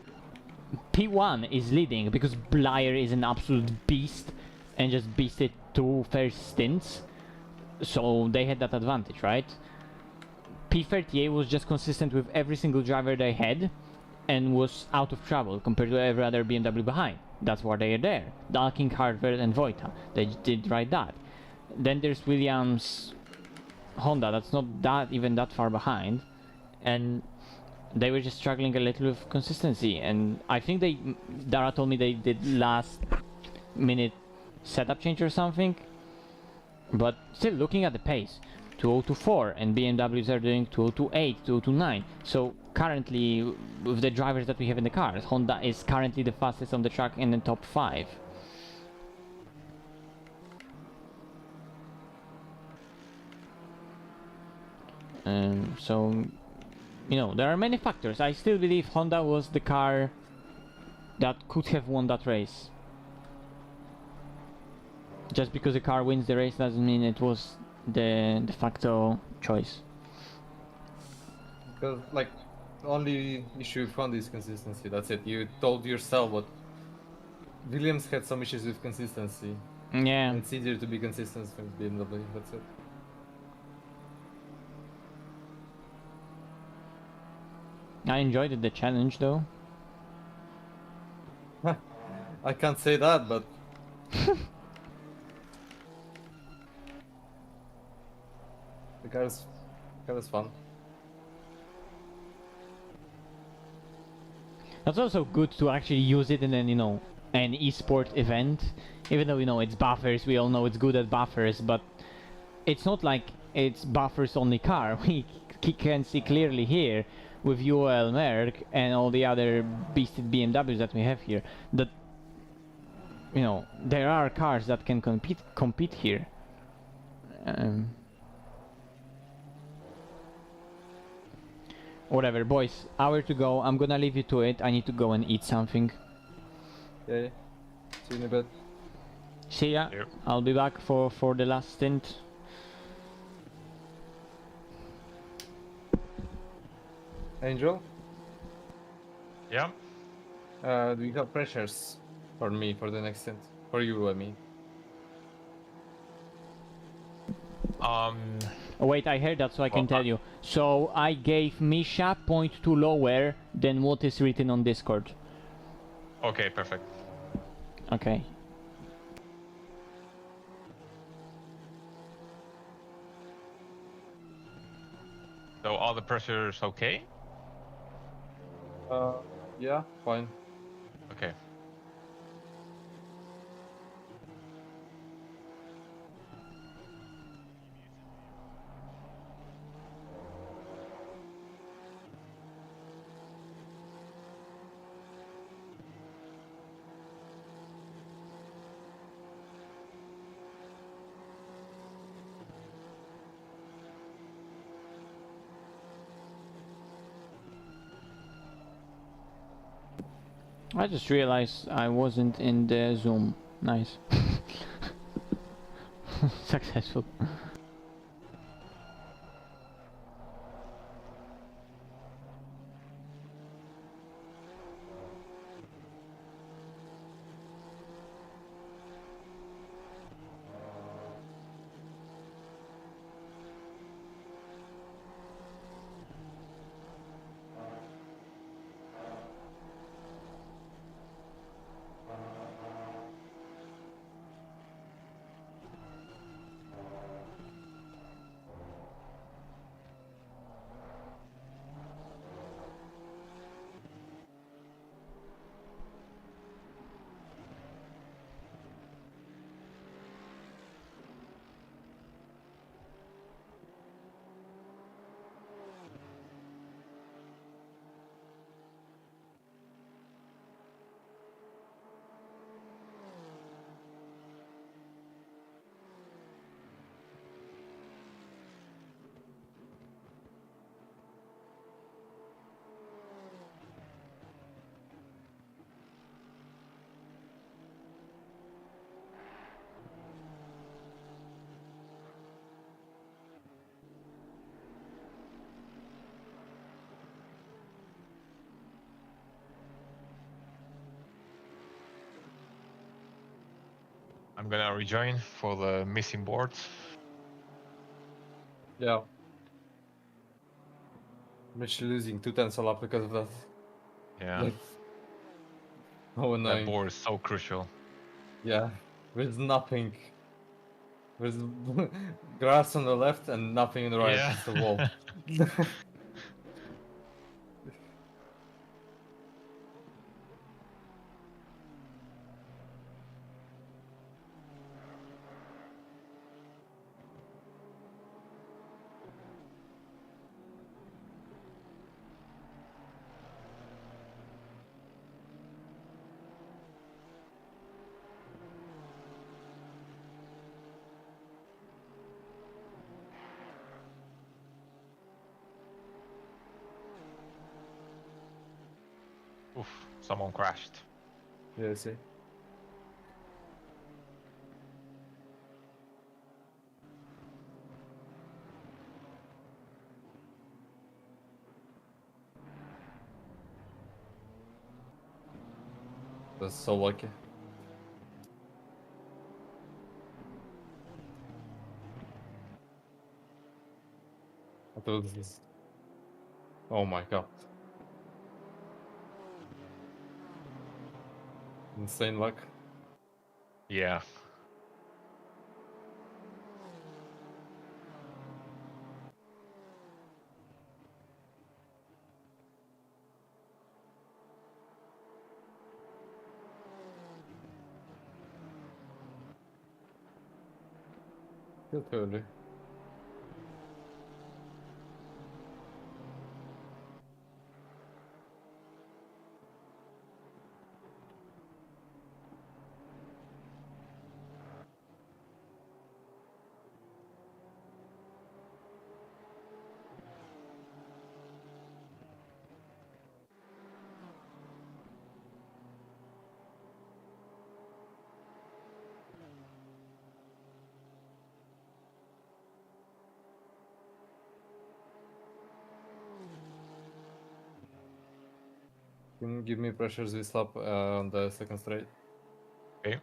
P1 is leading because Blyer is an absolute beast and just beasted 2 first stints, so they had that advantage, right? P38 was just consistent with every single driver they had and was out of trouble compared to every other BMW behind. That's why they are there. Dalking, Hartwell and Vojta, they did right that. Then there's Williams, Honda, that's not even that far behind, and they were just struggling a little with consistency. And I think Dara told me they did last minute setup change or something, but still looking at the pace, 2024, and BMWs are doing 2028, 2029. So currently, with the drivers that we have in the cars, Honda is currently the fastest on the track in the top 5. So, you know, there are many factors. I still believe Honda was the car that could have won that race. Just because the car wins the race doesn't mean it was the de facto choice. Because, like, the only issue with Honda is consistency, that's it. You told yourself what... Williams had some issues with consistency. Yeah. And it's easier to be consistent with BMW, that's it. I enjoyed the challenge though. I can't say that, but... the car is fun. That's also good to actually use it in an, you know, an esport event. Even though, you know, it's buffers, we all know it's good at buffers, but it's not like it's buffers only car. We can see clearly here with UL Merc and all the other beasted BMWs that we have here that, you know, there are cars that can compete here. Whatever, boys, hour to go. I'm gonna leave you to it. I need to go and eat something. Yeah. See you in a bit. See ya. Yep. I'll be back for the last stint. Angel? Yeah. Do you have pressures for me for the next stint? For you, I mean. Oh, wait, I heard that, so I can tell you. So I gave Misha 0.2 lower than what is written on Discord. Okay, perfect. Okay. So all the pressures okay? Yeah, fine. Okay. I just realized I wasn't in the Zoom. Nice. Successful. I'm gonna rejoin for the missing boards. Yeah. I'm actually losing 2/10 a lot because of that. Yeah, Like, oh that annoying. board is so crucial. Yeah. There's nothing. There's grass on the left and nothing on the right. Yeah. Just a wall. Oof, someone crashed. Yeah, I see. That's so lucky. I thought this is... Oh my god. Insane luck. Yeah. Still too early. Can you give me pressures this lap on the second straight? Okay.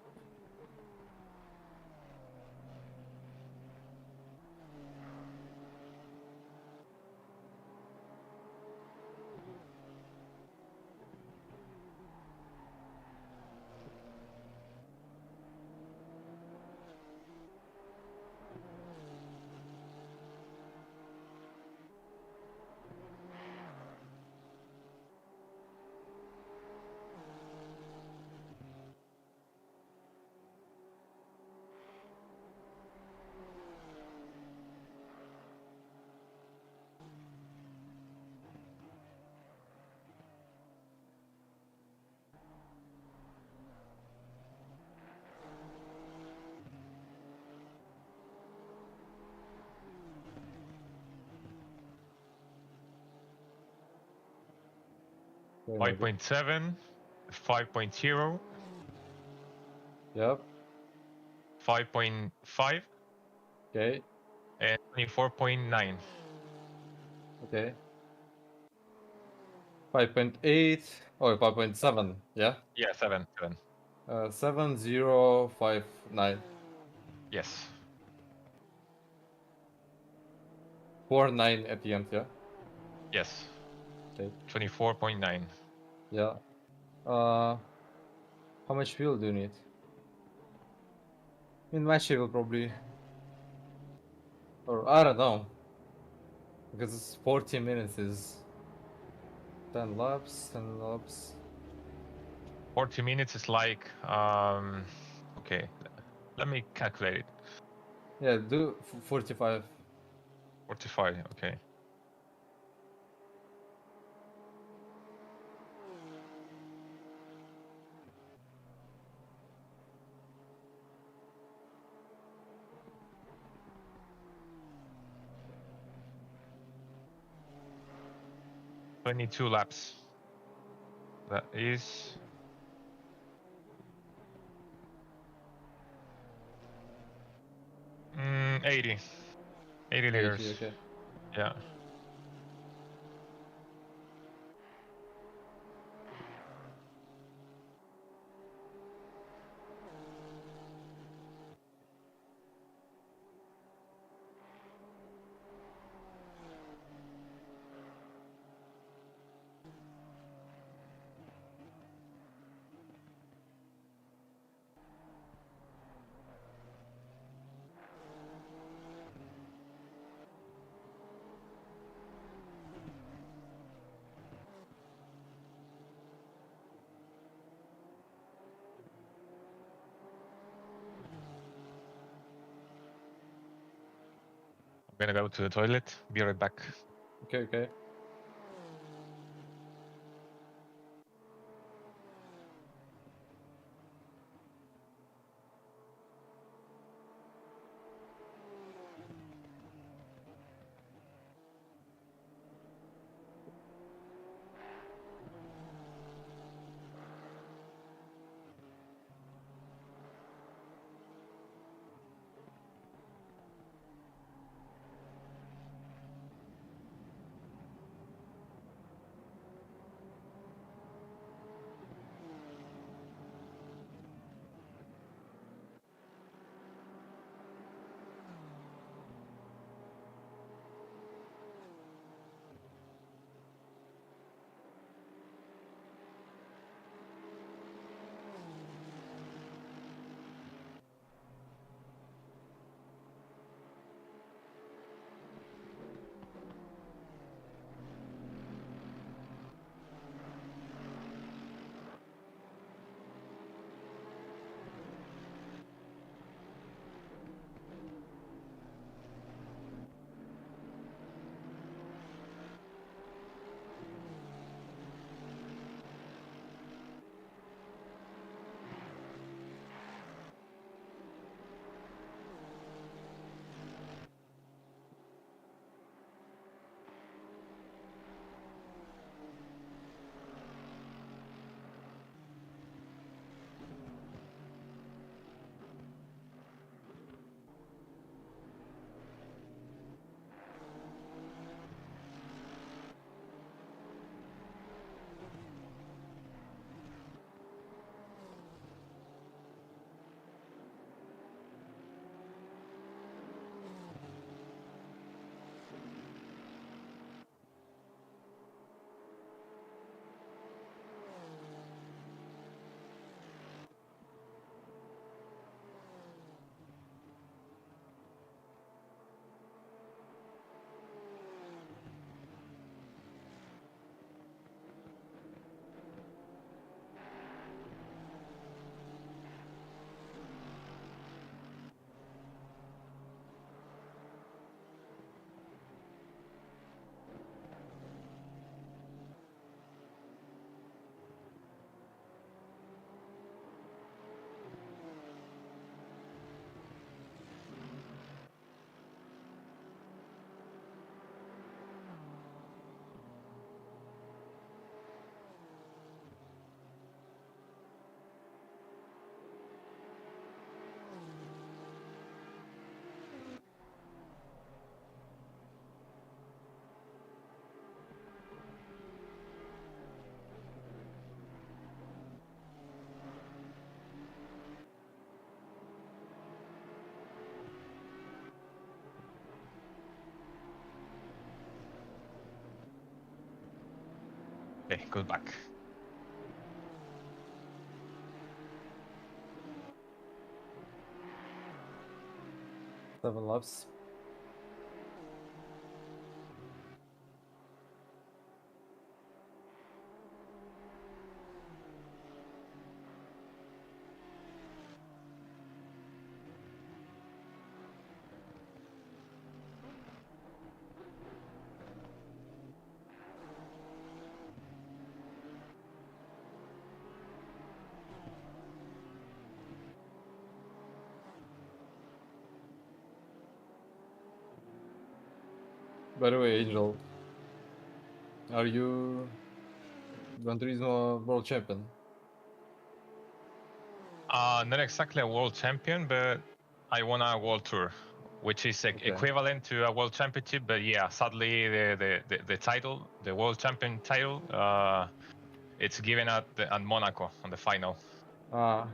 Okay, 5.7, 5.0, Yep. 5.5, Okay. and 24.9. Okay. 5.8 or 5.7. Yeah. Yeah, 7. 7059. Yes. 49 at the end. Yeah. Yes. Okay. 24.9. Yeah. How much fuel do you need? In my shape, will probably, or I don't know, because it's 40 minutes is 10 laps, 10 laps. 40 minutes is like, okay, let me calculate it. Yeah, do 45. 45, okay. "22 laps. That is 80. 80 liters. Okay. Yeah. gonna go to the toilet. Be right back. Okay, okay. Okay, go back. 7 laps. By the way, Angel, are you Gran Turismo world champion? Not exactly a world champion, but I won a world tour, which is equivalent to a world championship. But yeah, sadly, the title, the world champion title, it's given at Monaco on the final. Ah,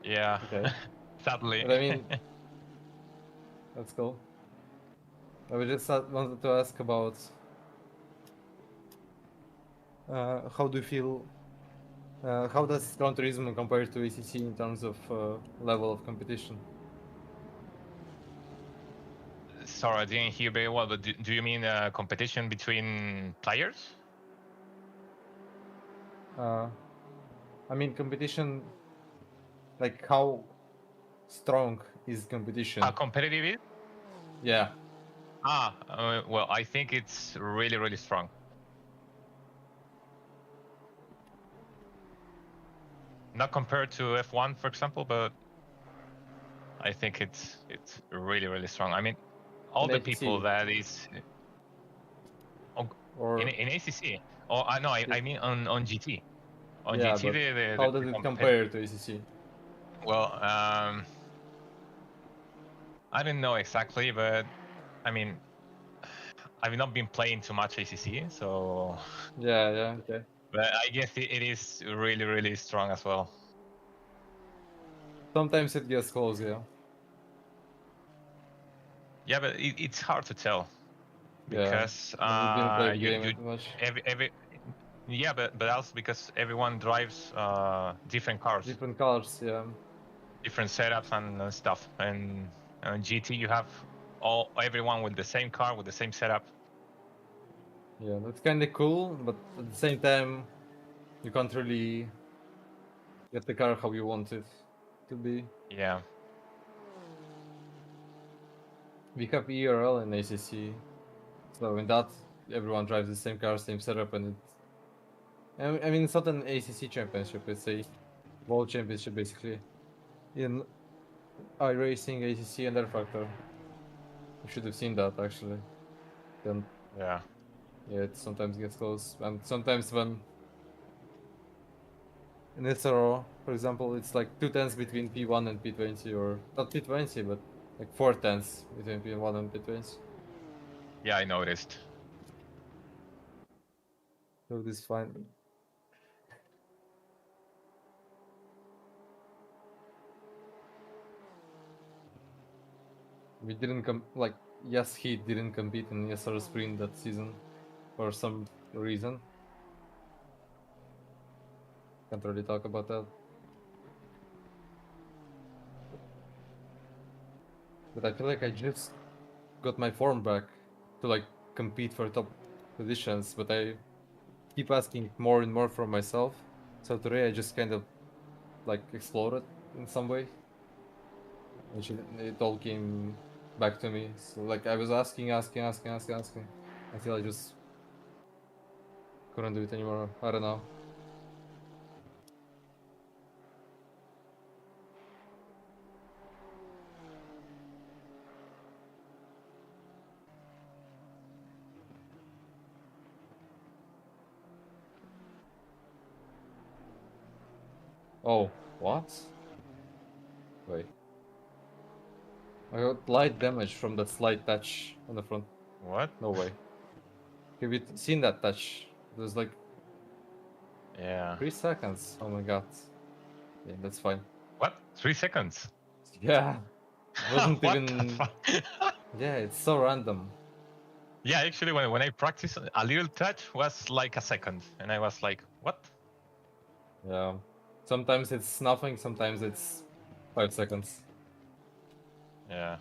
Yeah, okay. sadly. But I mean, that's cool. I just wanted to ask about how do you feel? How does Gran Turismo compare to ACC in terms of level of competition? Sorry, I didn't hear very well. But do you mean competition between players? I mean, competition. Like, how strong is competition? How competitive it is? Yeah. Well, I think it's really, really strong. Not compared to F1, for example, but I think it's really, really strong. I mean, all In the ACC. people that is Or in ACC. Oh, I know. I mean on GT. On yeah, GT, but how does the it compare to ACC? Well, I don't know exactly, but I mean, I've not been playing too much ACC, so. Yeah, okay. But I guess it is really, really strong as well. Sometimes it gets close, yeah. Yeah, but it's hard to tell because Yeah, you didn't play the game that much. Yeah, but also because everyone drives different cars, Different colors, yeah. different setups and stuff. And GT, you have everyone with the same car with the same setup. Yeah, that's kind of cool, but at the same time, you can't really get the car how you want it to be. Yeah. We have ERL and ACC, so in that everyone drives the same car, same setup, and I mean it's not an ACC championship; it's a world championship basically. In iRacing, ACC, and R Factor. You should have seen that actually. Then Yeah. yeah, it sometimes gets close, and sometimes when in SRO, for example, it's like 2 tenths between P1 and P20, or not P20, but like 4 tenths between P1 and P20. Yeah, I noticed. So this is fine. We didn't like yes, he didn't compete in SR Sprint that season for some reason. Can't really talk about that. But I feel like I just got my form back to like compete for top positions, but I keep asking more and more from myself. So today I just kind of like exploded in some way. And it all came back to me. So like I was asking until I just couldn't do it anymore. I don't know. Oh, what? Wait. I got light damage from that slight touch on the front. What? No way. Have you seen that touch? It was like Yeah. 3 seconds. Oh my god. Yeah, that's fine. What? 3 seconds? Yeah. It wasn't What even. the fuck? Yeah, it's so random. Yeah, actually, when I practiced, a little touch was like a second, and I was like, "What?" Yeah. Sometimes it's nothing, sometimes it's 5 seconds. Yeah.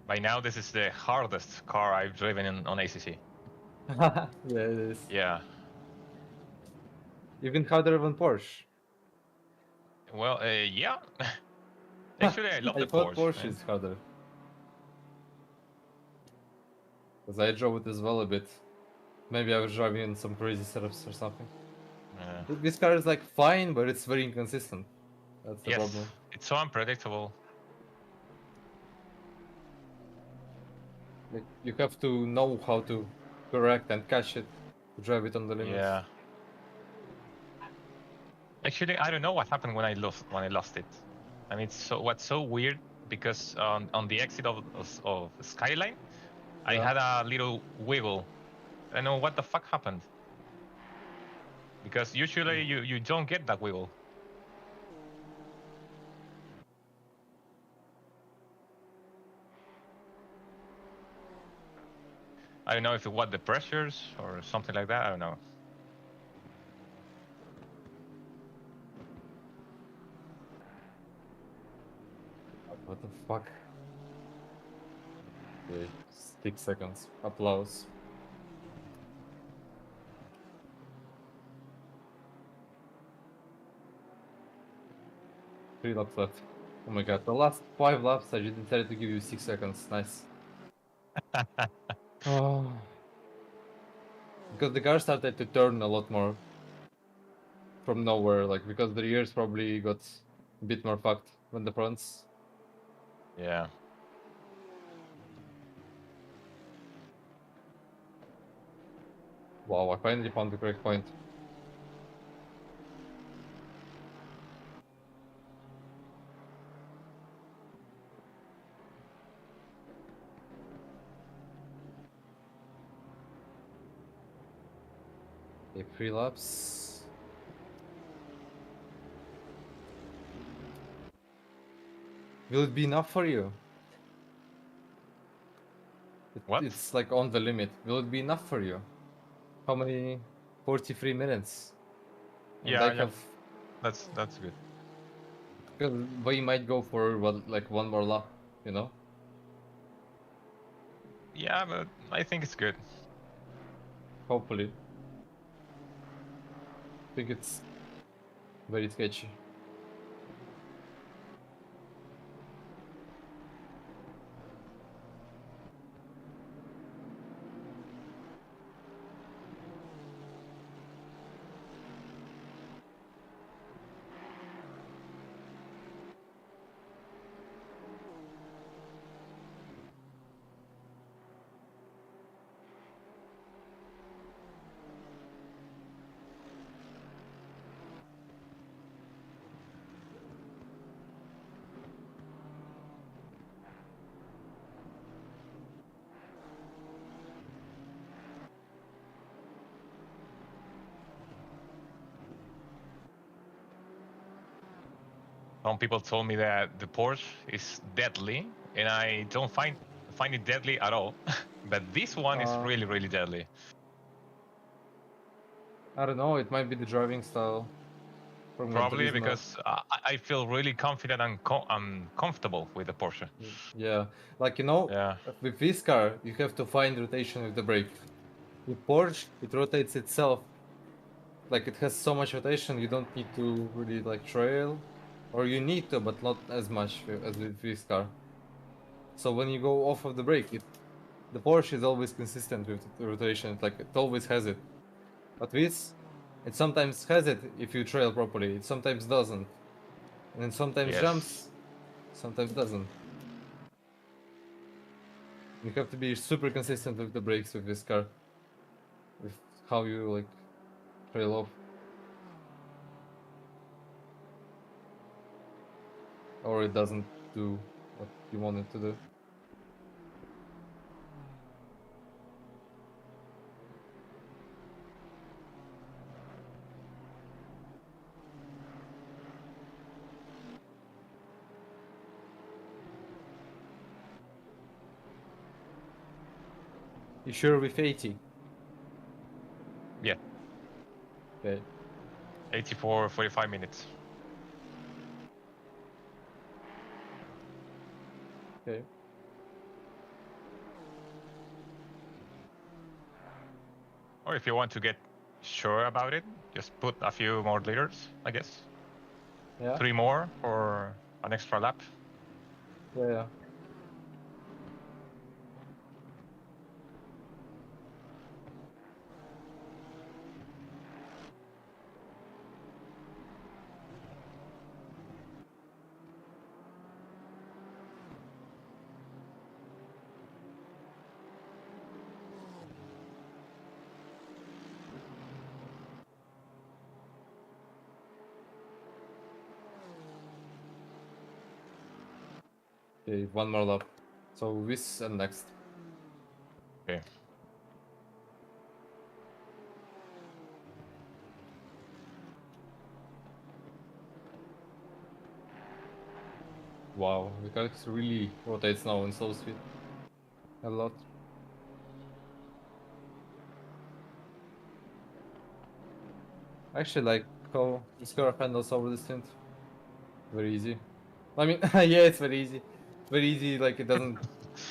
By now, this is the hardest car I've driven on ACC. Yeah, it is. Yeah. Even harder than Porsche. Well, yeah. Actually, I love I the thought Porsche. Porsche is harder. Because I drove it as well a bit. Maybe I was driving in some crazy setups or something. Yeah. This car is like fine, but it's very inconsistent. That's the Yes, problem. it's so unpredictable. Like, you have to know how to correct and catch it to drive it on the limits. Yeah. Actually, I don't know what happened when I lost it. And it's what's so weird because on the exit of Skyline, I Yeah. had a little wiggle. I don't know what the fuck happened. Because usually you don't get that wiggle. I don't know if it was the pressures or something like that. I don't know. What the fuck? Okay, 6 seconds. Applause. Three laps left. Oh my god, the last 5 laps I just decided to give you 6 seconds. Nice. Oh. Because the car started to turn a lot more from nowhere, like because the rears probably got a bit more fucked than the fronts. Yeah. Wow, I finally found the correct point. Okay, 3 laps. Will it be enough for you? What? It's like on the limit. Will it be enough for you? How many? 43 minutes. And Yeah, I yeah. have. That's good. Because we might go for what, like one more lap, you know? Yeah, but I think it's good. Hopefully. I think it's very sketchy. Some people told me that the Porsche is deadly, and I don't find it deadly at all. But this one is really, really deadly. I don't know, it might be the driving style. From Gran Probably Turismo. because I feel really confident and I'm comfortable with the Porsche. Yeah, like you know, Yeah. with this car, you have to find rotation with the brake. With Porsche, it rotates itself. Like it has so much rotation, you don't need to really like trail, or you need to, but not as much as with this car. So when you go off of the brake, the Porsche is always consistent with the rotation. Like it always has it. But this, it sometimes has it if you trail properly. It sometimes doesn't, and then sometimes Yes. jumps, sometimes doesn't. You have to be super consistent with the brakes with this car, with how you like trail off, or it doesn't do what you want it to do. You sure with 80? Yeah. Okay. 84, 45 minutes. Okay. Or if you want to get sure about it, just put a few more liters, I guess. Yeah. 3 more for an extra lap. Yeah. Yeah. Okay, one more lap. So this and next. Okay. Wow, the car really rotates now in slow speed. A lot. I actually like how this car handles over the stint. Very easy. I mean, yeah, it's very easy. Very easy, like it doesn't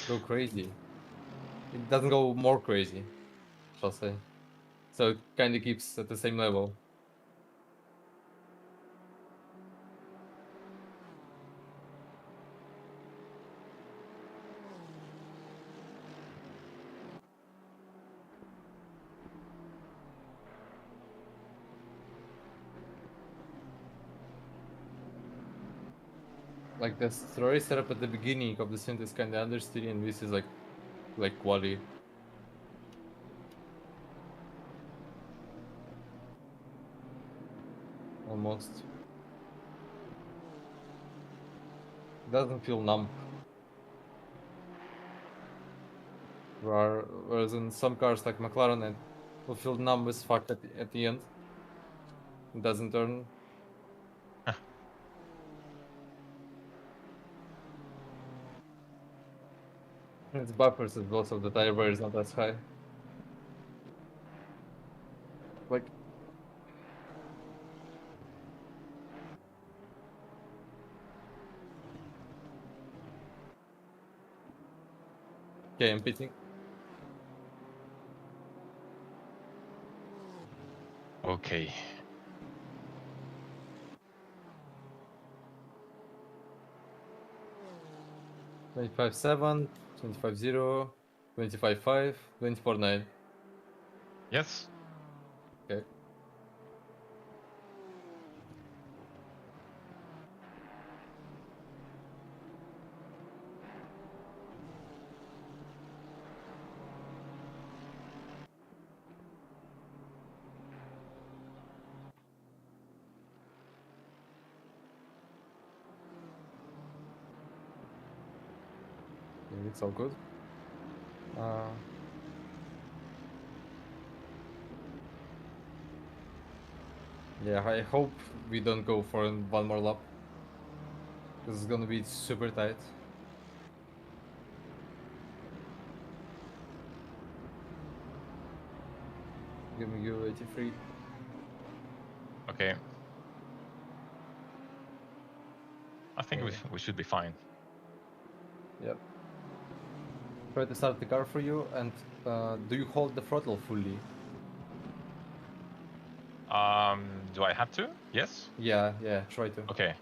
go crazy. it doesn't go more crazy, shall say. So it kind of keeps at the same level. Like the story setup at the beginning of the Stint is kind of understeady, and this is like quality. Almost. Doesn't feel numb. Whereas in some cars like McLaren, it will feel numb as fuck at the end. It doesn't turn. It's buffers as well, so the tire wear is not as high. Like. Okay, I'm pitting. Okay. $25.7, $25.0, $25.5, $24.9. Yes. Okay. Yeah, it's all good. Yeah, I hope we don't go for one more lap. This is gonna be super tight. Give me you 83. Okay. I think Okay. we should be fine. Yep. Try to start the car for you, and do you hold the throttle fully? Do I have to? Yes. Yeah, try to. Okay.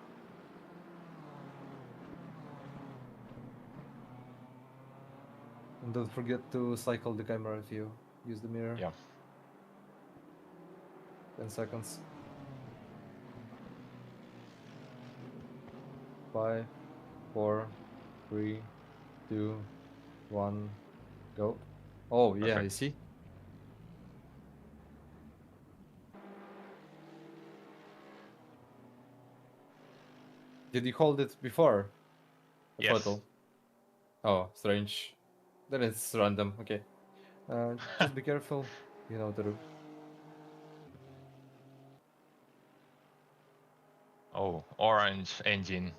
And don't forget to cycle the camera if you use the mirror. Yeah. 10 seconds. 5, 4, 3, 2, 1, go. Oh, yeah, you Perfect. see? Did you hold it before? The Yes. throttle? Oh, strange. Then it's random, okay. Just be careful, you know what to do. Oh, orange engine.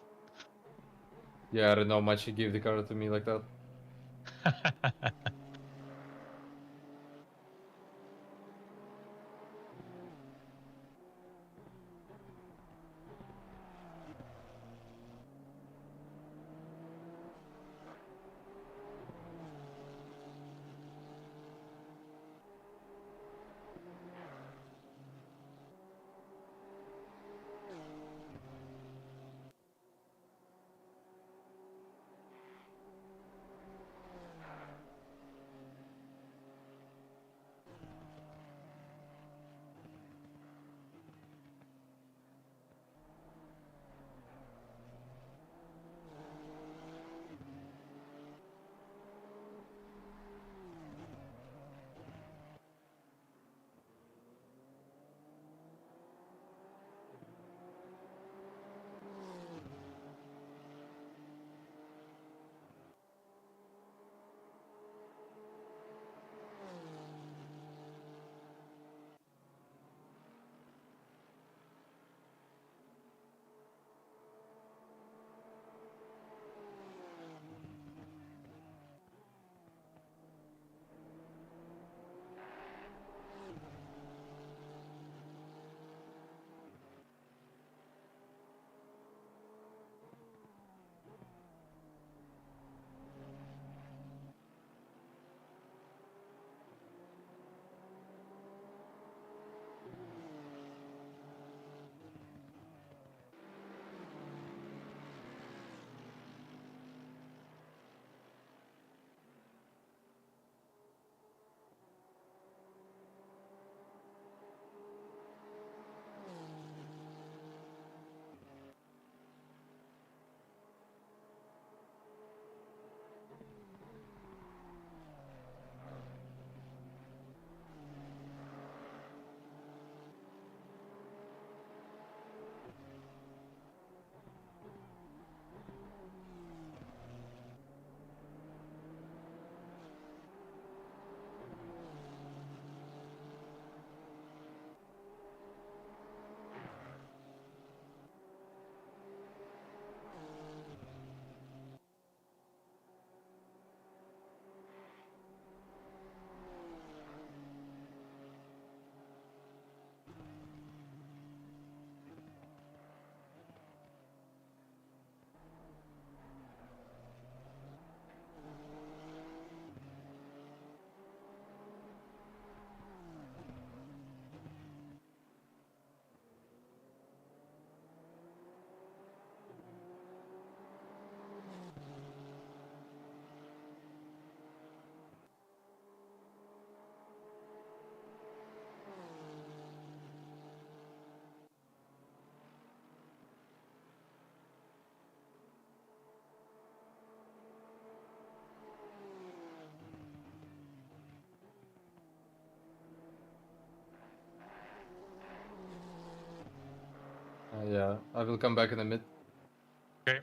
Yeah, I don't know much you give the car to me like that. Yeah, I will come back in a mid. Okay.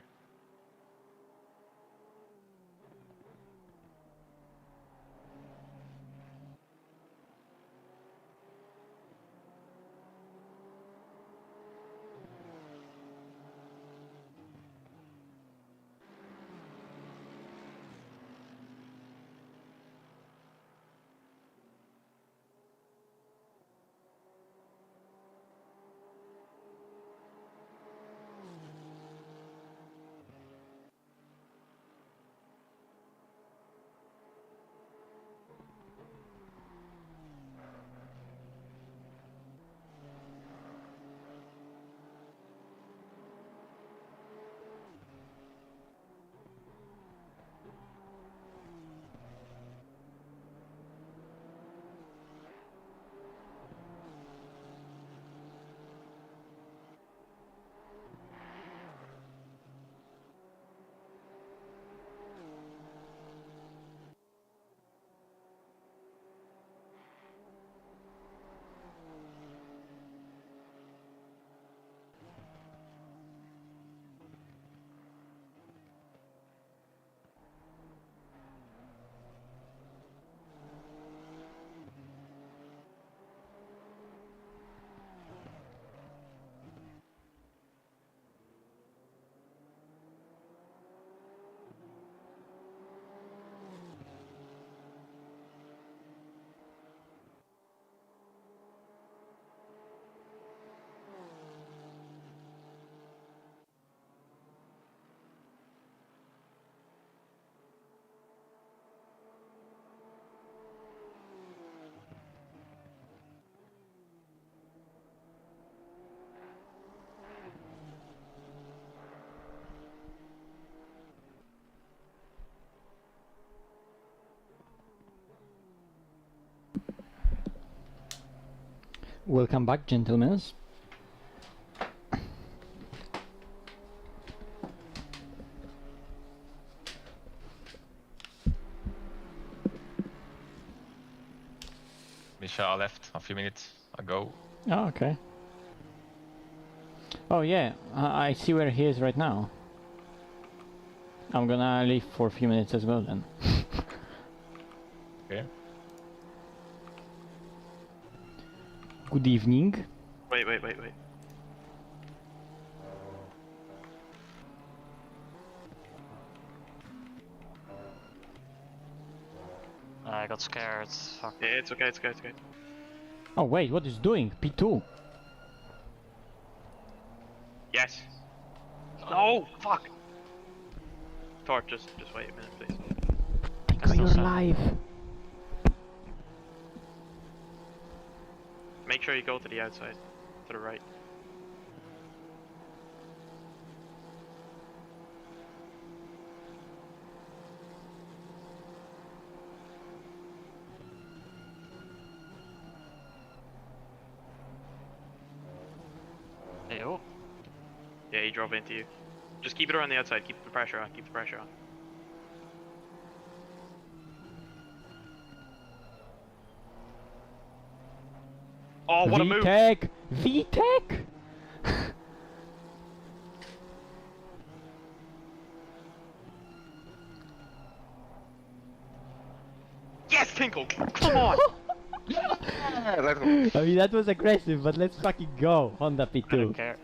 Welcome back, gentlemen. Misha left a few minutes ago. Oh, okay. Oh yeah, I see where he is right now. I'm gonna leave for a few minutes as well then. Okay. Good evening. Wait. I got scared. Fuck. Yeah, it's okay. Oh wait, what is doing? P2. Yes. No, fuck. Thor, just wait a minute, please. Tinko, you're live. Make sure you go to the outside, to the right. Hey, oh. Yeah, he drove into you. Just keep it around the outside. Keep the pressure on. Oh, what a move! VTech! VTech! Yes, Tinkle! Come on! Let's go. I mean, that was aggressive, but let's fucking go. Honda I don't P2. care.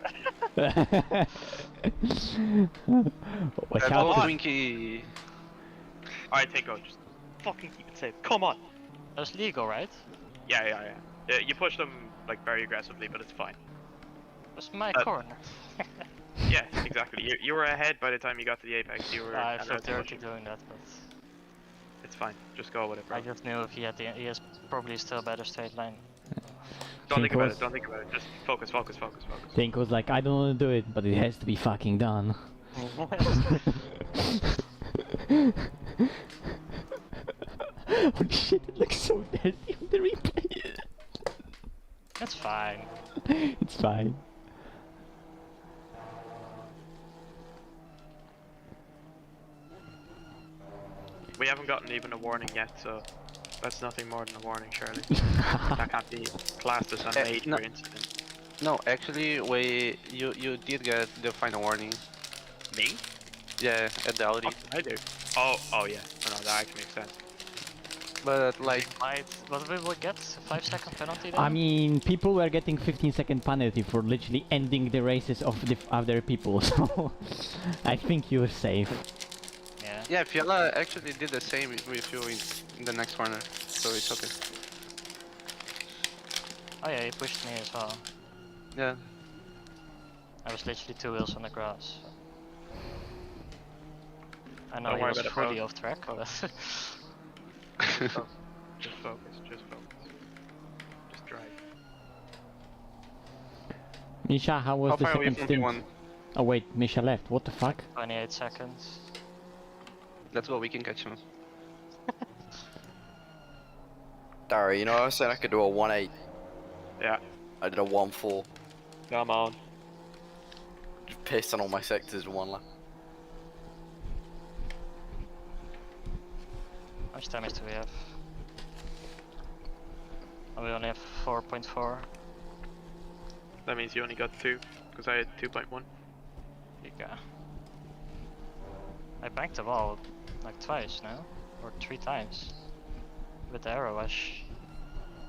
Watch That's out. all for- Twinkie. Alright, Tinkle, just fucking keep it safe. Come on! That's legal, right? Yeah. You pushed them like very aggressively, but it's fine. That's my corner. Yeah, exactly. You were ahead by the time you got to the apex. You were. I and feel that's dirty pushing. doing that, but It's fine. Just go with it, bro. I just knew if he had the, he has probably still better straight line. Don't think about Tinkle's- it. Don't think about it. Just focus. Tinko's like, I don't want to do it, but it has to be fucking done. Holy shit, it looks so dirty on the replay. That's fine. It's fine. We haven't gotten even a warning yet, so that's nothing more than a warning, surely. That can't be classed as a major no. incident. No, actually, you did get the final warning. Me? Yeah, at the Audi. What did I do? Oh yeah. Oh, no, that actually makes sense. But like, What we will get? 5-second penalty then? I mean, people were getting 15-second penalty for literally ending the races of the other people, so I think you're safe. Yeah. yeah, Fiala actually did the same with you in the next corner, so it's okay. Oh yeah, he pushed me as well. Yeah. I was literally 2 wheels on the grass. I know Don't he worry was about it, fully bro. off track, Oh. but Just focus. Just focus. Just drive. Misha, how was How the far are we second from stint? P1? Oh wait, Misha left, what the fuck? 28 seconds. Let's go, we can catch him. Dara, you know I was saying I could do a 1.8. Yeah. I did a 1.4. Come on. Just pissed on all my sectors in 1 lap. How much damage do we have? Oh, we only have 4.4. That means you only got 2, because I had 2.1. Giga. I banked the wall like twice now, or 3 times. With the arrow wash.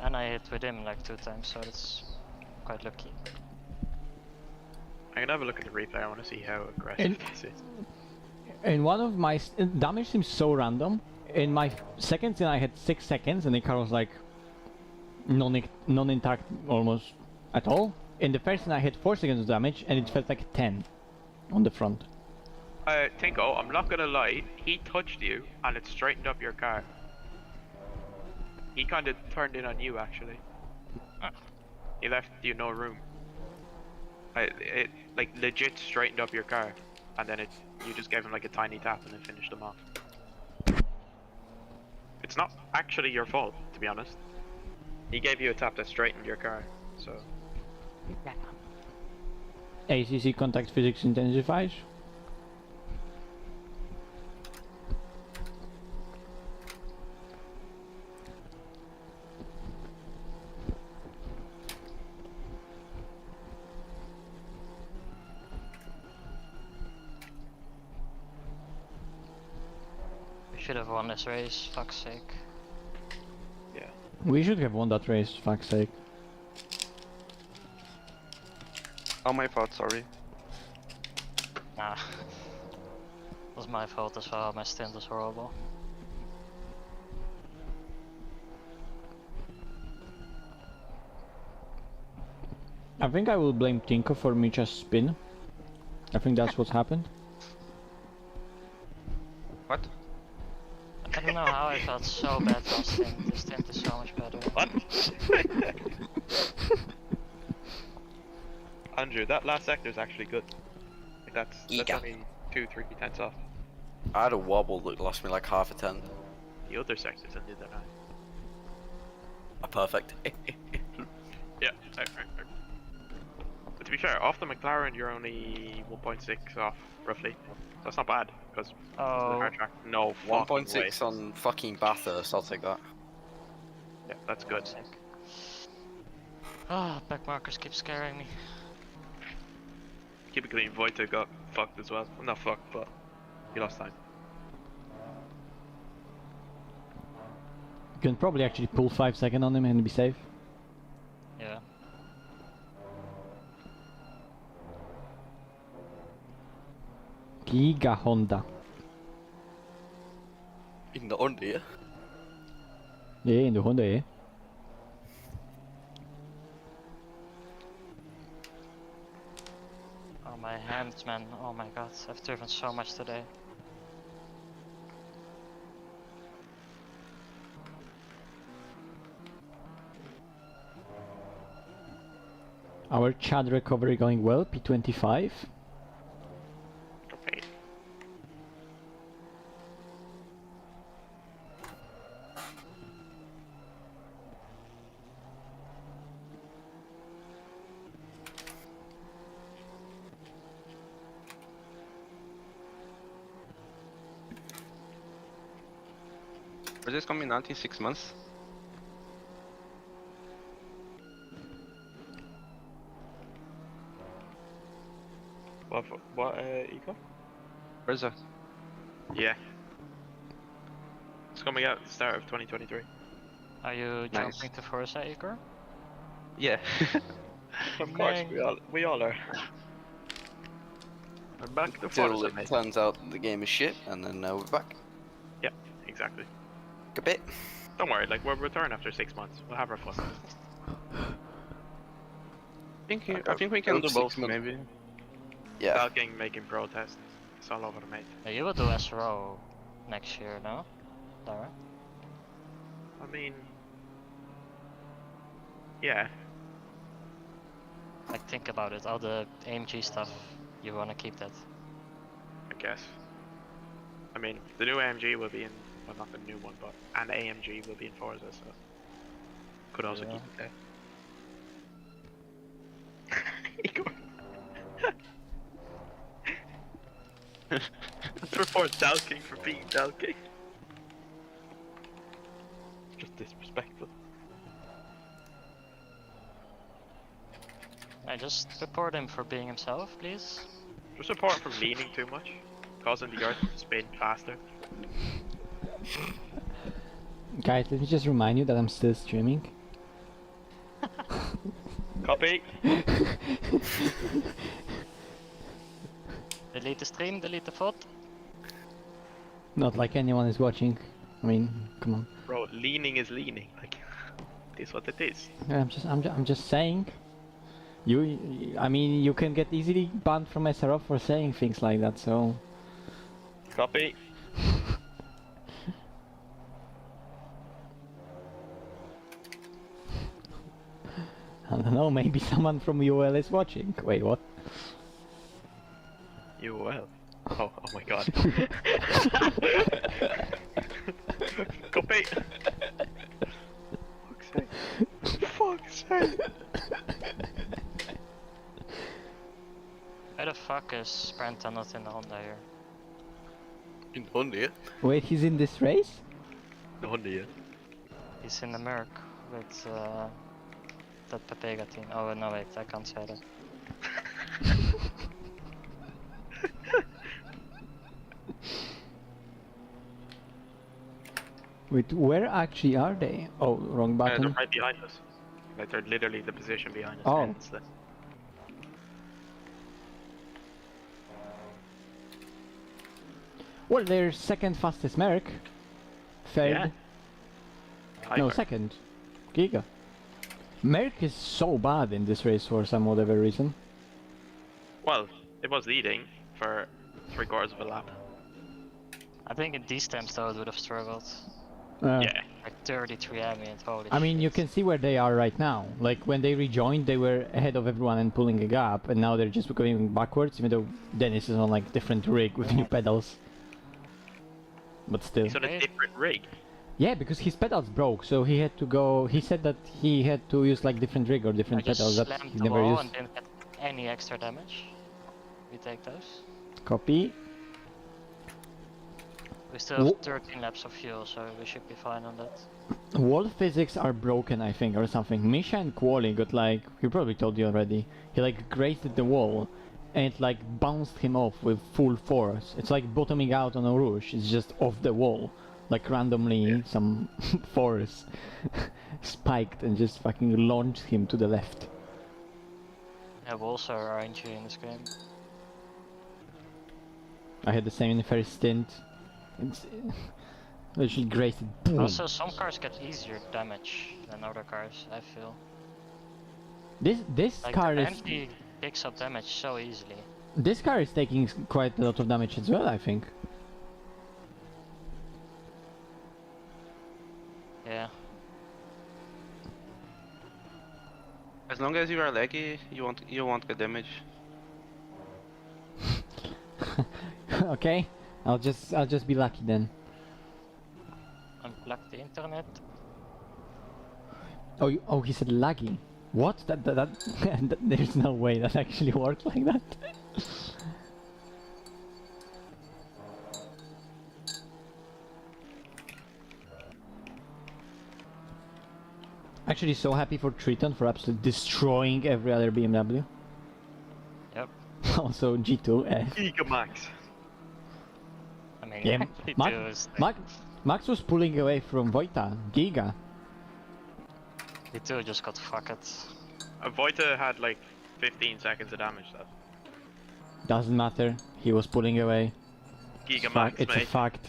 And I hit with him like 2 times, so that's quite lucky. I'm gonna have a look at the replay. I want to see how aggressive this is. In one of my damage seems so random. In my second stint I had 6 seconds and the car was like non-intact almost at all. In the first stint I had 4 seconds of damage and it felt like 10 on the front. Tinko, I'm not gonna lie. He touched you and it straightened up your car. He kind of turned in on you actually. He left you no room. It like legit straightened up your car, and then you just gave him like a tiny tap and then finished him off. It's not actually your fault, to be honest. He gave you a tap that straightened your car, so. ACC contact physics intensifies. We should have won this race, fuck's sake. Yeah. We should have won that race, fuck's sake. Oh, my fault, sorry. Nah. It was my fault as well, my stint was horrible. I think I will blame Tinko for Micha's spin. I think that's what happened. What? I don't know how I felt so bad last stint. This stint is so much better. What? Andrew, that last sector is actually good. Like that's Eager. only 2-3 tenths off. I had a wobble that lost me like half a tenth. The other sectors ended that high. A perfect. Yeah. Right. But to be fair, off the McLaren, you're only 1.6 off, roughly. That's not bad, because the Oh, hard track. No fucking way. 1.6 on fucking Bathurst, I'll take that. Yeah, that's good. sick. Ah, back markers keep scaring me. Keep it clean, Voita got fucked as well. Well, not fucked, but he lost time. You can probably actually pull 5 seconds on him and be safe. Yeah. Giga Honda. In the under, yeah? Yeah, in the Honda, yeah. Oh, my hands, man. Oh my god, I've driven so much today. Our Chad recovery going well, P25. Okay. Is this coming out in 6 months? What Eco? Where's that? Yeah. It's coming out at the start of 2023. Are you jumping to Forza, Igor? Yeah. Of course, we all are. We're back to Till Forza, it mate. turns out the game is shit, and then we're back. Yeah, exactly. A bit. Don't worry, like we'll return after 6 months. We'll have our fun. I think we can do 6 both, months. maybe. Yeah. Balking making protests. It's all over, mate. Yeah, you will do SRO next year, no? Dara? I mean, yeah. Like, think about it, all the AMG stuff, you wanna keep that. I guess. I mean, the new AMG will be in, well, not the new one, but an AMG will be in Forza, so could also keep it there. Igor. Let's report Dalking for being Dalking. Just disrespectful. I just report him for being himself, please. Just report him for leaning too much, causing the earth to spin faster. Guys, let me just remind you that I'm still streaming. Copy. Delete the stream, delete the VOD. Not like anyone is watching. I mean, come on. Bro, leaning is leaning. Like, it is what it is. Yeah, I'm just saying. I mean, you can get easily banned from SRO for saying things like that. So. Copy. I don't know. Maybe someone from UL is watching. Wait, what? UL. Oh my god. Copy. Fuck's sake. Fuck's sake. Why the fuck is Brenta not in the Honda here? In Honda, yeah? Wait, he's in this race? The Honda, yeah. He's in the Merc with that Pepega team. Oh no, wait, I can't say that. Wait, where actually are they? Oh, wrong button. They're right behind us. Like, they're literally the position behind us. Oh. It's the- Well, they're second fastest Merc. Third. Yeah. No, Hyper. second. Giga. Merc is so bad in this race for some whatever reason. Well, it was leading for 3/4 of a lap. I think in these times though it would have struggled. Yeah. Like 33 ambient, holy I mean, shit. you can see where they are right now. Like, when they rejoined, they were ahead of everyone and pulling a gap, and now they're just going backwards, even though Dennis is on, like, different rig with new pedals. But still. He's on a different rig. Yeah, because his pedals broke, so he had to go... He said that he had to use, like, different rig or I different just pedals that slammed he the never wall used. and didn't get any extra damage. We take those. Copy. We still have 13 laps of fuel, so we should be fine on that. Wall physics are broken, I think, or something. Misha and Quali got, like... He probably told you already. He, like, grazed the wall, and it, like, bounced him off with full force. It's like bottoming out on a Rouge. It's just off the wall. Like, randomly, some force spiked and just fucking launched him to the left. Yeah, walls are RNG in this game. I had the same in the first stint. It's literally grazed it. Boom. Also, some cars get easier damage than other cars, I feel. This Like, car the is... Bentley picks up damage so easily. This car is taking quite a lot of damage as well, I think. Yeah. As long as you are laggy, you won't get damage. Okay, I'll just be lucky then. Unplug the internet. Oh, he said laggy. What? There's no way that actually worked like that. Actually, so happy for Triton for absolutely destroying every other BMW. Yep. also G2. Giga Max. I mean, Yeah, G2 is like, Max was pulling away from Vojta. Giga. G2 just got fucked. Vojta had like 15 seconds of damage though. Doesn't matter. He was pulling away. Giga Max, It's a mate. fact.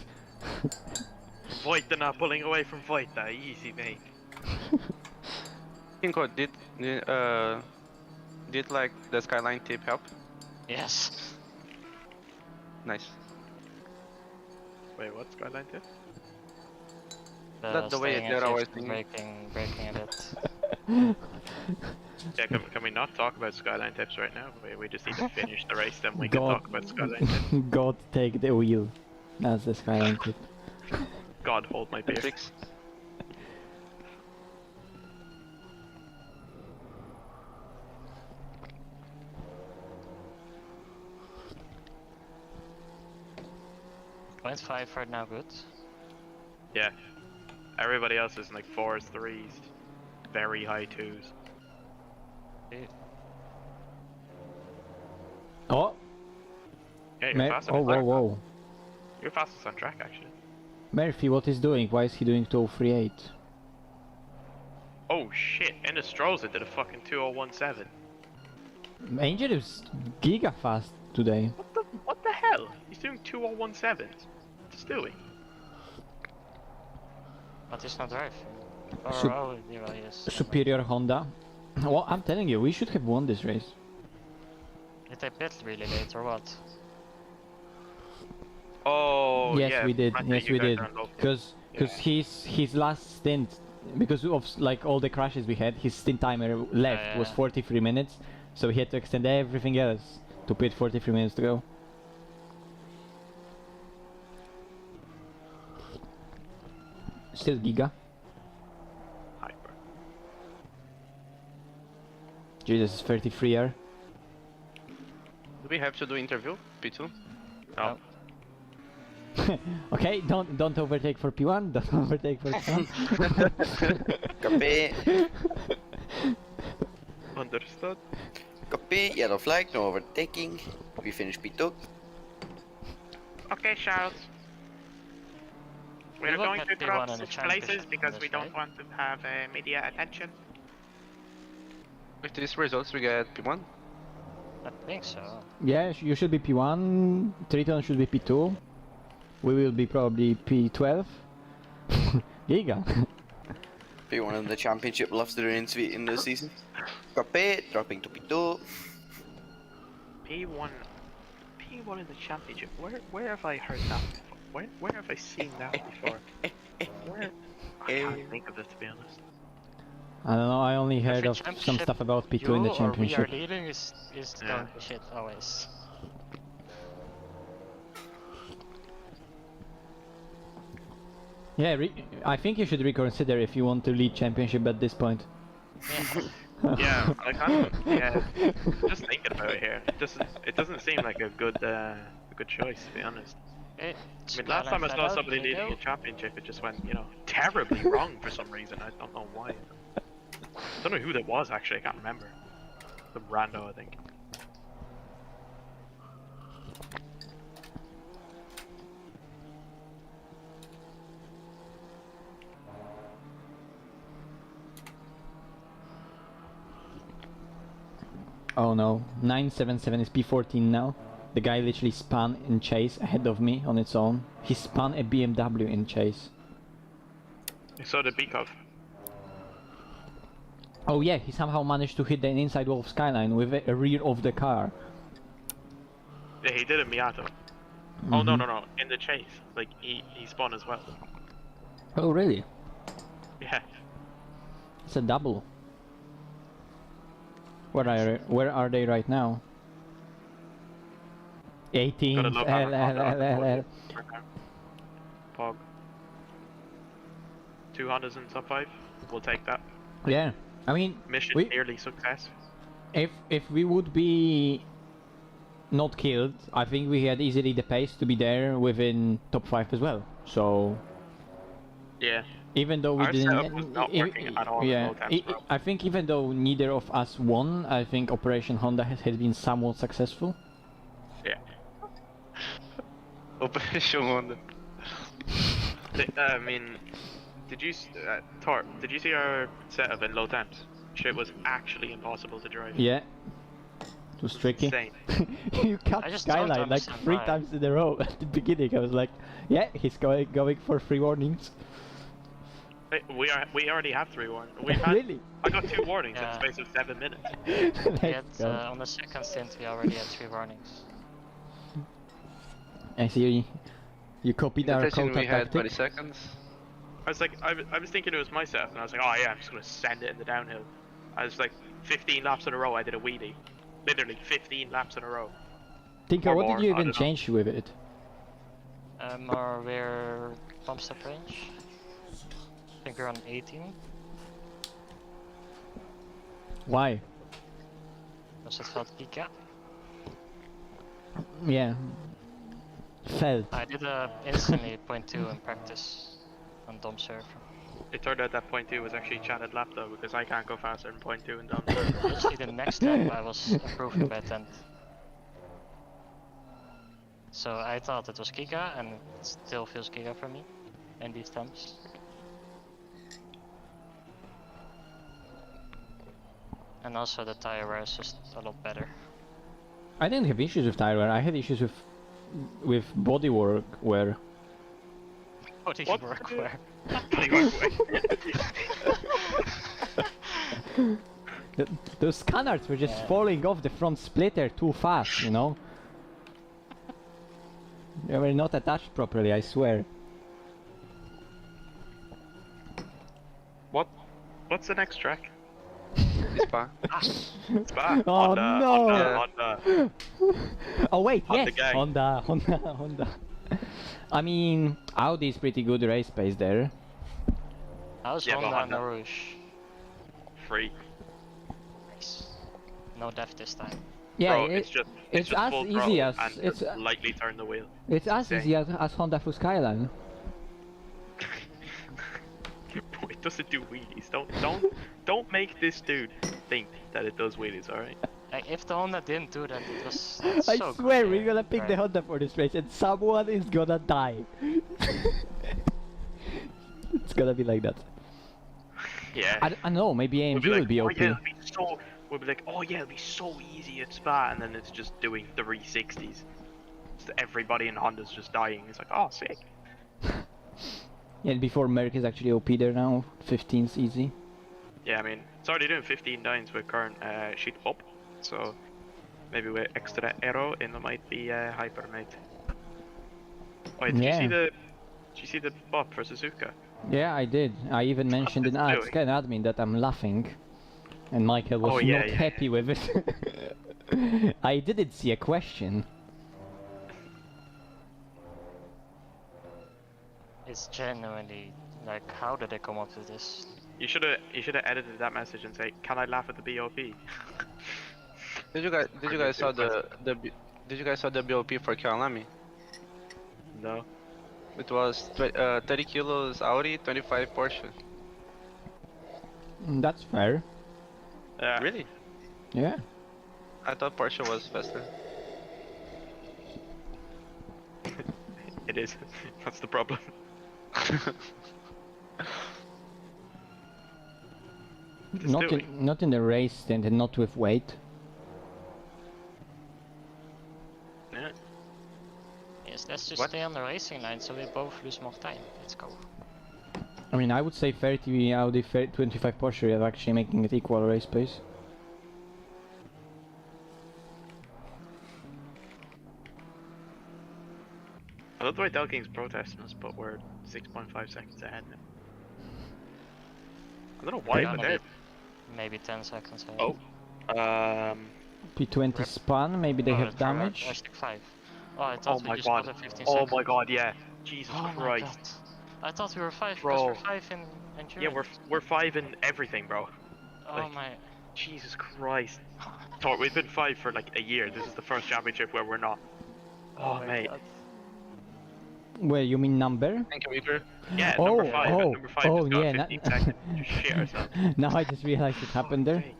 Vojta not pulling away from Vojta. Easy, mate. Tinko, did like the skyline tip help? Yes. Nice. Wait, what skyline tip? That's the way staying they're at always 50, doing. breaking a bit. Yeah, can we not talk about skyline tips right now? We just need to finish the race, then we can talk about skyline tips. God take the wheel. That's the skyline tip. God hold my beer. Tricks. Point 5 right now, good. Yeah. Everybody else is in like 4s, 3s, very high 2s. Oh! Yeah, you're fastest Oh, on whoa, track. whoa. You're fastest on track, actually. Murphy, what is doing? Why is he doing 2038? Oh shit, Ennis Strolls it did a fucking 2017. Angel is giga fast today. What the hell? He's doing 2017. What's he doing? But he's not driving. Or, Sup- oh, yeah, yes. Superior Honda. Well, I'm telling you, we should have won this race. Did they pit really late or what? Oh Yes, yeah. we did. I think Yes, you we guys did. are on low. Because his last stint, because of like all the crashes we had, his stint timer left was yeah. 43 minutes, so he had to extend everything else to pit 43 minutes to go. Still giga. Hyper. Jesus, 33R. Do we have to do interview? P2? No. Okay, don't overtake for P1. Don't overtake for P1. Copy. Understood. Copy. Yellow flag. No overtaking. We finish P2. Okay, Charles. We're We will going get to P1 drop in the 6 places championship because on we this, don't right? want to have media attention. With these results, we get P1. I think so. Yeah, you should be P1. Triton should be P2. We will be probably P12. Giga. P1 in the championship loves the rain sweet in this season. Copy. Dropping to P2. P1 in the championship. Where have I heard that before? Where have I seen that before? Where? I can't think of it, to be honest. I don't know, I only heard Every of some championship stuff about P2 you in the or championship. we are leading is Yeah. going to shit always. Yeah, I think you should reconsider if you want to lead championship at this point. Yeah, I kind of, yeah. Just thinking about it here, it doesn't seem like a good choice, to be honest. I mean, last time I saw somebody leading a championship, it just went, terribly wrong for some reason. I don't know why. I don't know who that was actually. I can't remember. Some rando, I think. Oh no, 977 is P14 now. The guy literally spun in chase ahead of me on its own. He spun a BMW in chase. So did Bikov. Oh yeah, he somehow managed to hit the inside wall of Skyline with a rear of the car. Yeah, he did a Miato. Oh no, in the chase. Like he spun as well. Oh really? Yeah. It's a double. Where are they right now? 18. Gotta love having L. Pog. 2 Hondas in top 5. We'll take that. Yeah, I mean, Mission we- nearly success. if we would be not killed, I think we had easily the pace to be there within top 5 as well. So Yeah. even though we Our didn't, setup was not working at all. yeah, No times for I think even though neither of us won, I think Operation Honda has been somewhat successful. Operation Wonder. I mean, did you, Tor, did you see our setup in low temps? Shit was actually impossible to drive. Yeah. It was tricky. Insane. You cut I just don't Skyline like understand 3 why. times in a row at the beginning. I was like, yeah, he's going for 3 warnings. Hey, we already have 3 warnings. We had, Really? I got 2 warnings in Yeah. the space of 7 minutes. Let's go. On the second stint we already had 3 warnings. I see you copied our Detection Kota we had 20 tactic. seconds. I was like, I was thinking it was my setup, and I was like, oh yeah, I'm just gonna send it in the downhill. I was like, 15 laps in a row, I did a wheelie. Literally 15 laps in a row. Tinker, Or what more, did you I even don't know. change with it? More rear pump step range. I think we're on 18. Why? Dus het valt Pika. Yeah. Felt. I did instantly 0.2 in practice on Dom server. It turned out that 0.2 was actually chatted lap though, because I can't go faster than 0.2 in dumb. Literally the next lap I was improving by 10. So I thought it was Giga, and it still feels Giga for me in these temps. And also the tire wear is just a lot better. I didn't have issues with tire wear. I had issues with bodywork wear. Body What? work wear. Those canards were just falling off the front splitter too fast, you know? They were not attached properly, I swear. What's the next track? Spa. Spa. Oh, Honda, no. Honda. Oh wait, Honda yes! gang. Honda. I mean, Audi's pretty good race pace there. How's Yeah, but Honda and Honda- Rouge? Free. Nice. No death this time. Yeah, Bro, it's just it's as full easy throttle as and it's just lightly turn the wheel. it's as Insane. easy as Honda for Skyline. It doesn't do wheelies. Don't make this dude think that it does wheelies. All right. Like, if the Honda didn't do that, it was I so swear good, we're gonna pick the right? Honda for this race and someone is gonna die. It's gonna be like that. Yeah. I know, maybe We'll AMG be will like, be oh OP. yeah, it'll be so. We'll be like, oh yeah, it'll be so easy at Spa, and then it's just doing 360s. Just everybody in Honda's just dying. It's like, oh, sick. Yeah, before Merc is actually OP there now, 15's easy. Yeah, I mean, it's already doing 15 nines with current sheet up, so maybe with extra aero, it might be hyper, mate. Wait, did Yeah. you see the bop for Suzuka? Yeah, I did. I even mentioned in it's Ask doing? admin that I'm laughing. And Michael was Oh, yeah, not yeah, happy with it. I didn't see a question. It's genuinely like, how did they come up with this? You should have edited that message and say, "Can I laugh at the BOP?" Did you guys saw did you guys saw the BOP for Kyalami? No. It was 30 kilos Audi, 25 Porsche. That's fair. Really? Yeah. I thought Porsche was faster. It is. That's the problem. Not in the race and not with weight. Yeah. Yes, let's just What? stay on the racing line so we both lose more time. Let's go. I mean, I would say 30 Audi, 25 Porsche are actually making it equal race pace. I love the way Delking's protesting us, but we're 6.5 seconds ahead now. I don't know why, but they're... Maybe 10 seconds ahead. Oh. P20 spun, maybe they Oh, have the car- damage. hashtag 5. Oh, I Oh thought we my just god. got a 15 Oh seconds. my god, yeah. Jesus Oh my Christ. god. I thought we were 5 Bro. because we're 5 in endurance. Yeah, we're 5 in everything, bro. Oh like- my... Jesus Christ. Thor, we've been 5 for like a year. This is the first championship where we're not. Oh, my mate. God. Wait, you mean number? Thank you, Weaver. Yeah, Oh, number 5. oh, Number 5 oh, just got yeah, 15 that- seconds. Just shit ourselves. Now I just realized it happened there. Okay.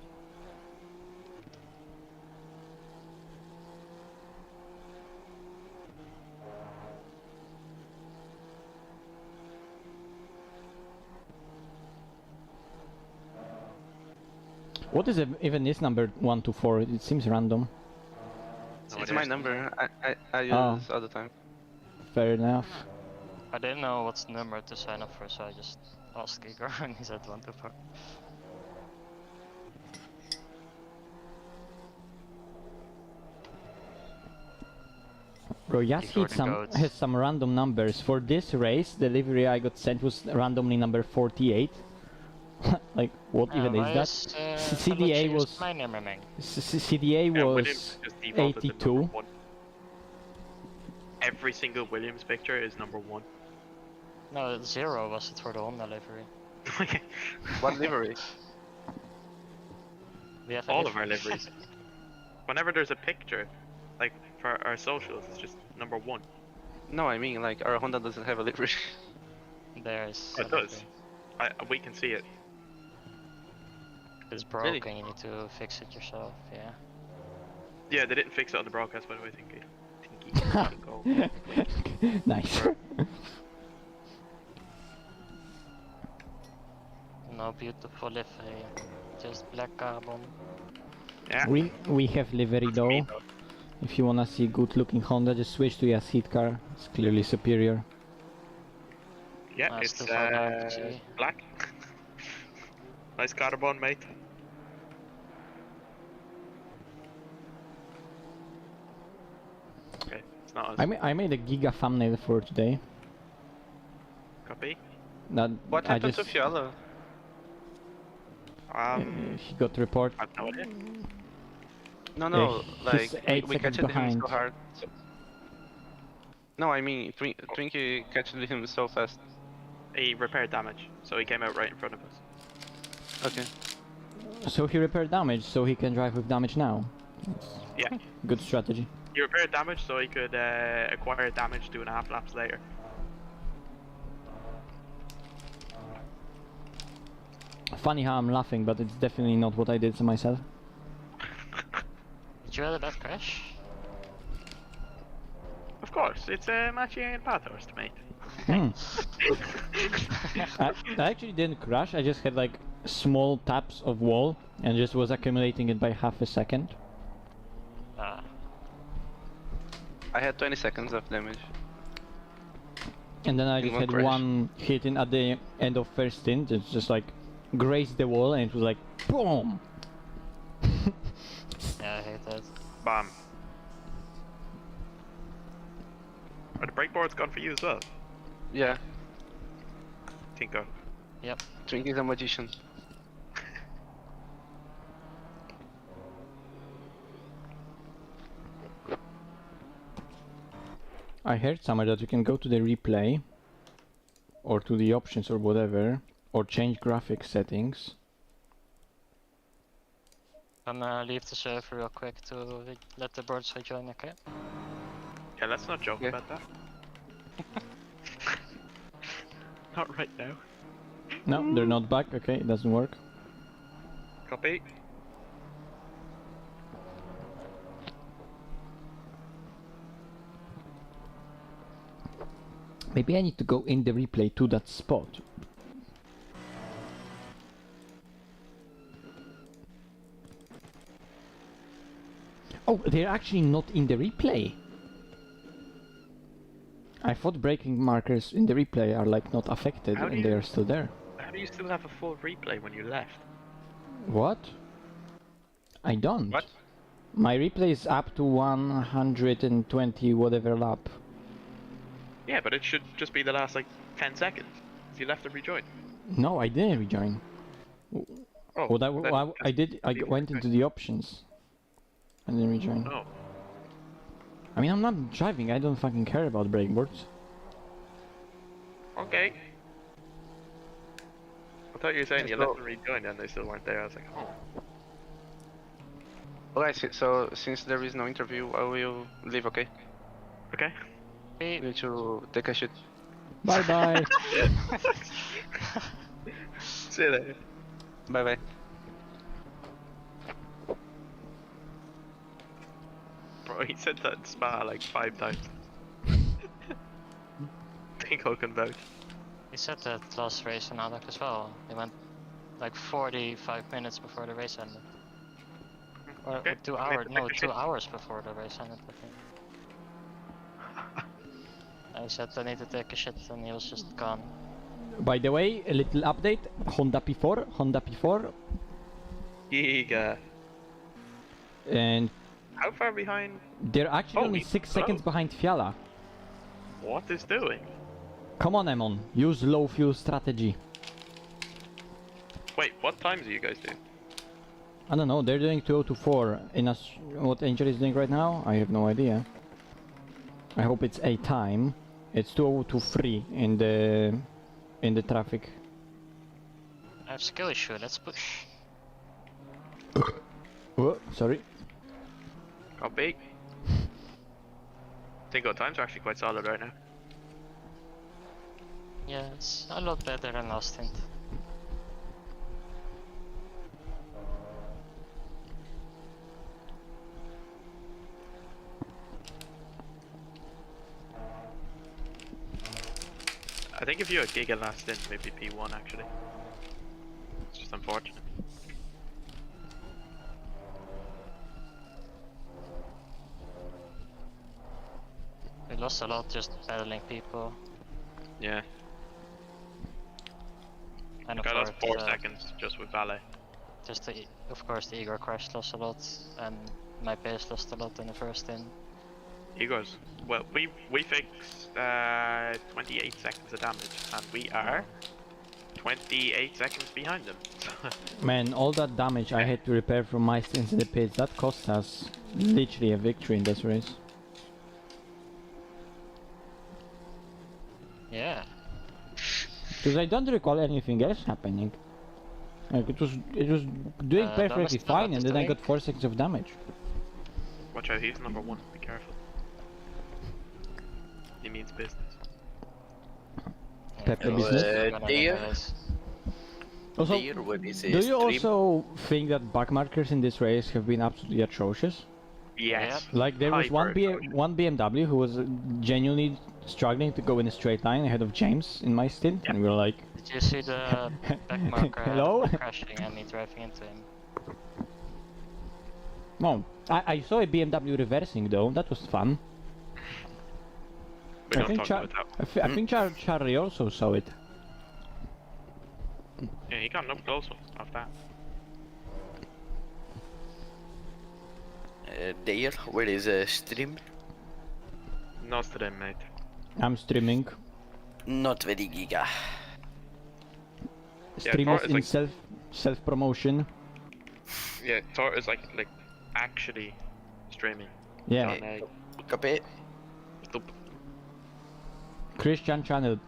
What is even this number 1 to 4? It seems random. It's my number. I use all the time. Fair enough. I didn't know what's the number to sign up for, so I just asked Igor and he said 1 to 4. Bro, Yas has some random numbers. For this race, the delivery I got sent was randomly number 48. Like, what even is that? CDA was... My name remain. CDA was 82. Every single Williams picture is number 1. No, 0 was it for the Honda livery. What livery? We have all of our liveries. Whenever there's a picture, like for our socials, it's just number 1. No, I mean like our Honda doesn't have a livery. There's. It does. We can see it. It's broken. Really? You need to fix it yourself. Yeah. Yeah, they didn't fix it on the broadcast, by the way. Tinky. Nice. No beautiful livery, just black carbon. Yeah. We have livery though. If you wanna see good looking Honda, just switch to your seat car. It's clearly superior. Yeah, it's black. Nice carbon, mate. Okay, it's not us. I made a giga thumbnail for today. Copy. That What happened to Fiala? he got report. I have no idea. No, he's like 8 we catched seconds him behind. so hard. No, I mean Twinkie catched him so fast. He repaired damage, so he came out right in front of us. Okay. So he repaired damage, so he can drive with damage now. Yeah. Good strategy. He repaired damage so he could acquire damage 2.5 laps later. Funny how I'm laughing, but it's definitely not what I did to myself. Did you have a bad crash? Of course, it's a match in Bathurst, mate. I actually didn't crash, I just had like small taps of wall and just was accumulating it by half a second. I had 20 seconds of damage. And then I In just one had crash. one hit in at the end of first stint. It's just like grazed the wall and it was like boom. Yeah, I hate that. Bam. Are the brake boards gone for you as well? Yeah, Tinko. Yep. Twinkie's a magician. I heard somewhere that you can go to the replay or to the options or whatever or change graphics settings. I'm gonna leave the server real quick to let the birds rejoin, okay? Yeah, let's not joke Yeah. about that. Not right now. No, they're not back. Okay, it doesn't work. Copy. Maybe I need to go in the replay to that spot. Oh, they're actually not in the replay. I thought braking markers in the replay are like not affected How do and they you- are still there. How do you still have a full replay when you left? What? I don't. What? My replay is up to 120 whatever lap. Yeah, but it should just be the last like 10 seconds. You left and rejoined. No, I didn't rejoin. Oh, What then I did, I went into the options and then rejoined. Oh, I mean, I'm not driving, I don't fucking care about brake boards. okay. I thought you were saying Let's you go. left and rejoined and they still weren't there. I was like, oh. Alright, so since there is no interview, I will leave, okay? Okay. Need to take a shit. Bye bye. See you later. Bye bye. Bro, he said that in Spa like 5 times. Think I can vouch. He said that last race in ADAC as well. He went like 45 minutes before the race ended. Or Okay. 2 hours, no, 2 hours before the race ended, I think. I said I need to take a shit and he was just gone. By the way, a little update. Honda P4. Giga. And How far behind? they're actually only Holy 6 seconds blow. behind Fiala. What is doing? Come on, Emon. Use low fuel strategy. Wait, what times do you guys do? I don't know, they're doing 2024. What Angel is doing right now? I have no idea. I hope it's a time. It's 2023 in the traffic. I have skill issue, let's push. Oh, sorry. Copy. Tinko times are actually quite solid right now. Yeah, it's a lot better than last stint. I think if you had Giga last stint, maybe P1 actually. It's just unfortunate. We lost a lot just battling people. Yeah. And I lost 4 seconds just with Valet. Just of course the Igor crash lost a lot, and my base lost a lot in the first stint. Igor's, well, we fixed 28 seconds of damage, and we are 28 seconds behind them. Man, all that damage I had to repair from my stints in the pits, that cost us literally a victory in this race. Yeah. Because I don't recall anything else happening. Like it was doing perfectly fine, and then I got 4 seconds of damage. Watch out, he's number 1, be careful. He means business. Pepper business. Also, do you also think that backmarkers in this race have been absolutely atrocious? Yes. Like there was one BMW who was genuinely struggling to go in a straight line ahead of James in my stint, and we were like... Did you see the backmarker Hello? crashing and me driving into him? No, I saw a BMW reversing though, that was fun. I think Charlie also saw it. Yeah, he got no closer off that. Dale, where is stream? No stream, mate. I'm streaming. Not very giga. Streamers in like self promotion. Yeah, Thor is like actually streaming. Yeah. Copy. Christian channel.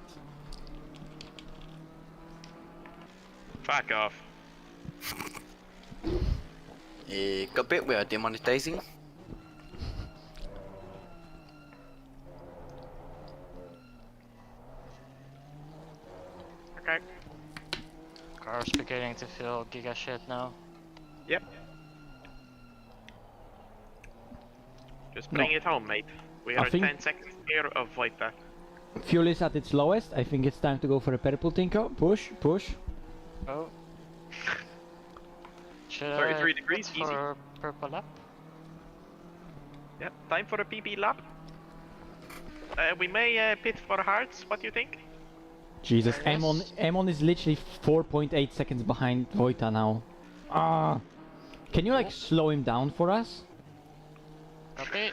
Fuck off. Copy, we are demonetizing. Okay. Car's beginning to feel giga shit now. Yep. Just bring it home, mate. We are 10 seconds here of fight that. Fuel is at its lowest. I think it's time to go for a purple Tinko. Push, push. Oh. Should 33 I degrees, pit for purple lap? Yep, time for a PB lap. We may pit for hearts, what do you think? Jesus, Emon is literally 4.8 seconds behind Vojta now. Ah, can you like slow him down for us? Okay.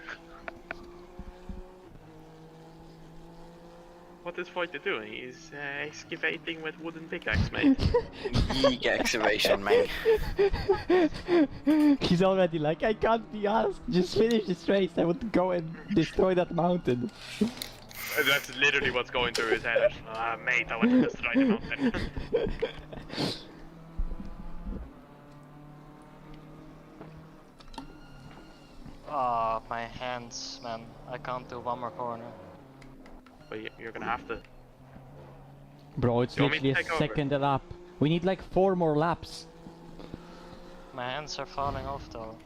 What is Vojta doing? He's excavating with wooden pickaxe, mate. Geek excavation, man. He's already like, I can't be asked. Just finish this race. I want to go and destroy that mountain. That's literally what's going through his head. Mate, I want to destroy the mountain. Oh, my hands, man. I can't do one more corner. But you're gonna have to. Bro, it's literally a second a lap. We need like 4 more laps. My hands are falling off though.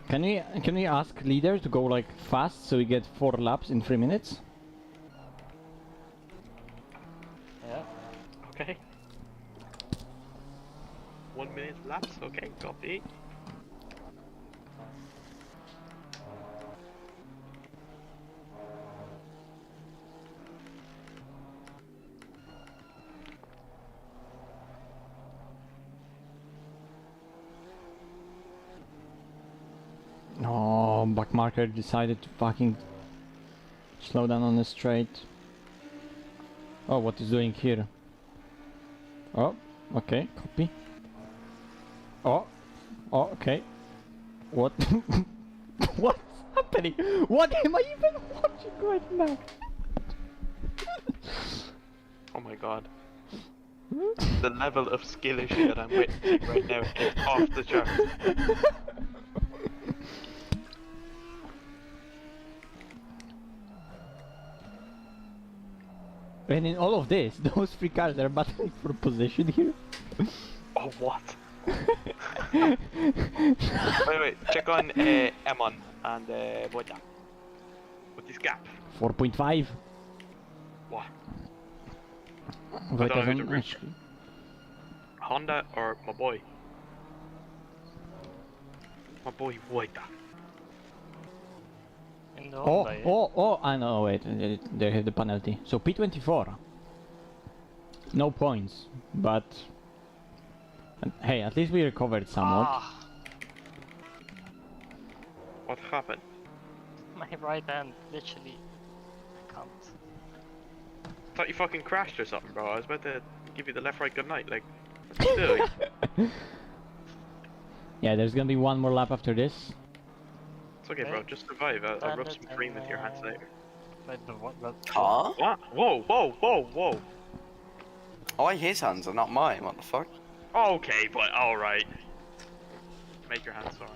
Can we ask leader to go like fast so we get 4 laps in 3 minutes? Yeah. Okay. 1 minute laps. Okay, copy. Oh, backmarker decided to fucking slow down on the straight. Oh, what is doing here? Oh, okay, copy. Oh, okay. What? What's happening? What am I even watching right now? Oh my god. The level of skill issue that I'm witnessing right now is off the chart. And in all of this, those three cars are battling for position here. Oh, what? wait, check on Emon and what is gap? 4.5. What? But don't know who to doesn't root. actually. Honda or my boy? My boy Wojda. In the Oh, Honda, yeah. oh, I know, wait, they have the penalty. So P24. No points, but... Hey, at least we recovered somewhat. Ah, What happened? my right hand, literally. I can't. Thought you fucking crashed or something, bro. I was about to give you the left-right good night, like. What you doing? Yeah, there's gonna be one more lap after this. It's okay, bro. Just survive. I'll rub some cream into your hands later. Wait, but what? Huh? What? Whoa, whoa, whoa, whoa. Oh, his hands are not mine, what the fuck? Okay, but alright. Make your hands sorry.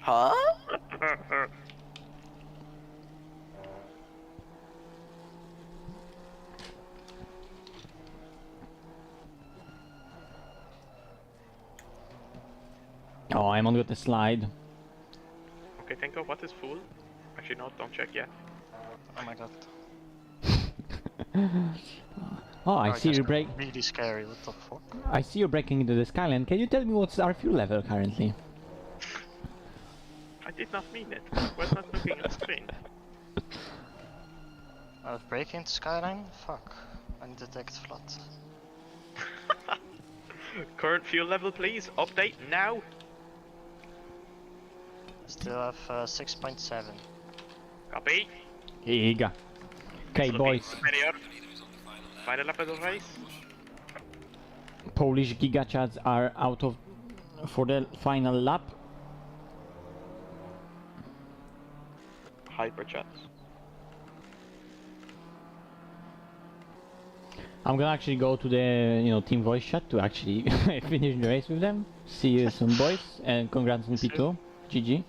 Huh? Oh, I'm on with the slide. Okay, think of what is full. Actually, no, don't check yet. Oh my god. Oh, I see you're break. Really scary. What the fuck? I see you're breaking into the skyline. Can you tell me what's our fuel level currently? I did not mean it. I was not looking at the screen. I was breaking into Skyline? Fuck. Undetect flat. Current fuel level, please. Update now. Still have 6.7. Copy. Here you go. Okay, boys. Final lap of the race. Polish gigachads are out of for the final lap. Hyper chats. I'm gonna actually go to the team voice chat to actually finish the race with them. See you soon, boys, and congrats on P2. GG.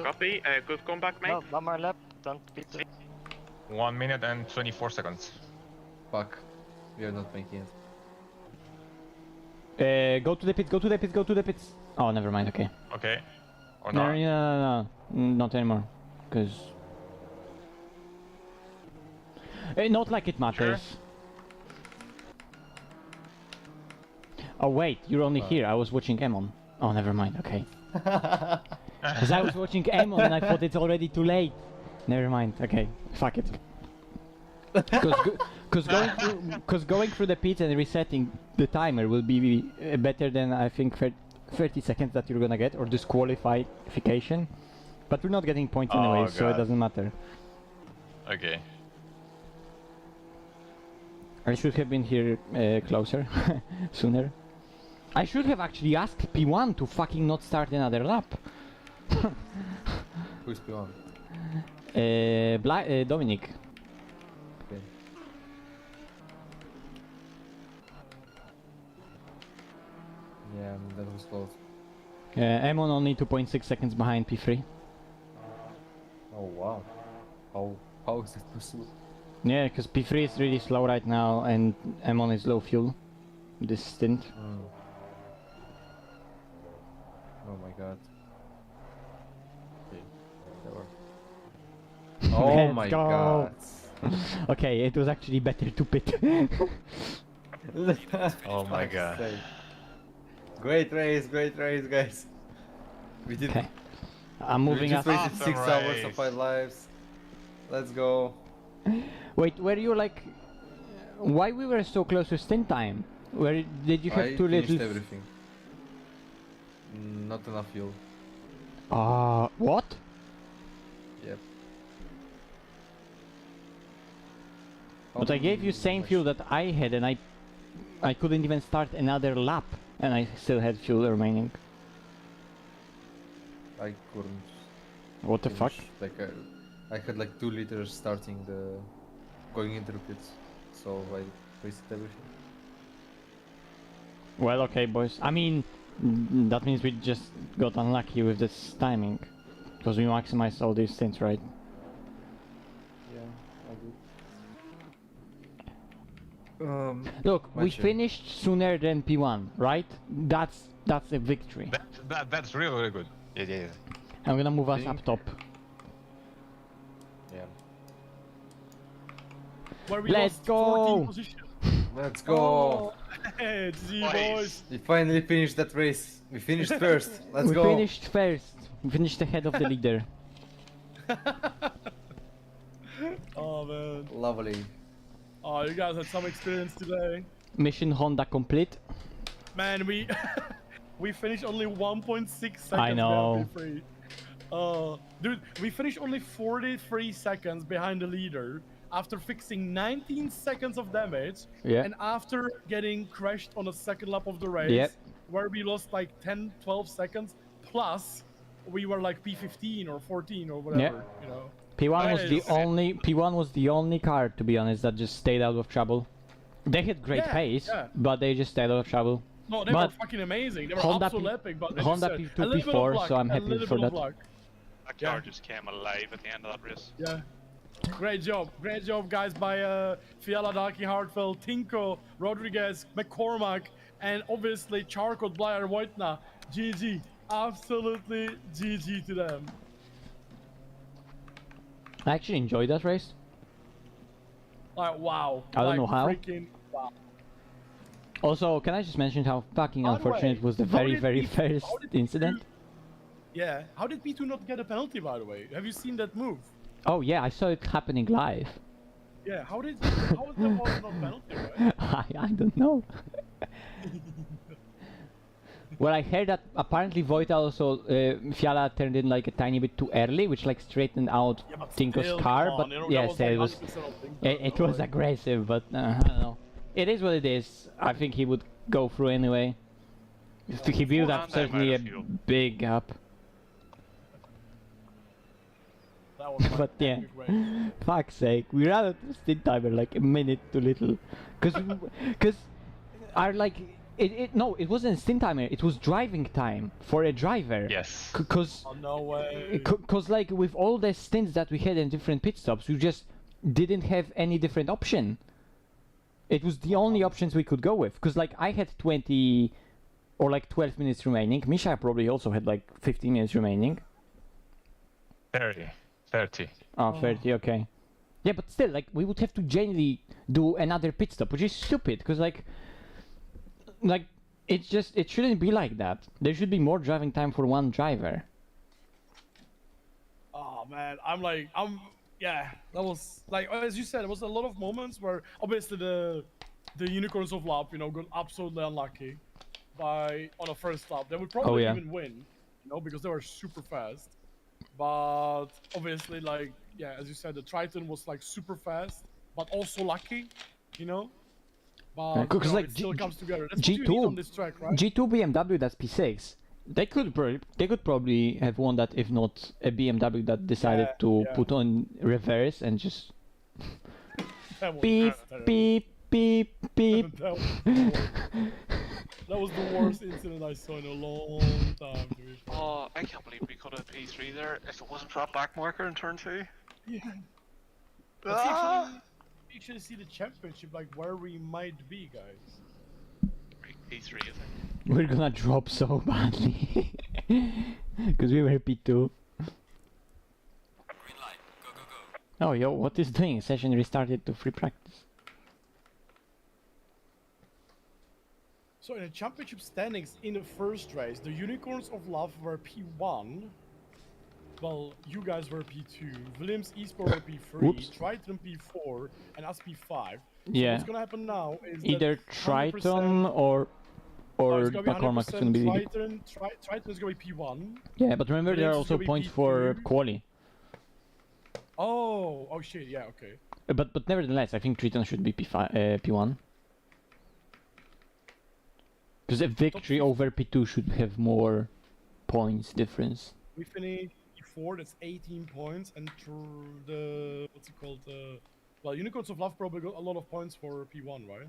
Copy. Good comeback, mate. No, one more lap. Don't beat it. 1 minute and 24 seconds. Fuck. We are not making it. Go to the pits. Go to the pits. Go to the pits. Oh, never mind. Okay. Okay. Or No, not? no, not anymore. Cause not like it matters. Sure. Oh wait, you're only here. I was watching Emon. Oh, never mind. Okay. Because I was watching Emon and I thought it's already too late. Never mind. Okay, fuck it. Because going through the pits and resetting the timer will be better than I think 30 seconds that you're gonna get, or disqualification. But we're not getting points anyway, so it doesn't matter. Okay. I should have been here closer, sooner. I should have actually asked P1 to fucking not start another lap. Who's P1? Dominic. Okay. Yeah, that was close. Emon only 2.6 seconds behind P3. Oh wow. How is it possible? Yeah, because P3 is really slow right now and Emon is low fuel. This stint. Oh my god. Okay. Oh Let's my go. god. Okay, it was actually better to pit. Oh my god. Great race, guys. We did. Okay. I'm moving We us. just wasted Awesome 6 hours of race. our lives. Let's go. Wait, were you like... Why we were so close to stint time? Where did you have I too finished little... everything. Not enough fuel. What? Yep. But I gave you same fuel that I had and I couldn't even start another lap and I still had fuel remaining. I couldn't. What the fuck? finish. Like I had like 2 liters starting the going into the pits, so I wasted everything. Well, okay, boys. I mean, that means we just got unlucky with this timing. Because we maximized all these things, right? Yeah, I did. Look, we Match it. finished sooner than P1, right? That's a victory. That's really, really good. Yeah. I'm gonna move us Think- up top. Yeah. Where we Let's lost go! 14 position. Let's go! Oh, hey, GG boys. We finally finished that race. We finished first. Let's We go. finished first. We finished ahead of the leader. Oh man. Lovely. Oh, you guys had some experience today. Mission Honda complete. Man, we we finished only 1.6 seconds. I know. behind P3. Dude, we finished only 43 seconds behind the leader after fixing 19 seconds of damage. Yeah. And after getting crashed on the second lap of the race, Yep. where we lost like 10, 12 seconds, plus we were like P15 or 14 or whatever, you know. P1 was the Nice. only car, to be honest, that just stayed out of trouble. They had great Yeah, pace, yeah. but they just stayed out of trouble. No, they But were fucking amazing. They were Honda absolutely P- epic, but as you Honda said, P2, a little bit of P4, luck, so I'm a happy little for bit of that. luck. That car Yeah. just came alive at the end of that race. Yeah. Great job, guys, by Fiala, Daki, Hartfeld, Tinko, Rodriguez, McCormack, and obviously Charcot, Blair, Wojtna. GG. Absolutely GG to them. I actually enjoyed that race. Like, wow. I don't Like, know how. Freaking wow. Also, can I just mention how fucking By the unfortunate way, was the how very, did very P2 first how did incident? Yeah. How did P2 not get a penalty, by the way? Have you seen that move? Oh yeah, I saw it happening live. Yeah. How was that not penalty, right? I don't know. Well, I heard that apparently Vojta also, Fiala turned in like a tiny bit too early, which like straightened out Yeah, but Tinko's still, car, come on, but you know, yes, that it was, was like 100% of Tinko, it no was way. aggressive, but I don't know. It is what it is. I think he would go through anyway. He built up And I'm certainly out a of fuel. big gap. That was my But yeah, epic race. fuck's sake, we ran out of stint timer like a minute too little. Cause our like, it wasn't stint timer, it was driving time for a driver. Yes. Cause, Oh, no way. cause like with all the stints that we had in different pit stops, we just didn't have any different option. It was the only options we could go with. Cause like I had 20 or like 12 minutes remaining. Misha probably also had like 15 minutes remaining. 30. Oh, 30, okay. Yeah, but still, like, we would have to genuinely do another pit stop, which is stupid, because, like, it shouldn't be like that. There should be more driving time for one driver. Oh man, yeah, that was like as you said, it was a lot of moments where obviously the unicorns of lap, you know, got absolutely unlucky on a first lap. They would probably yeah. even win, you know, because they were super fast. But obviously, like, yeah, as you said, the Triton was like super fast, but also lucky, you know. But you Because know, like it still comes together. That's G2 what you need on this track, right? G2 BMW, that's P6. They could probably have won that if not a BMW that decided Yeah, to yeah. put on reverse and just That was beep terrible. beep beep beep. That was the worst incident I saw in a long time, dude. Oh, I can't believe we could have P3 there if it wasn't for that back marker in turn 2. Yeah. Let's actually see the championship, like where we might be, guys. P3, I think. We're gonna drop so badly because we were P2. Green light. Go, go, go. Oh, yo, what is doing? Session restarted to free practice. So in the championship standings in the first race, the Unicorns of Love were P1. Well, you guys were P2, Williams Esport were P3, Oops. Triton P4, and us P5. So Yeah. what's gonna happen now is Either that Triton or it's gonna be McCormack is gonna be. Triton is gonna be P1. Yeah, but remember there are Williams is also gonna be points P2. for quali. Oh shit, yeah, okay. But nevertheless, I think Triton should be P1. Because a victory over P2 should have more points difference. We finished P4, that's 18 points, and the what's it called? Well, Unicorns of Love probably got a lot of points for P1, right?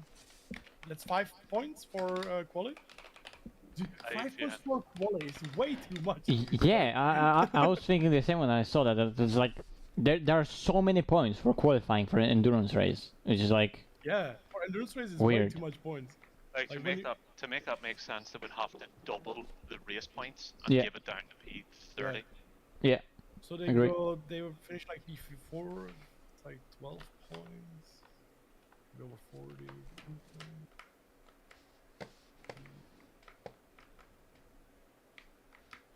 That's 5 points for quali. Dude, 5 points for quali is way too much. Yeah, I was thinking the same when I saw that. It's like there are so many points for qualifying for an endurance race, which is like for endurance race is weird. way too much points. Like to make that make sense, they would have to double the race points and give it down to P30. Yeah. So they would finish like P4, it's like 12 points. Go over 40.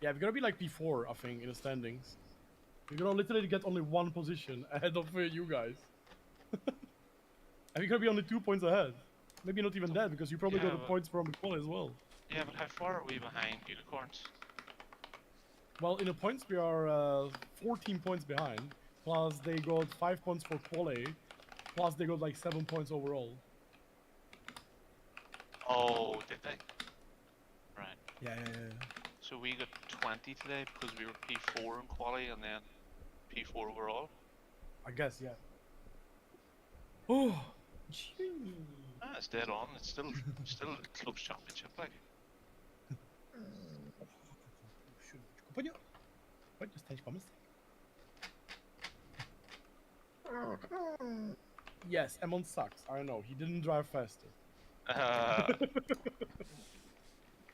Yeah, we're gonna be like P4, I think, in the standings. We're gonna literally get only 1 position ahead of you guys. And we're gonna be only 2 points ahead. Maybe not even that, because you probably got the points from the quali as well. Yeah, but how far are we behind Unicorns? Well, in the points we are 14 points behind. Plus they got 5 points for quali. Plus they got like 7 points overall. Oh, did they? Right. Yeah. So we got 20 today because we were P4 in quali and then P4 overall? I guess, yeah. Oh, it's dead on. It's still a close championship, like. Yes, Emon sucks. I know. He didn't drive faster.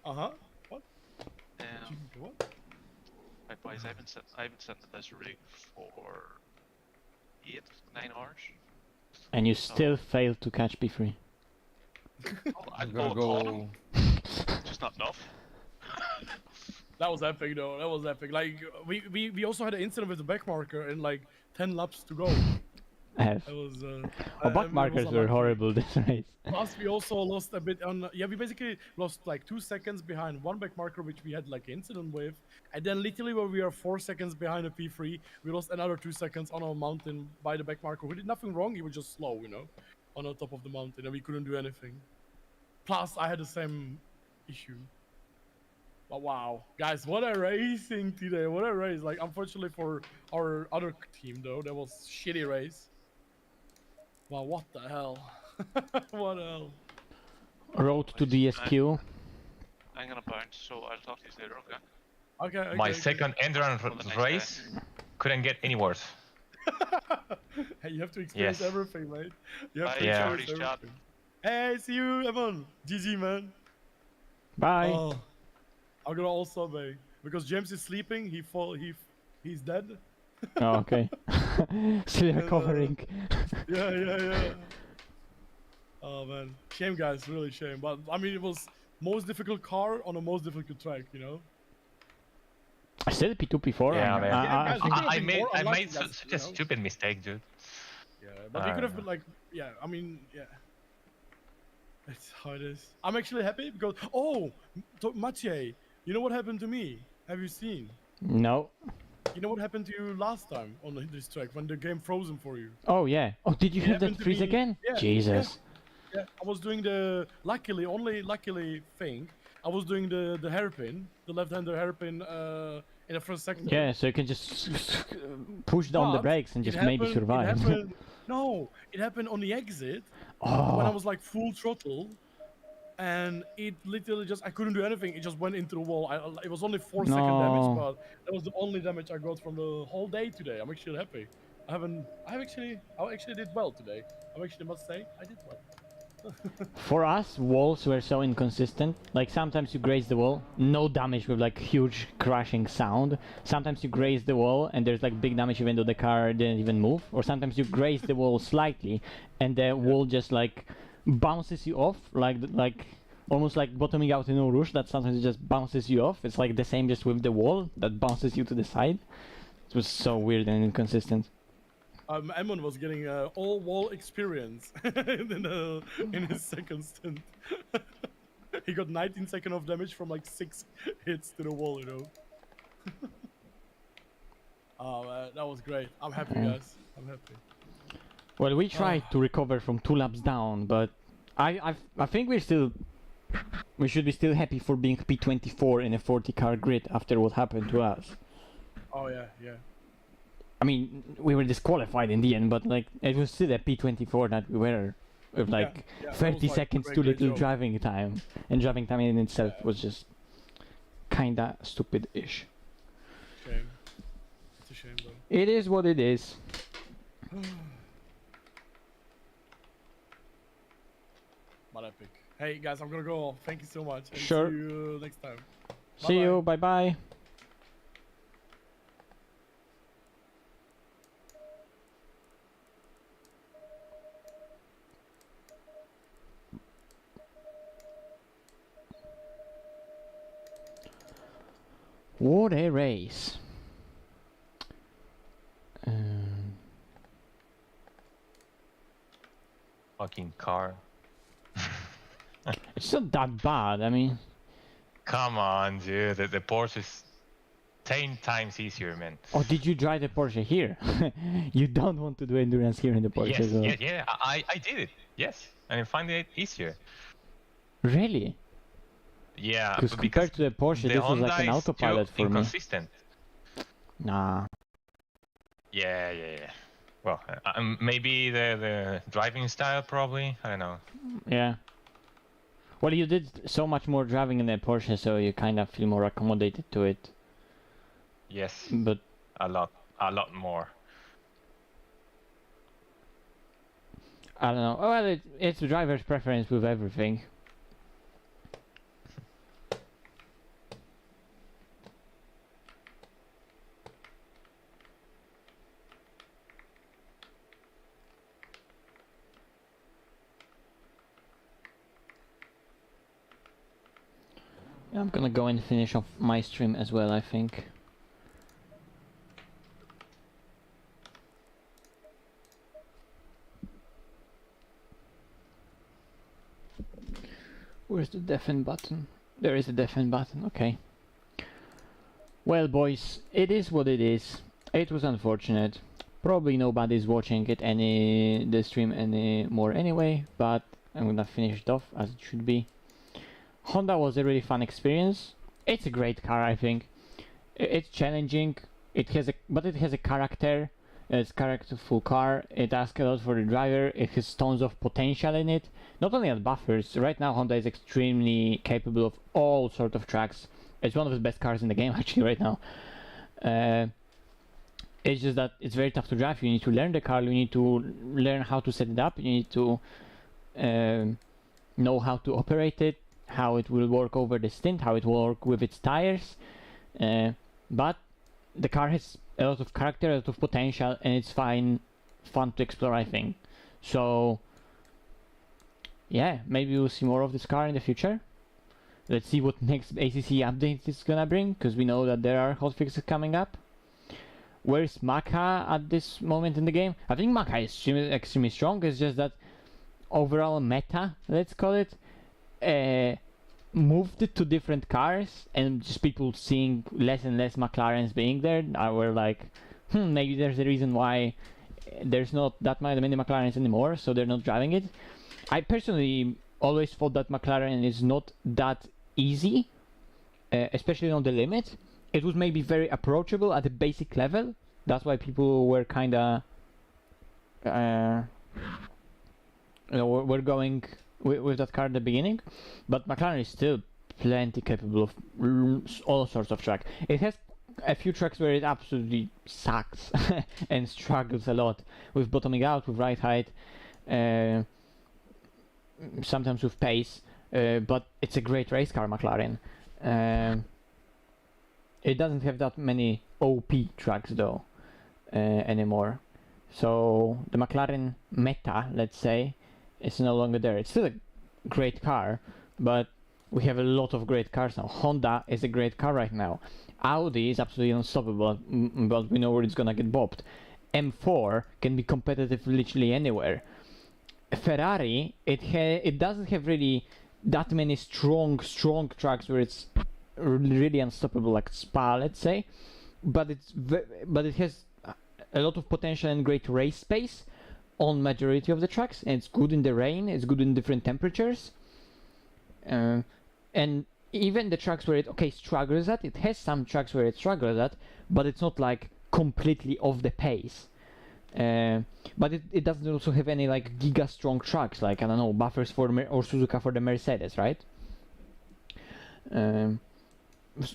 What? What? Right, boys. I haven't sent this rig for 8-9 hours. And you still failed to catch P3. I'm gonna go. Just not enough. That was epic, though. That was epic. Like we also had an incident with the back marker and like 10 laps to go. That was. back markers were horrible this race. Plus, we also lost a bit on. Yeah, we basically lost like 2 seconds behind one back marker, which we had like an incident with, and then literally when we are 4 seconds behind a P3, we lost another 2 seconds on our mountain by the back marker. We did nothing wrong. He was just slow, you know, on the top of the mountain, and we couldn't do anything. Plus, I had the same issue. But wow, guys, what a racing today! What a race! Like, unfortunately for our other team, though, that was a shitty race. Wow, what the hell? What the hell? Road to DSQ. I'm gonna bounce, so I'll talk to you later, okay? Okay. My second endurance race couldn't get any worse. Hey, you have to experience everything, mate. You have to yeah. experience everything. Hey, see you, Evan. GG, man. Bye. Oh, I'm gonna also be because James is sleeping. He's dead. Oh, okay. Still recovering. Yeah. Oh man, shame, guys. Really shame. But I mean, it was most difficult car on the most difficult track, you know. I said P2, P4. Yeah, I made such a stupid mistake, dude. Yeah, but we could have been like, yeah. I mean, yeah. That's how it is. I'm actually happy because Mathieu, you know what happened to me? Have you seen? No. You know what happened to you last time on this track when the game frozen for you? Oh yeah. Oh, did you have that freeze again? Yeah, Jesus. Yeah, I was doing the luckily thing. I was doing the hairpin, the left-hander hairpin in the first sector. Yeah, so you can just push down the brakes and just maybe survive. No, it happened on the exit when I was like full throttle. And it literally I couldn't do anything. It just went into the wall. It was only 4 second damage, but that was the only damage I got from the whole day today. I'm actually happy. I actually did well today. I must say, I did well. For us, walls were so inconsistent. Like sometimes you graze the wall, no damage with like huge crashing sound. Sometimes you graze the wall and there's like big damage even though the car didn't even move. Or sometimes you graze the wall slightly and the wall just like bounces you off like almost like bottoming out in Eau Rouge, that sometimes it just bounces you off. It's like the same just with the wall that bounces you to the side. It was so weird and inconsistent. Emmon was getting all wall experience in his second stint. He got 19 seconds of damage from like 6 hits to the wall, you know. Oh man, that was great. I'm happy, guys. I'm happy. Well, we tried to recover from 2 laps down, but I think we should be still happy for being P24 in a 40-car grid after what happened to us. Oh yeah, yeah. I mean, we were disqualified in the end, but like it was still a P24 that we were with like 30 seconds too little driving time, and driving time in itself was just kinda stupid-ish. Shame. It's a shame though. It is what it is. But epic. Hey guys, I'm gonna go. Thank you so much. And Sure. See you next time. See you. Bye bye. What a race. Fucking car. It's not that bad, I mean. Come on, dude. The Porsche is 10 times easier, man. Oh, did you drive the Porsche here? You don't want to do endurance here in the Porsche, Yes, so. yeah, I did it. Yes, and I find it easier. Really? Yeah, because compared to the Porsche, this was like an autopilot for me. Inconsistent. Nah. Yeah. Well, maybe the driving style, probably. I don't know. Yeah. Well, you did so much more driving in the Porsche, so you kind of feel more accommodated to it. Yes. But a lot more. I don't know. Well, it's the driver's preference with everything. I'm gonna go and finish off my stream as well, I think. Where's the deafen button? There is a deafen button, okay. Well boys, it is what it is. It was unfortunate. Probably nobody's watching the stream anymore anyway, but I'm gonna finish it off as it should be. Honda was a really fun experience. It's a great car, I think. It's challenging. But it has a character. It's a characterful car. It asks a lot for the driver. It has tons of potential in it. Not only at Bathurst. Right now, Honda is extremely capable of all sorts of tracks. It's one of the best cars in the game, actually, right now. It's just that it's very tough to drive. You need to learn the car. You need to learn how to set it up. You need to know how to operate it, how it will work over the stint, how it will work with its tires, but the car has a lot of character, a lot of potential, and it's fun to explore, I think. So yeah, maybe we'll see more of this car in the future. Let's see what next ACC update is gonna bring, because we know that there are hotfixes coming up. Where's Maka at this moment in the game? I think Maka is extremely strong. It's just that overall meta, let's call it, moved it to different cars, and just people seeing less and less McLarens being there. Were like, maybe there's a reason why there's not that many McLarens anymore, so they're not driving it. I personally always thought that McLaren is not that easy, especially on the limit. It was maybe very approachable at a basic level. That's why people were kinda were going with that car at the beginning, but McLaren is still plenty capable of all sorts of track. It has a few tracks where it absolutely sucks and struggles a lot with bottoming out, with ride height, sometimes with pace, but it's a great race car, McLaren. It doesn't have that many OP tracks though anymore, so the McLaren meta, let's say, it's no longer there. It's still a great car, but we have a lot of great cars now. Honda is a great car right now. Audi is absolutely unstoppable, but we know where it's gonna get bopped. M4 can be competitive literally anywhere. Ferrari, it doesn't have really that many strong tracks where it's really unstoppable, like Spa, let's say, but it has a lot of potential and great race space on majority of the tracks, and it's good in the rain, it's good in different temperatures, and even the tracks where it struggles at, it has some tracks where it struggles at, but it's not like completely off the pace. But it doesn't also have any like giga strong tracks, like, I don't know, Bathurst or Suzuka for the Mercedes, right?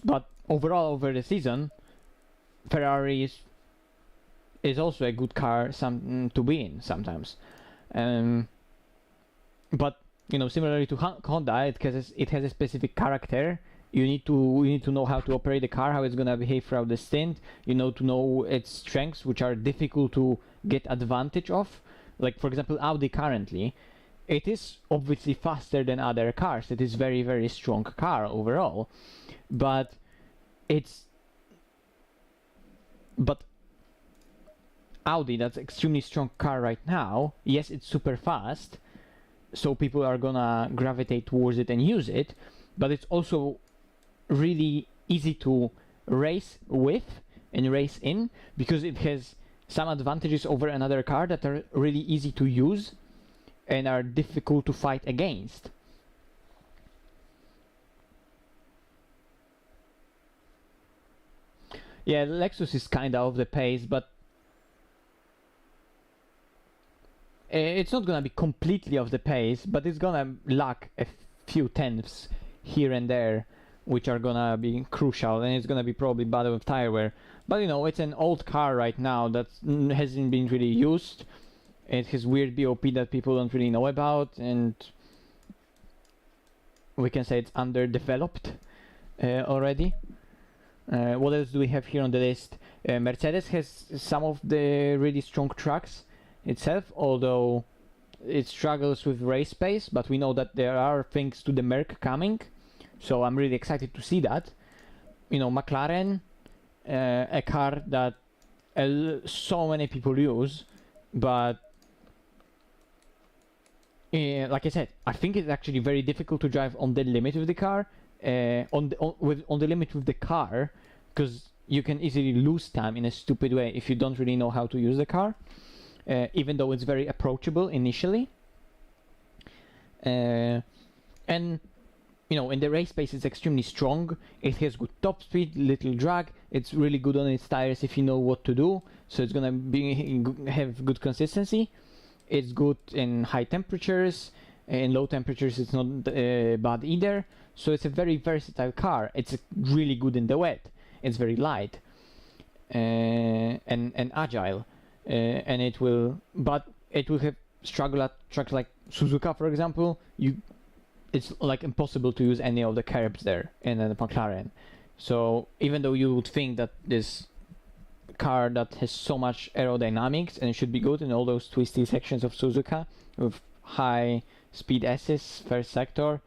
But overall, over the season, Ferrari is also a good car to be in sometimes. But you know, similarly to Honda, it has a specific character. You need to know how to operate the car, how it's gonna behave throughout the stint. You know, to know its strengths, which are difficult to get advantage of. Like for example, Audi currently, it is obviously faster than other cars. It is very, very strong car overall, but Audi, that's extremely strong car right now. Yes, it's super fast, so people are gonna gravitate towards it and use it, but it's also really easy to race with and race in, because it has some advantages over another car that are really easy to use and are difficult to fight against. Yeah, Lexus is kinda off the pace, but it's not gonna be completely off the pace, but it's gonna lack a few tenths here and there, which are gonna be crucial, and it's gonna be probably bad with tire wear. But you know, it's an old car right now that hasn't been really used. It has weird BOP that people don't really know about, and we can say it's underdeveloped already. What else do we have here on the list? Mercedes has some of the really strong tracks itself, although it struggles with race pace, but we know that there are things to the Merc coming, so I'm really excited to see that. You know, McLaren, a car that so many people use, but like I said, I think it's actually very difficult to drive on the limit with the car, on the limit with the car, because you can easily lose time in a stupid way if you don't really know how to use the car. Even though it's very approachable initially, and you know, in the race pace it's extremely strong. It has good top speed, little drag. It's really good on its tires if you know what to do, so it's gonna have good consistency. It's good in high temperatures. In low temperatures it's not bad either, so it's a very versatile car. It's really good in the wet. It's very light and agile. And it will have struggle at tracks like Suzuka, for example. It's like impossible to use any of the curbs there in the McLaren. So even though you would think that this car that has so much aerodynamics and should be good in all those twisty sections of Suzuka with high speed S's, first sector,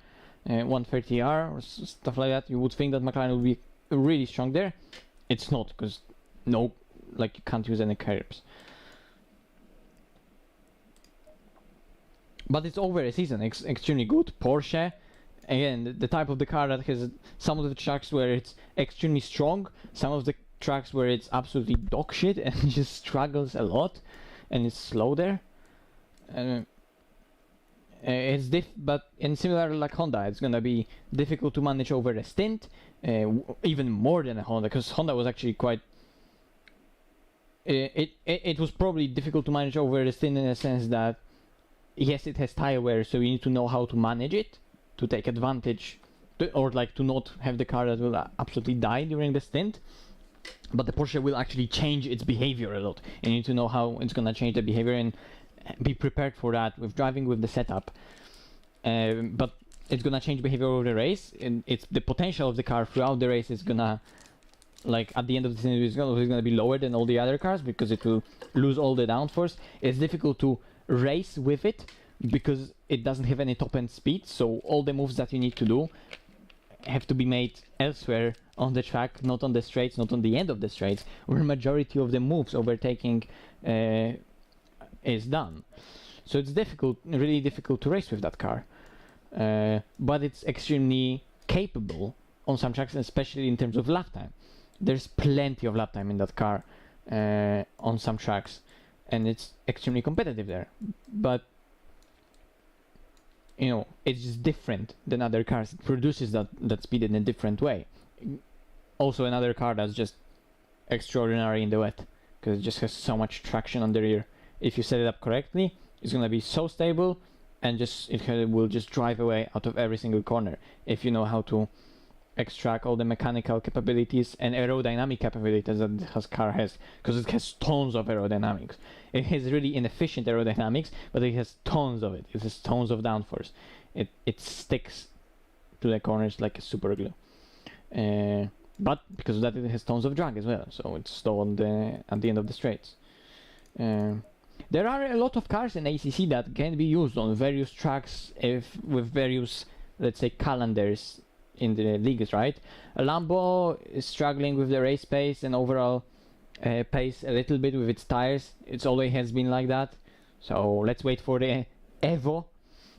130R or stuff like that, you would think that McLaren would be really strong there. It's not, because you can't use any curbs. But it's over a season, extremely good. Porsche, again, the type of the car that has some of the tracks where it's extremely strong, some of the tracks where it's absolutely dog shit and just struggles a lot, and it's slow there. It's but in similar like Honda, it's gonna be difficult to manage over a stint, even more than a Honda, because Honda was actually quite. It was probably difficult to manage over the stint in a sense that, yes, it has tire wear, so you need to know how to manage it, to take advantage, or like to not have the car that will absolutely die during the stint. But the Porsche will actually change its behavior a lot. You need to know how it's gonna change the behavior and be prepared for that with driving with the setup. But it's gonna change behavior over the race, and it's the potential of the car throughout the race is gonna, like at the end of the season, it's gonna be lower than all the other cars because it will lose all the downforce. It's difficult to race with it because it doesn't have any top end speed, so all the moves that you need to do have to be made elsewhere on the track, not on the straights, not on the end of the straights, where majority of the moves overtaking is done. So it's difficult, really difficult to race with that car. But it's extremely capable on some tracks, especially in terms of lap time. There's plenty of lap time in that car on some tracks, and it's extremely competitive there. But you know, it's just different than other cars. It produces that speed in a different way. Also another car that's just extraordinary in the wet, because it just has so much traction on the rear. If you set it up correctly, it's gonna be so stable, and it will just drive away out of every single corner if you know how to extract all the mechanical capabilities and aerodynamic capabilities that this car has, because it has tons of aerodynamics. It has really inefficient aerodynamics, but it has tons of it. It has tons of downforce. It sticks to the corners like a super glue. But because of that, it has tons of drag as well, so it's stalled at the end of the straights. There are a lot of cars in ACC that can be used on various tracks with various, let's say, calendars in the leagues, right? Lambo is struggling with the race pace and overall pace a little bit with its tires. It always has been like that. So let's wait for the EVO.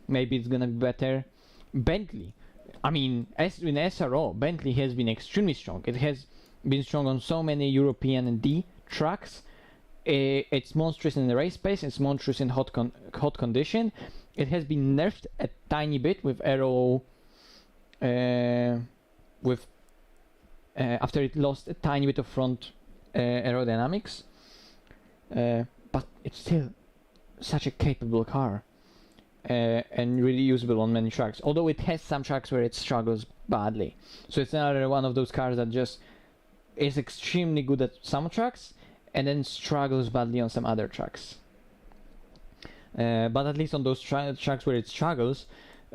Maybe it's gonna be better. Bentley, I mean, in SRO, Bentley has been extremely strong. It has been strong on so many European D tracks. It's monstrous in the race pace. It's monstrous in hot condition. It has been nerfed a tiny bit with aero. After it lost a tiny bit of front aerodynamics, but it's still such a capable car and really usable on many tracks, although it has some tracks where it struggles badly. So it's another one of those cars that just is extremely good at some tracks and then struggles badly on some other tracks. But at least on those tracks where it struggles,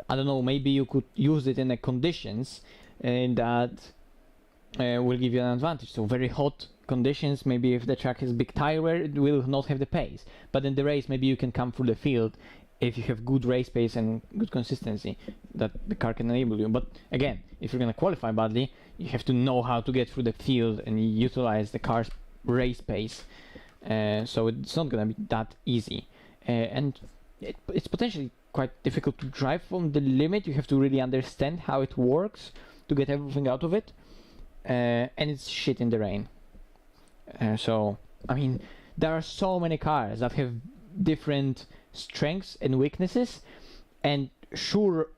I don't know, maybe you could use it in the conditions that will give you an advantage. So very hot conditions, maybe if the track has big tire wear, it will not have the pace. But in the race, maybe you can come through the field if you have good race pace and good consistency that the car can enable you. But again, if you're going to qualify badly, you have to know how to get through the field and utilize the car's race pace. So it's not going to be that easy. And it's potentially quite difficult to drive from the limit. You have to really understand how it works to get everything out of it, and it's shit in the rain. So I mean, there are so many cars that have different strengths and weaknesses, and sure,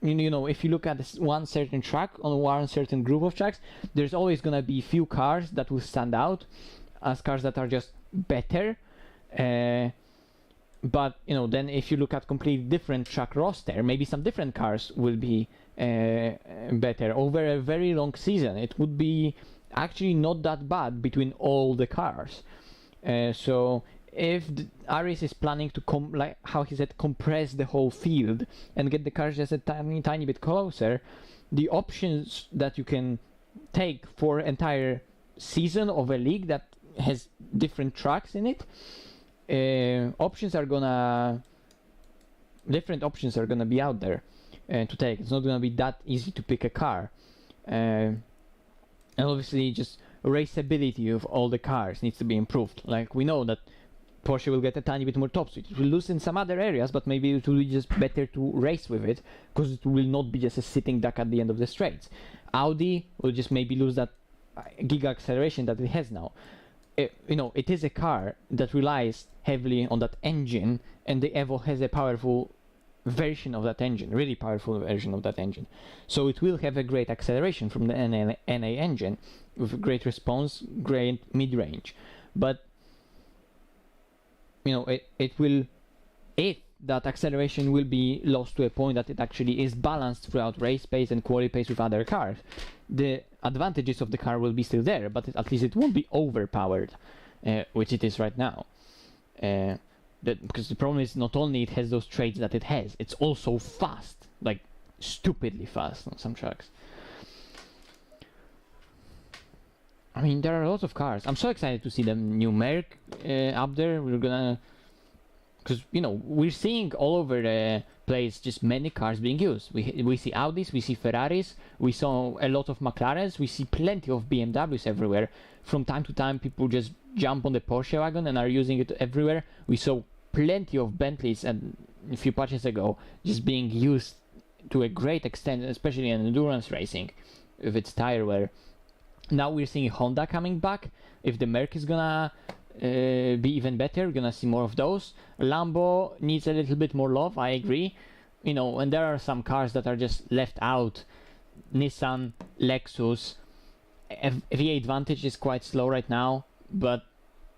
you know, if you look at one certain track on one certain group of tracks, there's always gonna be few cars that will stand out as cars that are just better. But you know, then if you look at completely different track roster, maybe some different cars will be better over a very long season. It would be actually not that bad between all the cars. So if Aris is planning to like how he said, compress the whole field and get the cars just a tiny bit closer, the options that you can take for entire season of a league that has different tracks in it, different options are gonna be out there to take. It's not gonna be that easy to pick a car, and obviously just raceability of all the cars needs to be improved. Like we know that Porsche will get a tiny bit more top speed. It will lose in some other areas, but maybe it will be just better to race with it because it will not be just a sitting duck at the end of the straights. Audi will just maybe lose that giga acceleration that it has now. You know, it is a car that relies heavily on that engine, and the EVO has a powerful version of that engine, really powerful version of that engine. So it will have a great acceleration from the NA engine with great response, great mid-range. But you know, it will, if that acceleration will be lost to a point that it actually is balanced throughout race pace and quali pace with other cars, the advantages of the car will be still there, but at least it won't be overpowered, which it is right now. Because the problem is not only it has those traits that it has, it's also fast, like stupidly fast on some tracks. I mean, there are a lot of cars. I'm so excited to see the new Merc up there. We're gonna Because, you know, we're seeing all over the place just many cars being used. We see Audis, we see Ferraris, we saw a lot of McLarens, we see plenty of BMWs everywhere. From time to time, people just jump on the Porsche wagon and are using it everywhere. We saw plenty of Bentleys and a few patches ago just being used to a great extent, especially in endurance racing with its tire wear. Now we're seeing Honda coming back. If the Merc is gonna be even better, we're gonna see more of those. Lambo needs a little bit more love, I agree. You know, and there are some cars that are just left out. Nissan, Lexus, V8 Vantage is quite slow right now, but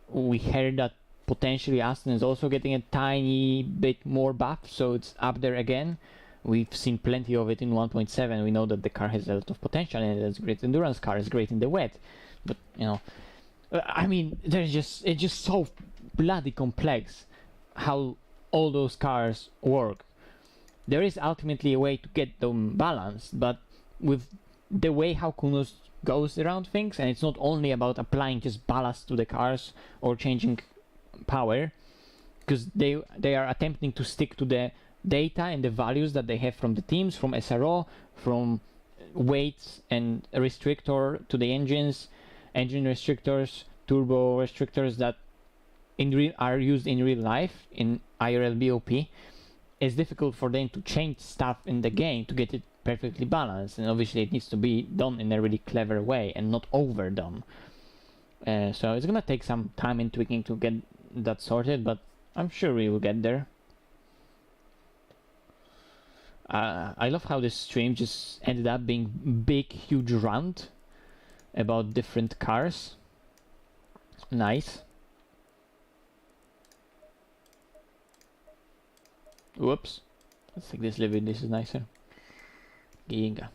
we heard that potentially Aston is also getting a tiny bit more buff, so it's up there again. We've seen plenty of it in 1.7. We know that the car has a lot of potential and it's a great endurance car, it's great in the wet. But, you know, I mean, it's just so bloody complex how all those cars work. There is ultimately a way to get them balanced, but with the way how Kunos goes around things, and it's not only about applying just ballast to the cars or changing power, because they are attempting to stick to the data and the values that they have from the teams, from SRO, from weights and restrictor to the engines, engine restrictors, turbo restrictors that are used in real life in IRL BOP. It's difficult for them to change stuff in the game to get it perfectly balanced, and obviously it needs to be done in a really clever way and not overdone. So it's gonna take some time and tweaking to get that sorted, but I'm sure we will get there. I love how this stream just ended up being big, huge rant about different cars. Nice. Whoops. Let's take this a little bit. This is nicer. Giga.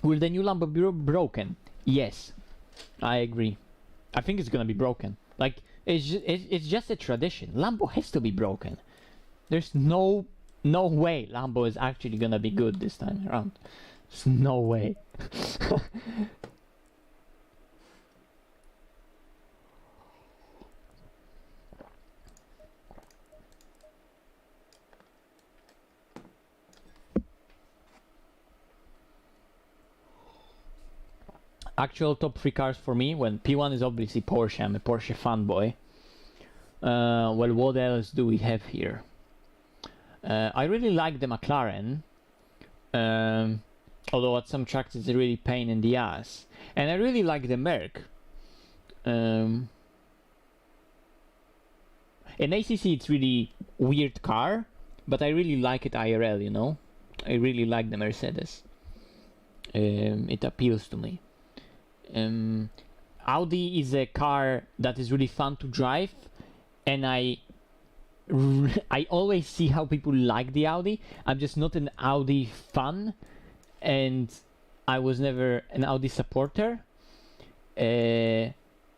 Will the new Lambo be broken? Yes, I agree. I think it's gonna be broken. Like, it's just a tradition. Lambo has to be broken. There's no way Lambo is actually gonna be good this time around. There's no way. Actual top 3 cars for me, when P1 is obviously Porsche. I'm a Porsche fanboy. Well, what else do we have here? I really like the McLaren, although at some tracks it's a really pain in the ass. And I really like the Merc. In ACC it's really weird car, but I really like it IRL, you know? I really like the Mercedes. It appeals to me. Audi is a car that is really fun to drive, and I always see how people like the Audi. I'm just not an Audi fan, and I was never an Audi supporter.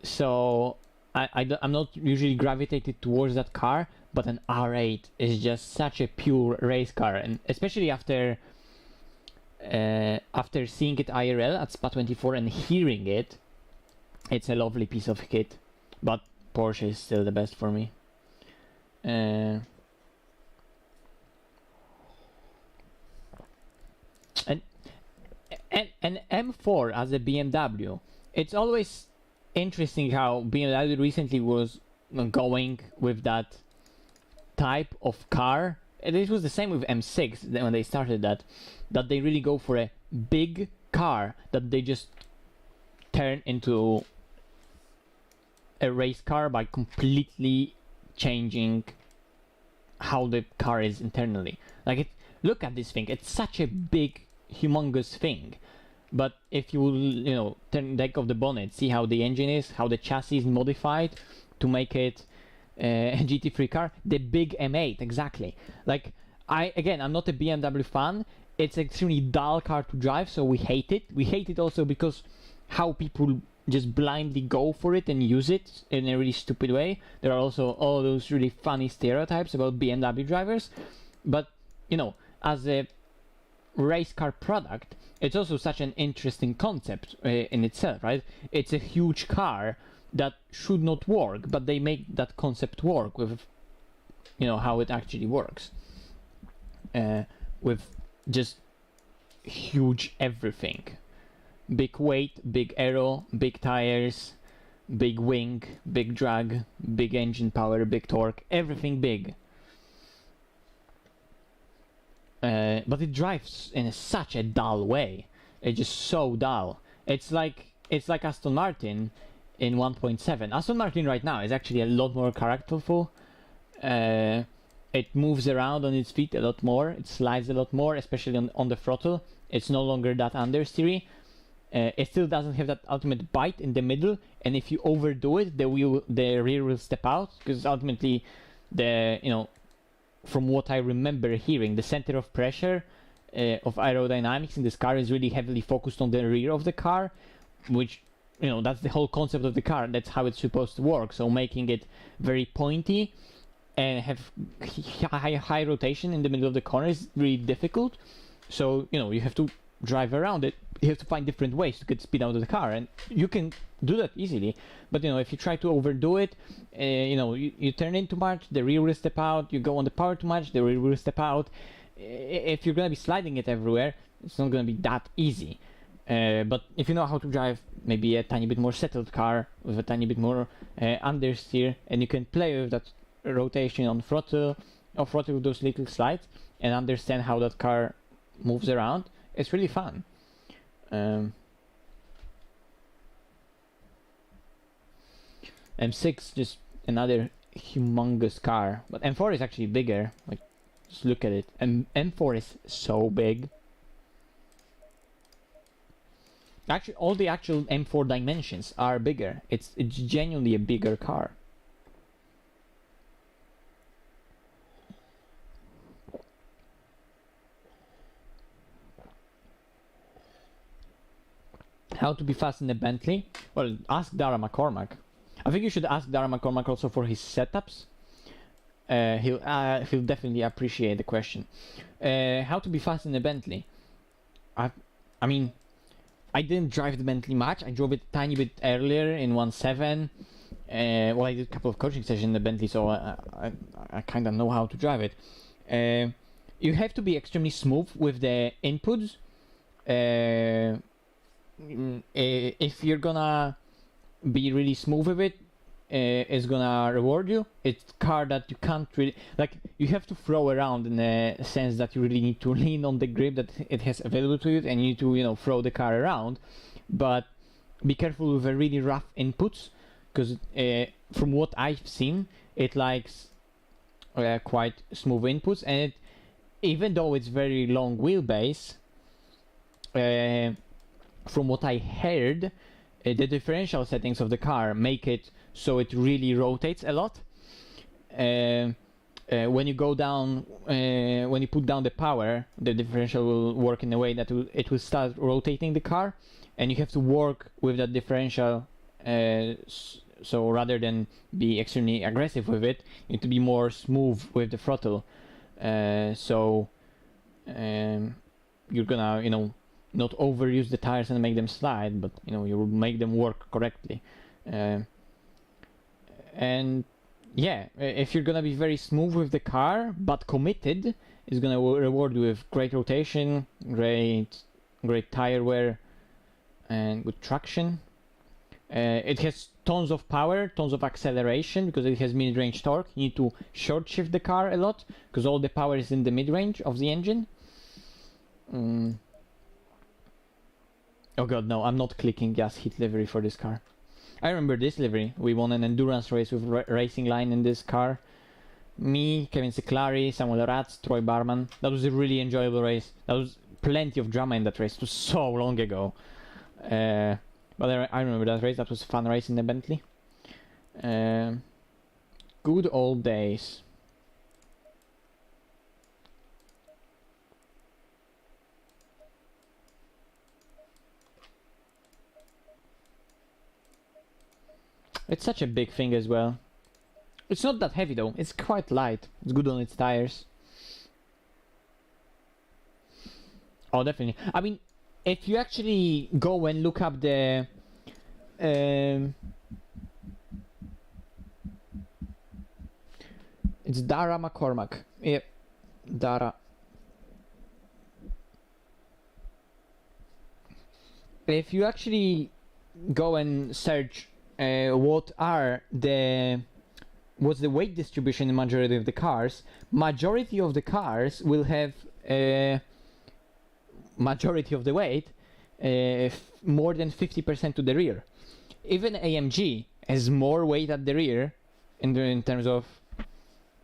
So I'm not usually gravitated towards that car, but an R8 is just such a pure race car, and especially after seeing it IRL at Spa 24 and hearing it, it's a lovely piece of kit. But Porsche is still the best for me. And M4 as a BMW, it's always interesting how BMW recently was going with that type of car. And it was the same with M6 when they started that they really go for a big car that they just turn into a race car by completely changing how the car is internally. Like, look at this thing, it's such a big, humongous thing. But if you turn the deck of the bonnet, see how the engine is, how the chassis is modified to make it a GT3 car, the big M8, exactly. Like, I'm not a BMW fan. It's an extremely dull car to drive, so we hate it. We hate it also because how people just blindly go for it and use it in a really stupid way. There are also all those really funny stereotypes about BMW drivers. But, as a race car product, it's also such an interesting concept in itself, right? It's a huge car that should not work, but they make that concept work with, you know, how it actually works. With just huge everything. Big weight, big aero, big tires, big wing, big drag, big engine power, big torque, everything big. But it drives in such a dull way. It's just so dull. It's like Aston Martin in 1.7. Aston Martin right now is actually a lot more characterful. It moves around on its feet a lot more. It slides a lot more, especially on the throttle. It's no longer that understeery. It still doesn't have that ultimate bite in the middle, and if you overdo it, the rear will step out, because ultimately, from what I remember hearing, the center of pressure of aerodynamics in this car is really heavily focused on the rear of the car, which, that's the whole concept of the car. That's how it's supposed to work. So making it very pointy and have high rotation in the middle of the corner is really difficult. So, you have to drive around it. You have to find different ways to get speed out of the car, and you can do that easily. But if you try to overdo it, you turn in too much, the rear will step out. You go on the power too much, the rear will step out. If you're gonna be sliding it everywhere, it's not gonna be that easy. But if you know how to drive maybe a tiny bit more settled car with a tiny bit more understeer, and you can play with that rotation on throttle, off throttle with those little slides, and understand how that car moves around, it's really fun. M6, just another humongous car, but M4 is actually bigger. Like, just look at it, and M4 is so big. Actually, all the actual M4 dimensions are bigger. It's genuinely a bigger car. How to be fast in a Bentley? Well, ask Dara McCormack. I think you should ask Dara McCormack also for his setups. He'll definitely appreciate the question. How to be fast in a Bentley? I mean, I didn't drive the Bentley much. I drove it a tiny bit earlier in 1.7. Well, I did a couple of coaching sessions in the Bentley, so I kind of know how to drive it. You have to be extremely smooth with the inputs. If you're gonna be really smooth with it, it's gonna reward you. It's a car that you can't really, like, you have to throw around in a sense that you really need to lean on the grip that it has available to you, and you need to throw the car around. But be careful with the really rough inputs, because from what I've seen, it likes quite smooth inputs, and even though it's very long wheelbase, from what I heard, the differential settings of the car make it so it really rotates a lot. When you go down, when you put down the power, the differential will work in a way that it will start rotating the car, and you have to work with that differential. So rather than be extremely aggressive with it, you need to be more smooth with the throttle. So you're gonna, not overuse the tires and make them slide, but you will make them work correctly. And yeah, if you're gonna be very smooth with the car but committed, it's gonna reward you with great rotation, great tire wear, and good traction. It has tons of power, tons of acceleration, because it has mid-range torque. You need to short shift the car a lot, because all the power is in the mid-range of the engine. Oh god, no, I'm not clicking gas heat livery for this car. I remember this livery. We won an endurance race with Racing Line in this car. Me, Kevin Ciclari, Samuel Ratz, Troy Barman. That was a really enjoyable race. There was plenty of drama in that race. It was so long ago. But I remember that race. That was a fun race in the Bentley. Good old days. It's such a big thing as well. It's not that heavy though, it's quite light. It's good on its tires. Oh, definitely. I mean, if you actually go and look up the it's Dara McCormack. Yep, Dara. If you actually go and search what's the weight distribution in majority of the cars, majority of the cars will have majority of the weight more than 50% to the rear. Even AMG has more weight at the rear in terms of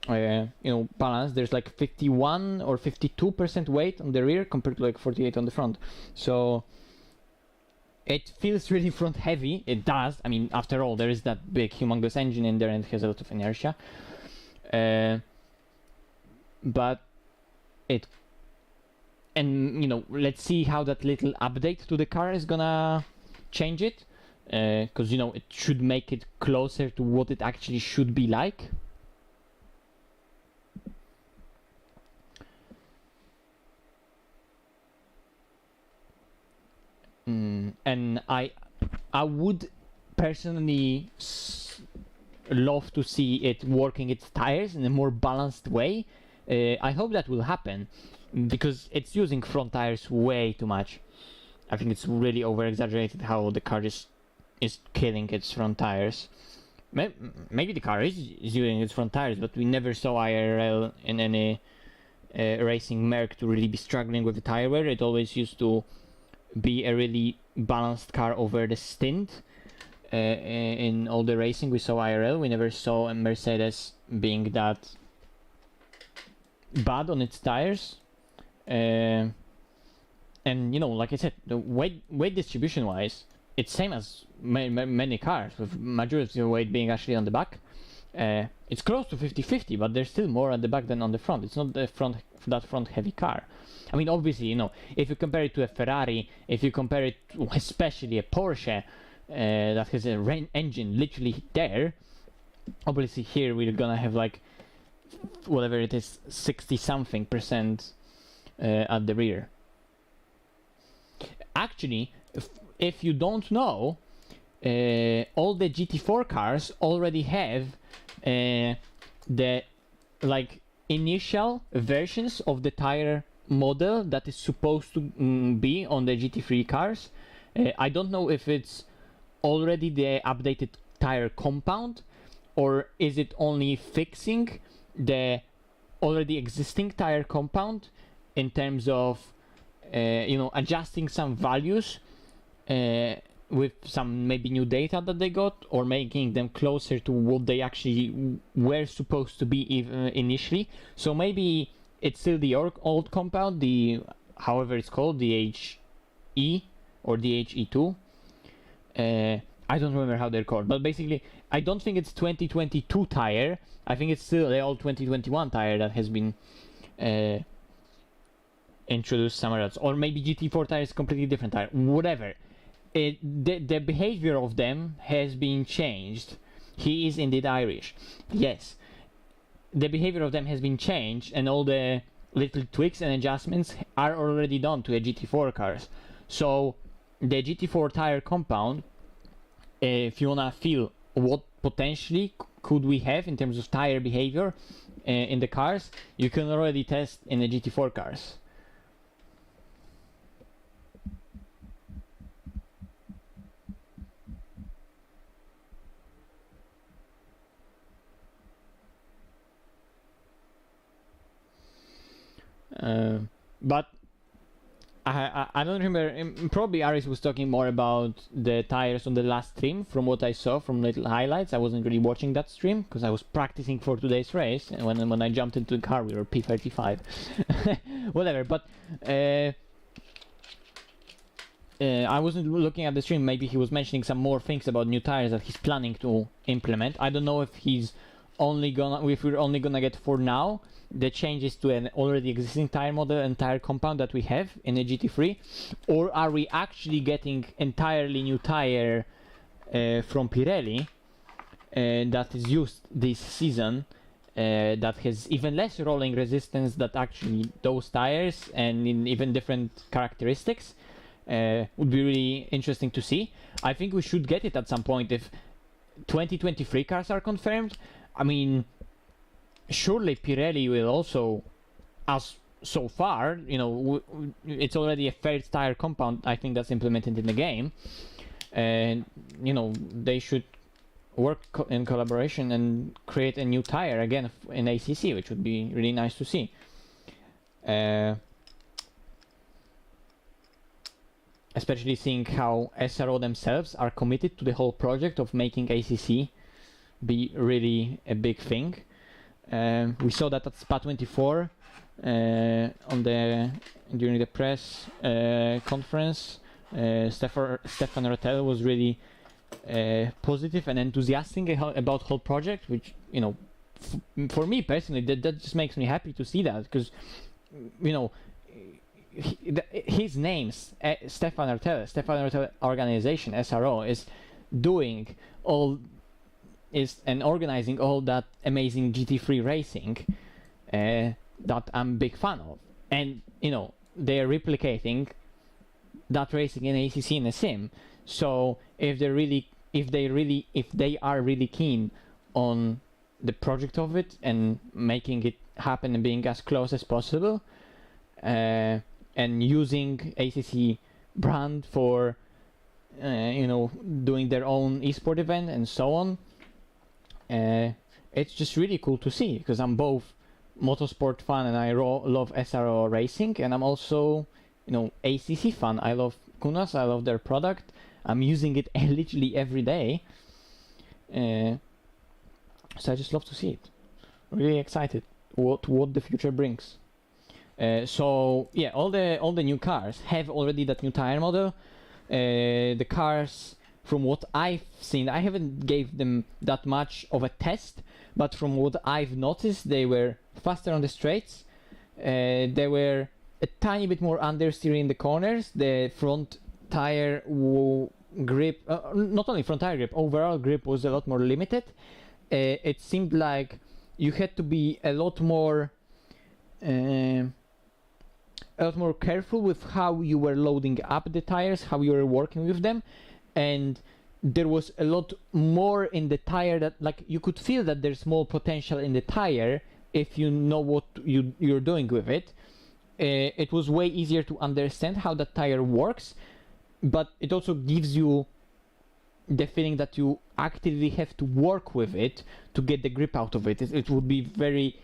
balance. There's like 51 or 52% weight on the rear compared to like 48 on the front. So it feels really front heavy. It does. I mean, after all, there is that big humongous engine in there and it has a lot of inertia. But it, and let's see how that little update to the car is gonna change it, because it should make it closer to what it actually should be like. And I would personally love to see it working its tires in a more balanced way. I hope that will happen, because it's using front tires way too much. I think it's really over-exaggerated how the car is killing its front tires. Maybe the car is using its front tires, but we never saw IRL in any racing Merc to really be struggling with the tire wear. It always used to be a really balanced car over the Stint. In all the racing we saw IRL, we never saw a Mercedes being that bad on its tires. And like I said, the weight distribution wise, it's same as many cars, with majority of weight being actually on the back. It's close to 50-50, but there's still more at the back than on the front. It's not that front heavy car. I mean, obviously, if you compare it to a Ferrari, if you compare it to especially a Porsche that has a engine literally there, obviously here we're gonna have like whatever it is, 60-something% at the rear. Actually, if you don't know, all the GT4 cars already have the initial versions of the tire model that is supposed to be on the GT3 cars. I don't know if it's already the updated tire compound, or is it only fixing the already existing tire compound in terms of adjusting some values with some maybe new data that they got, or making them closer to what they actually were supposed to be initially. So maybe it's still the old compound, the however it's called, the HE or the HE2. I don't remember how they're called, but basically I don't think it's 2022 tire. I think it's still the old 2021 tire that has been introduced somewhere else, or maybe GT4 tire is completely different tire. Whatever. The behavior of them has been changed. He is indeed Irish. Yes. The behavior of them has been changed, and all the little tweaks and adjustments are already done to a GT4 cars. So the GT4 tire compound, if you wanna feel what potentially could we have in terms of tire behavior in the cars, you can already test in the GT4 cars. But I don't remember, probably Aris was talking more about the tires on the last stream. From what I saw from little highlights, I wasn't really watching that stream because I was practicing for today's race, and when I jumped into the car we were P35. Whatever, but I wasn't looking at the stream. Maybe he was mentioning some more things about new tires that he's planning to implement. I don't know if he's if we're only gonna get for now the changes to an already existing tire model and tire compound that we have in a GT3, or are we actually getting entirely new tire from Pirelli that is used this season that has even less rolling resistance than actually those tires, and in even different characteristics. Would be really interesting to see. I think we should get it at some point if 2023 cars are confirmed. I mean, surely Pirelli will also, as so far, you know, it's already a third tire compound I think that's implemented in the game, and you know, they should work in collaboration and create a new tire again in ACC, which would be really nice to see. Especially seeing how SRO themselves are committed to the whole project of making ACC be really a big thing. We saw that at SPA 24 during the press conference. Stefan Rattel was really positive and enthusiastic about whole project, which, you know, for me personally, that just makes me happy to see that, because, you know, his name's Stefan Rattel organization, SRO, is doing all and organizing all that amazing GT3 racing that I'm a big fan of, and you know, they're replicating that racing in ACC in a sim. So if they are really keen on the project of it and making it happen and being as close as possible, and using ACC brand for you know, doing their own esport event and so on, it's just really cool to see, because I'm both motorsport fan and I love SRO racing, and I'm also, you know, ACC fan. I love Kunas, I love their product, I'm using it literally every day, so I just love to see it. Really excited what the future brings. So yeah, all the new cars have already that new tire model. The cars, from what I've seen, I haven't gave them that much of a test, but from what I've noticed, they were faster on the straights. They were a tiny bit more understeer in the corners. The front tire grip, not only front tire grip, overall grip was a lot more limited. It seemed like you had to be a lot more careful with how you were loading up the tires, how you were working with them, and there was a lot more in the tire that, like, you could feel that there's more potential in the tire if you know what you're doing with it. It was way easier to understand how the tire works, but it also gives you the feeling that you actively have to work with it to get the grip out of it. It would be very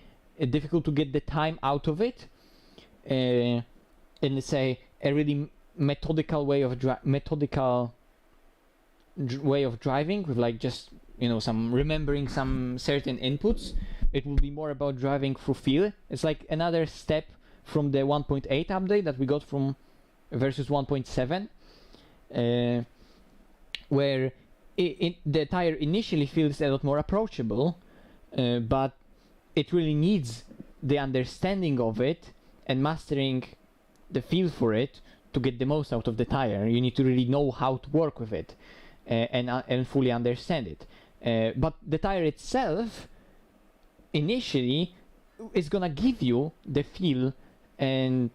difficult to get the time out of it. In, let's say, a really methodical way of driving, with like just, you know, some remembering some certain inputs. It will be more about driving through feel. It's like another step from the 1.8 update that we got from versus 1.7, where the tire initially feels a lot more approachable, but it really needs the understanding of it and mastering the feel for it to get the most out of the tire. You need to really know how to work with it and fully understand it. But the tire itself initially is gonna give you the feel and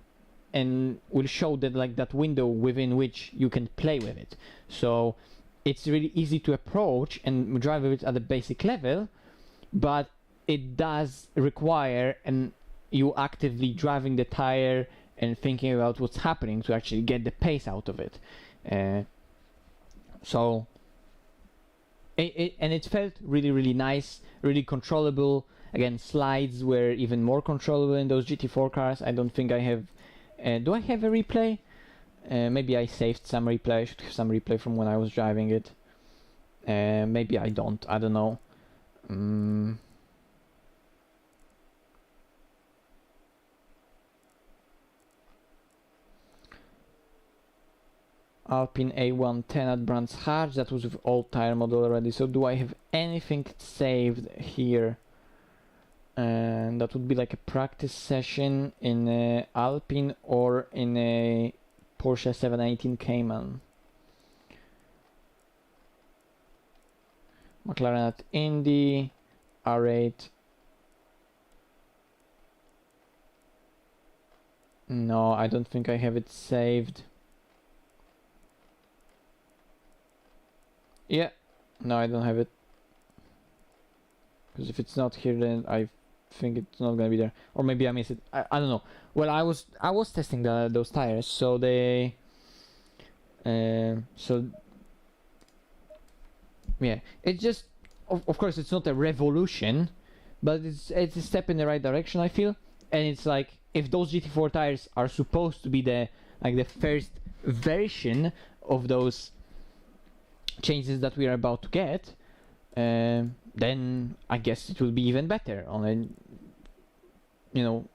will show that, like, that window within which you can play with it. So it's really easy to approach and drive with it at a basic level, but it does require you actively driving the tire and thinking about what's happening to actually get the pace out of it. So it felt really, really nice, really controllable. Again, slides were even more controllable in those GT4 cars. I don't think I have... do I have a replay? Maybe I saved some replay. I should have some replay from when I was driving it. Maybe I don't. I don't know. Alpine A110 at Brands Hatch. That was with old tire model already. So do I have anything saved here? And that would be like a practice session in Alpine or in a Porsche 718 Cayman. McLaren at Indy, R8 No, I don't think I have it saved. Yeah, no, I don't have it. Because if it's not here, then I think it's not gonna be there. Or maybe I missed it. I don't know. Well, I was testing those tires, so they so yeah, it's just of course it's not a revolution, but it's a step in the right direction, I feel. And it's like, if those GT4 tires are supposed to be the first version of those changes that we are about to get, then I guess it will be even better on a, you know,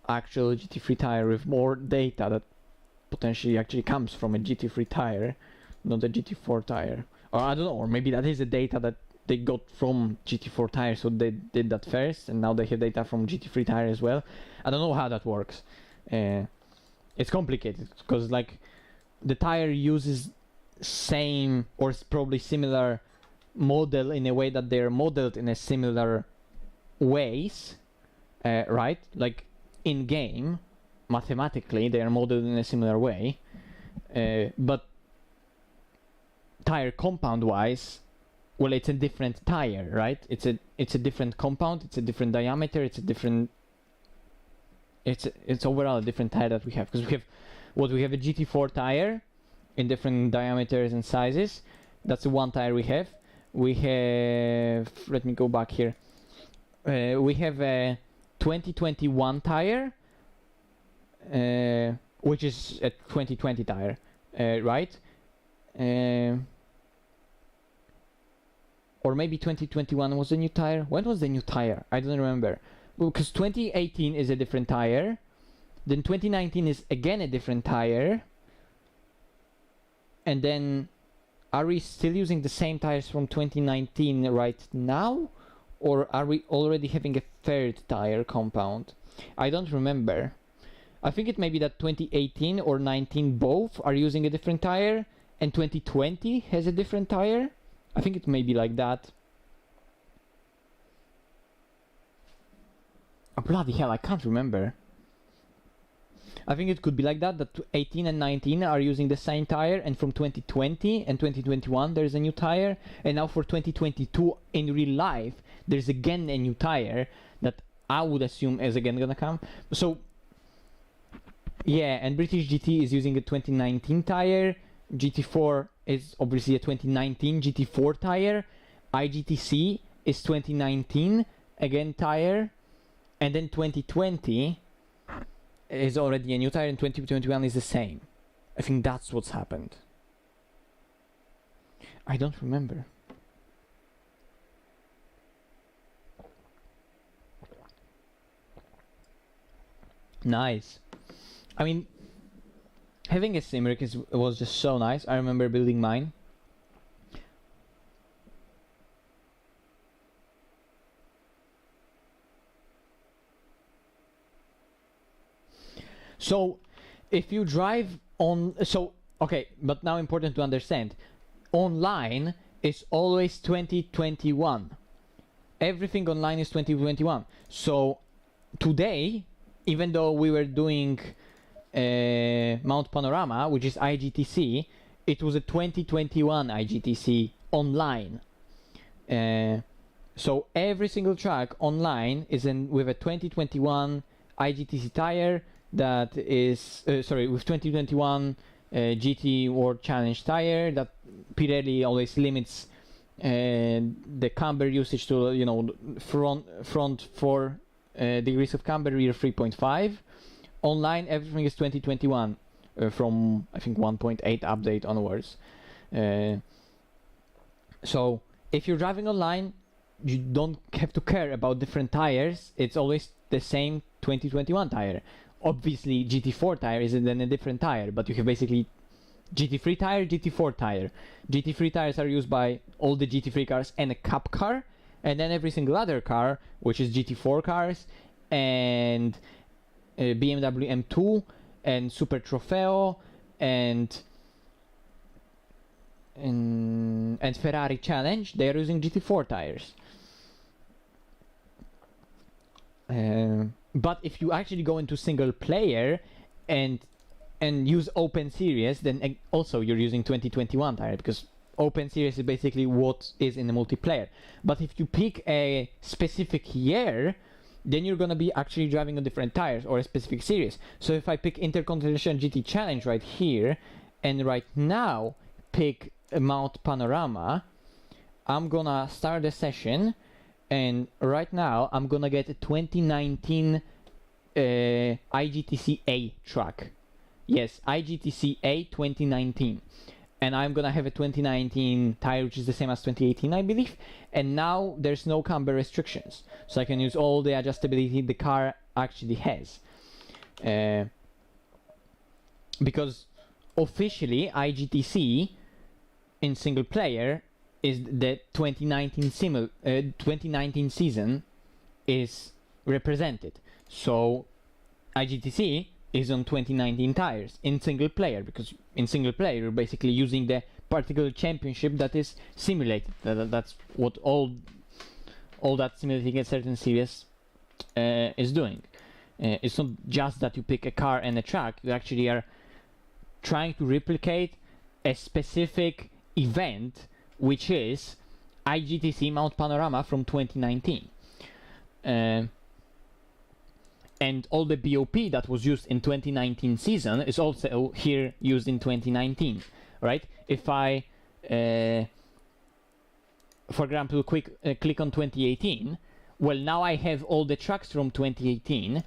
actual GT3 tire with more data that potentially actually comes from a GT3 tire, not a GT4 tire. Or I don't know, or maybe that is the data that they got from GT4 tire, so they did that first, and now they have data from GT3 tire as well. I don't know how that works. It's complicated, because like the tire uses same or probably similar model in a way that they're modeled in a similar ways, right? Like in game, mathematically they are modeled in a similar way, but tire compound wise, well, it's a different tire, right? It's a different compound, it's a different diameter, it's overall a different tire that we have, because we have a GT4 tire in different diameters and sizes. That's the one tire we have. We have, let me go back here. We have a 2021 tire, which is a 2020 tire, right? Or maybe 2021 was the new tire. When was the new tire? I don't remember. Because 2018 is a different tire. Then 2019 is again a different tire. And then, are we still using the same tires from 2019 right now? Or are we already having a third tire compound? I don't remember. I think it may be that 2018 or 19 both are using a different tire, and 2020 has a different tire. I think it may be like that. Oh, bloody hell, I can't remember. I think it could be like that, that 18 and 19 are using the same tire, and from 2020 and 2021 there's a new tire, and now for 2022 in real life there's again a new tire that I would assume is again gonna come. So yeah, and British GT is using a 2019 tire, GT4 is obviously a 2019 GT4 tire, IGTC is 2019 again tire, and then 2020 is already a new tire, and 2021 is the same. I think that's what's happened. I don't remember. Nice. I mean, having a Simric was just so nice. I remember building mine. So, if you drive on... So, okay, but now important to understand. Online is always 2021. Everything online is 2021. So, today, even though we were doing Mount Panorama, which is IGTC, it was a 2021 IGTC online. So every single track online is with a 2021 IGTC tire that is, sorry, with 2021 GT World Challenge tire that Pirelli always limits the camber usage to, you know, front 4 degrees of camber, rear 3.5. Online, everything is 2021 from, I think, 1.8 update onwards. So, if you're driving online, you don't have to care about different tires. It's always the same 2021 tire. Obviously, GT4 tire is then a different tire, but you have basically GT3 tire, GT4 tire. GT3 tires are used by all the GT3 cars and a Cup car, and then every single other car, which is GT4 cars, and BMW M2, and Super Trofeo, and Ferrari Challenge, they are using GT4 tires. But if you actually go into single player, and use Open Series, then also you're using 2021 tire, because Open Series is basically what is in the multiplayer. But if you pick a specific year, then you're gonna be actually driving on different tires or a specific series. So if I pick Intercontinental GT Challenge right here, and right now pick Mount Panorama, I'm gonna start the session, and right now I'm gonna get a 2019 IGTC A track. Yes, IGTC A 2019. And I'm gonna have a 2019 tire, which is the same as 2018, I believe. And now there's no camber restrictions, so I can use all the adjustability the car actually has. Because officially IGTC in single player is the 2019 season is represented. So IGTC is on 2019 tires in single player, because in single player you're basically using the particular championship that is simulated. That's what all that simulating a certain series is doing. It's not just that you pick a car and a track, you actually are trying to replicate a specific event, which is IGTC Mount Panorama from 2019. And all the BOP that was used in 2019 season is also here used in 2019, right? If I, for example, click on 2018, well, now I have all the tracks from 2018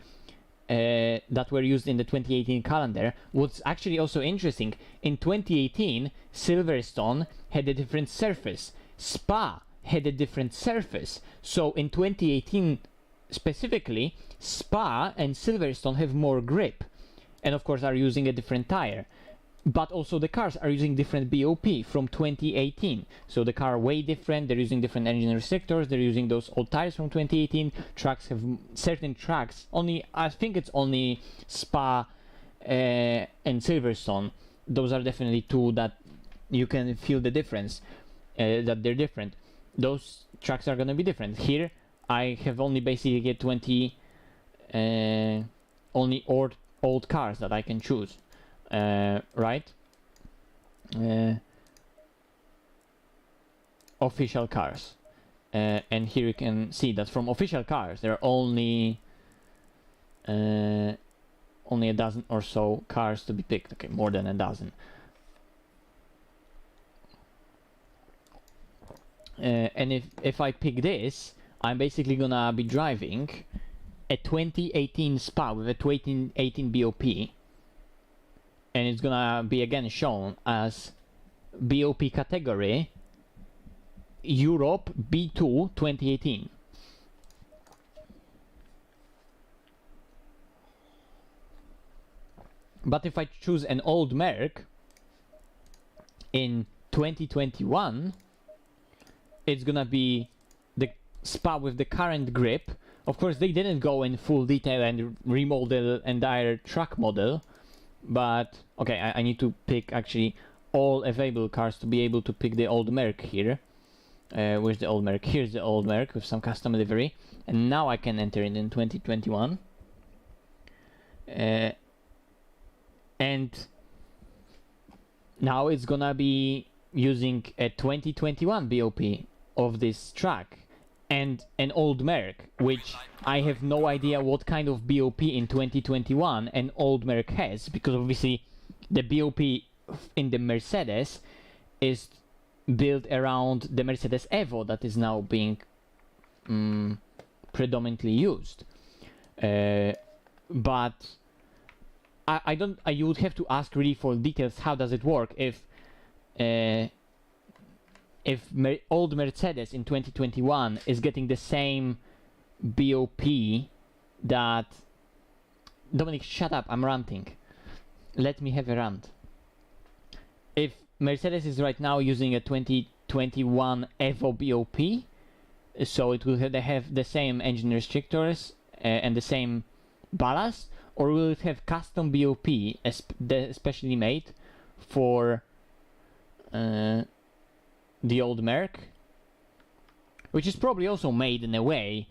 that were used in the 2018 calendar. What's actually also interesting, in 2018, Silverstone had a different surface. Spa had a different surface. So in 2018 specifically, Spa and Silverstone have more grip, and of course are using a different tire. But also the cars are using different BOP from 2018. So the car way different, they're using different engine restrictors, they're using those old tires from 2018. Tracks have certain tracks, only I think it's only Spa and Silverstone. Those are definitely two that you can feel the difference, that they're different. Those tracks are gonna be different. Here I have only basically 20 only old cars that I can choose, right? Official cars, and here you can see that from official cars there are only a dozen or so cars to be picked. Okay, more than a dozen. And if I pick this, I'm basically gonna be driving a 2018 Spa with a 2018 BOP, and it's gonna be again shown as BOP category Europe B2 2018. But if I choose an old Merc in 2021, it's gonna be the Spa with the current grip. Of course, they didn't go in full detail and remodel entire truck model, but okay, I need to pick actually all available cars to be able to pick the old Merc here. Where's the old Merc? Here's the old Merc with some custom livery, and now I can enter it in 2021. And now it's gonna be using a 2021 BOP of this track and an old Merc, which I have no idea what kind of BOP in 2021 an old Merc has, because obviously the BOP in the Mercedes is built around the Mercedes EVO that is now being predominantly used. But you would have to ask really for details. How does it work if old Mercedes in 2021 is getting the same BOP that... Dominic, shut up, I'm ranting. Let me have a rant. If Mercedes is right now using a 2021 EVO BOP, so it will have the same engine restrictors and the same ballast, or will it have custom BOP especially made for the old Merc, which is probably also made in a way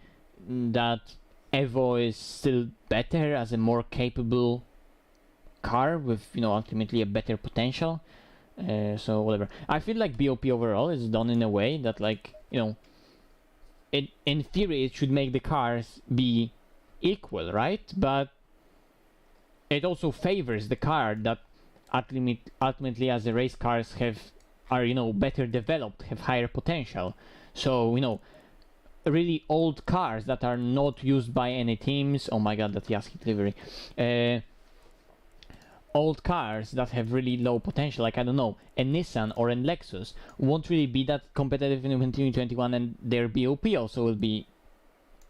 that EVO is still better as a more capable car with, you know, ultimately a better potential. So whatever. I feel like BOP overall is done in a way that, like, you know, in theory it should make the cars be equal, right? But it also favors the car that ultimately, as the race cars are, you know, better developed, have higher potential. So, you know, really old cars that are not used by any teams. Oh my god, that Yaski livery. Old cars that have really low potential, like, I don't know, a Nissan or a Lexus, won't really be that competitive in 2021, and their BOP also will be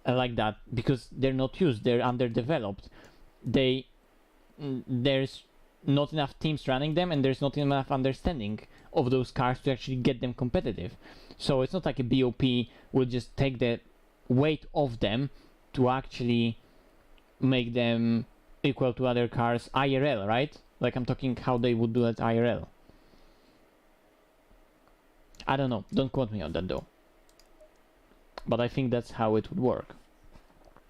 like that because they're not used, they're underdeveloped. There's not enough teams running them, and there's not enough understanding of those cars to actually get them competitive. So it's not like a BOP will just take the weight off them to actually make them equal to other cars IRL, right? Like, I'm talking how they would do that IRL. I don't know, don't quote me on that though. But I think that's how it would work.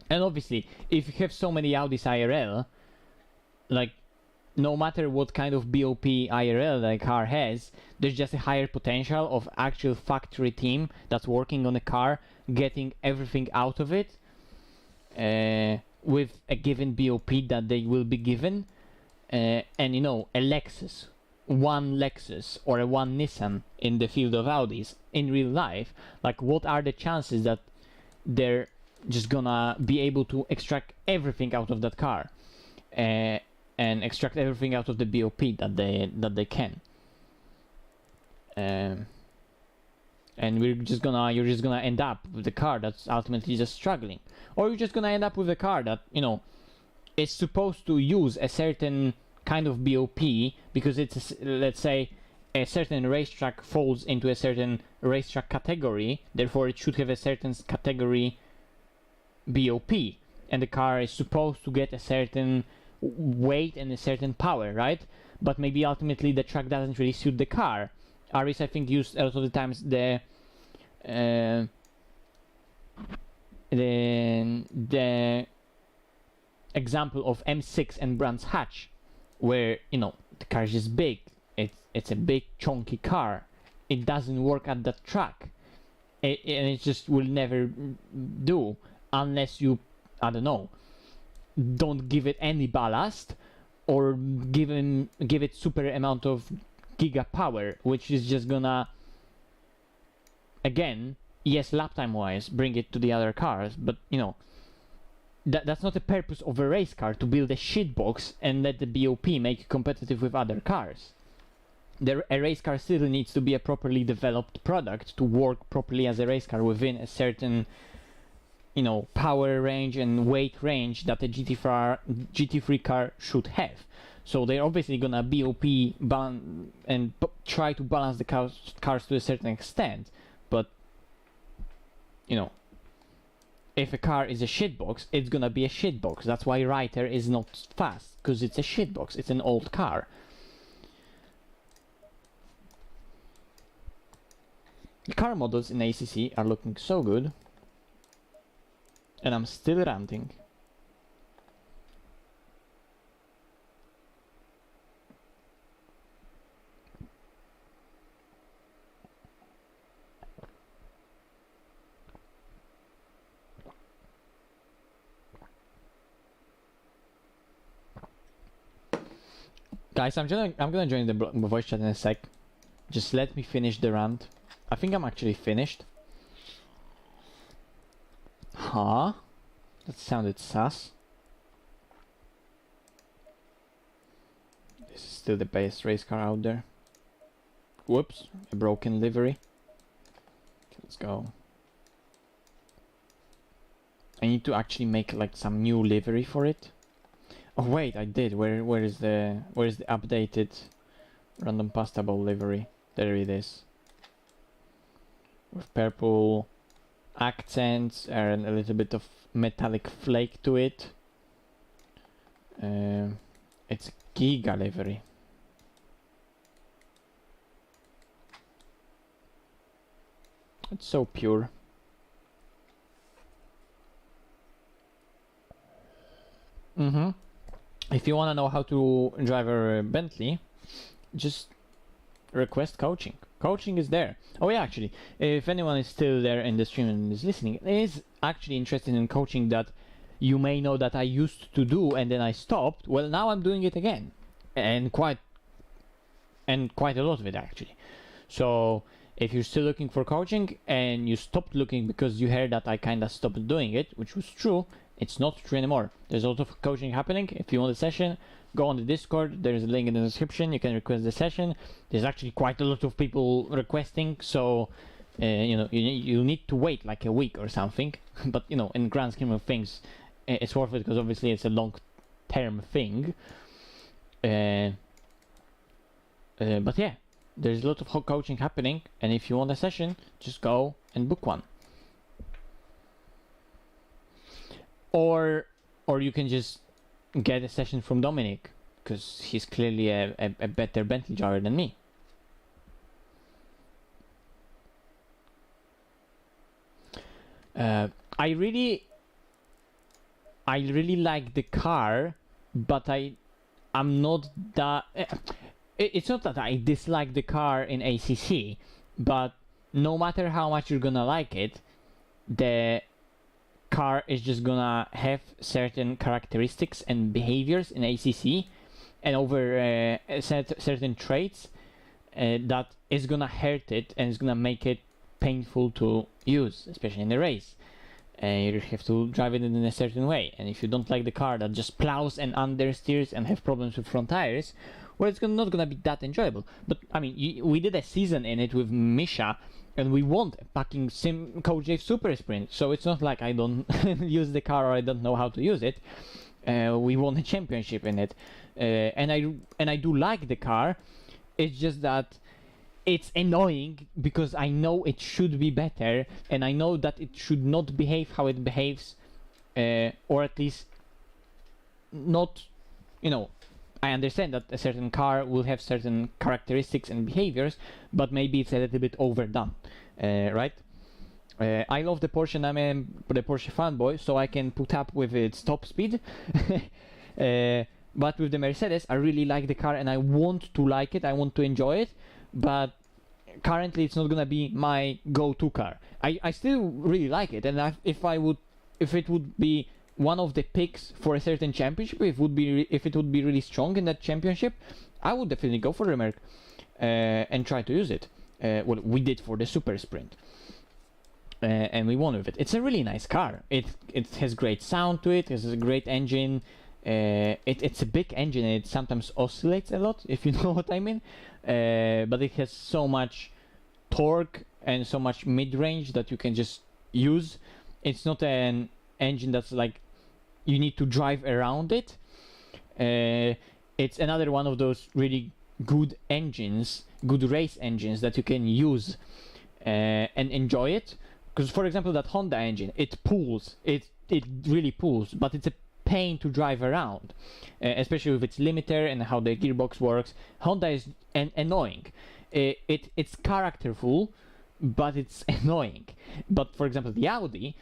And obviously, if you have so many Audis IRL, like, no matter what kind of BOP IRL the car has, there's just a higher potential of actual factory team that's working on a car, getting everything out of it with a given BOP that they will be given. And, you know, one Lexus or one Nissan in the field of Audis in real life, like, what are the chances that they're just gonna be able to extract everything out of that car? And extract everything out of the BOP that they can. And you're just gonna end up with a car that's ultimately just struggling, or you're just gonna end up with a car that, you know, is supposed to use a certain kind of BOP because it's let's say a certain racetrack falls into a certain racetrack category, therefore it should have a certain category BOP, and the car is supposed to get a certain weight and a certain power, right? But maybe ultimately the track doesn't really suit the car. Aris, I think, used a lot of the times the example of M6 and Brands Hatch, where, you know, the car is just big. It's a big chunky car. It doesn't work at that track, and it just will never do unless you, I don't know, don't give it any ballast or give it super amount of giga power, which is just gonna, again, yes, lap time wise, bring it to the other cars, but, you know, that's not the purpose of a race car, to build a shitbox and let the BOP make you competitive with other cars. A race car still needs to be a properly developed product to work properly as a race car within a certain, you know, power range and weight range that a GT3 car should have. So they're obviously gonna BOP and try to balance the cars to a certain extent, but, you know, if a car is a shitbox, it's gonna be a shitbox. That's why Reiter is not fast, because it's a shitbox. It's an old car. The car models in ACC are looking so good. And I'm still ranting. Guys, I'm gonna join the voice chat in a sec. Just let me finish the rant. I think I'm actually finished. Huh? That sounded sus. This is still the best race car out there. Whoops, a broken livery. Let's go. I need to actually make like some new livery for it. Oh wait, I did. Where is the updated random pasta bowl livery? There it is. With purple accents and a little bit of metallic flake to it. It's a giga livery. It's so pure. if you want to know how to drive a Bentley, just request coaching. Coaching is there. Oh yeah, actually, if anyone is still there in the stream and is listening, is actually interested in coaching that you may know that I used to do and then I stopped. Well, now I'm doing it again, and quite a lot of it actually. So if you're still looking for coaching and you stopped looking because you heard that I kind of stopped doing it, which was true, it's not true anymore. There's a lot of coaching happening. If you want a session, go on the Discord. There's a link in the description. You can request the session. There's actually quite a lot of people requesting, so you need to wait like a week or something. But in the grand scheme of things, it's worth it because obviously it's a long-term thing. But yeah, there's a lot of coaching happening, and if you want a session, just go and book one. Or you can just get a session from Dominic, because he's clearly a better Bentley driver than me. I really like the car, but I'm not that. It's not that I dislike the car in ACC, but no matter how much you're gonna like it, the car is just gonna have certain characteristics and behaviors in ACC, and over certain traits that is gonna hurt it and is gonna make it painful to use, especially in the race. You have to drive it in a certain way, and if you don't like the car that just plows and understeers and have problems with front tires, well, it's not gonna be that enjoyable. But I mean, we did a season in it with Misha, and we won a fucking Coach J Super Sprint. So it's not like I don't use the car or I don't know how to use it. We won a championship in it, and I do like the car. It's just that it's annoying because I know it should be better, and I know that it should not behave how it behaves, or at least not, I understand that a certain car will have certain characteristics and behaviors, but maybe it's a little bit overdone, right? I love the Porsche and I'm the Porsche fanboy, so I can put up with its top speed. But with the Mercedes, I really like the car and I want to like it, I want to enjoy it, but currently it's not gonna be my go-to car. I still really like it, and if it would be one of the picks for a certain championship, if it would be really strong in that championship, I would definitely go for the Merc and try to use it. Well, we did for the Super Sprint, and we won with it. It's a really nice car. It has great sound to it. It has a great engine. It's a big engine. And it sometimes oscillates a lot, if you know what I mean. But it has so much torque and so much mid-range that you can just use. It's not an engine that's like you need to drive around it. It's another one of those really good engines, good race engines that you can use and enjoy it. Because for example, that Honda engine, it pulls, it really pulls, but it's a pain to drive around, especially with its limiter and how the gearbox works. Honda is annoying. It's characterful, but it's annoying. But for example, the Audi,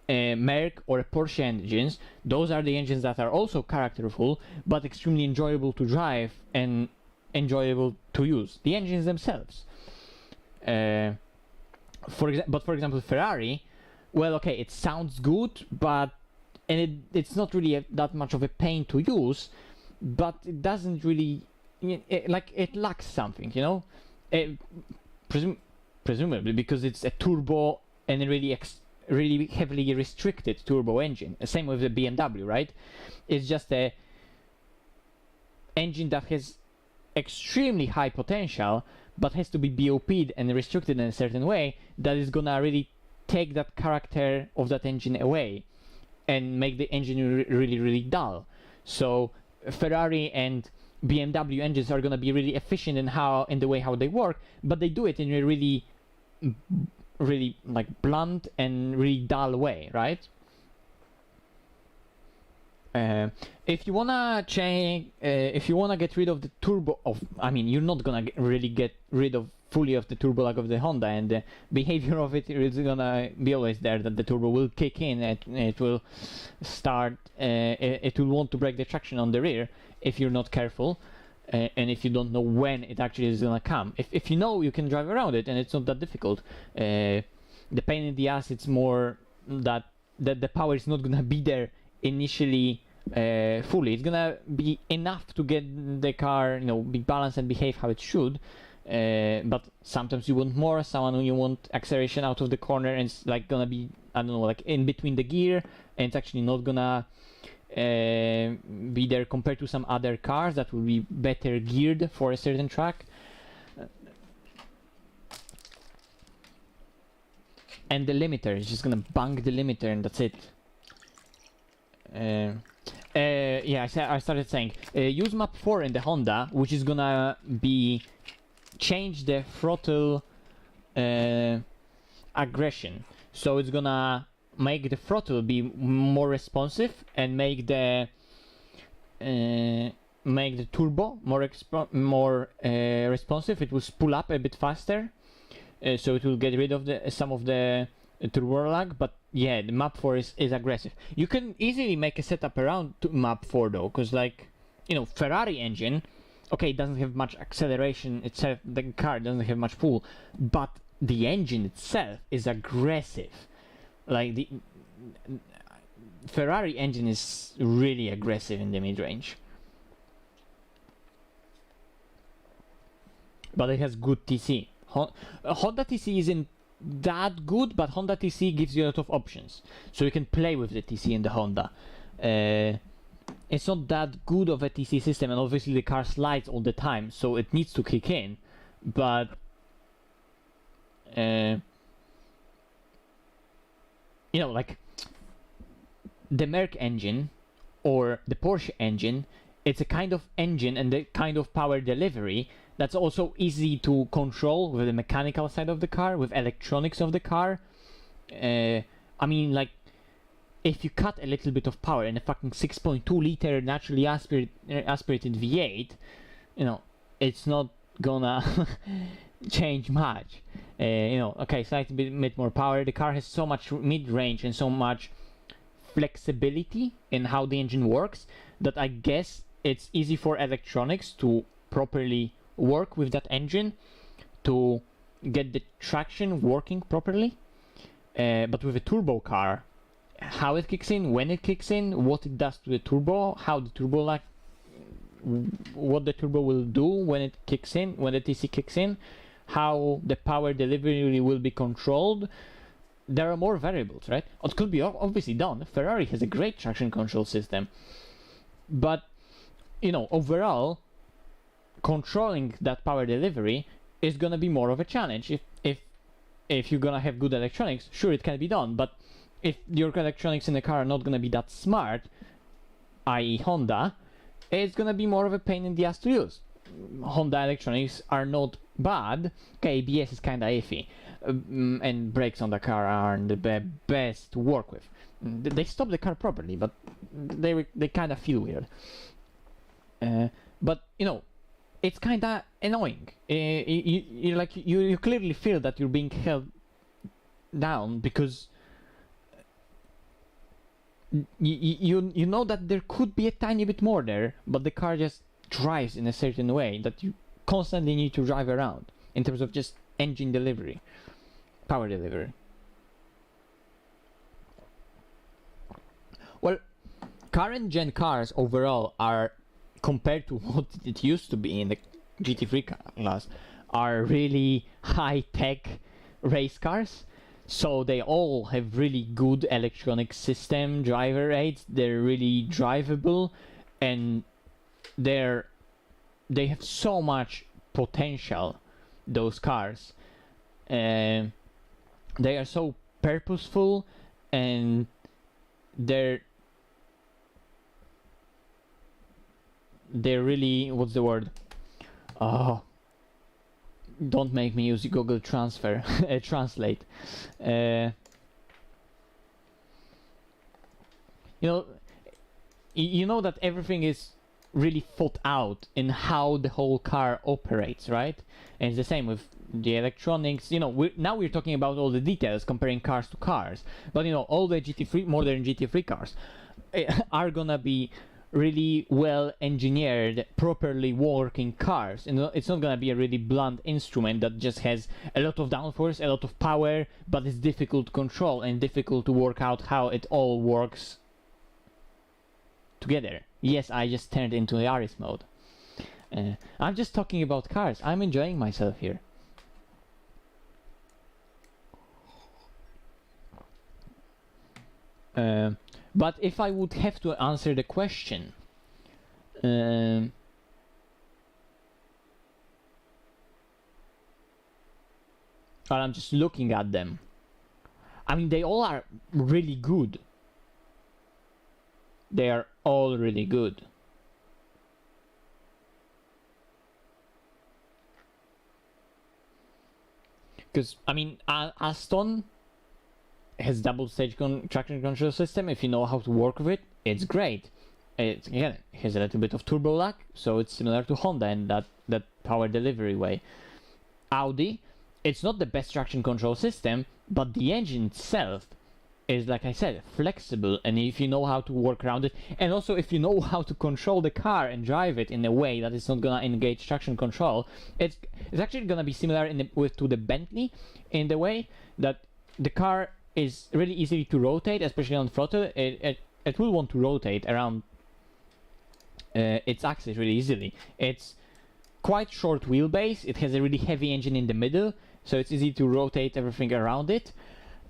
Merc or Porsche engines, those are the engines that are also characterful but extremely enjoyable to drive and enjoyable to use, the engines themselves. For example, Ferrari, well, okay, it sounds good, but it's not really that much of a pain to use, but it doesn't really it lacks something, presumably because it's a turbo and a really heavily restricted turbo engine. Same with the BMW, right? It's just a engine that has extremely high potential, but has to be BOP'd and restricted in a certain way that is gonna really take that character of that engine away and make the engine really dull. So Ferrari and BMW engines are gonna be really efficient in the way how they work, but they do it in a really like blunt and really dull way, right? If you wanna change, if you wanna get rid of the turbo you're not gonna really get rid of fully of the turbo lag of the Honda, and the behavior of it is gonna be always there, that the turbo will kick in and it will start, it will want to break the traction on the rear if you're not careful, and if you don't know when it actually is gonna come. If you know, you can drive around it and it's not that difficult. The pain in the ass, it's more that the power is not gonna be there initially fully. It's gonna be enough to get the car, you know, be balanced and behave how it should, but sometimes you want more, someone you want acceleration out of the corner, and it's like gonna be, I don't know, like in between the gear, and it's actually not gonna be there compared to some other cars that will be better geared for a certain track. And the limiter is just gonna bang the limiter, and that's it. Yeah, I started saying use map 4 in the Honda, which is gonna be change the throttle aggression. So it's gonna make the throttle be more responsive and make the turbo more responsive. It will spool up a bit faster, so it will get rid of some of the turbo lag. But yeah, the map 4 is aggressive. You can easily make a setup around map 4 though, because, like, you know, Ferrari engine, okay, it doesn't have much acceleration itself, the car doesn't have much pull, but the engine itself is aggressive. Like, the Ferrari engine is really aggressive in the mid-range. But it has good TC. Honda TC isn't that good, but Honda TC gives you a lot of options, so you can play with the TC in the Honda. It's not that good of a TC system, and obviously the car slides all the time, so it needs to kick in, but you know, like the Merc engine or the Porsche engine, it's a kind of engine and the kind of power delivery that's also easy to control with the mechanical side of the car, with electronics of the car. I mean, like, if you cut a little bit of power in a fucking 6.2 liter naturally aspirated V8, you know, it's not gonna change much. You know, okay, slightly bit more power. The car has so much mid-range and so much flexibility in how the engine works that I guess it's easy for electronics to properly work with that engine to get the traction working properly. But with a turbo car, how it kicks in, when it kicks in, what it does to the turbo, how the turbo, like, what the turbo will do when it kicks in, when the TC kicks in, how the power delivery will be controlled. There are more variables, right? It could be obviously done. Ferrari has a great traction control system, but you know, overall, controlling that power delivery is gonna be more of a challenge. If you're gonna have good electronics, sure, it can be done, but if your electronics in the car are not gonna be that smart, i.e. Honda, it's gonna be more of a pain in the ass to use. Honda electronics are not bad. Okay, ABS is kinda iffy, and brakes on the car aren't the best to work with. They stop the car properly, but they kinda feel weird. But you know, it's kinda annoying. You clearly feel that you're being held down because you know that there could be a tiny bit more there, but the car just drives in a certain way that you constantly need to drive around in terms of just engine delivery, power delivery. Well, current gen cars overall are, compared to what it used to be in the GT3 class, are really high-tech race cars. So they all have really good electronic system, driver aids. They're really drivable, and they have so much potential. Those cars, they are so purposeful, and they're really, what's the word? Oh, don't make me use Google Translate. You know that everything is really thought out in how the whole car operates, right? And it's the same with the electronics. You know, now we're talking about all the details, comparing cars to cars. But you know, all the GT3 modern GT3 cars are gonna be really well engineered, properly working cars. And it's not gonna be a really blunt instrument that just has a lot of downforce, a lot of power, but it's difficult to control and difficult to work out how it all works together. Yes, I just turned into Yaris mode. I'm just talking about cars. I'm enjoying myself here. But if I would have to answer the question, well, I'm just looking at them. I mean, they all are really good. They are all really good. Because, I mean, Aston has double stage traction control system. If you know how to work with it, it's great. It again has a little bit of turbo lag, so it's similar to Honda in that power delivery way. Audi, it's not the best traction control system, but the engine itself is, like I said, flexible, and if you know how to work around it, and also if you know how to control the car and drive it in a way that it's not gonna engage traction control, it's actually gonna be similar to the Bentley in the way that the car is really easy to rotate, especially on throttle. It will want to rotate around its axis really easily. It's quite short wheelbase. It has a really heavy engine in the middle, so it's easy to rotate everything around it.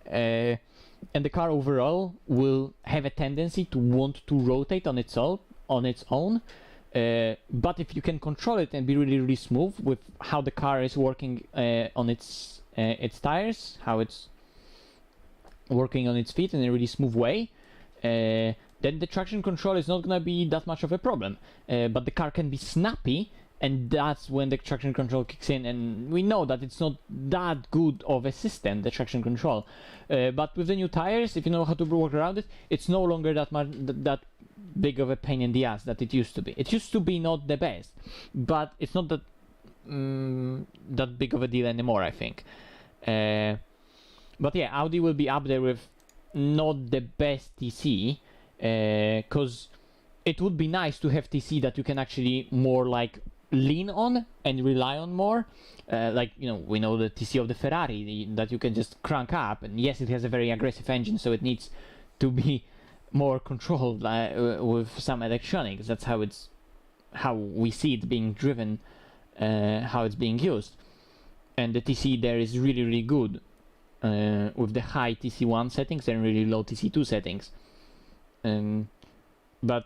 And the car overall will have a tendency to want to rotate on its own. But if you can control it and be really smooth with how the car is working on its tires, how it's working on its feet in a really smooth way, then the traction control is not gonna be that much of a problem. But the car can be snappy, and that's when the traction control kicks in, and we know that it's not that good of a system, the traction control. But with the new tires, if you know how to work around it, it's no longer that big of a pain in the ass that it used to be. It used to be not the best, but it's not that big of a deal anymore, I think. But yeah, Audi will be up there with not the best TC, because it would be nice to have TC that you can actually more like lean on and rely on more. Like, you know, we know the TC of the Ferrari that you can just crank up, and yes, it has a very aggressive engine, so it needs to be more controlled with some electronics. That's how we see it being driven, how it's being used. And the TC there is really good. With the high TC1 settings and really low TC2 settings. But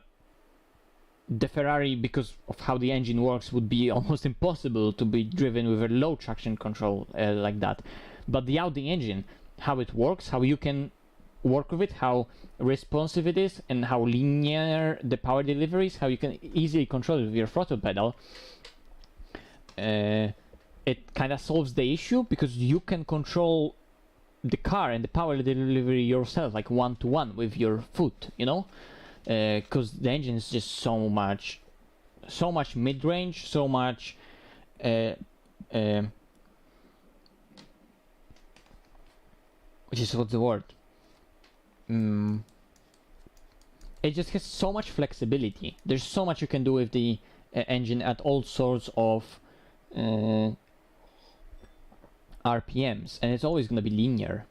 the Ferrari, because of how the engine works, would be almost impossible to be driven with a low traction control like that. But the Audi engine, how it works, how you can work with it, how responsive it is, and how linear the power delivery is, how you can easily control it with your throttle pedal, it kind of solves the issue, because you can control the car and the power delivery yourself, like one-to-one with your foot, you know, because the engine is just so much mid-range, so much what's the word? It just has so much flexibility. There's so much you can do with the engine at all sorts of RPMs, and it's always going to be linear.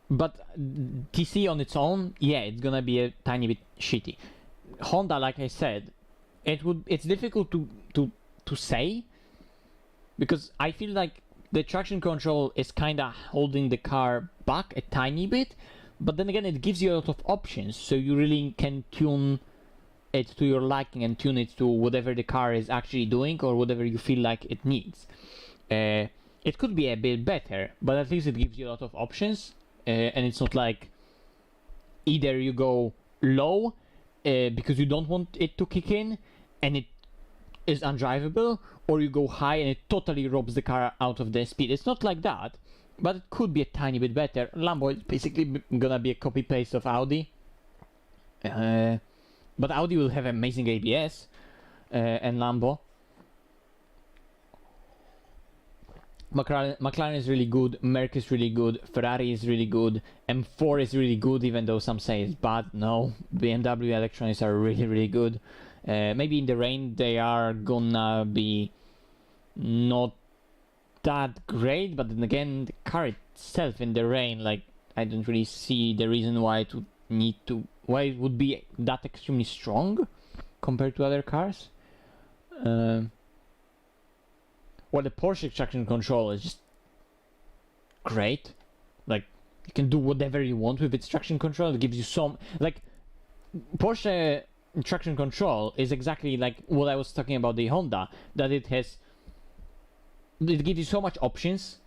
But TC on its own, yeah, it's gonna be a tiny bit shitty. Honda, like I said, it's difficult to say, because I feel like the traction control is kind of holding the car back a tiny bit, but then again it gives you a lot of options, so you really can tune it to your liking and tune it to whatever the car is actually doing or whatever you feel like it needs. It could be a bit better, but at least it gives you a lot of options, and it's not like either you go low because you don't want it to kick in and it is undrivable, or you go high and it totally robs the car out of the speed. It's not like that. but it could be a tiny bit better. Lambo is basically gonna be a copy paste of Audi, but Audi will have amazing ABS, and Lambo. McLaren is really good, Merc is really good, Ferrari is really good, M4 is really good, even though some say it's bad. No, BMW electronics are really good. Maybe in the rain they are gonna be not that great, but then again, the car itself in the rain, like, I don't really see the reason why it would be that extremely strong compared to other cars. Well, the Porsche traction control is just great. Like, you can do whatever you want with its traction control. It gives you some, like, Porsche traction control is exactly like what I was talking about the Honda, that it gives you so much options,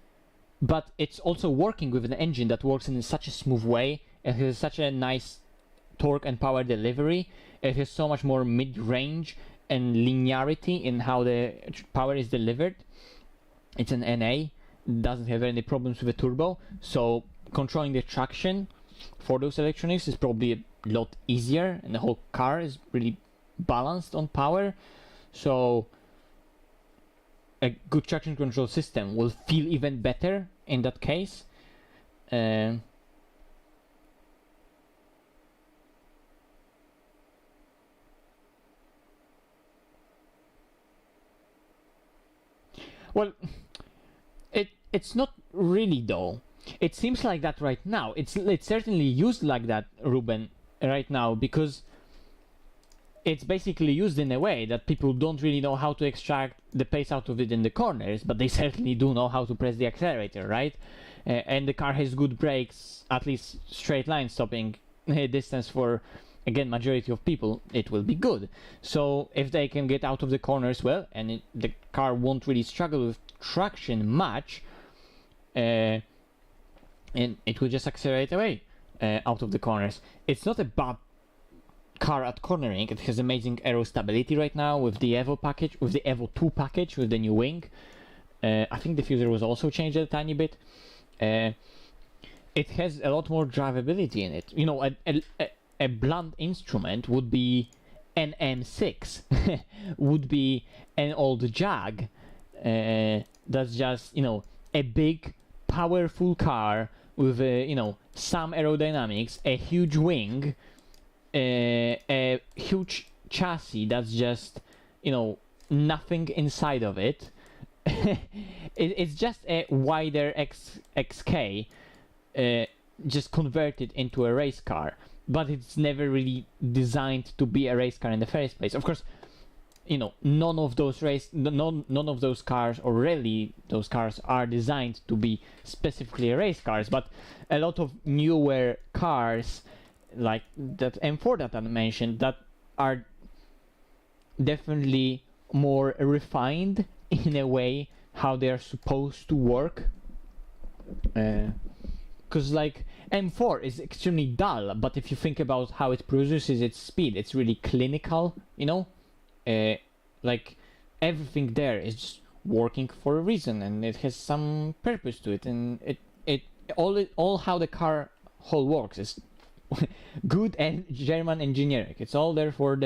but it's also working with an engine that works in such a smooth way. It has such a nice torque and power delivery. It has so much more mid-range and linearity in how the power is delivered. It's an NA, doesn't have any problems with the turbo, so controlling the traction for those electronics is probably a lot easier, and the whole car is really balanced on power, so a good traction control system will feel even better in that case. Well, it's not really though. It seems like that right now. It's certainly used like that, Ruben, right now, because it's basically used in a way that people don't really know how to extract the pace out of it in the corners, but they certainly do know how to press the accelerator, right? And the car has good brakes, at least straight line stopping distance for, again, majority of people, it will be good. So if they can get out of the corners well, and the car won't really struggle with traction much, and it will just accelerate away out of the corners. It's not a bad car at cornering. It has amazing aero stability right now with the EVO package, with the EVO 2 package, with the new wing. I think the diffuser was also changed a tiny bit. It has a lot more drivability in it. You know, a blunt instrument would be an M6, would be an old Jag. That's just, you know, a big, powerful car with, you know, some aerodynamics, a huge wing, a huge chassis that's just, you know, nothing inside of it. It's just a wider XK, just converted into a race car. But it's never really designed to be a race car in the first place. Of course, you know, none of those cars, or really those cars, are designed to be specifically race cars. But a lot of newer cars, like that M4 that I mentioned, that are definitely more refined in a way how they are supposed to work. Because like M4 is extremely dull, but if you think about how it produces its speed, it's really clinical, you know? Like everything there is just working for a reason, and it has some purpose to it, and all how the car whole works is good and German engineering. It's all there for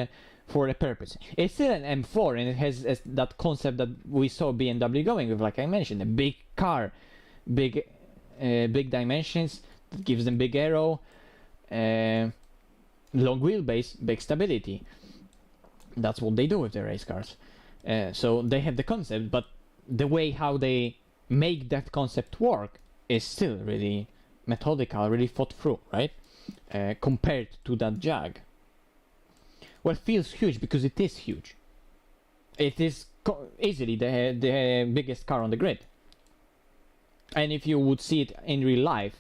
a purpose. It's still an M4, and it has that concept that we saw BMW going with, like I mentioned, a big car, big dimensions, that gives them big aero, long wheelbase, big stability. That's what they do with their race cars. So they have the concept, but the way how they make that concept work is still really methodical, really thought through, right? Compared to that Jag. Well, it feels huge because it is huge. It is easily the biggest car on the grid. And if you would see it in real life,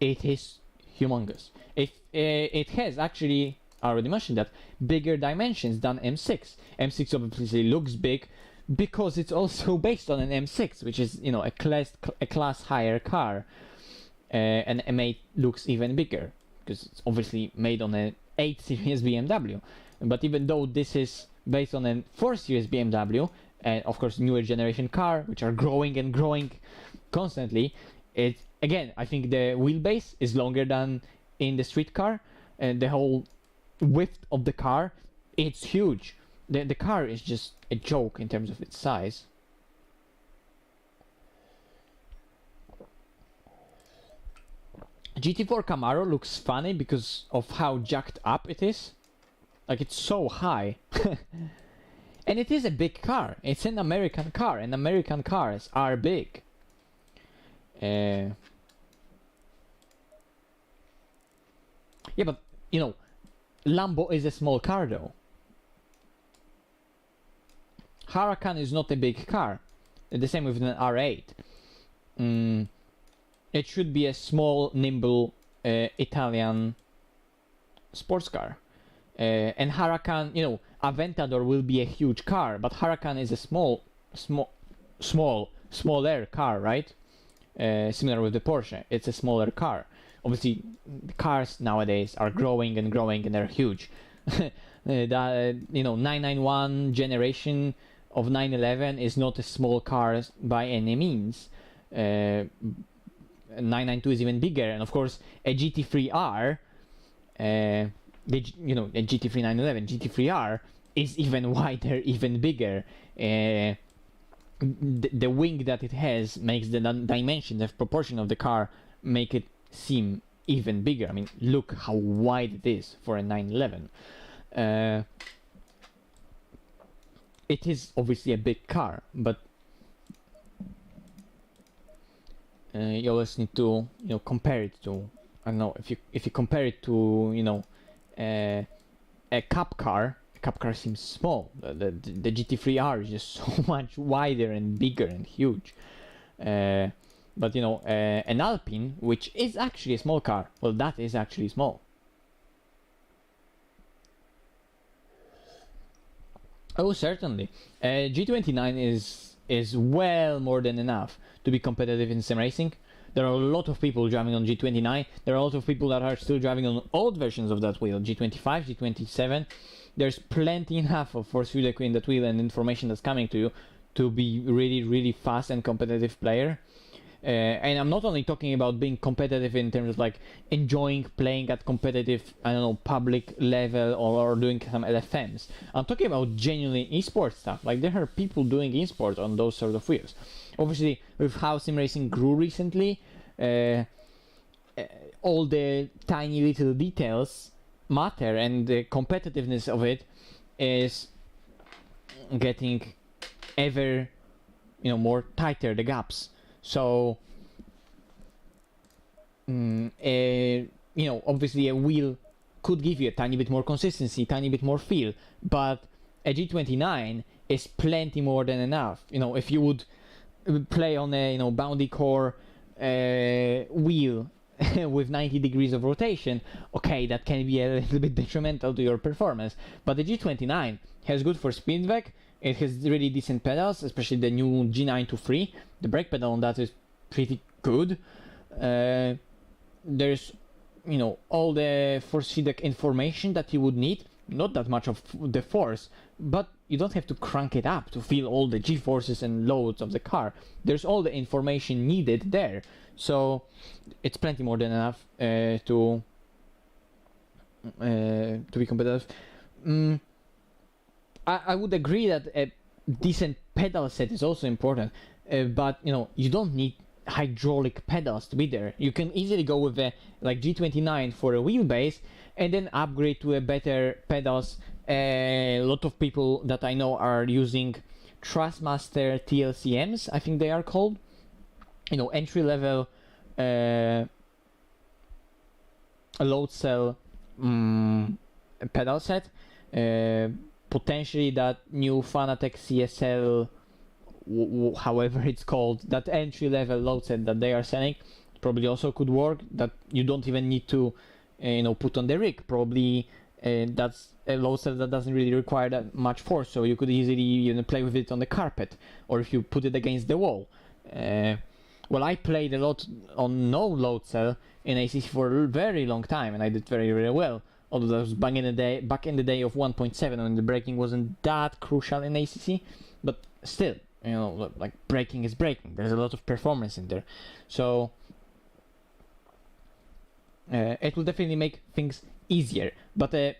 it is humongous. It has actually, I already mentioned that, bigger dimensions than M6. M6 obviously looks big because it's also based on an M6, which is, you know, a class higher car. And M8 looks even bigger because it's obviously made on an 8 Series BMW. But even though this is based on a 4 Series BMW, and of course newer generation car, which are growing and growing constantly, It again, I think the wheelbase is longer than in the street car, and the whole width of the car, it's huge. The car is just a joke in terms of its size. GT4 Camaro looks funny because of how jacked up it is. Like, it's so high. And it is a big car. It's an American car, and American cars are big. Yeah, but, you know, Lambo is a small car though. Huracan is not a big car. The same with an R8. It should be a small, nimble Italian sports car. And Huracan, you know, Aventador will be a huge car, but Huracan is a smaller car, right? Similar with the Porsche, it's a smaller car. Obviously, the cars nowadays are growing and growing, and they're huge. You know, 991 generation of 911 is not a small car by any means. 992 is even bigger, and of course, a GT3R, you know, a GT3 911, GT3R is even wider, even bigger. The wing that it has makes the dimension, the proportion of the car, make it seem even bigger. I mean, look how wide it is for a 911. It is obviously a big car, but you always need to, you know, compare it to, I don't know, if you compare it to, you know, a cup car. A cup car seems small. The GT3R is just so much wider and bigger and huge. But you know, an Alpine, which is actually a small car, well, that is actually small. Oh, certainly. G29 is well more than enough to be competitive in sim racing. There are a lot of people driving on G29. There are a lot of people that are still driving on old versions of that wheel, G25, G27. There's plenty enough of force feedback in that wheel and information that's coming to you to be really fast and competitive player. And I'm not only talking about being competitive in terms of like enjoying playing at competitive, I don't know, public level or doing some LFMs. I'm talking about genuinely esports stuff. Like, there are people doing esports on those sort of wheels. Obviously, with how sim racing grew recently, all the tiny little details matter, and the competitiveness of it is getting ever, you know, more tighter, the gaps. So, you know, obviously a wheel could give you a tiny bit more consistency, tiny bit more feel, but a G29 is plenty more than enough. You know, if you would play on a, you know, boundy core wheel with 90 degrees of rotation, okay, that can be a little bit detrimental to your performance, but the G29 has good for feedback. It has really decent pedals, especially the new G923. The brake pedal on that is pretty good. There's, you know, all the force feedback information that you would need. Not that much of the force, but you don't have to crank it up to feel all the G-forces and loads of the car. There's all the information needed there. So it's plenty more than enough to be competitive. I would agree that a decent pedal set is also important, but you know, you don't need hydraulic pedals to be there. You can easily go with a like G29 for a wheelbase and then upgrade to a better pedals. A lot of people that I know are using Thrustmaster TLCMs, I think they are called. You know, entry level load cell pedal set. Potentially that new Fanatec CSL, however it's called, that entry-level load set that they are selling, probably also could work. That you don't even need to, you know, put on the rig. Probably that's a load set that doesn't really require that much force, so you could easily, you know, play with it on the carpet, or if you put it against the wall. Well, I played a lot on no load cell in ACC for a very long time, and I did very well. Although that was back in the day of 1.7, when the braking wasn't that crucial in ACC, but still, you know, like braking is braking. There's a lot of performance in there. So it will definitely make things easier. But a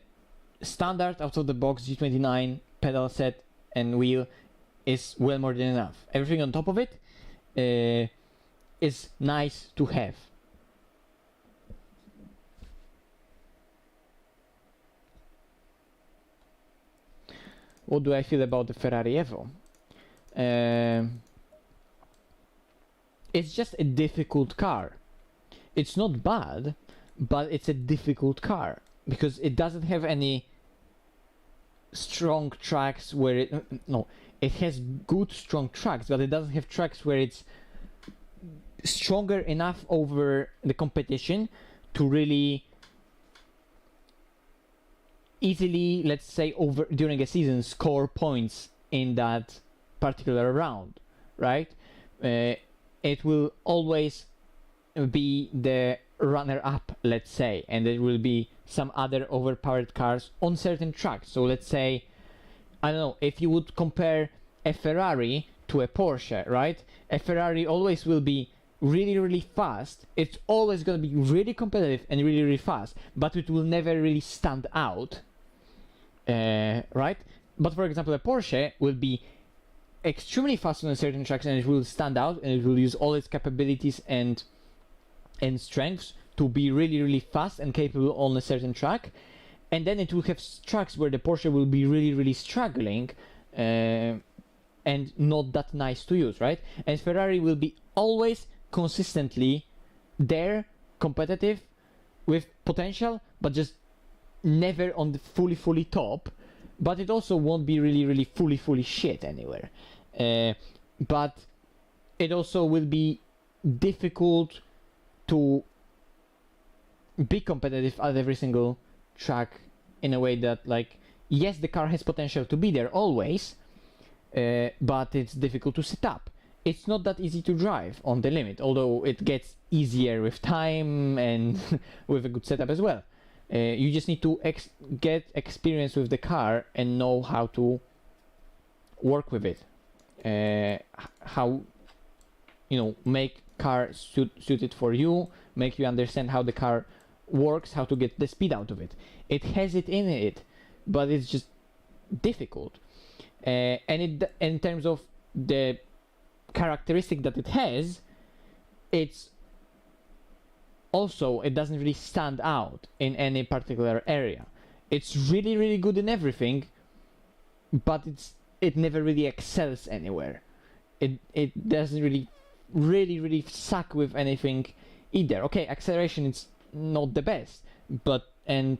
standard out of the box G29 pedal set and wheel is well more than enough. Everything on top of it is nice to have. What do I feel about the Ferrari Evo? It's just a difficult car. It's not bad, but it's a difficult car because it doesn't have any strong tracks where it has good strong tracks, but it doesn't have tracks where it's stronger enough over the competition to really easily, let's say, over during a season score points in that particular round, right? It will always be the runner-up, let's say, and there will be some other overpowered cars on certain tracks. So let's say, I don't know, if you would compare a Ferrari to a Porsche, right? A Ferrari always will be really, really fast. It's always going to be really competitive and really, really fast, but it will never really stand out, right? But for example, a Porsche will be extremely fast on certain tracks and it will stand out and it will use all its capabilities and strengths to be really, really fast and capable on a certain track. And then it will have tracks where the Porsche will be really, really struggling and not that nice to use, right? And Ferrari will be always consistently there, competitive, with potential, but just never on the fully top. But it also won't be really, really fully shit anywhere. But it also will be difficult to be competitive at every single track in a way that, like, yes, the car has potential to be there always, but it's difficult to set up. It's not that easy to drive on the limit, although it gets easier with time and with a good setup as well. You just need to get experience with the car and know how to work with it. How, make car suited for you, make you understand how the car works, how to get the speed out of it. It has it in it, but it's just difficult. And in terms of the characteristic that it has, it doesn't really stand out in any particular area. It's really, really good in everything, but it never really excels anywhere. It doesn't really suck with anything either. Okay, acceleration is not the best, and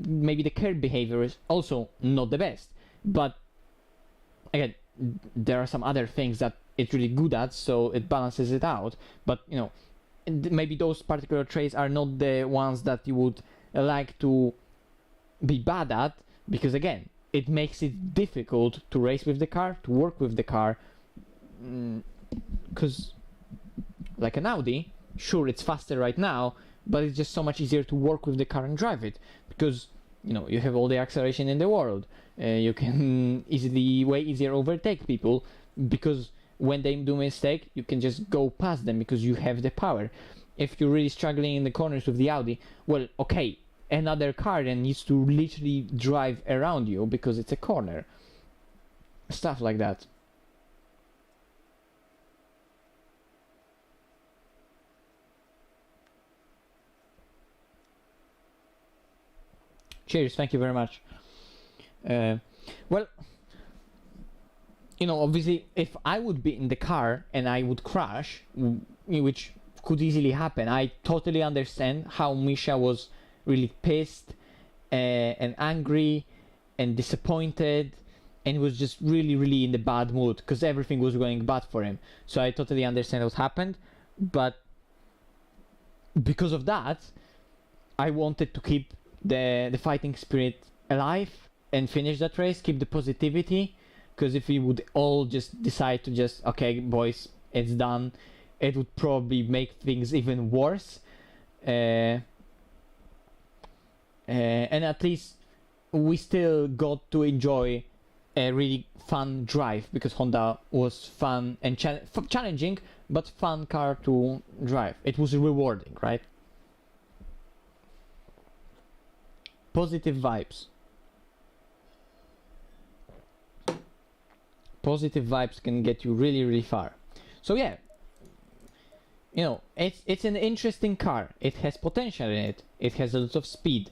maybe the curb behavior is also not the best, but again, there are some other things that it's really good at, so it balances it out. But maybe those particular traits are not the ones that you would like to be bad at, because again, it makes it difficult to race with the car, to work with the car, because like an Audi, sure, it's faster right now, but it's just so much easier to work with the car and drive it, because you have all the acceleration in the world. You can way easier overtake people, because when they do a mistake, you can just go past them because you have the power. If you're really struggling in the corners with the Audi, well, okay, another car then needs to literally drive around you because it's a corner. Stuff like that. Cheers, thank you very much. Well, obviously, if I would be in the car and I would crash, which could easily happen, I totally understand how Misha was really pissed and angry and disappointed and was just really, really in the bad mood because everything was going bad for him. So I totally understand what happened, but because of that, I wanted to keep the fighting spirit alive and finish that race, keep the positivity. Because if we would all just decide to just, okay, boys, it's done, it would probably make things even worse. And at least we still got to enjoy a really fun drive, because Honda was fun and challenging, but fun car to drive. It was rewarding, right? positive vibes. Positive vibes can get you really, really far. So yeah, you know, it's an interesting car. It has potential in it. It has a lot of speed.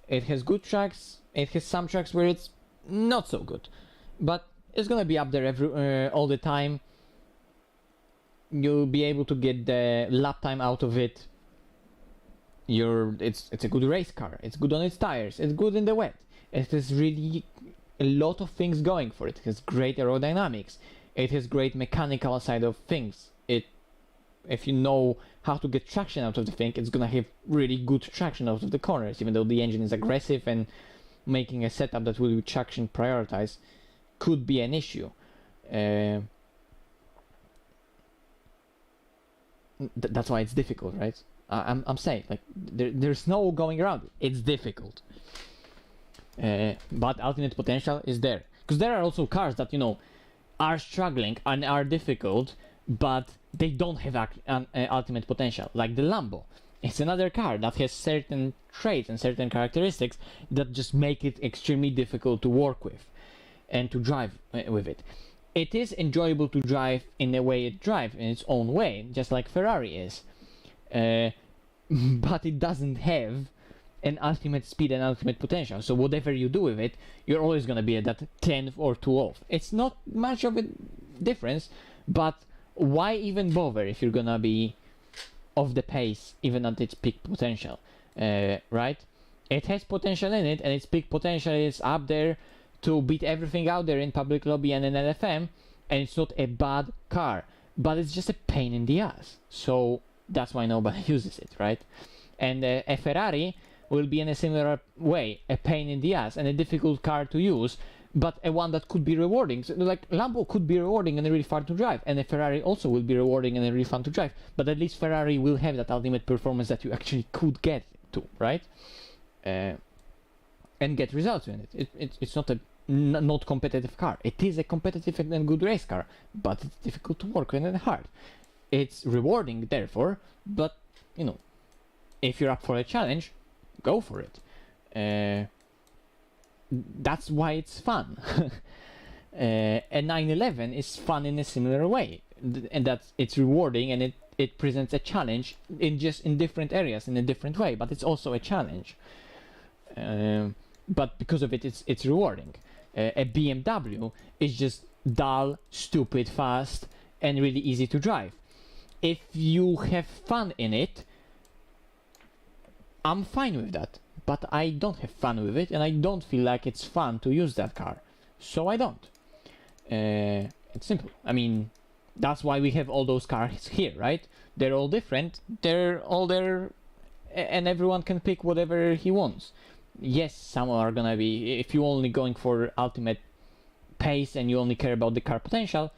It has good tracks. It has some tracks where it's not so good, but it's gonna be up there all the time. You'll be able to get the lap time out of it. It's a good race car. It's good on its tires. It's good in the wet. It has really a lot of things going for it. It has great aerodynamics. It has great mechanical side of things. If you know how to get traction out of the thing, it's gonna have really good traction out of the corners, even though the engine is aggressive and making a setup that will be traction prioritized could be an issue. That's why it's difficult, right? I'm saying, like, there's no going around it. It's difficult. But ultimate potential is there. Because there are also cars that, you know, are struggling and are difficult, but they don't have ultimate potential. Like the Lambo. It's another car that has certain traits and certain characteristics that just make it extremely difficult to work with and to drive with it. It is enjoyable to drive in the way it drives, in its own way, just like Ferrari is. But it doesn't have an ultimate speed and ultimate potential. So whatever you do with it, you're always going to be at that 10th or 2 off. It's not much of a difference, but why even bother if you're going to be off the pace even at its peak potential, right? It has potential in it, and its peak potential is up there to beat everything out there in public lobby and in LFM, and it's not a bad car, but it's just a pain in the ass. So that's why nobody uses it, right? And a Ferrari will be in a similar way, a pain in the ass and a difficult car to use, but a one that could be rewarding. So, like, Lambo could be rewarding and really fun to drive, and a Ferrari also will be rewarding and really fun to drive, but at least Ferrari will have that ultimate performance that you actually could get to, right? And get results in it. It's not a not competitive car. It is a competitive and good race car, but it's difficult to work with and hard. It's rewarding, therefore, but, you know, if you're up for a challenge, go for it. That's why it's fun. A 911 is fun in a similar way, and that's it's rewarding, and it presents a challenge in different areas in a different way, but it's also a challenge. But because of it, it's rewarding. A BMW is just dull, stupid, fast, and really easy to drive. If you have fun in it, I'm fine with that. But I don't have fun with it, and I don't feel like it's fun to use that car. So I don't. It's simple. I mean, that's why we have all those cars here, right? They're all different. They're all there, and everyone can pick whatever he wants. Yes, some are gonna be, if you're only going for ultimate pace and you only care about the car potential,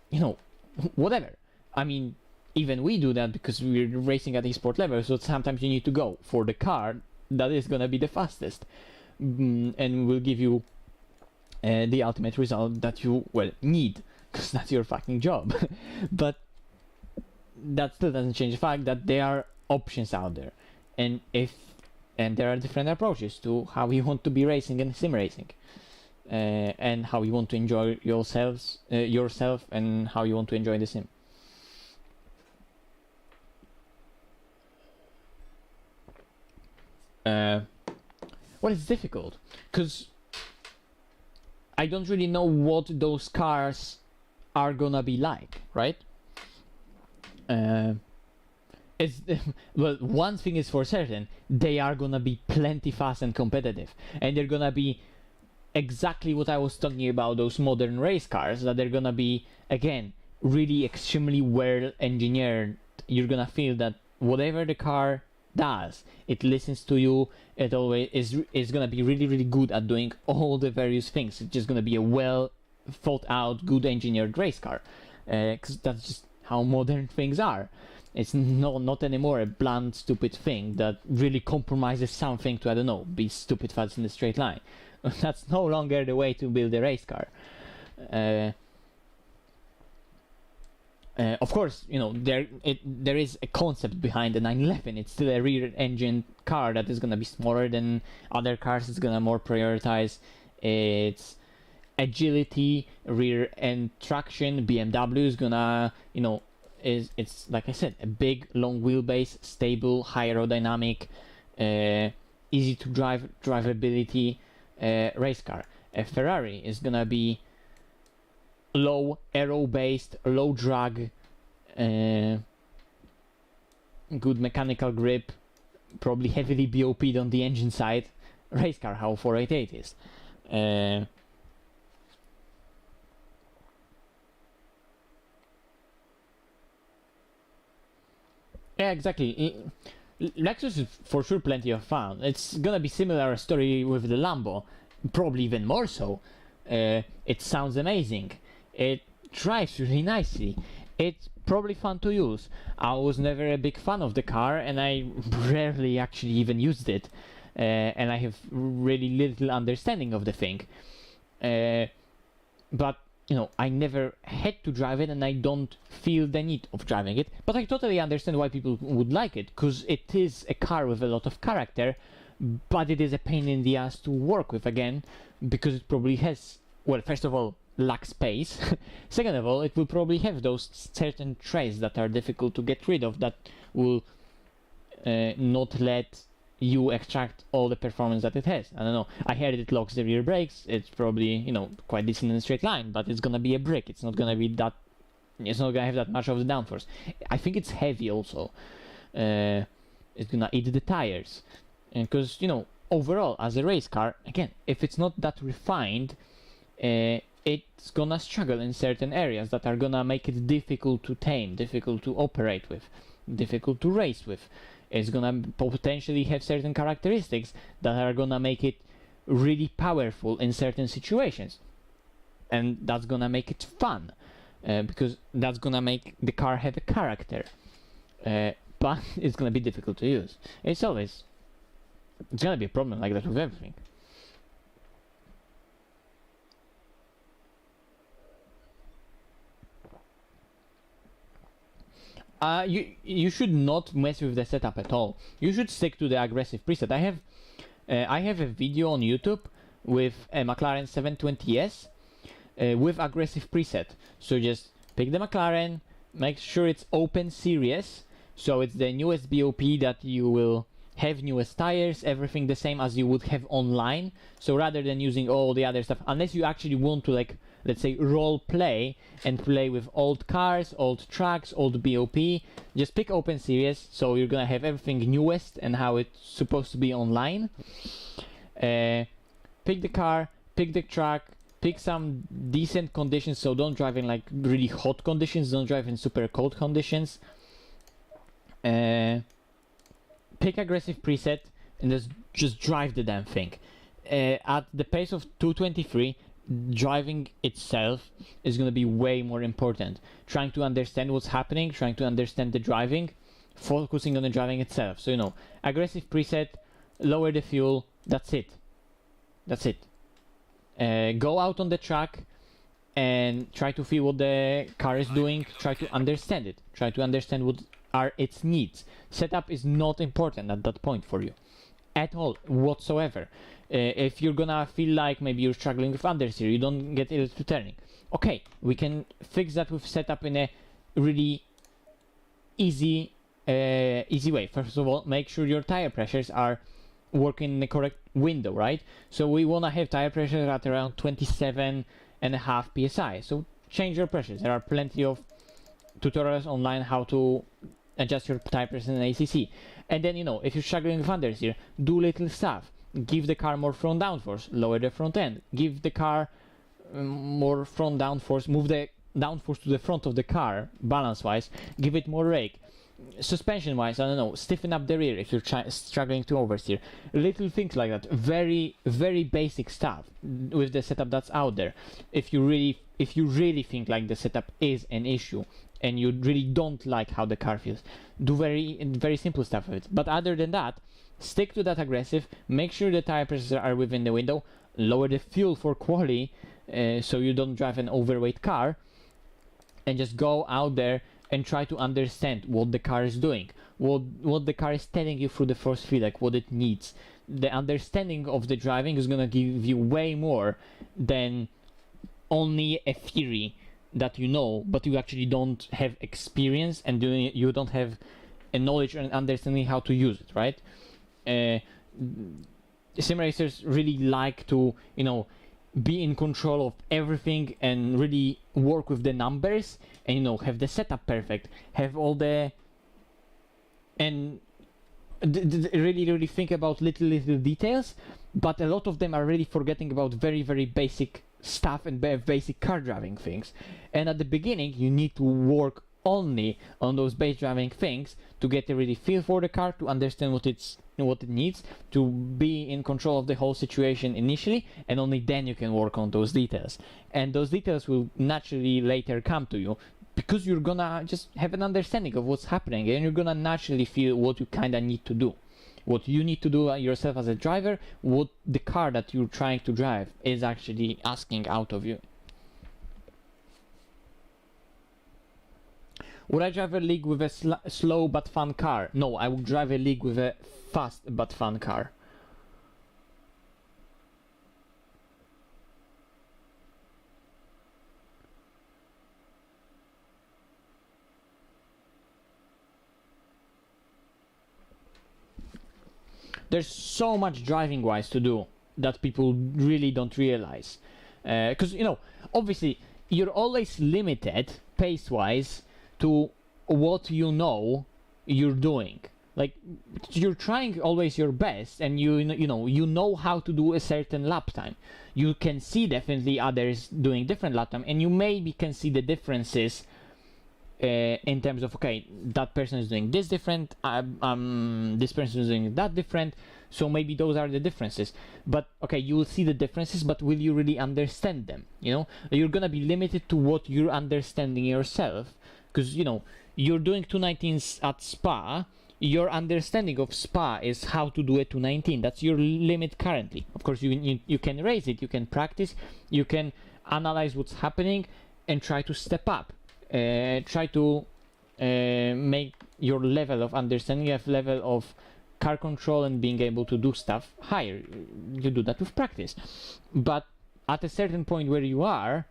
you know, whatever. I mean, even we do that because we're racing at esport level, so sometimes you need to go for the car that is gonna be the fastest, and will give you the ultimate result that you, well, need, because that's your fucking job. But that still doesn't change the fact that there are options out there, and there are different approaches to how you want to be racing and sim racing, and how you want to enjoy yourself, and how you want to enjoy the sim. Well, it's difficult because I don't really know what those cars are gonna be like, right? Well, one thing is for certain: they are gonna be plenty fast and competitive, and they're gonna be exactly what I was talking about, those modern race cars, that they're gonna be, again, really extremely well engineered. You're gonna feel that whatever the car does, it listens to you. It always is gonna be really, really good at doing all the various things. It's just gonna be a well thought out, good engineered race car, because that's just how modern things are. It's not anymore a bland, stupid thing that really compromises something to, I don't know, be stupid fast in a straight line. That's no longer the way to build a race car. Of course, you know, there is a concept behind the 911. It's still a rear engine car that is gonna be smaller than other cars. It's gonna more prioritize its agility, rear end traction. BMW is gonna, you know, it's like I said, a big, long wheelbase, stable, high aerodynamic, easy to drivability race car. A Ferrari is gonna be low aero based, low drag, good mechanical grip, probably heavily BOP'd on the engine side race car, how 488 is. Yeah, exactly. Lexus is for sure plenty of fun. It's gonna be similar story with the Lambo, probably even more so. It sounds amazing. It drives really nicely. It's probably fun to use. I was never a big fan of the car, and I rarely actually even used it. And I have really little understanding of the thing. But you know, I never had to drive it, and I don't feel the need of driving it. But I totally understand why people would like it, because it is a car with a lot of character, but it is a pain in the ass to work with again, because it probably has, well, first of all, lacks space. Second of all, it will probably have those certain traits that are difficult to get rid of, that will not let you extract all the performance that it has. I don't know, I heard it locks the rear brakes. It's probably, you know, quite decent in a straight line, but it's gonna be a brick. It's not gonna be that, it's not gonna have that much of the downforce. I think it's heavy also. It's gonna eat the tires, and because, you know, overall as a race car, again, if it's not that refined, it's gonna struggle in certain areas that are gonna make it difficult to tame, difficult to operate with, difficult to race with. It's gonna potentially have certain characteristics that are gonna make it really powerful in certain situations, and that's gonna make it fun, because that's gonna make the car have a character, but it's gonna be difficult to use. It's gonna be a problem like that with everything. You should not mess with the setup at all. You should stick to the aggressive preset. I have a video on YouTube with a McLaren 720S with aggressive preset. So just pick the McLaren, make sure it's open series, so it's the newest BOP that you will have, newest tires, everything the same as you would have online. So rather than using all the other stuff, unless you actually want to, like, let's say, role play and play with old cars, old tracks, old BOP, just pick open series, so you're gonna have everything newest and how it's supposed to be online. Pick the car, pick the track, pick some decent conditions, so don't drive in like really hot conditions, don't drive in super cold conditions. Pick aggressive preset and just drive the damn thing. At the pace of 223, driving itself is going to be way more important. Trying to understand what's happening, trying to understand the driving, focusing on the driving itself. So, you know, aggressive preset, lower the fuel, that's it. That's it. Go out on the track and try to feel what the car is doing, try to understand it, try to understand what are its needs. Setup is not important at that point for you at all whatsoever. If you're gonna feel like maybe you're struggling with understeer, you don't get it to turning, okay, we can fix that with setup in a really easy way. First of all, make sure your tire pressures are working in the correct window, right? So we wanna have tire pressures at around 27.5 psi. So change your pressures. There are plenty of tutorials online how to adjust your tire pressure in ACC. And then, you know, if you're struggling with understeer, do little stuff. Give the car more front downforce, lower the front end. Give the car more front downforce, move the downforce to the front of the car, balance-wise. Give it more rake. Suspension-wise, I don't know, stiffen up the rear if you're struggling to oversteer. Little things like that. Very, very basic stuff with the setup that's out there. If you really think like the setup is an issue and you really don't like how the car feels, do very simple stuff with it. But other than that, stick to that aggressive, make sure the tire pressures are within the window, lower the fuel for quality, so you don't drive an overweight car, and just go out there and try to understand what the car is doing, what the car is telling you through the force feedback, what it needs. The understanding of the driving is gonna give you way more than only a theory that you know, but you actually don't have experience and you don't have a knowledge and understanding how to use it, right? Sim racers really like to, you know, be in control of everything and really work with the numbers and, you know, have the setup perfect, have all the and really think about little details, but a lot of them are really forgetting about very basic stuff and basic car driving things. And at the beginning you need to work only on those base driving things to get a really feel for the car, to understand what it needs, to be in control of the whole situation initially, and only then you can work on those details. And those details will naturally later come to you, because you're gonna just have an understanding of what's happening, and you're gonna naturally feel what you kinda need to do. What you need to do yourself as a driver, what the car that you're trying to drive is actually asking out of you. Would I drive a league with a slow but fun car? No, I would drive a league with a fast but fun car. There's so much driving wise to do that people really don't realize. Because, you know, obviously you're always limited pace wise to what you know you're doing. Like, you're trying always your best, and you know how to do a certain lap time. You can see definitely others doing different lap time, and you maybe can see the differences in terms of, okay, that person is doing this different, this person is doing that different, so maybe those are the differences. But okay, you will see the differences, but will you really understand them? You know, you're gonna be limited to what you're understanding yourself, because, you know, you're doing 219s at Spa. Your understanding of Spa is how to do a 219. That's your limit currently. Of course, you can raise it, you can practice, you can analyze what's happening and try to step up. Try to make your level of understanding, level of car control and being able to do stuff higher. You do that with practice. But at a certain point where you are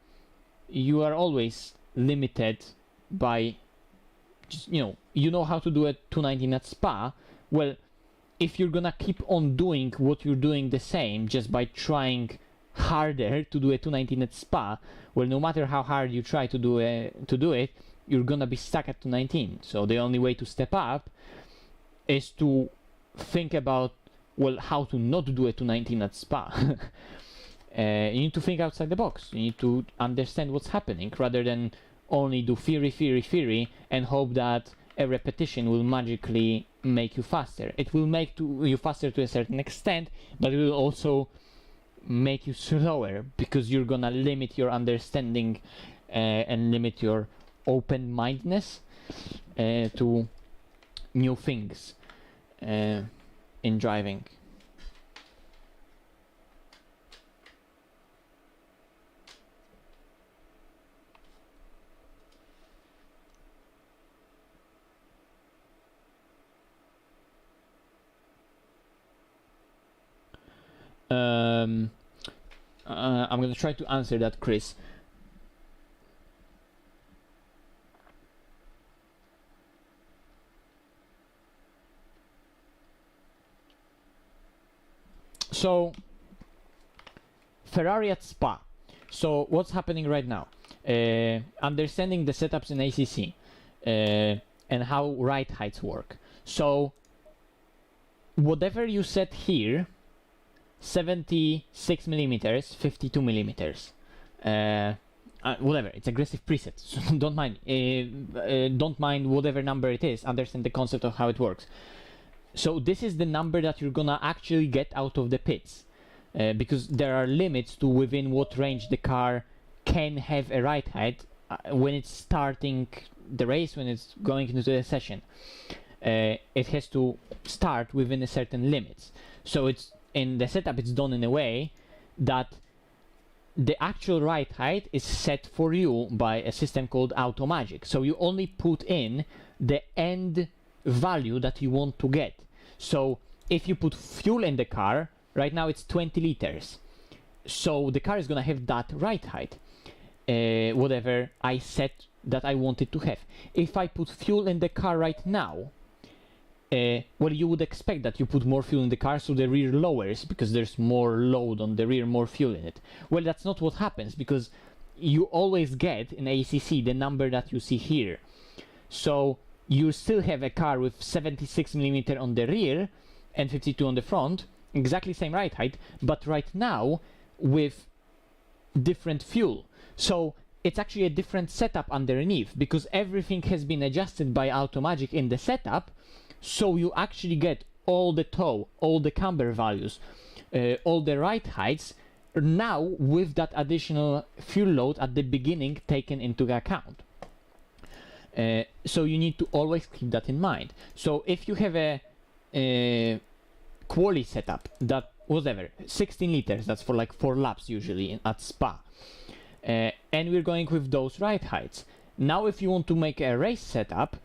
always limited by, just, you know how to do a 219 at Spa. Well, if you're gonna keep on doing what you're doing the same just by trying harder to do a 219 at Spa, well, no matter how hard you try to do it, you're gonna be stuck at 219. So the only way to step up is to think about, well, how to not do a 219 at Spa. You need to think outside the box. You need to understand what's happening rather than only do theory and hope that a repetition will magically make you faster. It will make you faster to a certain extent, but it will also make you slower, because you're gonna limit your understanding and limit your open-mindedness to new things in driving. I'm gonna try to answer that, Chris. So, Ferrari at Spa. So, what's happening right now? Understanding the setups in ACC and how ride heights work. So, whatever you set here, 76 millimeters, 52 millimeters, whatever, it's aggressive preset, so don't mind whatever number it is. Understand the concept of how it works. So this is the number that you're gonna actually get out of the pits, because there are limits to within what range the car can have a ride height when it's starting the race, when it's going into the session. It has to start within a certain limits. So it's in the setup, it's done in a way that the actual ride height is set for you by a system called Automagic. So you only put in the end value that you want to get. So if you put fuel in the car, right now it's 20 liters. So the car is gonna have that ride height, whatever I set that I wanted to have. If I put fuel in the car right now, well, you would expect that you put more fuel in the car, so the rear lowers because there's more load on the rear, more fuel in it. Well, that's not what happens, because you always get in ACC the number that you see here. So you still have a car with 76mm on the rear and 52 on the front, exactly same ride height, but right now with different fuel. So it's actually a different setup underneath, because everything has been adjusted by Automagic in the setup. So you actually get all the tow, all the camber values, all the ride heights now with that additional fuel load at the beginning taken into account. So you need to always keep that in mind. So if you have a quali setup that, whatever, 16 liters, that's for like 4 laps usually at Spa, and we're going with those ride heights. Now if you want to make a race setup,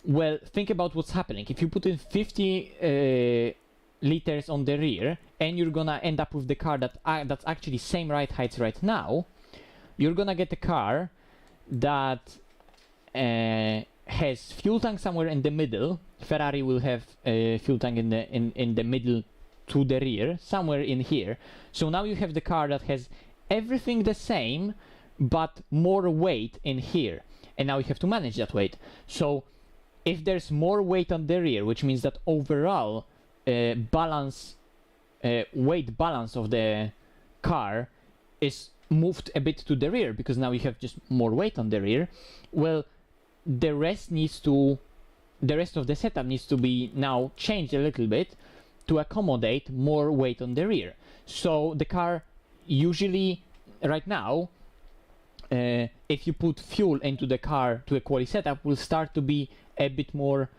well, think about what's happening. If you put in 50 liters on the rear and you're gonna end up with the car that's actually same ride heights right now, you're gonna get a car that has fuel tank somewhere in the middle. Ferrari will have a fuel tank in the middle to the rear, somewhere in here. So now you have the car that has everything the same but more weight in here, and now you have to manage that weight. So if there's more weight on the rear, which means that overall weight balance of the car is moved a bit to the rear, because now you have just more weight on the rear, well, the rest of the setup needs to be now changed a little bit to accommodate more weight on the rear. So the car usually right now, if you put fuel into the car to a quali setup, will start to be a bit more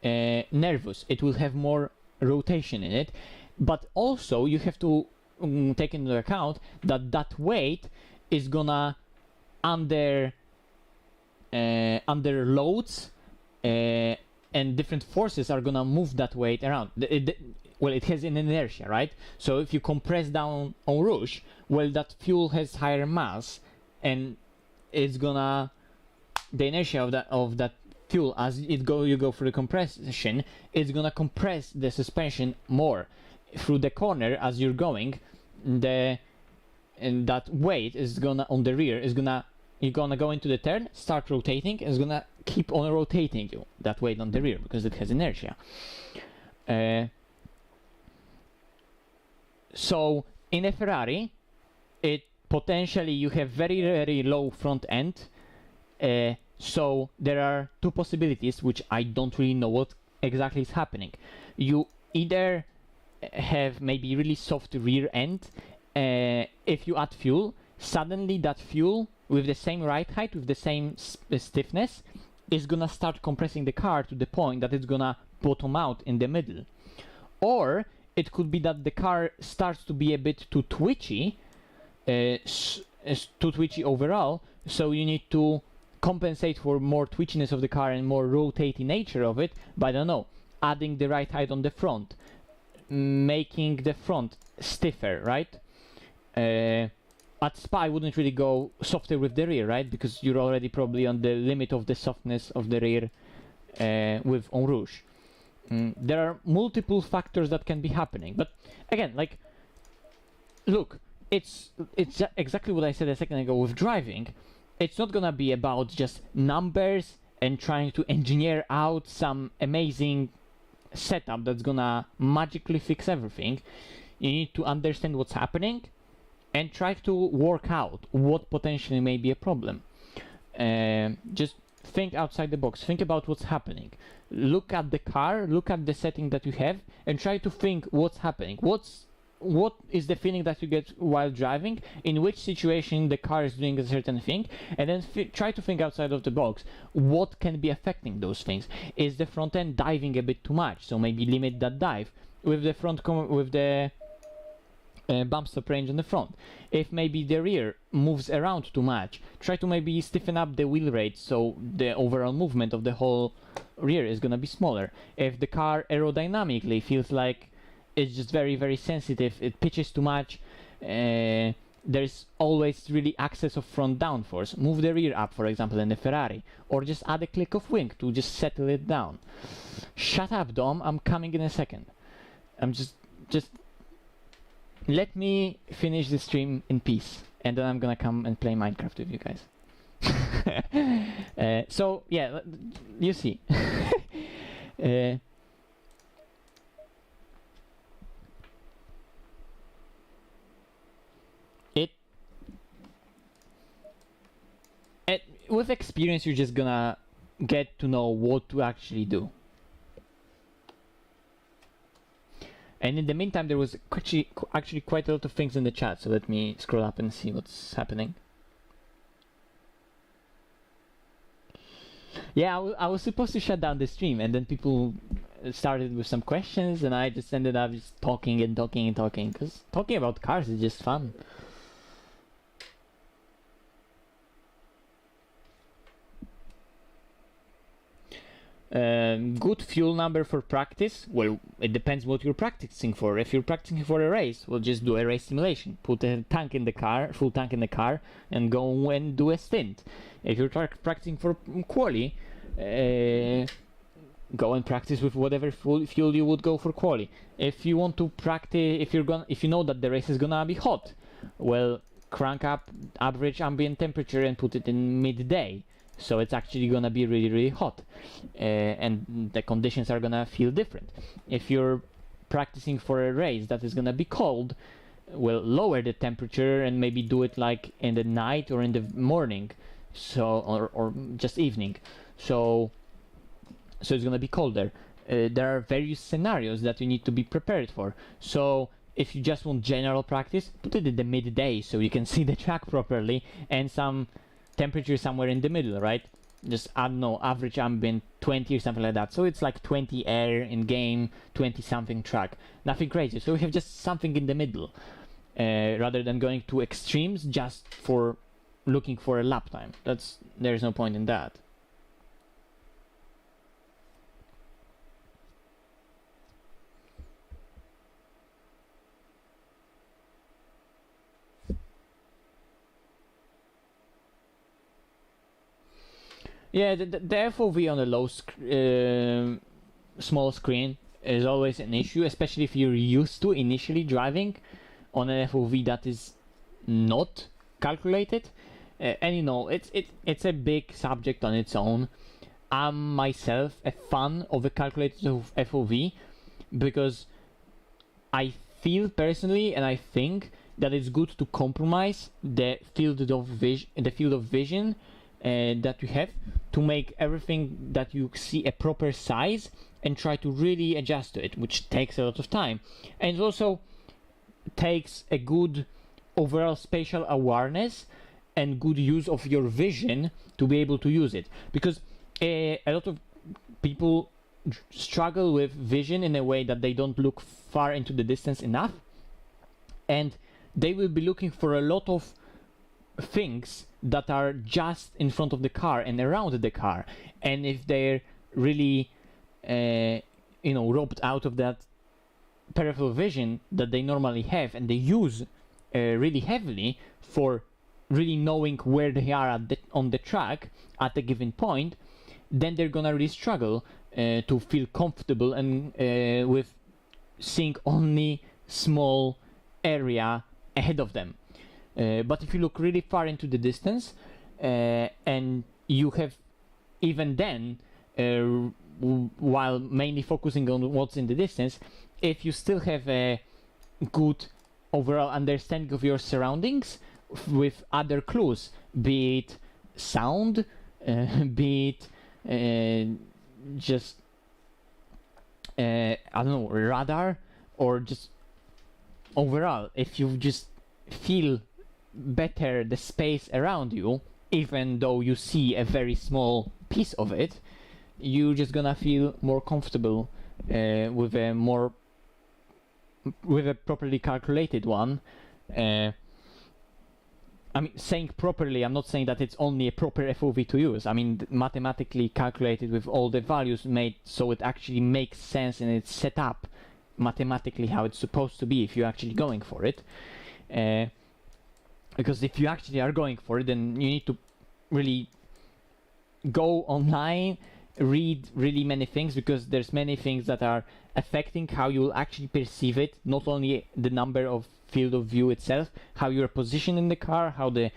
nervous. It will have more rotation in it, but also you have to take into account that that weight is gonna under loads, and different forces are gonna move that weight around. Well, it has an inertia, right? So if you compress down on Rouge, well, that fuel has higher mass, and it's gonna, the inertia of that fuel, as you go through the compression, it's gonna compress the suspension more through the corner as you're going. And that weight is gonna, on the rear, is gonna, you're gonna go into the turn, start rotating, it's gonna keep on rotating you, that weight on the rear, because it has inertia. So in a Ferrari, it potentially you have very, very low front end. So there are two possibilities, which I don't really know what exactly is happening. You either have maybe really soft rear end. If you add fuel, suddenly that fuel with the same ride height, with the same stiffness, is gonna start compressing the car to the point that it's gonna bottom out in the middle. Or it could be that the car starts to be a bit too twitchy, overall, so you need to compensate for more twitchiness of the car and more rotating nature of it by, I don't know, adding the ride height on the front, making the front stiffer, right? At Spa, I wouldn't really go softer with the rear, right? Because you're already probably on the limit of the softness of the rear with En Rouge. There are multiple factors that can be happening, but again, like, look, it's exactly what I said a second ago with driving. It's not gonna be about just numbers and trying to engineer out some amazing setup that's gonna magically fix everything. You need to understand what's happening and try to work out what potentially may be a problem. Just think outside the box, think about what's happening. Look at the car, look at the setting that you have, and try to think what's happening. What is the feeling that you get while driving, in which situation the car is doing a certain thing, and then try to think outside of the box. What can be affecting those things? Is the front end diving a bit too much? So maybe limit that dive. With the bump stop range on the front. If maybe the rear moves around too much, try to maybe stiffen up the wheel rate so the overall movement of the whole rear is gonna be smaller. If the car aerodynamically feels like it's just very, very sensitive, it pitches too much, there's always really excess of front downforce. Move the rear up, for example, in the Ferrari, or just add a click of wing to just settle it down. Shut up, Dom, I'm coming in a second. I'm just let me finish the stream in peace, and then I'm gonna come and play Minecraft with you guys. So yeah, you see. With experience, you're just gonna get to know what to actually do. And in the meantime, there was actually quite a lot of things in the chat, so let me scroll up and see what's happening. Yeah, I was supposed to shut down the stream, and then people started with some questions, and I just ended up just talking and talking and talking, because talking about cars is just fun. Good fuel number for practice. Well, it depends what you're practicing for. If you're practicing for a race, well, just do a race simulation. Put a tank in the car, full tank in the car, and go and do a stint. If you're practicing for quali, go and practice with whatever fuel you would go for quali. If you want to practice, if you know that the race is gonna be hot, well, crank up average ambient temperature and put it in midday. So it's actually gonna be really, really hot, and the conditions are gonna feel different. If you're practicing for a race that is gonna be cold, well, lower the temperature and maybe do it like in the night or in the morning, so or just evening. So it's gonna be colder. There are various scenarios that you need to be prepared for. So if you just want general practice, put it in the midday so you can see the track properly, and some temperature somewhere in the middle, right? Just, I don't know, average ambient 20 or something like that. So it's like 20 air in game, 20 something track. Nothing crazy. So we have just something in the middle, rather than going to extremes just for looking for a lap time. There's no point in that. Yeah, the FOV on a small screen is always an issue, especially if you're used to initially driving on an FOV that is not calculated. And you know, it's a big subject on its own. I'm myself a fan of a calculated FOV because I feel personally, and I think that it's good to compromise the field of vision that you have, to make everything that you see a proper size and try to really adjust to it, which takes a lot of time. And it also takes a good overall spatial awareness and good use of your vision to be able to use it, because a lot of people struggle with vision in a way that they don't look far into the distance enough, and they will be looking for a lot of things that are just in front of the car and around the car, and if they're really robbed out of that peripheral vision that they normally have, and they use really heavily for really knowing where they are on the track at a given point, then they're gonna really struggle to feel comfortable and with seeing only small area ahead of them. But if you look really far into the distance, and you have, even then, while mainly focusing on what's in the distance, if you still have a good overall understanding of your surroundings with other clues, be it sound, be it just I don't know, radar, or just overall, if you just feel better the space around you, even though you see a very small piece of it, you're just gonna feel more comfortable with a more with a properly calculated one, I mean, saying properly, I'm not saying that it's only a proper FOV to use. I mean, mathematically calculated with all the values made so it actually makes sense and it's set up mathematically how it's supposed to be if you're actually going for it. Because if you actually are going for it, then you need to really go online, read really many things, because there's many things that are affecting how you will actually perceive it, not only the number of field of view itself, how you're positioned in the car, how the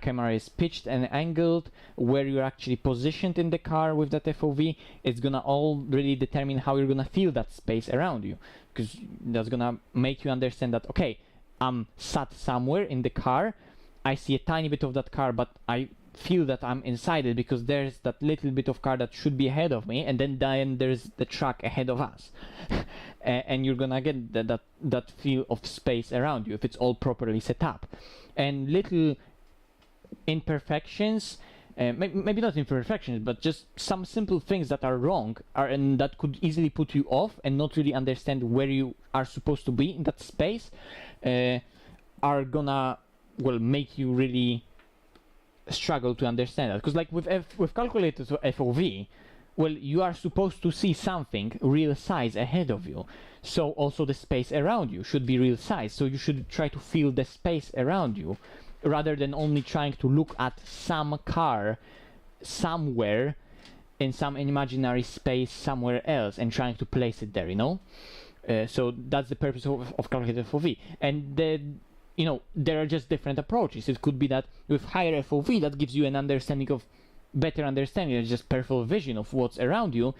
camera is pitched and angled, where you're actually positioned in the car with that FOV. It's gonna all really determine how you're gonna feel that space around you, because that's gonna make you understand that, okay, I'm sat somewhere in the car, I see a tiny bit of that car, but I feel that I'm inside it because there's that little bit of car that should be ahead of me, and then there's the truck ahead of us. And you're gonna get that feel of space around you if it's all properly set up. And little imperfections, maybe not imperfections, but just some simple things that are wrong and that could easily put you off and not really understand where you are supposed to be in that space, are gonna, well, make you really struggle to understand that. Because like with calculated FOV, well, you are supposed to see something real size ahead of you, so also the space around you should be real size, so you should try to feel the space around you rather than only trying to look at some car somewhere in some imaginary space somewhere else and trying to place it there, you know. So that's the purpose of calculated FOV. And you know, there are just different approaches. It could be that with higher FOV, that gives you an understanding of better understanding, just peripheral vision of what's around you.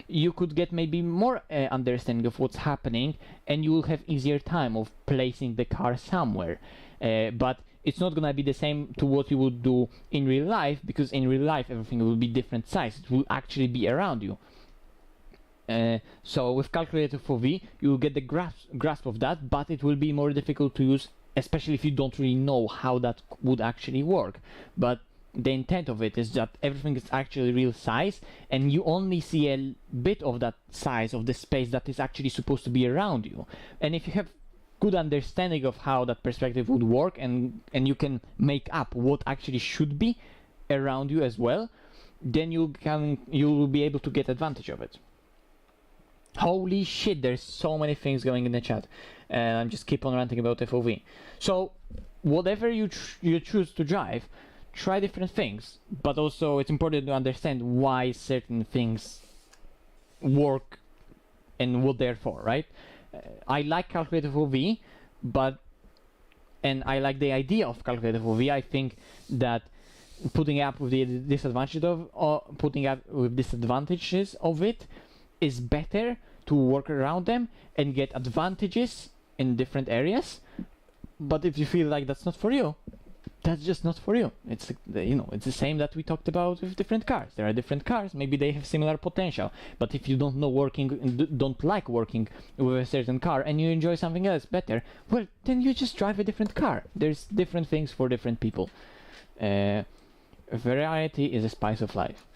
You could get maybe more understanding of what's happening, and you will have easier time of placing the car somewhere. But it's not gonna be the same to what you would do in real life, because in real life everything will be different size. It will actually be around you. So with calculated FOV, you will get the grasp of that, but it will be more difficult to use, especially if you don't really know how that would actually work. But the intent of it is that everything is actually real size, and you only see a bit of that size of the space that is actually supposed to be around you. And if you have good understanding of how that perspective would work, and you can make up what actually should be around you as well, then you will be able to get advantage of it. Holy shit, there's so many things going in the chat, and I'm just keep on ranting about FOV. So whatever you choose to drive, try different things, but also it's important to understand why certain things work and what they're for, right? I like calculated FOV, and I like the idea of calculated FOV. I think that putting up with the disadvantages of it is better to work around them and get advantages in different areas. But if you feel like that's not for you, that's just not for you. It's, you know, it's the same that we talked about with different cars. There are different cars, maybe they have similar potential, but if you don't like working with a certain car and you enjoy something else better, well, then you just drive a different car. There's different things for different people. Variety is a spice of life.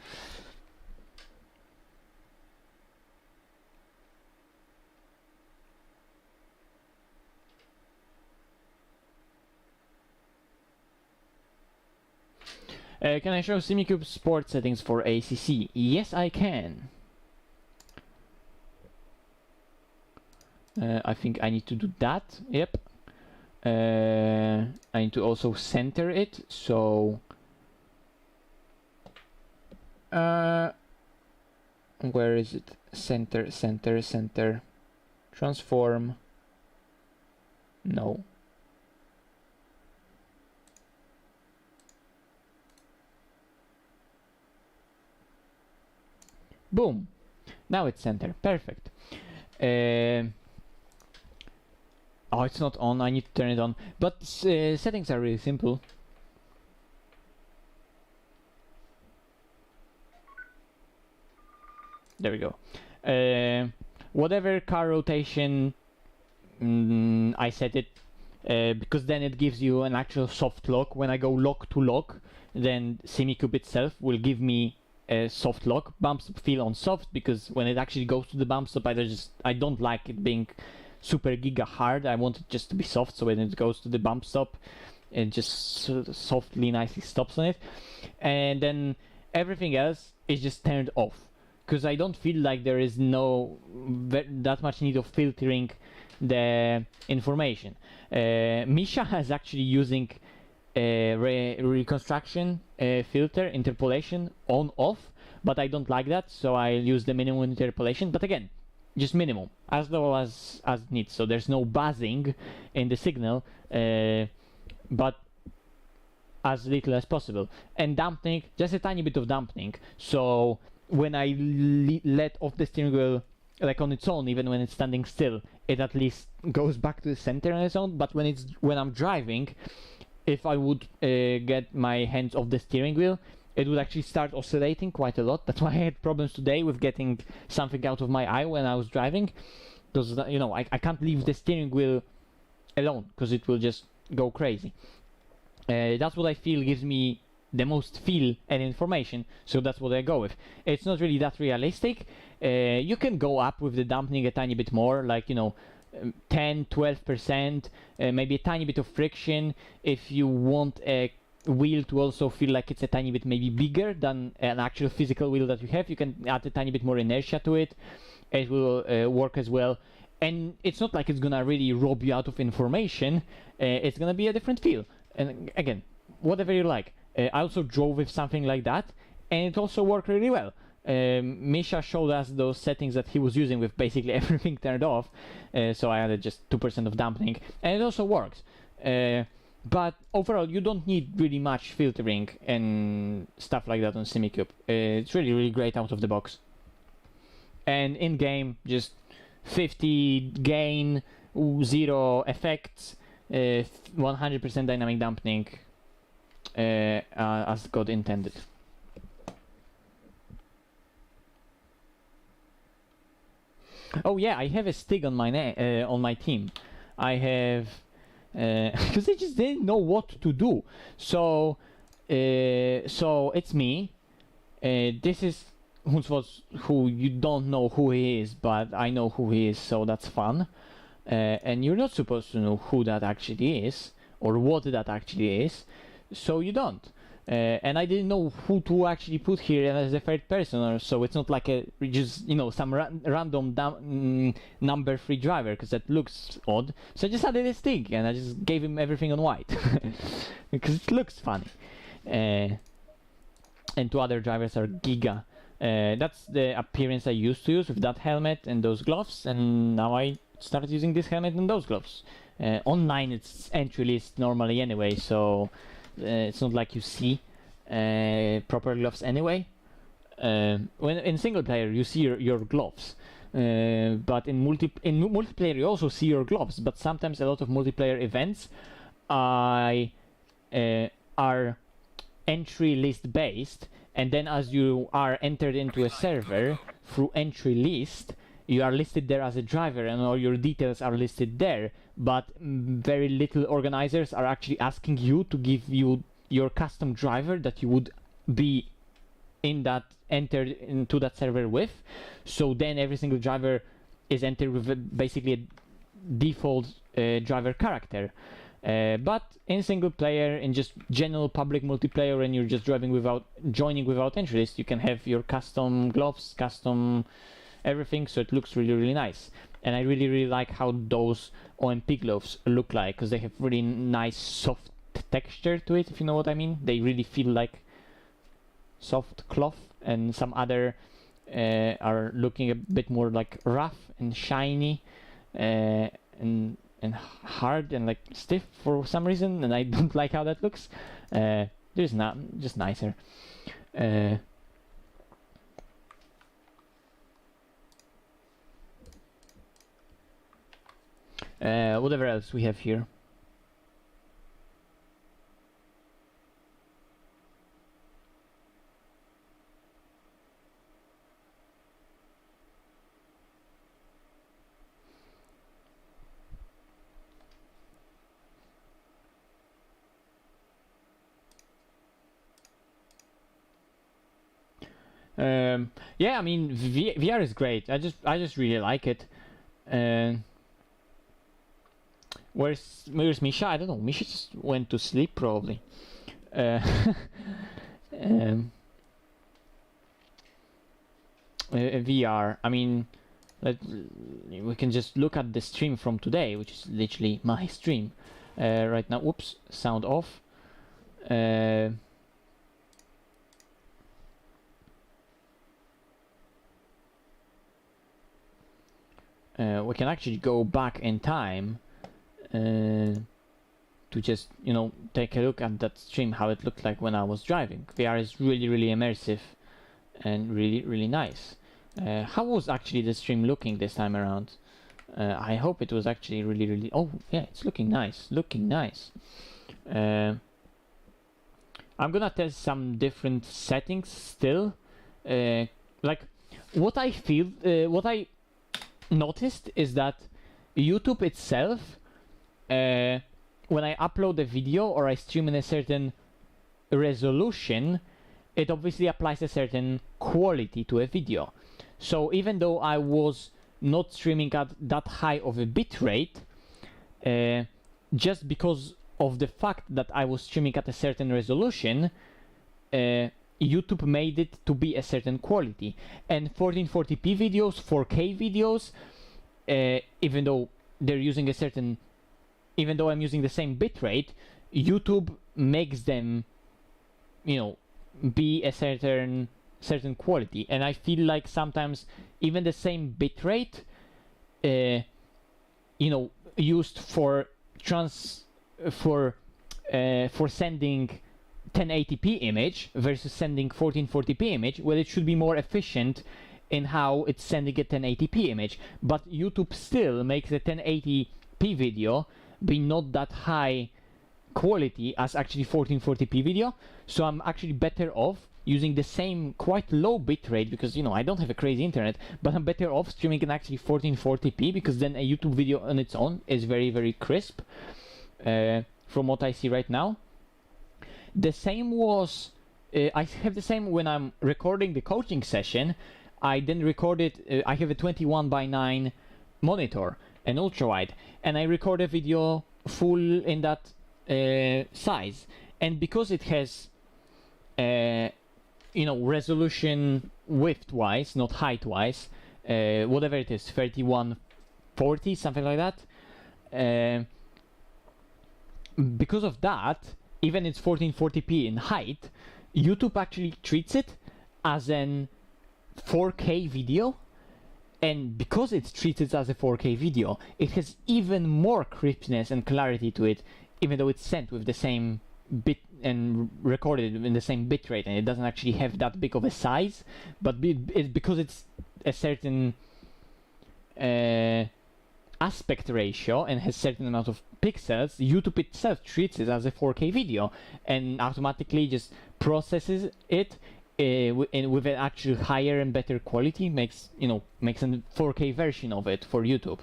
Can I show Simucube sport settings for ACC? Yes, I can. I think I need to do that. Yep. I need to also center it. So, where is it? Center, center, center. Transform. No. Boom! Now it's center. Perfect. Oh, it's not on. I need to turn it on. But settings are really simple. There we go. Whatever car rotation I set it, because then it gives you an actual soft lock. When I go lock to lock, then Simucube itself will give me a soft lock. Bump stop feel on soft because when it actually goes to the bump stop, I don't like it being super giga hard. I want it just to be soft, so when it goes to the bump stop, it just softly, nicely stops on it. And then everything else is just turned off, because I don't feel like there is that much need of filtering the information. Misha is actually using reconstruction filter interpolation on off, but I don't like that, so I use the minimum interpolation. But again, just minimum, as low as needs, so there's no buzzing in the signal, but as little as possible. And dampening, just a tiny bit of dampening, so when I let off the steering wheel like on its own, even when it's standing still, it at least goes back to the center on its own. But when I'm driving, if I would get my hands off the steering wheel, it would actually start oscillating quite a lot. That's why I had problems today with getting something out of my eye when I was driving, because you know, I can't leave the steering wheel alone because it will just go crazy. That's what I feel gives me the most feel and information, so that's what I go with. It's not really that realistic. You can go up with the dampening a tiny bit more, like, you know, 10-12%, maybe a tiny bit of friction. If you want a wheel to also feel like it's a tiny bit maybe bigger than an actual physical wheel that you have, you can add a tiny bit more inertia to it. It will work as well. And it's not like it's gonna really rob you out of information. It's gonna be a different feel. And again, whatever you like. I also drove with something like that, and it also worked really well. Misha showed us those settings that he was using with basically everything turned off, so I added just 2% of dampening, and it also works. But overall, you don't need really much filtering and stuff like that on Simucube. It's really, really great out of the box. And in-game, just 50 gain, 0 effects, 100% dynamic dampening, as God intended. Oh yeah, I have a Stig on my team. I have because they just didn't know what to do. So it's me. This is Heusinkveld, who you don't know who he is, but I know who he is, so that's fun. And you're not supposed to know who that actually is or what that actually is, so you don't. And I didn't know who to actually put here as a third person, or so it's not like a just, you know, some random number 3 driver, because that looks odd. So I just added a Stig and I just gave him everything on white because it looks funny. And 2 other drivers are Giga. That's the appearance I used to use with that helmet and those gloves, and now I started using this helmet and those gloves. Online it's entry list normally anyway, so it's not like you see proper gloves anyway. When in single player you see your gloves, but in multiplayer you also see your gloves. But sometimes a lot of multiplayer events are entry list based, and then as you are entered into a server through entry list, you are listed there as a driver and all your details are listed there, but very little organizers are actually asking you to give you your custom driver that you would be entered into that server with. So then every single driver is entered with basically a default driver character. But in single player, in just general public multiplayer, and you're just joining without entry list, you can have your custom gloves, custom everything, so it looks really, really nice. And I really, really like how those OMP gloves look like, because they have really nice soft texture to it, if you know what I mean. They really feel like soft cloth, and some other are looking a bit more like rough and shiny and hard and like stiff for some reason, and I don't like how that looks. There's not just nicer. Whatever else we have here. Yeah, I mean VR is great. I just really like it. Where's Misha? I don't know. Misha just went to sleep probably. VR. I mean, we can just look at the stream from today, which is literally my stream right now. Oops, sound off. We can actually go back in time to just, you know, take a look at that stream, how it looked like when I was driving. VR is really, really immersive and really, really nice. How was actually the stream looking this time around? I hope it was actually really, really... Oh, yeah, it's looking nice, looking nice. I'm gonna test some different settings still. Like, what I feel, what I noticed is that YouTube itself, when I upload a video or I stream in a certain resolution, it obviously applies a certain quality to a video. So even though I was not streaming at that high of a bit rate, just because of the fact that I was streaming at a certain resolution, YouTube made it to be a certain quality. And 1440p videos, 4K videos, even though they're using a certain, even though I'm using the same bitrate, YouTube makes them, you know, be a certain quality. And I feel like sometimes even the same bitrate, you know, used for sending 1080p image versus sending 1440p image, well, it should be more efficient in how it's sending a 1080p image. But YouTube still makes a 1080p video be not that high quality as actually 1440p video. So I'm actually better off using the same quite low bitrate, because, you know, I don't have a crazy internet, but I'm better off streaming in actually 1440p, because then a YouTube video on its own is very, very crisp, from what I see right now. The same was, I have the same when I'm recording the coaching session. I then record it, I have a 21:9 monitor, an ultra wide, and I record a video full in that size. And because it has, you know, resolution width-wise, not height-wise, whatever it is, 3140, something like that. Because of that, even it's 1440p in height, YouTube actually treats it as an 4K video, and because it's treated as a 4K video, it has even more crispness and clarity to it, even though it's sent with the same bit and recorded in the same bitrate, and it doesn't actually have that big of a size, but it's because it's a certain aspect ratio and has certain amount of pixels, YouTube itself treats it as a 4K video and automatically just processes it with an actual higher and better quality, makes a 4K version of it for YouTube,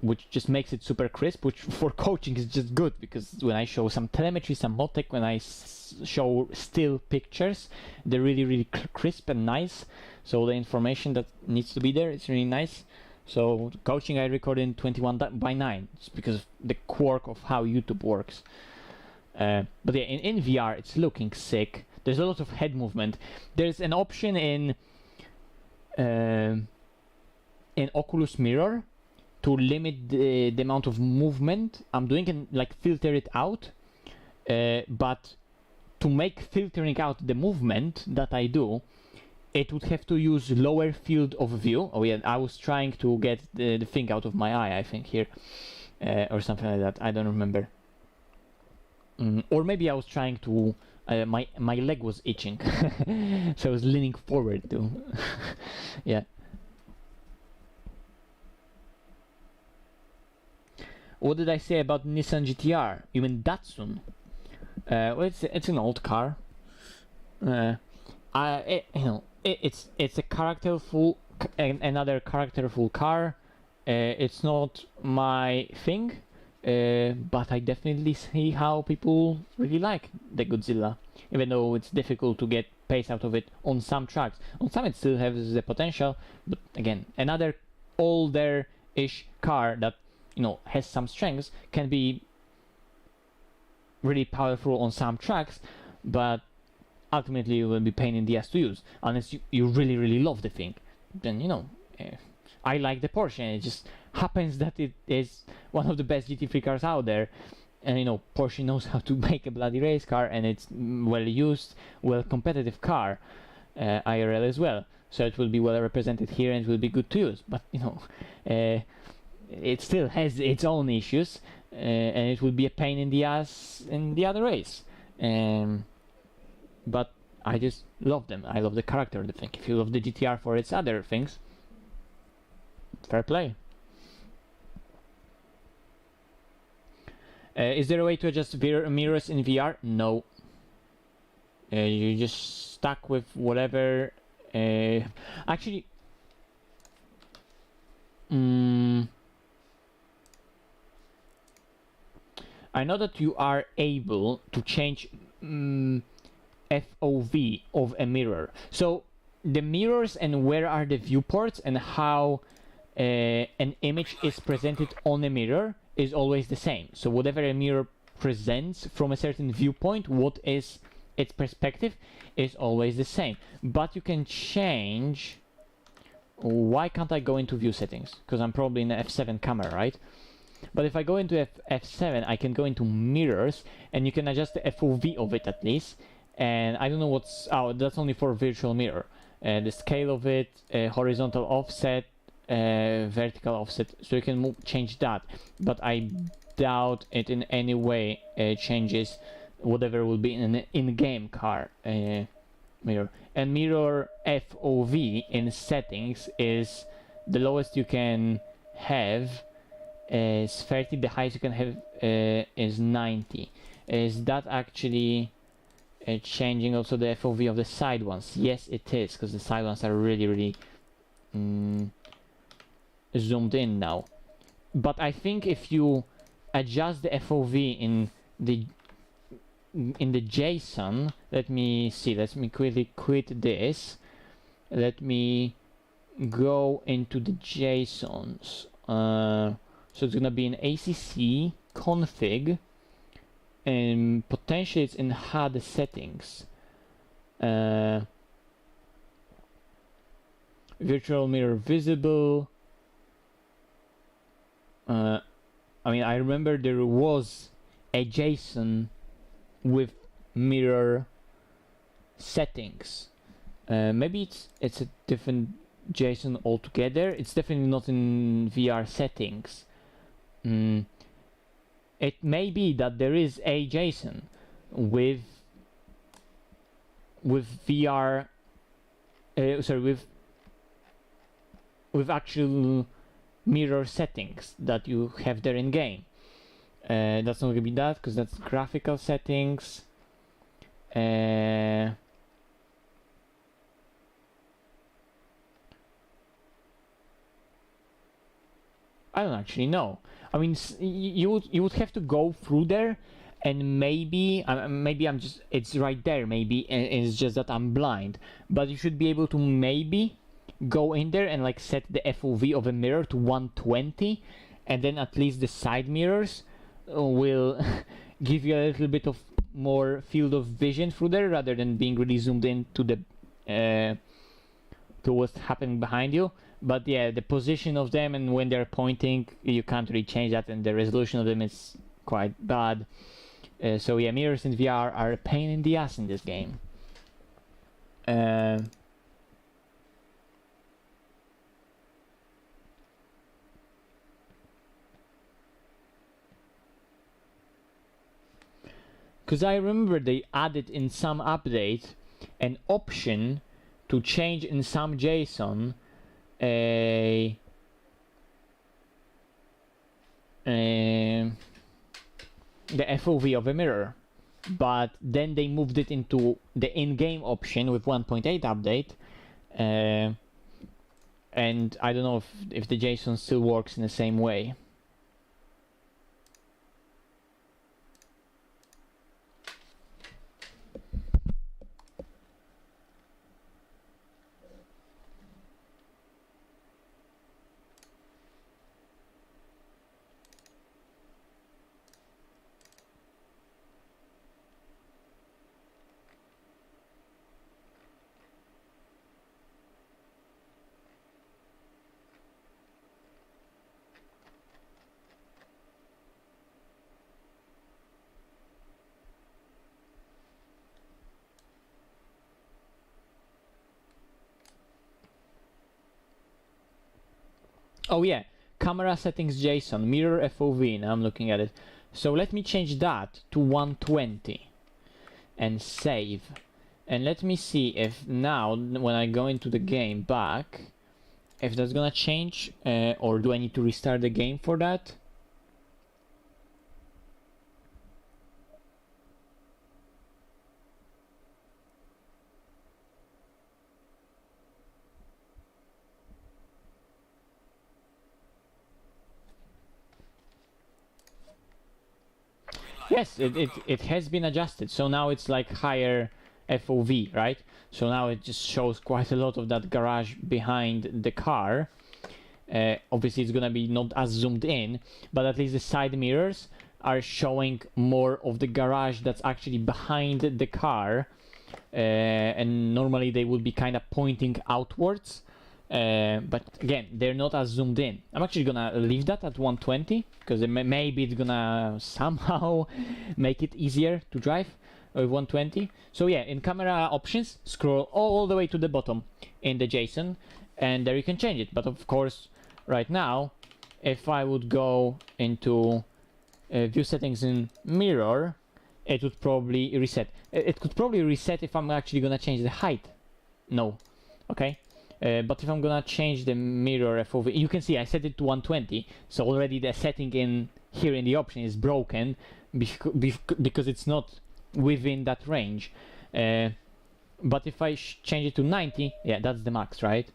which just makes it super crisp, which for coaching is just good, because when I show some telemetry, some Motec, when I show still pictures, they're really, really crisp and nice. So the information that needs to be there is really nice. So coaching I record in 21:9, just because of the quirk of how YouTube works. But yeah, in VR it's looking sick. There's a lot of head movement. There's an option in Oculus Mirror to limit the amount of movement I'm doing and like filter it out. But to make filtering out the movement that I do, it would have to use lower field of view. Oh yeah, I was trying to get the thing out of my eye, I think, here. Or something like that, I don't remember. Or maybe I was trying to... my leg was itching. So I was leaning forward to... yeah. What did I say about Nissan GTR? You mean Datsun? Well, it's an old car. It's a characterful, another characterful car. It's not my thing, but I definitely see how people really like the Godzilla, even though it's difficult to get pace out of it on some tracks. On some it still has the potential, but again, another older-ish car that, you know, has some strengths can be really powerful on some tracks, but ultimately it will be pain in the ass to use unless you really, really love the thing. Then, you know, I like the Porsche, and it just happens that it is one of the best GT3 cars out there. And you know, Porsche knows how to make a bloody race car, and it's well used, well competitive car, IRL as well. So it will be well represented here, and it will be good to use. But you know, it still has its own issues, and it will be a pain in the ass in the other race. But I just love them. I love the character of the thing. If you love the GTR for its other things, fair play. Is there a way to adjust mirrors in VR? No. You just stuck with whatever. Actually, I know that you are able to change FOV of a mirror. So the mirrors and where are the viewports and how an image is presented on a mirror is always the same. So whatever a mirror presents from a certain viewpoint, what is its perspective, is always the same. But you can change. Why can't I go into view settings? Because I'm probably in the F7 camera, right? But if I go into F7, I can go into mirrors, and you can adjust the FOV of it at least. And I don't know what's... Oh, that's only for virtual mirror. The scale of it, horizontal offset, vertical offset, so you can change that, but I doubt it in any way changes whatever will be in an in-game car mirror. And mirror FOV in settings is the lowest you can have is 30, the highest you can have is 90. Is that actually changing also the FOV of the side ones? Yes, it is, because the side ones are really zoomed in now. But I think if you adjust the FOV in the JSON, let me see, let me quickly quit this, let me go into the JSONs. So it's gonna be in ACC config, and potentially it's in HUD settings. Virtual mirror visible. I mean, I remember there was a JSON with mirror settings. Maybe it's a different JSON altogether. It's definitely not in VR settings. It may be that there is a JSON with VR. Sorry, with actual mirror settings that you have there in game. That's not gonna be that, because that's graphical settings. I don't actually know. I mean, you would have to go through there, and maybe I'm just, it's right there. Maybe it's just that I'm blind, but you should be able to maybe go in there and like set the FOV of a mirror to 120, and then at least the side mirrors will give you a little bit of more field of vision through there, rather than being really zoomed in to the to what's happening behind you. But yeah, the position of them and when they're pointing, you can't really change that, and the resolution of them is quite bad. So yeah, mirrors in VR are a pain in the ass in this game. Because I remember they added in some update an option to change in some JSON the FOV of a mirror, but then they moved it into the in-game option with 1.8 update, and I don't know if the JSON still works in the same way. Oh yeah, camera settings JSON, mirror FOV, now I'm looking at it. So let me change that to 120 and save. And let me see if now, when I go into the game back, if that's gonna change, or do I need to restart the game for that? Yes, it has been adjusted, so now it's like higher FOV, right? So now it just shows quite a lot of that garage behind the car. Obviously it's gonna be not as zoomed in, but at least the side mirrors are showing more of the garage that's actually behind the car, and normally they would be kind of pointing outwards, but again, they're not as zoomed in. I'm actually gonna leave that at 120 because maybe it's gonna somehow make it easier to drive with 120. So yeah, in camera options, scroll all the way to the bottom in the JSON, and there you can change it. But of course, right now, if I would go into view settings in mirror, it would probably reset. It could probably reset if I'm actually gonna change the height. No, okay. But if I'm gonna change the mirror FOV, you can see I set it to 120, so already the setting in here in the option is broken because it's not within that range. But if I change it to 90, yeah, that's the max, right?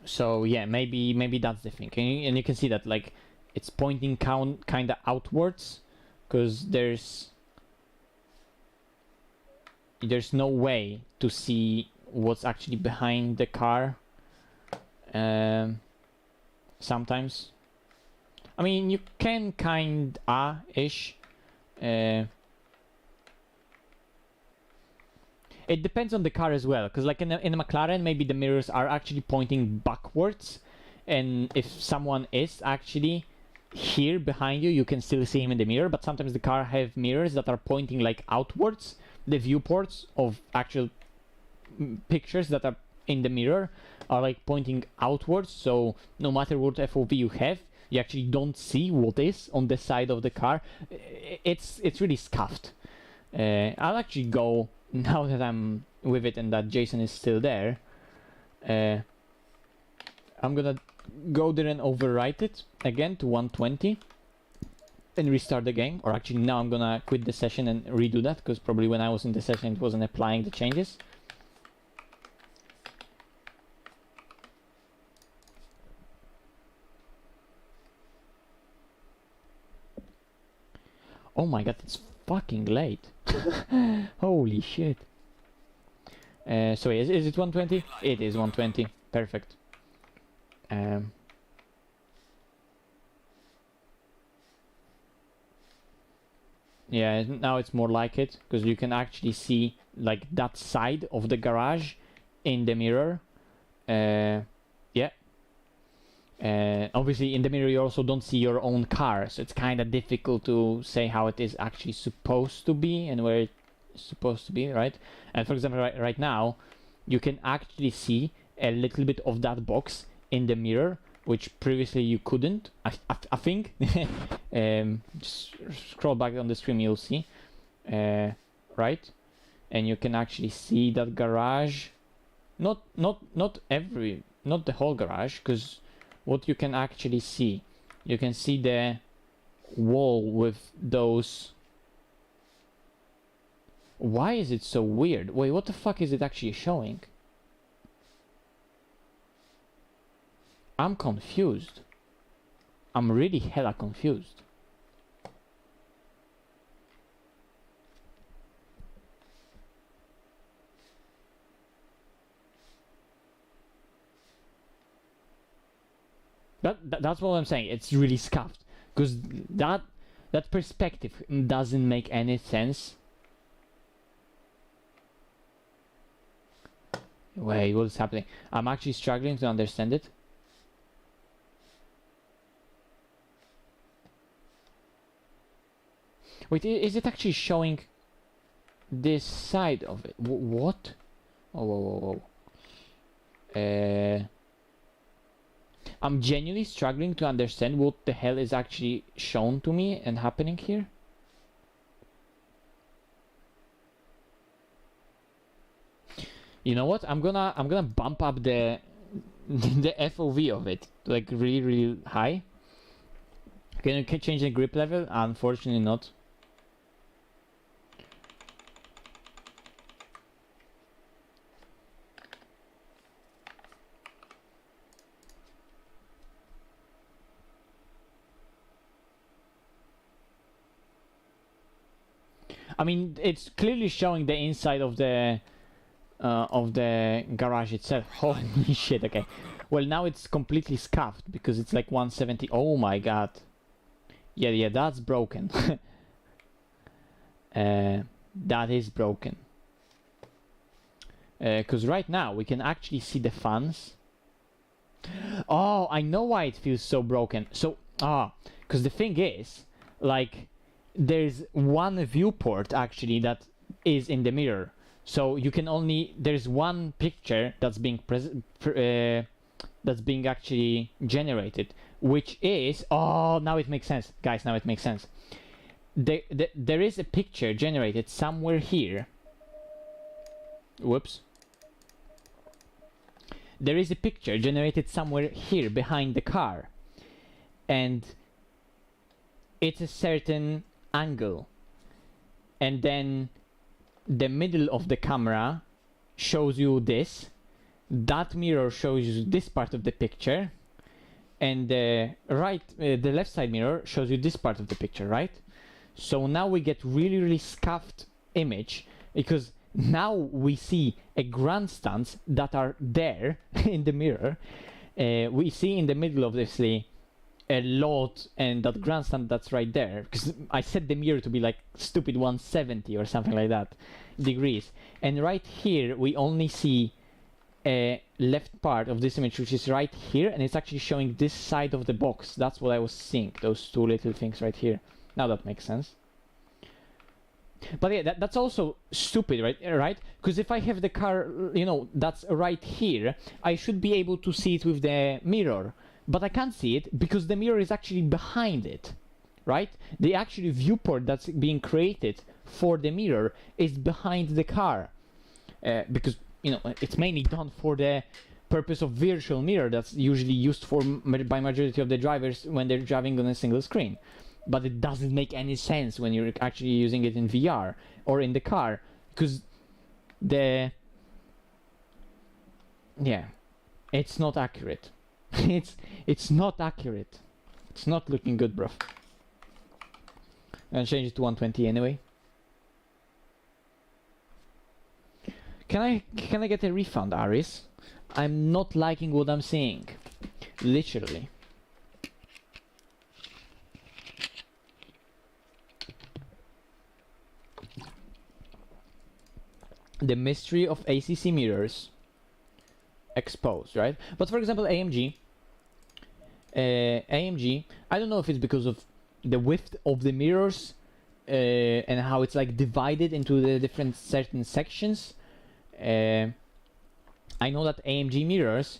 So yeah, maybe that's the thing, and you can see that like it's pointing kind of outwards because there's no way to see what's actually behind the car. Sometimes, I mean, you can kind-ish. It depends on the car as well, because like in a McLaren, maybe the mirrors are actually pointing backwards, and if someone is actually here behind you, you can still see him in the mirror. But sometimes the car have mirrors that are pointing like outwards. The viewports of actual pictures that are in the mirror are like pointing outwards, so no matter what FOV you have, you actually don't see what is on the side of the car. It's really scuffed. I'll actually go, now that I'm with it and that JSON is still there, I'm gonna go there and overwrite it again to 120 and restart the game. Or actually now I'm gonna quit the session and redo that, because probably when I was in the session it wasn't applying the changes. Oh my god, it's fucking late. Holy shit. So is it 120? It is 120. Perfect. Yeah, now it's more like it, because you can actually see like that side of the garage in the mirror. Yeah. Obviously in the mirror you also don't see your own car, so it's kind of difficult to say how it is actually supposed to be and where it's supposed to be, right? And for example, right now you can actually see a little bit of that box in the mirror, which previously you couldn't, I think. Just scroll back on the screen, you'll see, right? And you can actually see that garage, not the whole garage, because what you can actually see, you can see the wall with those. Why is it so weird? Wait, what the fuck is it actually showing? I'm confused. I'm really hella confused. That's what I'm saying. It's really scuffed, because that perspective doesn't make any sense. Wait, what's happening? I'm actually struggling to understand it. Wait, is it actually showing this side of it? What? I'm genuinely struggling to understand what the hell is actually shown to me and happening here. You know what? I'm gonna bump up the the FOV of it like really high. Can you change the grip level? Unfortunately not. I mean, it's clearly showing the inside of the garage itself. Holy shit, okay. Well, now it's completely scuffed because it's like 170. Oh my god. Yeah, that's broken. That is broken. Because right now we can actually see the fans. Oh, I know why it feels so broken. So, because the thing is, like, there's one viewport actually that is in the mirror. So you can only, there's one picture that's being actually generated, which is, now it makes sense, guys. Now it makes sense. There is a picture generated somewhere here. Whoops. There is a picture generated somewhere here behind the car, and it's a certain angle, and then the middle of the camera shows you this, that mirror shows you this part of the picture, and the left side mirror shows you this part of the picture, right? So now we get really scuffed image, because now we see a grandstands that are there in the mirror. We see in the middle, obviously, a lot, and that grandstand that's right there, because I set the mirror to be like stupid 170 or something like that degrees, and right here we only see a left part of this image, which is right here, and it's actually showing this side of the box. That's what I was seeing, those two little things right here. Now that makes sense. But yeah, that's also stupid, right? Because if I have the car, you know, that's right here, I should be able to see it with the mirror. But I can't see it because the mirror is actually behind it, right? The actual viewport that's being created for the mirror is behind the car. Because, you know, it's mainly done for the purpose of virtual mirror that's usually used for by majority of the drivers when they're driving on a single screen. But it doesn't make any sense when you're actually using it in VR or in the car, because it's not accurate. it's not accurate. It's not looking good, bro. I'll change it to 120 anyway. Can I get a refund, Aris? I'm not liking what I'm seeing. Literally. The mystery of ACC mirrors exposed, right? But for example, AMG, I don't know if it's because of the width of the mirrors and how it's like divided into the different certain sections. I know that AMG mirrors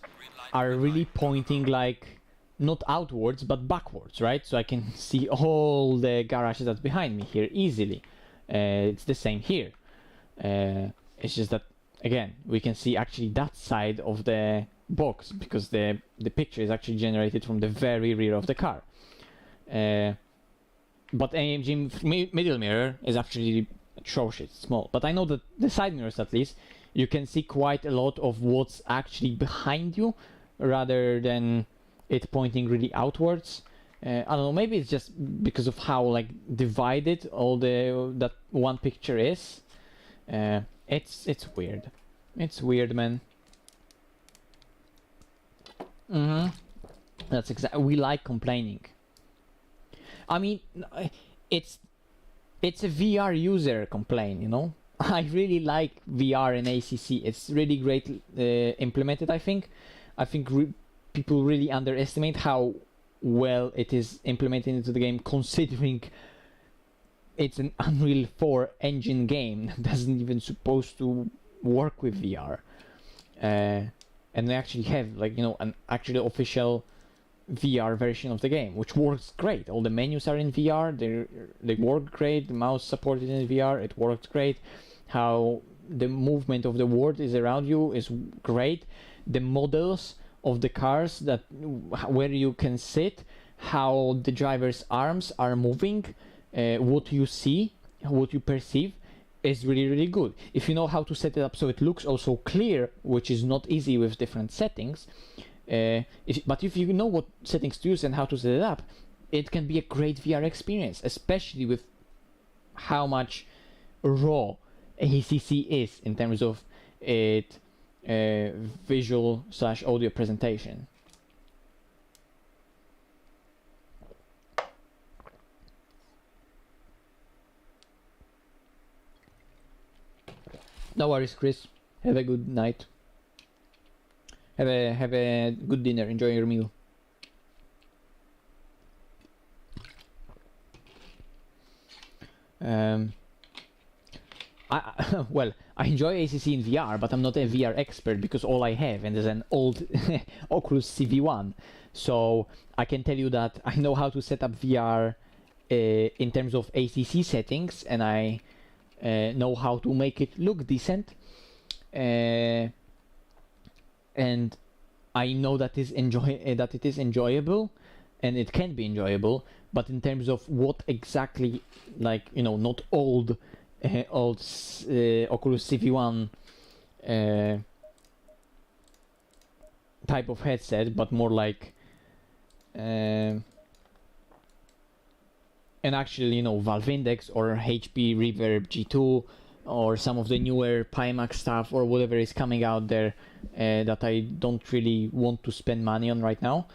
are really pointing like not outwards but backwards, right? So I can see all the garages that's behind me here easily. It's the same here. It's just that, again, we can see actually that side of the box because the picture is actually generated from the very rear of the car. But AMG middle mirror is actually atrocious, small. But I know that the side mirrors, at least, you can see quite a lot of what's actually behind you rather than it pointing really outwards. I don't know, maybe it's just because of how like divided all that one picture is. It's weird. It's weird, man. That's exactly. We like complaining. I mean, it's a VR user complain, you know. I really like VR and ACC. It's really great implemented. I think people really underestimate how well it is implemented into the game, considering it's an Unreal 4 engine game that doesn't even supposed to work with VR. And they actually have, like, you know, an actually official VR version of the game, which works great. All the menus are in VR, they work great, the mouse supported in VR, it works great. How the movement of the world is around you is great. The models of the cars that where you can sit, how the driver's arms are moving, what you see, what you perceive is really, really good. If you know how to set it up so it looks also clear, which is not easy with different settings, but if you know what settings to use and how to set it up, it can be a great VR experience, especially with how much raw ACC is in terms of it visual / audio presentation. No worries, Chris. Have a good night. Have a good dinner. Enjoy your meal. Well, I enjoy ACC in VR, but I'm not a VR expert because all I have and is an old Oculus CV1. So I can tell you that I know how to set up VR in terms of ACC settings, and I know how to make it look decent, and I know that it is enjoyable, and it can be enjoyable. But in terms of what exactly, like, you know, not old Oculus CV1 type of headset, but more like an actual, you know, Valve Index or HP Reverb G2 or some of the newer Pimax stuff or whatever is coming out there that I don't really want to spend money on right now.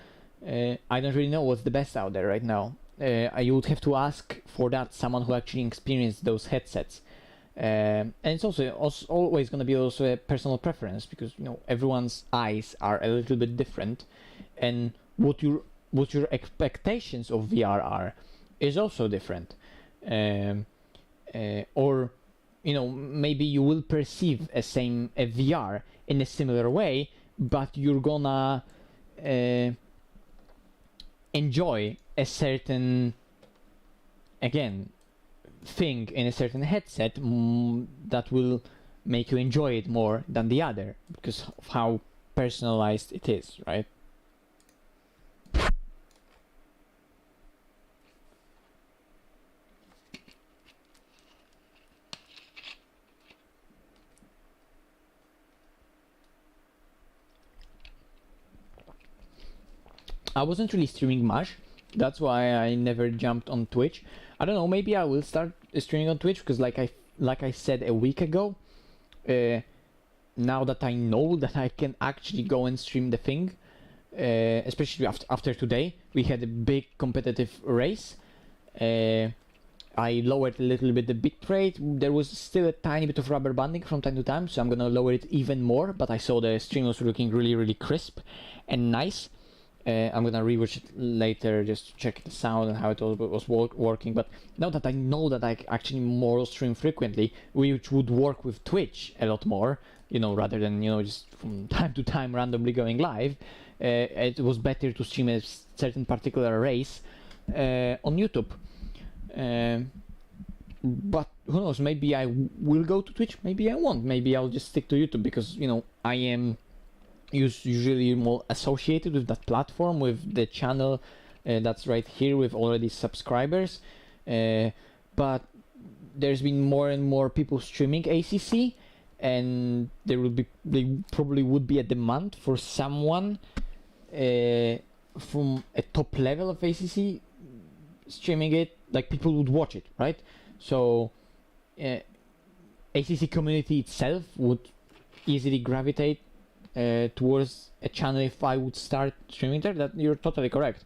I don't really know what's the best out there right now. I would have to ask for that someone who actually experienced those headsets. And it's also always going to be also a personal preference, because, you know, everyone's eyes are a little bit different, and what your expectations of VR are is also different. Or, you know, maybe you will perceive a VR in a similar way, but you're gonna enjoy a certain, again, thing in a certain headset that will make you enjoy it more than the other, because of how personalized it is, right? I wasn't really streaming much, that's why I never jumped on Twitch. I don't know, maybe I will start streaming on Twitch, because like I said a week ago, now that I know that I can actually go and stream the thing, especially after today, we had a big competitive race. I lowered a little bit the bitrate. There was still a tiny bit of rubber banding from time to time, so I'm gonna lower it even more, but I saw the stream was looking really, really crisp and nice. I'm gonna rewatch it later just to check the sound and how it all was working. But now that I know that I actually more stream frequently, which would work with Twitch a lot more, you know, rather than, you know, just from time to time randomly going live, it was better to stream a certain particular race on YouTube. But who knows, maybe I will go to Twitch, maybe I won't, maybe I'll just stick to YouTube, because, you know, I am usually more associated with that platform, with the channel that's right here with already subscribers, but there's been more and more people streaming ACC, and there probably would be a demand for someone from a top level of ACC streaming it, like people would watch it, right? So ACC community itself would easily gravitate towards a channel if I would start streaming there. That you're totally correct.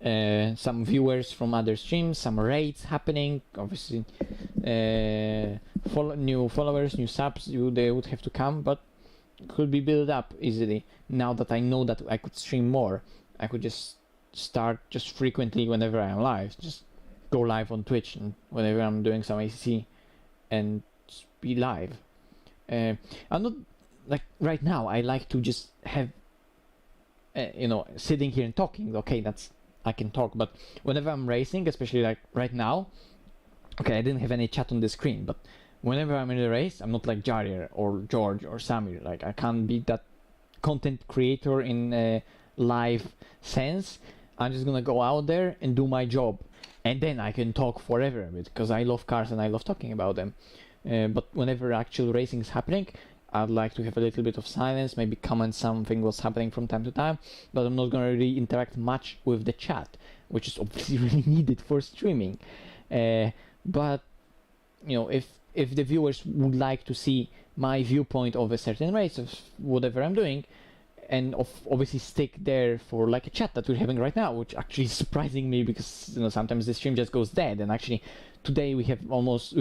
Some viewers from other streams, some raids happening, obviously new followers, new subs, they would have to come, but could be built up easily. Now that I know that I could stream more, I could just start just frequently whenever I am live, just go live on Twitch and whenever I'm doing some ACC and just be live. I'm not like right now. I like to just have, you know, sitting here and talking. Okay, I can talk, but whenever I'm racing, especially like right now, okay, I didn't have any chat on the screen, but whenever I'm in a race, I'm not like Jarir or George or Samir. Like I can't be that content creator in a live sense. I'm just gonna go out there and do my job, and then I can talk forever because I love cars and I love talking about them. But whenever actual racing is happening, I'd like to have a little bit of silence, maybe comment something what's happening from time to time, but I'm not gonna really interact much with the chat, which is obviously really needed for streaming. But you know, if the viewers would like to see my viewpoint of a certain race of whatever I'm doing, and obviously stick there for like a chat that we're having right now, which actually is surprising me because, you know, sometimes the stream just goes dead, and actually today we had almost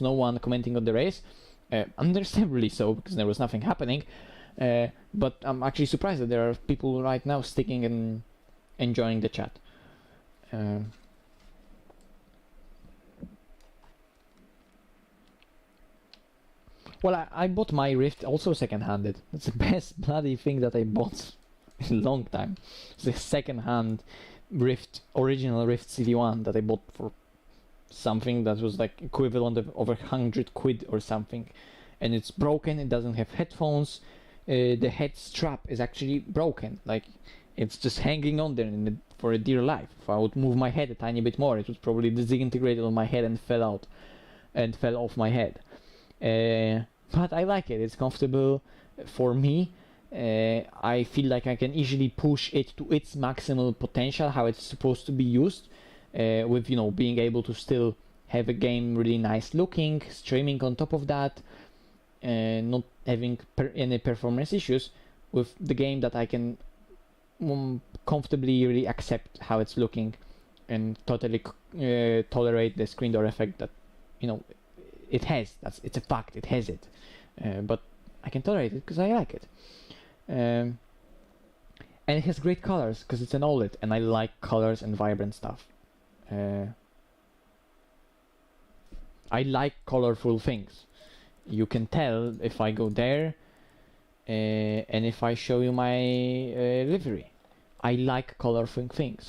no one commenting on the race, understandably so because there was nothing happening, but I'm actually surprised that there are people right now sticking and enjoying the chat. Well, I bought my Rift also second-handed. It's the best bloody thing that I bought in a long time. It's the second-hand Rift, original Rift CV1 that I bought for something that was like equivalent of over 100 quid or something. And it's broken, it doesn't have headphones, the head strap is actually broken. Like, it's just hanging on there for a dear life. If I would move my head a tiny bit more, it would probably disintegrate on my head and fell off my head. But I like it, it's comfortable for me. I feel like I can easily push it to its maximal potential, how it's supposed to be used, with, you know, being able to still have a game really nice looking, streaming on top of that, not having any performance issues with the game that I can comfortably really accept how it's looking and totally tolerate the screen door effect that, you know, it has. It's a fact, it has it, but I can tolerate it because I like it, and it has great colors because it's an OLED and I like colors and vibrant stuff. I like colorful things. You can tell if I go there and if I show you my livery. I like colorful things.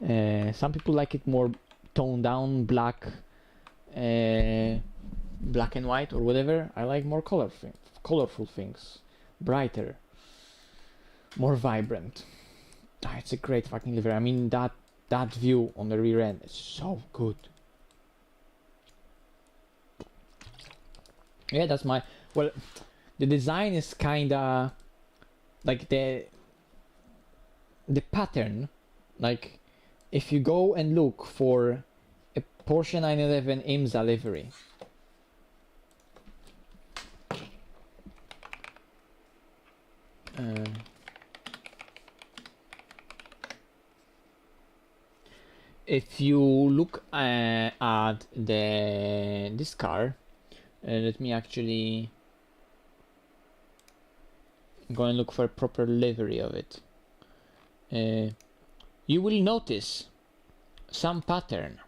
Some people like it more toned down, black and white or whatever. I like more colorful things, brighter, more vibrant. It's a great fucking livery. I mean, that view on the rear end is so good. Yeah, that's my, well, the design is kinda like the pattern. Like, if you go and look for a Porsche 911 IMSA livery, if you look at this car, let me actually go and look for a proper livery of it. You will notice some pattern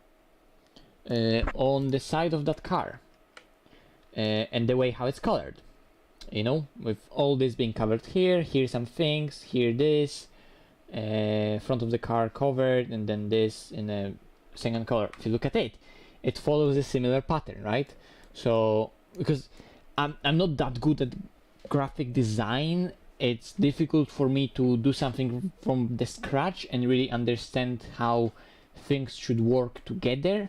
on the side of that car, and the way how it's colored. You know, with all this being covered here some things, here this, front of the car covered, and then this in a second color. If you look at it, it follows a similar pattern, right? So, because I'm not that good at graphic design, it's difficult for me to do something from the scratch and really understand how things should work together.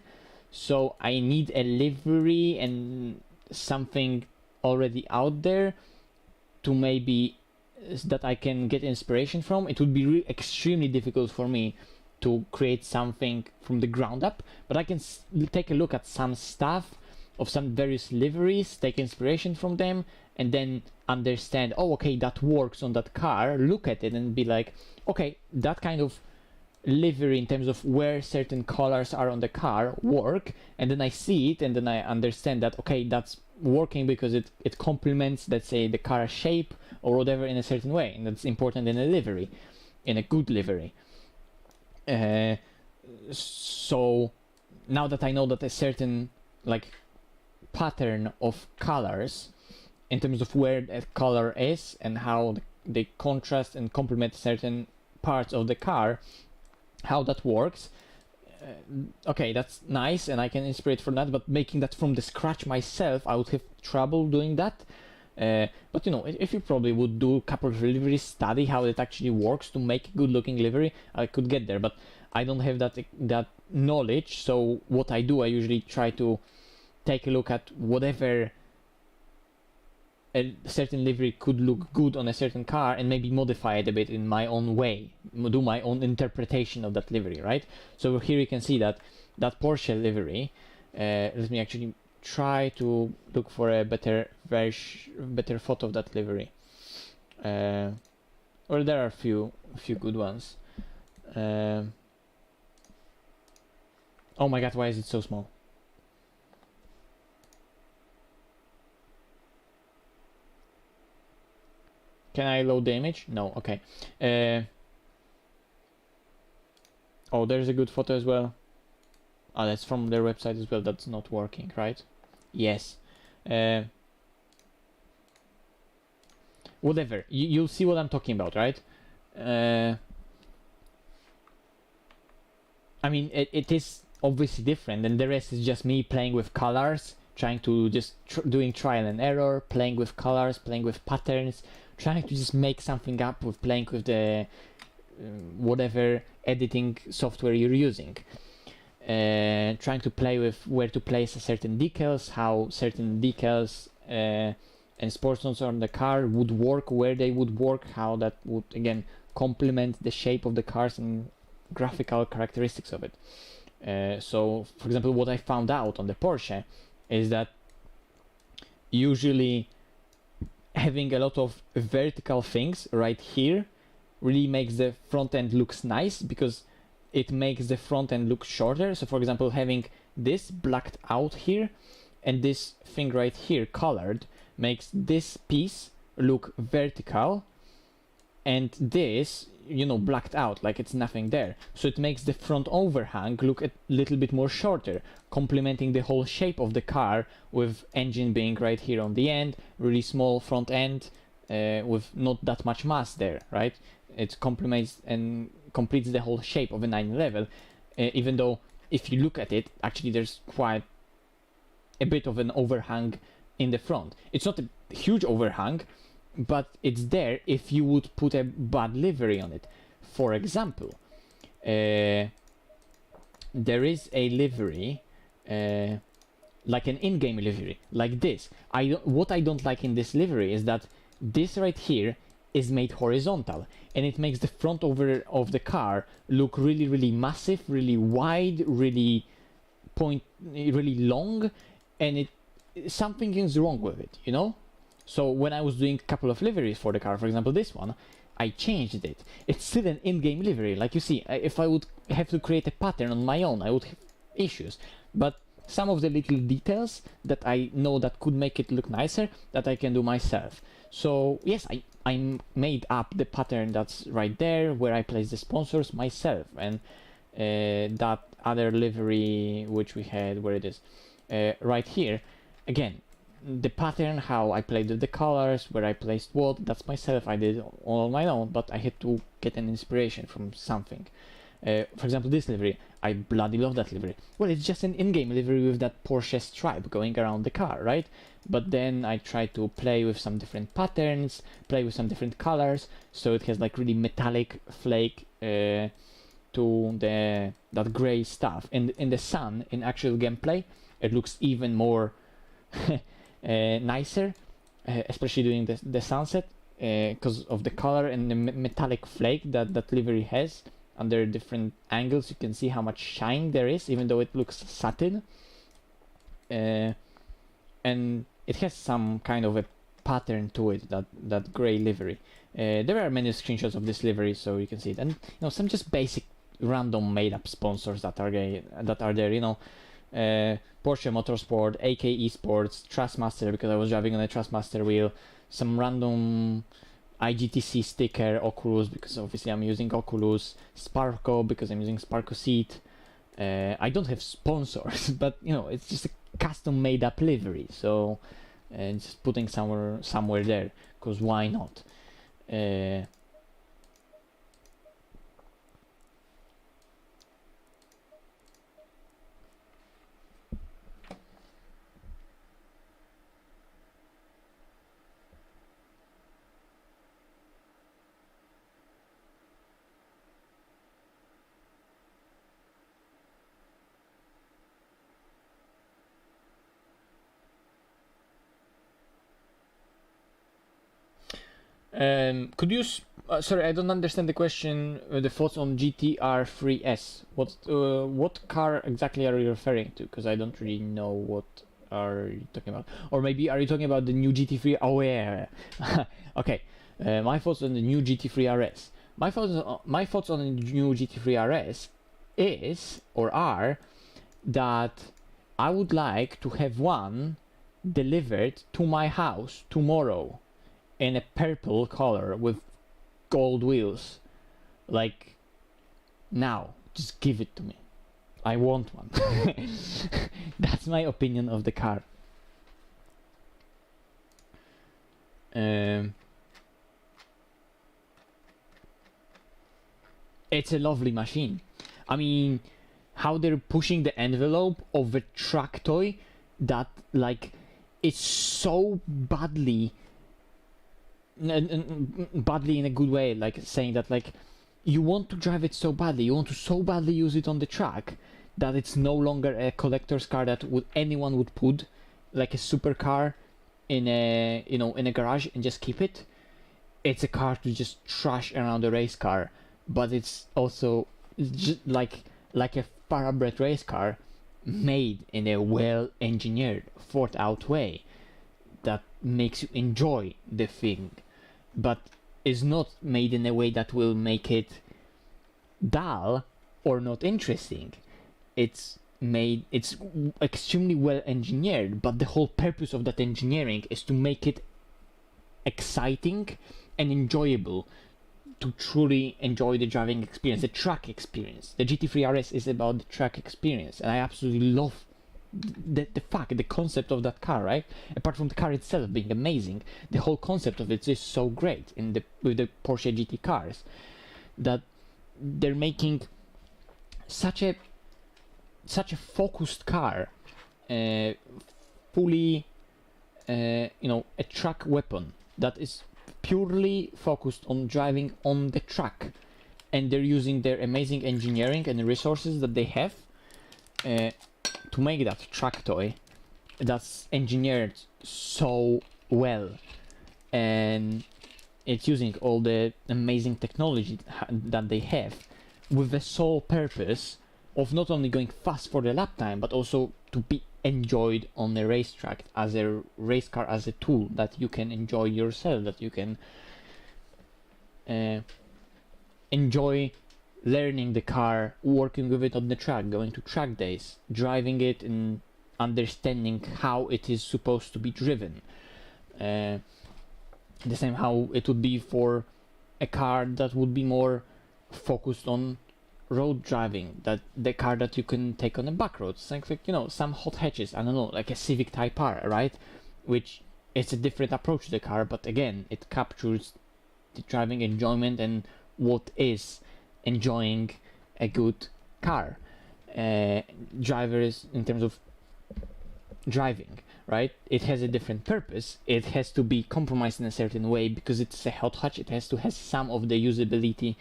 So I need a livery and something already out there to maybe that I can get inspiration from. It would be extremely difficult for me to create something from the ground up, but I can take a look at some stuff of some various liveries, take inspiration from them, and then understand, oh, okay, that works on that car, look at it and be like, okay, that kind of livery in terms of where certain colors are on the car work, and then I see it and then I understand that, okay, that's working because it complements, let's say, the car shape or whatever in a certain way, and that's important in a livery, in a good livery. So now that I know that a certain like pattern of colors in terms of where that color is and how they contrast and complement certain parts of the car, how that works. Okay, that's nice and I can inspire from that, but making that from the scratch myself, I would have trouble doing that. But you know, if you probably would do a couple of liveries, study how it actually works to make a good looking livery, I could get there, but I don't have that knowledge. So what I do, I usually try to take a look at whatever a certain livery could look good on a certain car and maybe modify it a bit in my own way, do my own interpretation of that livery, right? So here you can see that Porsche livery. Let me actually try to look for a better photo of that livery. Or there are a few good ones. Oh my god, why is it so small? Can I load the image? No, okay. Oh, there's a good photo as well. Oh, that's from their website as well. That's not working, right? Yes. Whatever. You'll see what I'm talking about, right? I mean, it is obviously different, and the rest is just me playing with colors, trying to just doing trial and error, playing with colors, playing with patterns, trying to just make something up with playing with the whatever editing software you're using. Trying to play with where to place certain decals, how certain decals and sports notes on the car would work, where they would work, how that would again complement the shape of the cars and graphical characteristics of it. So for example, what I found out on the Porsche is that usually having a lot of vertical things right here really makes the front end looks nice, because it makes the front end look shorter. So for example, having this blacked out here and this thing right here colored makes this piece look vertical, and this, you know, blacked out, like it's nothing there. So it makes the front overhang look a little bit more shorter, complementing the whole shape of the car, with engine being right here on the end, really small front end with not that much mass there, right? It complements and completes the whole shape of a 911, even though if you look at it, actually there's quite a bit of an overhang in the front. It's not a huge overhang, but it's there if you would put a bad livery on it. For example, there is a livery, like an in-game livery, like this. What I don't like in this livery is that this right here is made horizontal, and it makes the front over of the car look really, really massive, really wide, really long, and something is wrong with it, you know? So when I was doing a couple of liveries for the car, for example this one, I changed it. It's still an in-game livery, like you see. If I would have to create a pattern on my own, I would have issues. But some of the little details that I know that could make it look nicer, that I can do myself. So yes, I made up the pattern that's right there, where I place the sponsors myself, and that other livery which we had, where it is, right here, again, the pattern, how I played with the colors, where I placed what, that's myself. I did all on my own, but I had to get an inspiration from something. For example, this livery, I bloody love that livery. Well, it's just an in-game livery with that Porsche stripe going around the car, right? But then I try to play with some different patterns, play with some different colors, so it has like really metallic flake to that gray stuff. And in the sun, in actual gameplay, it looks even more nicer, especially during the sunset, because of the color and the metallic flake that livery has. Under different angles you can see how much shine there is, even though it looks satin, and it has some kind of a pattern to it, that gray livery. There are many screenshots of this livery, so you can see it, and you know, some just basic random made up sponsors that are there, you know. Porsche Motorsport, AK Esports, Thrustmaster, because I was driving on a Thrustmaster wheel, some random IGTC sticker, Oculus, because obviously I'm using Oculus, Sparko, because I'm using Sparko seat. I don't have sponsors, but you know, it's just a custom made up livery, so just putting somewhere there, because why not? Could you? Sorry, I don't understand the question. The thoughts on GT3S. What car exactly are you referring to? Because I don't really know what are you talking about. Or maybe are you talking about the new GT3? Oh yeah. Okay. My thoughts on the new GT3 RS. My thoughts on the new GT3 RS are that I would like to have one delivered to my house tomorrow in a purple color with gold wheels. Like, now, just give it to me. I want one. That's my opinion of the car. It's a lovely machine. I mean, how they're pushing the envelope of a track toy that, like, it's so badly in a good way, like saying that, like, you want to drive it so badly, you want to so badly use it on the track that it's no longer a collector's car that anyone would put like a supercar in a in a garage and just keep it. It's a car to just trash around a race car, but it's also just like a thoroughbred race car made in a well engineered, thought out way that makes you enjoy the thing, but is not made in a way that will make it dull or not interesting. It's extremely well engineered, but the whole purpose of that engineering is to make it exciting and enjoyable, to truly enjoy the driving experience, the track experience. The GT3 RS is about the track experience, and I absolutely love the concept of that car, right? Apart from the car itself being amazing, the whole concept of it is so great with the Porsche GT cars, that they're making such a focused car, fully a track weapon that is purely focused on driving on the track, and they're using their amazing engineering and the resources that they have to make that track toy that's engineered so well, and it's using all the amazing technology that they have with the sole purpose of not only going fast for the lap time, but also to be enjoyed on the racetrack as a race car, as a tool that you can enjoy yourself, that you can enjoy learning the car, working with it on the track, going to track days, driving it and understanding how it is supposed to be driven. The same how it would be for a car that would be more focused on road driving, that the car that you can take on the back roads, like some hot hatches, I don't know, like a Civic Type R, right? Which is a different approach to the car, but again, it captures the driving enjoyment and what is enjoying a good car. Drivers, in terms of driving, right? It has a different purpose. It has to be compromised in a certain way because it's a hot hatch. It has to have some of the usability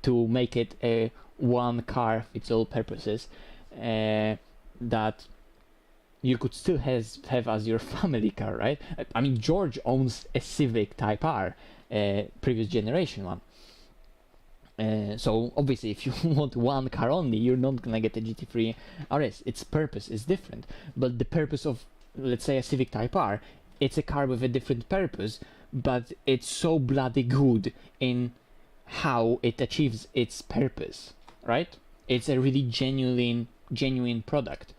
to make it a one car fits all purposes, that you could still have as your family car, right? I mean, George owns a Civic Type R, previous generation one. So obviously, if you want one car only, you're not gonna get a GT3 RS. Its purpose is different, but the purpose of, let's say, a Civic Type R, it's a car with a different purpose, but it's so bloody good in how it achieves its purpose, right? It's a really genuine product,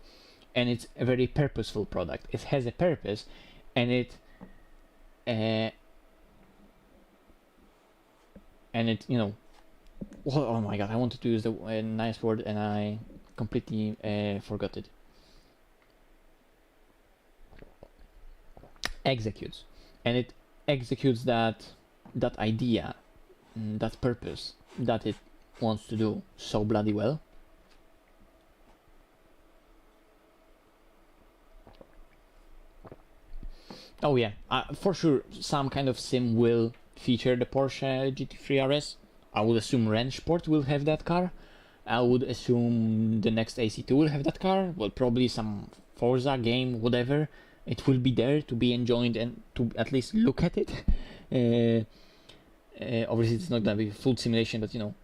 and it's a very purposeful product. It has a purpose, and it oh my god, I wanted to use a nice word and I completely forgot it. executes, and it executes that idea, that purpose that it wants to do so bloody well. Oh yeah, for sure some kind of sim will feature the Porsche GT3 RS. I would assume Rennsport will have that car. I would assume the next AC2 will have that car. Well, probably some Forza game, whatever. It will be there to be enjoyed and to at least look at it. Obviously it's not gonna be full simulation, but you know,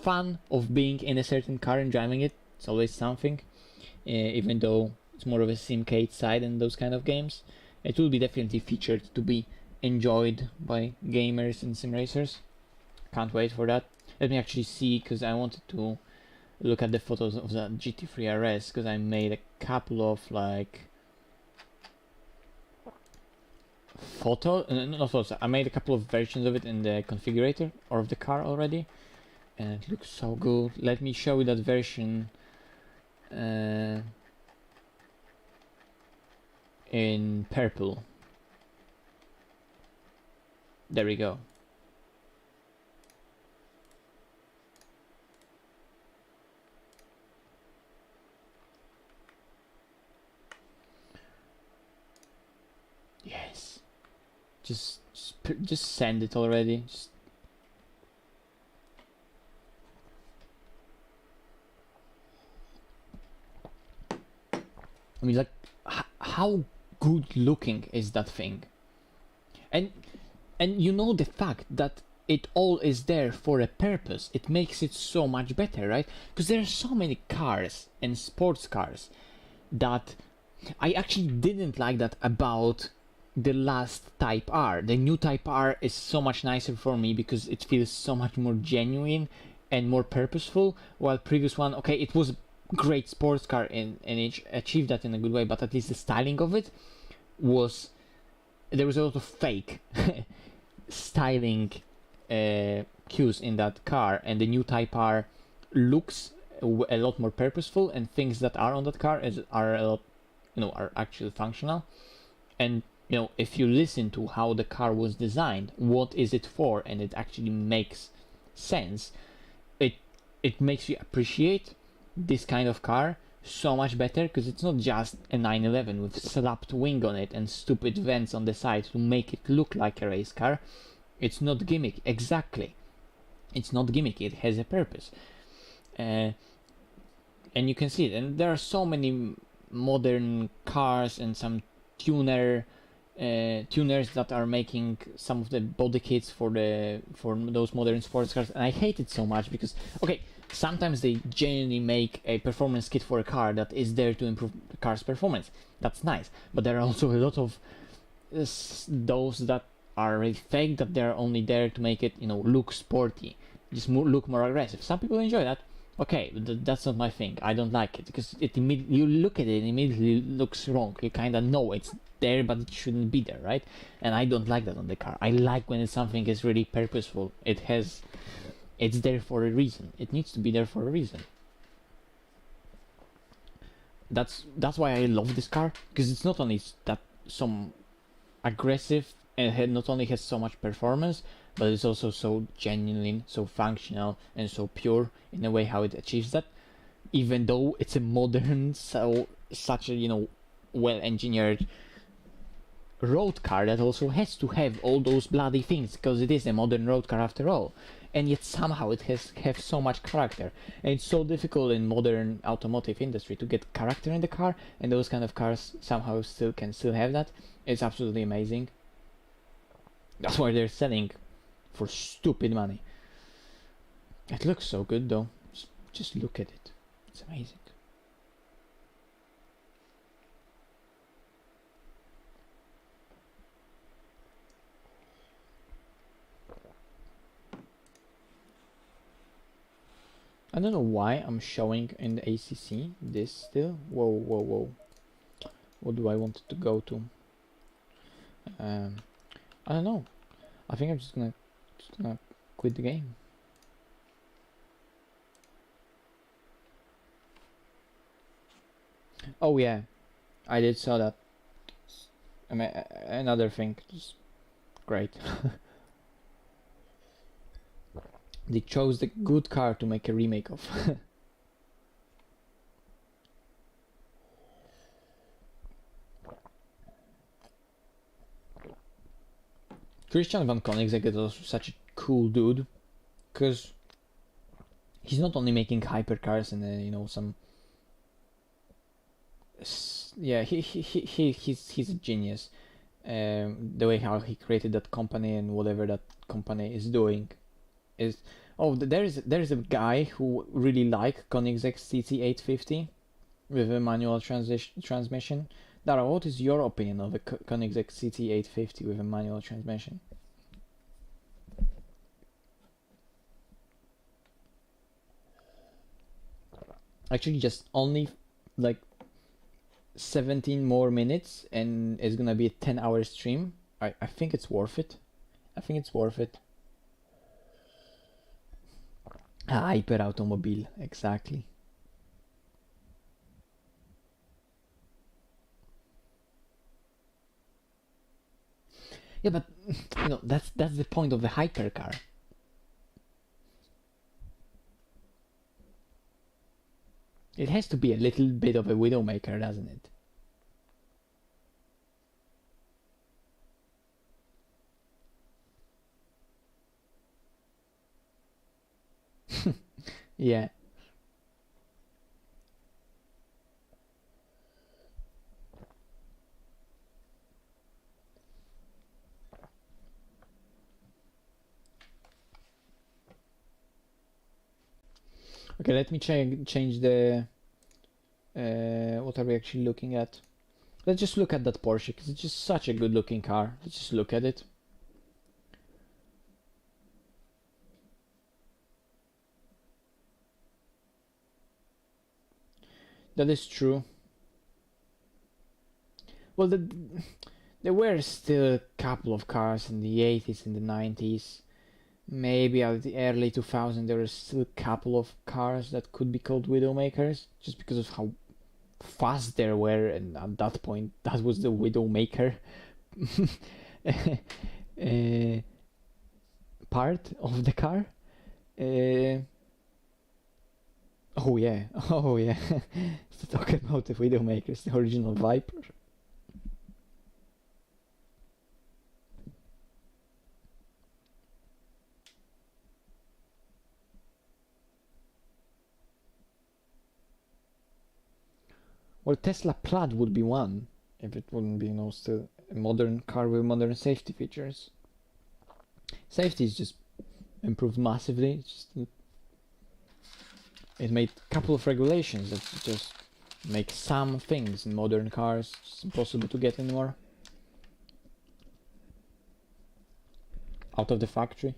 fun of being in a certain car and driving it. It's always something, even though it's more of a simcade side and those kind of games. It will be definitely featured to be enjoyed by gamers and sim racers. Can't wait for that. Let me actually see, because I wanted to look at the photos of the GT3 RS, because I made a couple of like not photos, I made a couple of versions of it in the configurator or of the car already, and it looks so good. Let me show you that version in purple. There we go. Yes. Just send it already. I mean, like, how good looking is that thing? And you know the fact that it all is there for a purpose. It makes it so much better, right? Because there are so many cars and sports cars that I actually didn't like that about the last Type R. The new Type R is so much nicer for me because it feels so much more genuine and more purposeful, while previous one, okay, it was a great sports car and it achieved that in a good way, but at least the styling of it was, there was a lot of fake styling cues in that car, and the new Type R looks a lot more purposeful, and things that are on that car are a lot, you know, are actually functional. And you know, if you listen to how the car was designed, what is it for, and it actually makes sense, it makes you appreciate this kind of car so much better, because it's not just a 911 with slapped wing on it and stupid vents on the side to make it look like a race car. It's not gimmick. Exactly, it's not gimmicky. It has a purpose, and you can see it. And there are so many modern cars and some tuners that are making some of the body kits for those modern sports cars, and I hate it so much because, okay, sometimes they genuinely make a performance kit for a car that is there to improve the car's performance. That's nice, but there are also a lot of those that are really fake, that they're only there to make it, you know, look sporty, just look more aggressive. Some people enjoy that. Okay, that's not my thing. I don't like it because you look at it, it immediately looks wrong. You kind of know it's there, but it shouldn't be there, right? And I don't like that on the car. I like when something is really purposeful. It's there for a reason. It needs to be there for a reason. That's why I love this car, because it's not only that some aggressive, and it not only has so much performance, but it's also so genuine, so functional, and so pure in a way how it achieves that. Even though it's a modern, such a, you know, well-engineered road car that also has to have all those bloody things, because it is a modern road car after all. And yet somehow it has so much character, and it's so difficult in modern automotive industry to get character in the car, and those kind of cars somehow can still have that. It's absolutely amazing. That's why they're selling for stupid money. It looks so good though. Just look at it. It's amazing. I don't know why I'm showing in the ACC this still. Whoa. What do I want it to go to? I don't know. I think I'm just gonna quit the game. Oh yeah, I did saw that. I mean, another thing, just great. They chose the good car to make a remake of. Christian van Koenigsegg is also such a cool dude, because he's not only making hypercars and you know, some. Yeah, he's a genius. The way how he created that company and whatever that company is doing is. Oh, there is a guy who really like Koenigsegg CC850 with a manual transmission. Dara, what is your opinion of a Koenigsegg CT850 with a manual transmission? Actually, just only like 17 more minutes and it's gonna be a 10-hour stream. I think it's worth it. I think it's worth it. Hyper automobile, exactly. Yeah, but you know, that's the point of the hypercar. It has to be a little bit of a widowmaker, doesn't it? Yeah. Okay, let me change the what are we actually looking at? Let's just look at that Porsche, because it's just such a good looking car. Let's just look at it. That is true. Well, there were still a couple of cars in the 80s and the 90s. Maybe at the early 2000s there were still a couple of cars that could be called widowmakers, just because of how fast they were, and at that point that was the widowmaker part of the car. Oh yeah, oh yeah. To talk about the widowmakers, the original Viper. Well, Tesla Plaid would be one, if it wouldn't be, you know, still a modern car with modern safety features. Safety is just improved massively. It's just, it made a couple of regulations that just make some things in modern cars just impossible to get anymore. Out of the factory.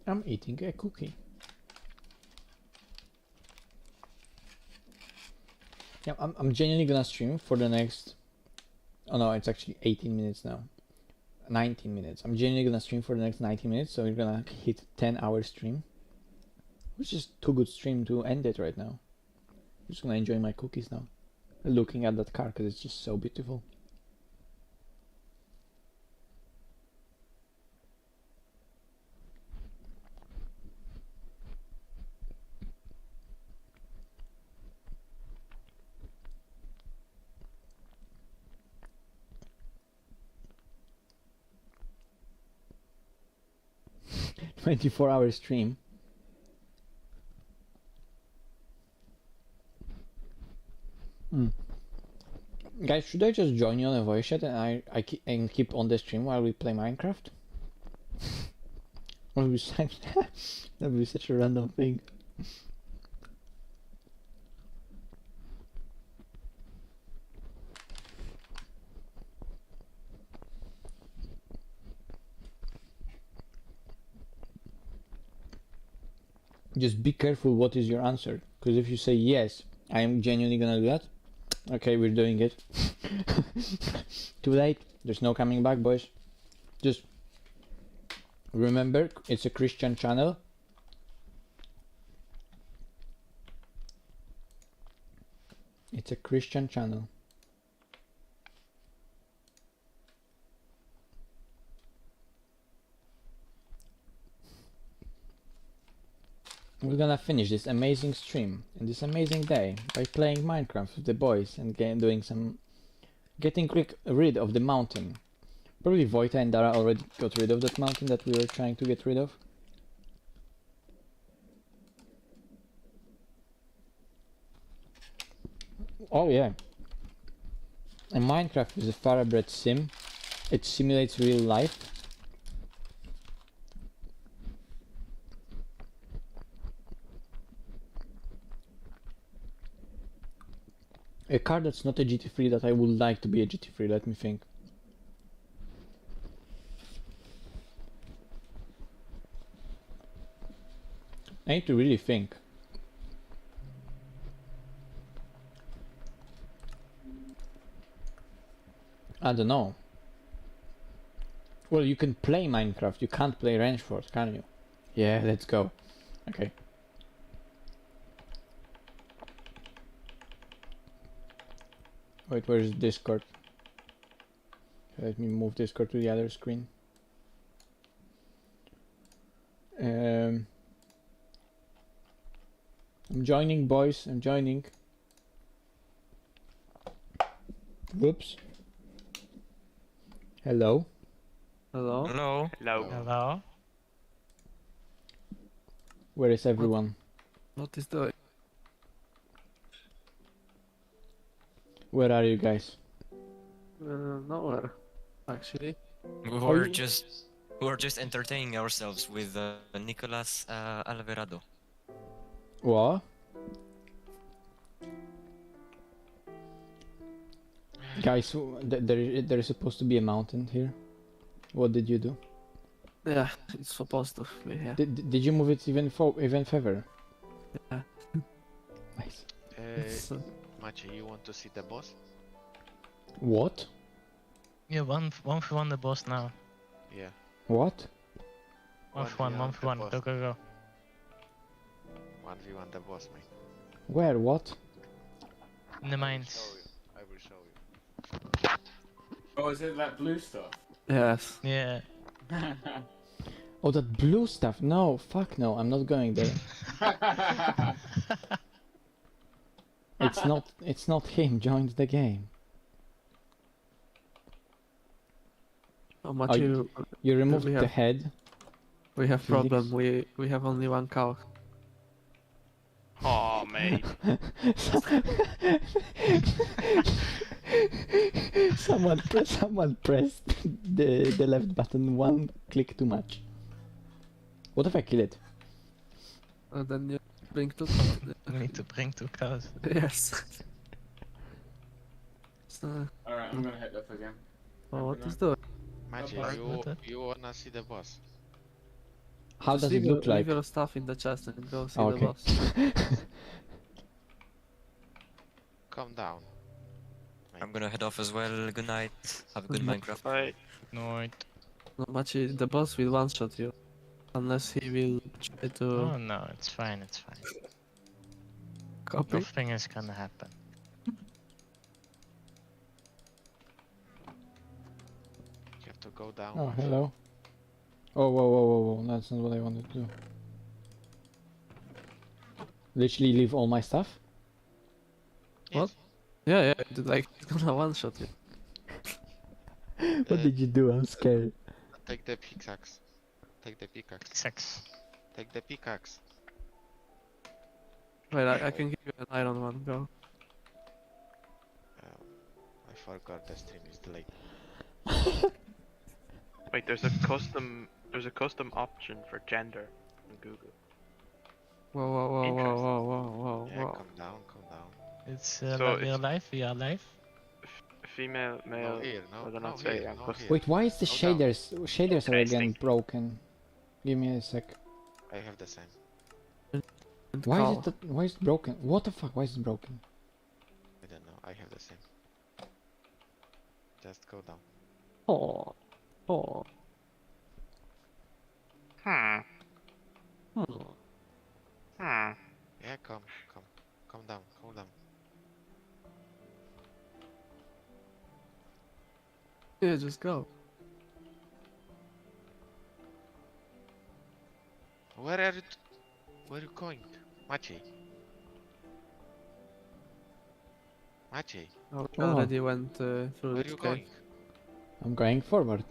I'm eating a cookie. Yeah, I'm genuinely gonna stream for the next... Oh no, it's actually 18 minutes now. 19 minutes. I'm genuinely gonna stream for the next 19 minutes, so we're gonna hit 10-hour stream. Which is too good stream to end it right now. I'm just gonna enjoy my cookies now. Looking at that car, because it's just so beautiful. $24-hour stream. Guys, should I just join you on a voice chat and I keep on the stream while we play Minecraft? That would be that would be such a random thing. Just be careful what is your answer, because if you say yes, I am genuinely gonna do that. Okay, we're doing it. Too late. There's no coming back, boys. Just remember, it's a Christian channel. It's a Christian channel. We're gonna finish this amazing stream and this amazing day by playing Minecraft with the boys and getting rid of the mountain. Probably Vojta and Dara already got rid of that mountain that we were trying to get rid of. Oh yeah. And Minecraft is a thoroughbred sim. It simulates real life. A car that's not a GT3 that I would like to be a GT3, let me think. I need to really think. I don't know. Well, you can play Minecraft, you can't play Range Force, can you? Yeah, let's go. Okay. Wait, where's Discord? Let me move Discord to the other screen. I'm joining, boys. I'm joining. Whoops. Hello. Hello. Hello. Hello. Hello. Where is everyone? What is doing? Where are you guys? Nowhere, actually. We were just entertaining ourselves with Nicolas Alvarado. What? Guys, there is supposed to be a mountain here. What did you do? Yeah, it's supposed to be here. Did you move it even further? Yeah. Nice. Maciej, you want to see the boss? What? Yeah, one for one the boss now. Yeah. What? One for one. Go, go, go. 1v1 the boss, mate. Where? What? In the mines. I will show you. Oh, is it that blue stuff? Yes. Yeah. Oh, that blue stuff. No, fuck no. I'm not going there. It's not him. Joins the game. How much Oh, you removed we the have- head. We have Felix? problem. We have only one cow. Oh, mate. someone pressed the left button one click too much. What if I kill it? And then you bring two cows. We need to bring 2 cows. Yes. So, Alright, I'm gonna hit this again. oh, what is doing? Maciej, you wanna see the boss? How Just does it look like? Leave your stuff in the chest and go see Oh, the okay. boss. Calm down. I'm gonna head off as well. Good night. Have a good Minecraft. Bye. Night. Not much. The boss will one-shot you, unless he will try to Oh no, it's fine, it's fine. copy. Nothing is gonna happen. You have to go down. Oh, hello. Oh, whoa. That's not what I wanted to do. Literally leave all my stuff? What? Yeah. Like it's gonna one-shot you. What did you do? I'm scared. Take the pickaxe. Take the pickaxe. 6. Take the pickaxe. Wait, I can give you an iron one. Go. I forgot the stream is delayed. Wait, there's a custom There's a custom option for gender in Google. Whoa, whoa, whoa, whoa, Interesting. whoa, whoa, whoa, Yeah, whoa. calm down, calm down. It's So we are it's live. We are live. female, male. No here, no, What did I no not say? here, Yeah, no custom. here. Wait, why is the Go down. shaders are again broken? Give me a sec. I have the same. Why is it broken? What the fuck? Why is it broken? I don't know, I have the same. Just go down. Oh. Oh. Hmm. Yeah, come down, calm down. Yeah, just go. Where are you? Where are you going? Maciej? Maciej, Oh, Oh. already went through where are the you cave. going? I'm going forward.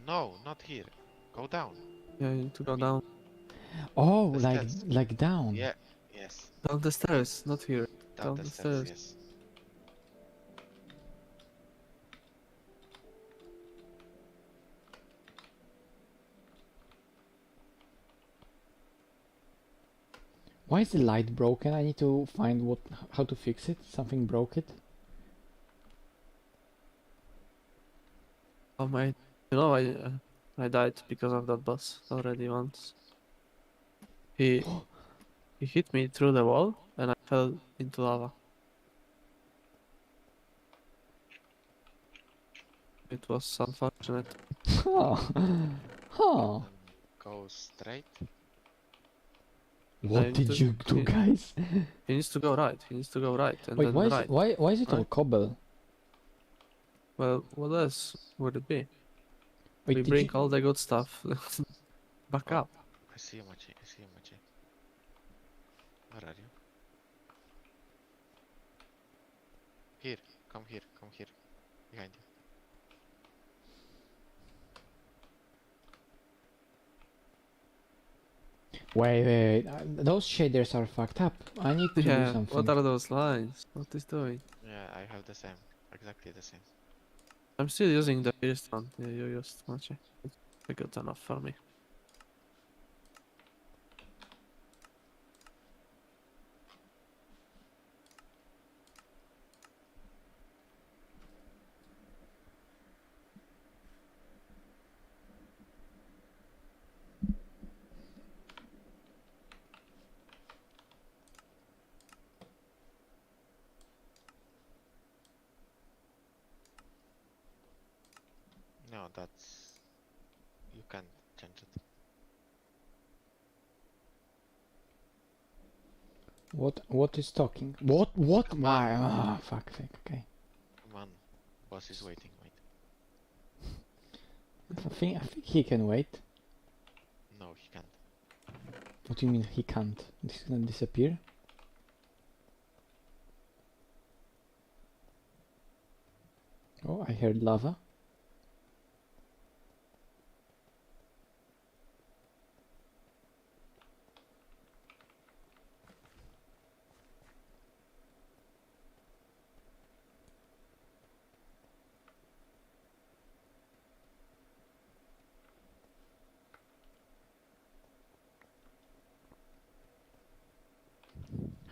No, not here. Go down. Yeah, you need to go down. Oh, The like stairs. down. Yeah, yes. Down the stairs, not here. Down the stairs, yes. Why is the light broken? I need to find how to fix it. Something broke it. Oh my, you know, I died because of that boss already once. He hit me through the wall and I fell into lava. It was unfortunate. Oh. Oh. Go straight. What did you do, guys? He needs to go right. He needs to go right and Wait, then why is right. why is it all Right. cobble? Well, what else would it be? Wait, We did bring you- all the good stuff back up. I see you, Maciej. I see you, Maciej. Where are you? Here. Come here. Come here. Behind you. Wait. Those shaders are fucked up. I need to do Yeah, something. what are those lines? What is doing? Yeah, I have the same. Exactly the same. I'm still using the first one. Yeah, you used much. It's good enough for me. No, that's... You can't change it. What is talking? What? Why? Ah, fuck. Okay. Come on. Boss is waiting, wait. I think he can wait. No, he can't. What do you mean he can't? This is gonna disappear? Oh, I heard lava.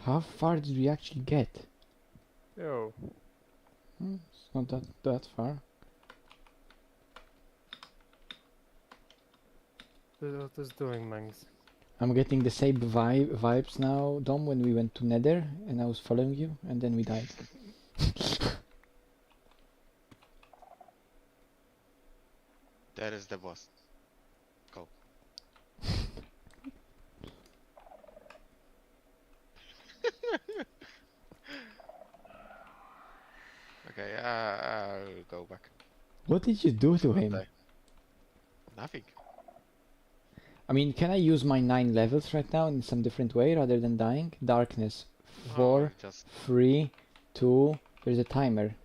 How far did we actually get? Yo. It's not that far. What is doing, Mangs? I'm getting the same vibes now, Dom, when we went to Nether and I was following you and then we died. There is the boss. Go. Okay, I'll go back. What did you do to him? Die. Nothing. I mean, can I use my 9 levels right now in some different way rather than dying? Darkness. 4, just 3, 2, there's a timer.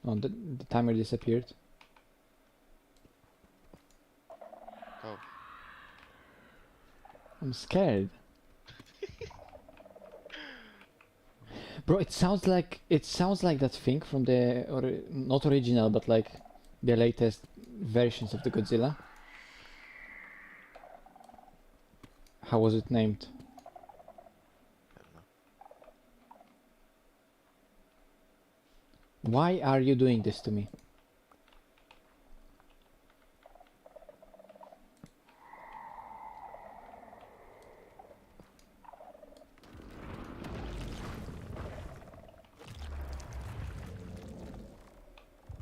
Oh, the timer disappeared. go. I'm scared. Bro, it sounds like that thing from the not original, but like the latest versions of the Godzilla. How was it named? Why are you doing this to me?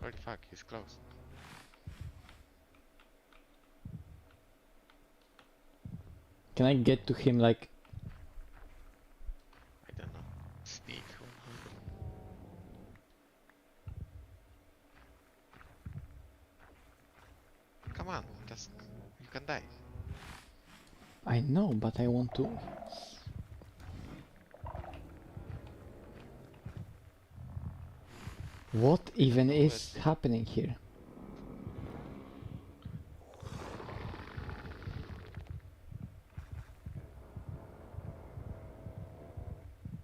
Holy fuck, he's close. Can I get to him like... I don't know. Sneak. Come on, just you can die. I know, but I want to... What even is happening here?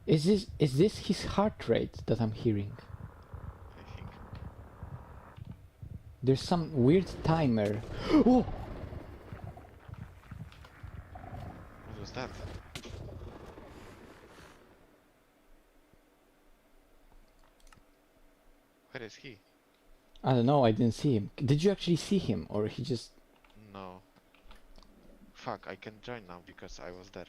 Is this his heart rate that I'm hearing? I think. There's some weird timer. Oh! What was that? Where is he? I don't know, I didn't see him. Did you actually see him, or he just... No. Fuck, I can join now because I was there.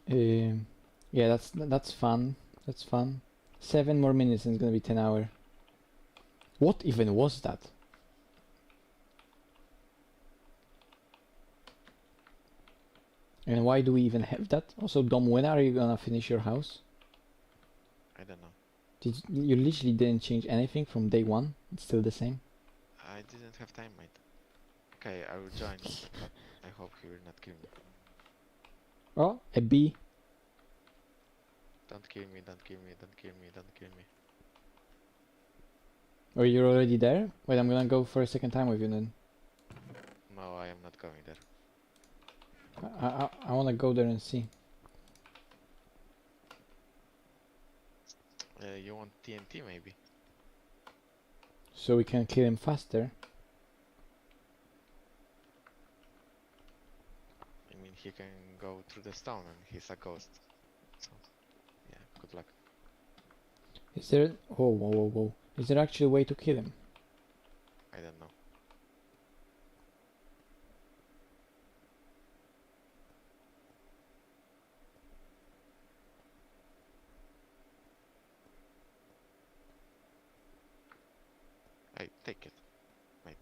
Yeah, that's fun. That's fun. 7 more minutes and it's gonna be 10 hour. What even was that? And why do we even have that? Also, Dom, when are you gonna finish your house? I don't know. You literally didn't change anything from day one? It's still the same? I didn't have time, mate. Okay, I will join, but I hope he will not kill me. Oh, a B. Don't kill me, don't kill me, don't kill me, don't kill me. Or you're already there? Wait, I'm gonna go for a second time with you then. No, I am not going there. I wanna go there and see. You want TNT maybe? So we can kill him faster. I mean, he can go through the stone and he's a ghost. So, yeah, good luck. Is there... Whoa, whoa, whoa, whoa. Is there actually a way to kill him? I don't know. Hey, take it. Mate.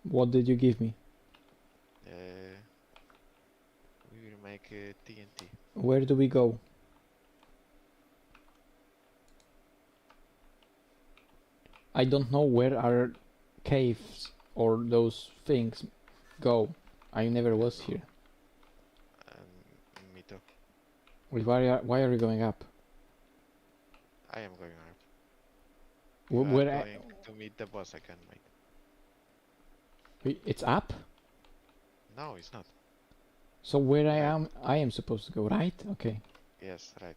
What did you give me? We will make TNT. Where do we go? I don't know where our caves or those things go. I never was here. Me too. Wait, why are we going up? I am going up. Where I'm going to meet the boss again, mate. Wait, it's up? No, it's not. So where I am supposed to go, right? Okay. Yes, right.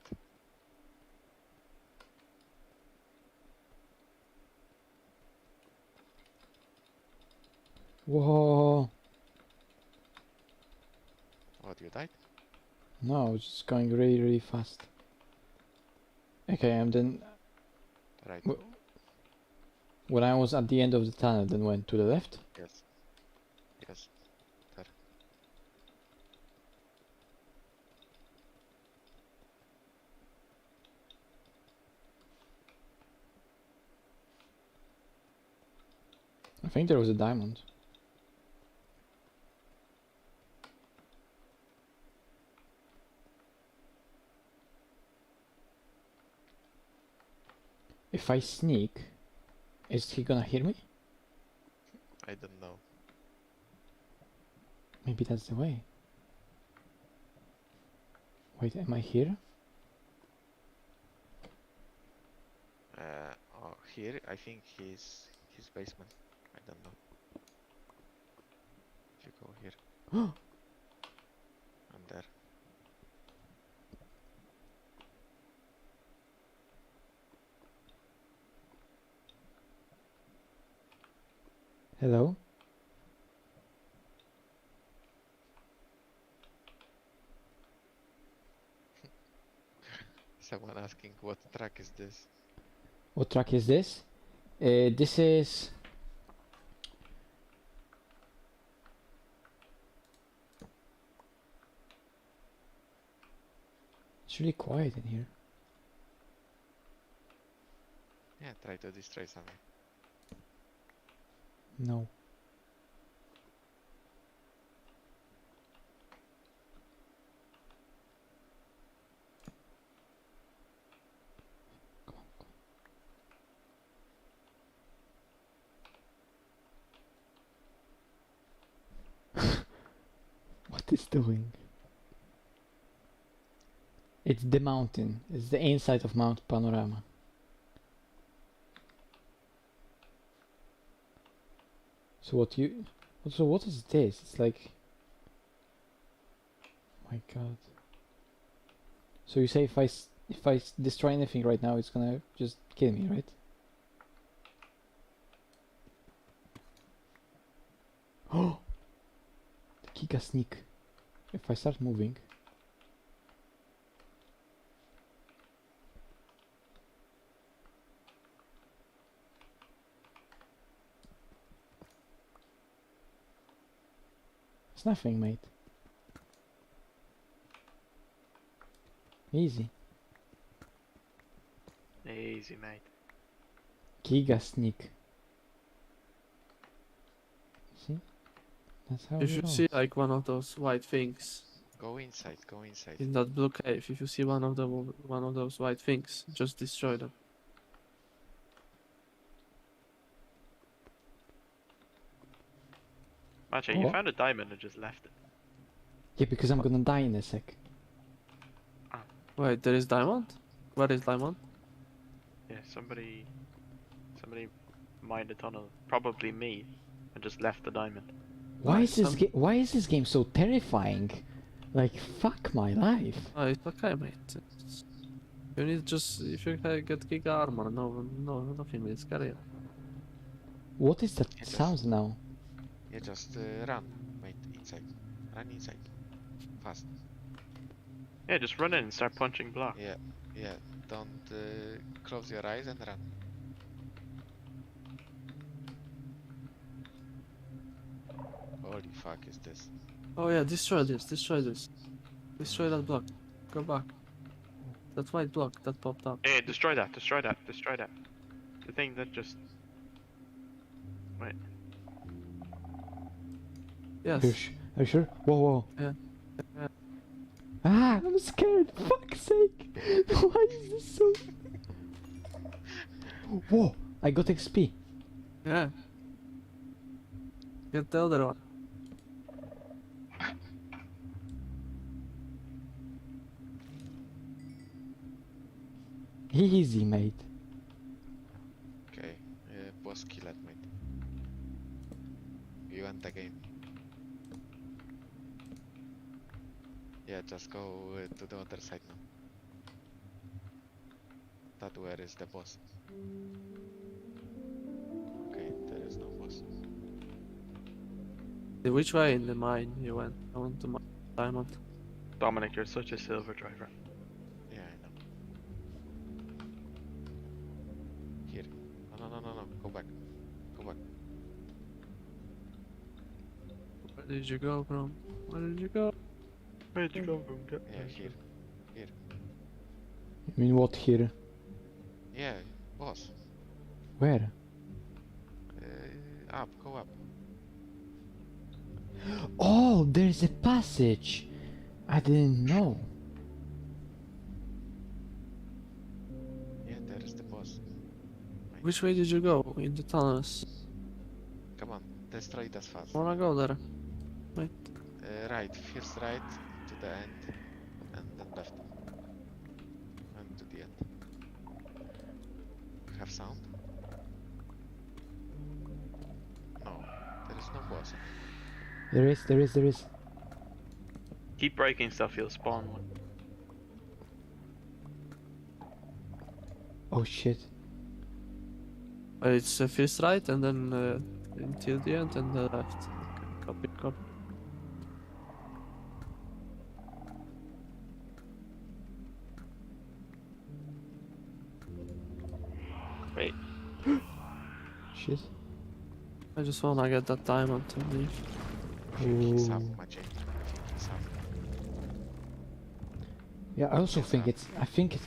Whoa. What, you died? No, I was just going really, really fast. Okay, and then... Right. When I was at the end of the tunnel, then went to the left? Yes. Yes. There. I think there was a diamond. If I sneak, is he gonna hear me? I don't know. Maybe that's the way. Wait, am I here? Oh, here I think he's his basement. I don't know. If you go here. I'm there. Hello? Someone asking what track is this? What track is this? This is... It's really quiet in here. Yeah, try to destroy something. No. What is doing? It's the mountain. It's the inside of Mount Panorama. So what you... So what is this? It's like... My god. So you say if I destroy anything right now, it's gonna just kill me, right? Oh! The Giga sneak. If I start moving... It's nothing, mate. Easy. Easy, mate. Giga sneak. See? That's how You it should rolls. see like one of those white things Go inside, go inside. in that blue cave. If you see one of those white things, just destroy them. Actually, you What? found a diamond and just left it. Yeah, because I'm gonna die in a sec. Wait, there is diamond? Where is diamond? Yeah, somebody mined a tunnel. Probably me, and just left the diamond. Why is this why is this game so terrifying? Like, fuck my life. Oh, it's okay, mate. You need just if you get Giga armor, nothing is scary. What is that Yeah, sound now? Yeah, just run, mate, inside. Run inside. Fast. Yeah, just run in and start punching blocks. Yeah, yeah. Don't close your eyes and run. Holy fuck is this? Oh yeah, destroy this. Destroy that block. Go back. That white block that popped up. Hey, destroy that, destroy that, destroy that. The thing that just... Wait. Yes. Are you sure? Whoa, whoa. Yeah. Ah, I'm scared. Fuck's sake. Why is this so... Whoa, I got XP. Yeah. Get the other one. Easy, mate. Okay, boss kill it, mate. You want the game? Yeah, just go to the other side now. That where is the boss? Okay, there is no boss. Which way in the mine you went? I went to my diamond. Dominic, you're such a silver driver. Yeah, I know. Here. No. Go back. Go back. Where did you go from? Where did you go? Where did you go from? Yeah, here. Here. You mean what here? Yeah, boss. Where? Up, go up. Oh, there's a passage. I didn't know. Yeah, there is the boss. Which way did you go? In the tunnels. Come on, destroy it as fast. I wanna go there. Wait. Right, first right to the end, and then left. And to the end. Have sound? No, there is no boss. There is. Keep breaking stuff, you'll spawn one. Oh shit. It's first right and then until the end and the left. Okay, copy, copy. Wait. Shit. I just wanna get that diamond and leave. I think he's up, Ooh. Maciej. I think he's up. Yeah, I also It's think up. it's.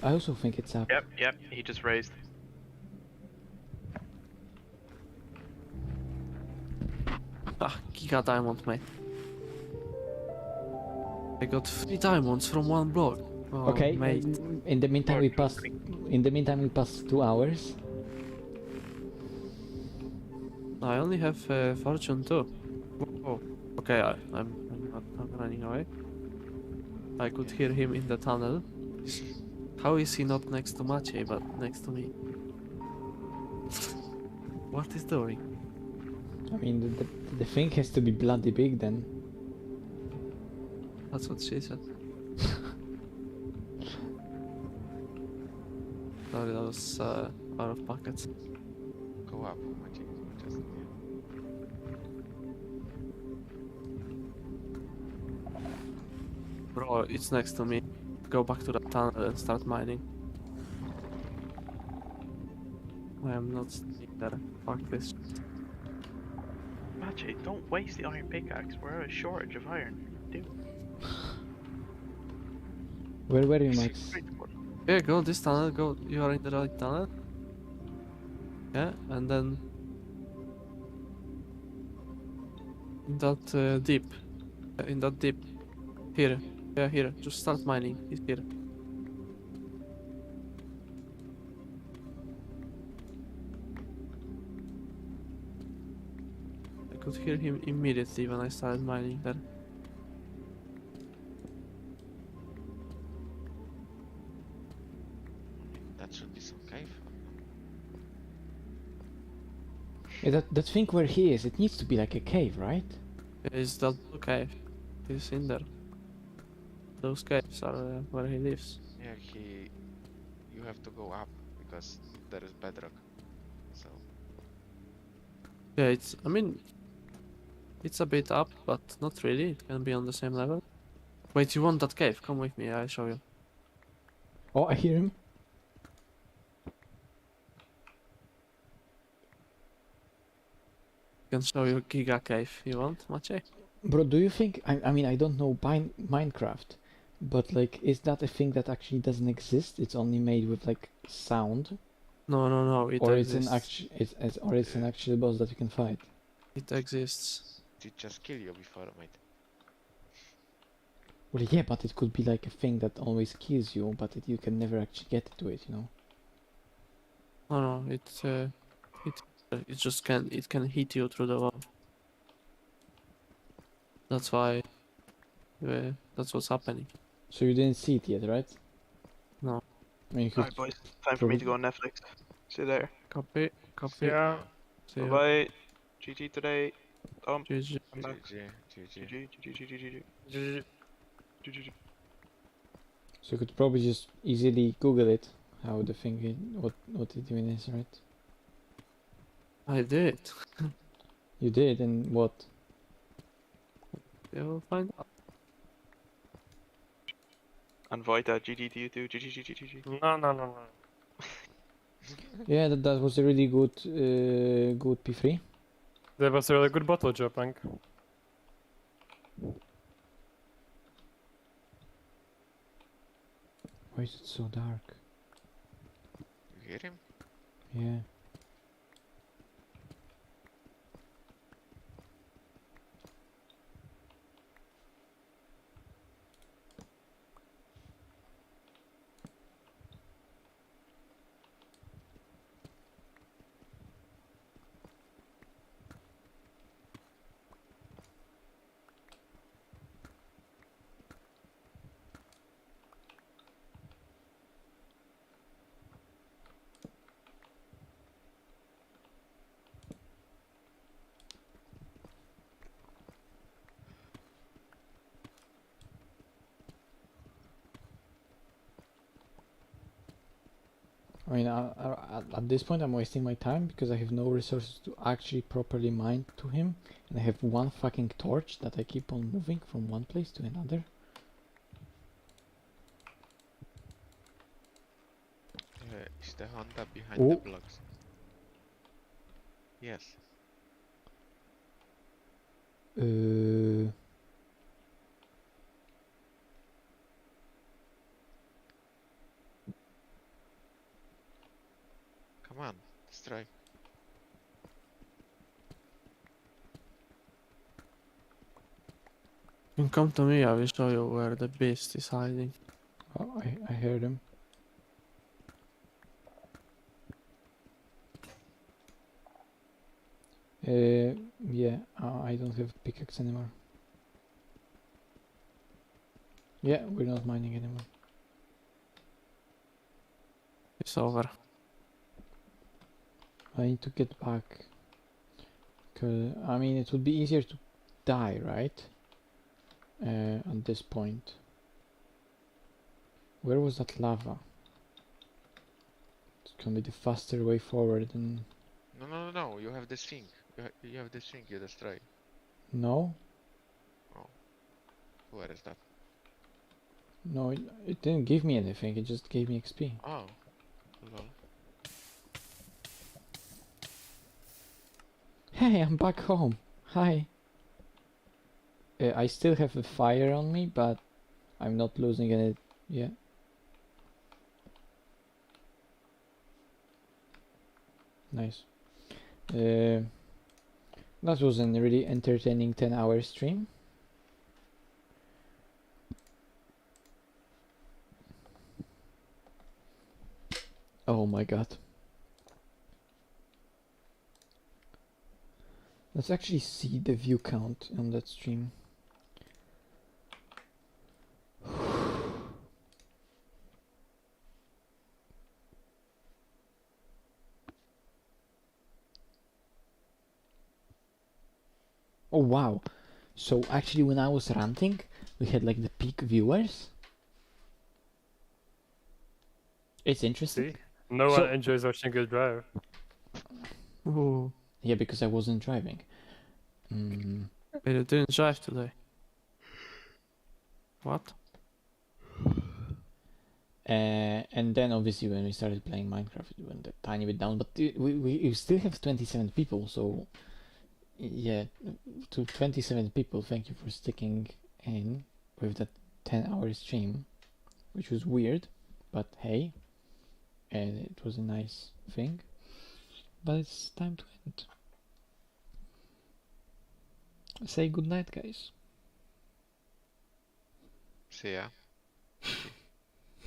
I also think it's up. Yep, he just raised. Ah, Giga diamond, mate. I got 3 diamonds from one block. Oh, Okay. mate. In the meantime, we passed. In the meantime, we passed 2 hours. I only have fortune too. Oh, okay. I'm not running away. I could hear him in the tunnel. How is he not next to Maciej, but next to me? What is doing? I mean, the thing has to be bloody big then. That's what she said. Sorry, that was out of pocket. Go up, Maciej. Just Bro, it's next to me. Go back to the tunnel and start mining. I am not staying there. Fuck this. Maciej, don't waste the iron pickaxe. We're at a shortage of iron. Dude. Where were you, Max? Yeah, go this tunnel. Go. You are in the right tunnel. Yeah, and then in that deep. In that deep. Here. Yeah, here. Just start mining. He's here. I could hear him immediately when I started mining there. that should be some cave. Yeah, that thing where he is, it needs to be like a cave, right? Is that cave? He's in there. Those caves are where he lives. Yeah, you have to go up because there is bedrock. So Yeah, I mean, it's a bit up, but not really. It can be on the same level. Wait, you want that cave? Come with me, I'll show you. Oh, I hear him. I can show you Giga Cave. You want, Maciej? Bro, do you think? I mean, I don't know Minecraft, but like, is that a thing that actually doesn't exist? It's only made with like sound, No. It or exists. it's an actual boss that you can fight. It exists. did just kill you before, mate. Well, yeah, but it could be like a thing that always kills you, but you can never actually get to it, you know? No, it just can hit you through the wall. That's why. That's what's happening. So you didn't see it yet, right? No. I mean, you could Alright, boys. Time for me to go on Netflix. See you there. Copy. Yeah. See you. Bye. GT today. GG. I'm back. GG. GG. So you could probably just easily Google it, how the thing, what it even is, right? I did. You did, and what? You'll find out. And Vita, GT to you too. GG. No. Yeah, that was a really good, good P3. That was a really good bottle job, Hank. Why is it so dark? You hear him? Yeah. I mean, at this point I'm wasting my time because I have no resources to actually properly mine to him, and I have one fucking torch that I keep on moving from one place to another. Is the Honda behind the blocks? Yes. Come on, let's try. You can come to me, I will show you where the beast is hiding. Oh, I heard him. Yeah, I don't have pickaxe anymore. Yeah, we're not mining anymore. It's over. I need to get back. Cause, I mean, it would be easier to die, right? At this point. Where was that lava? It's gonna be the faster way forward than... No, you have this thing. You have this thing you destroy. No? Oh. Where is that? No, it didn't give me anything, it just gave me XP. Oh. Lol. Hey, I'm back home. Hi. I still have a fire on me, but I'm not losing any yet. Nice. That was a really entertaining 10-hour stream. Oh my god. Let's actually see the view count on that stream. Oh wow. So actually when I was ranting, we had like the peak viewers. It's interesting. See? No one enjoys watching you drive. Ooh. Yeah, because I wasn't driving. But you didn't drive today. What? And then obviously when we started playing Minecraft it went a tiny bit down, but we still have 27 people, so yeah, to 27 people, thank you for sticking in with that 10-hour stream, which was weird, but hey, and it was a nice thing. But it's time to end. Say good night, guys. See ya.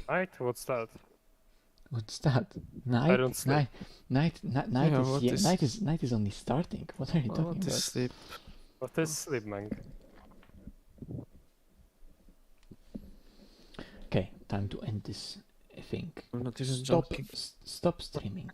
Night? What's that? What's that? Night? I don't sleep. Night Yeah, night is only starting. What are you talking about? Sleep? What is sleep, man? Okay, time to end this thing. I'm not even Stop joking. stop streaming.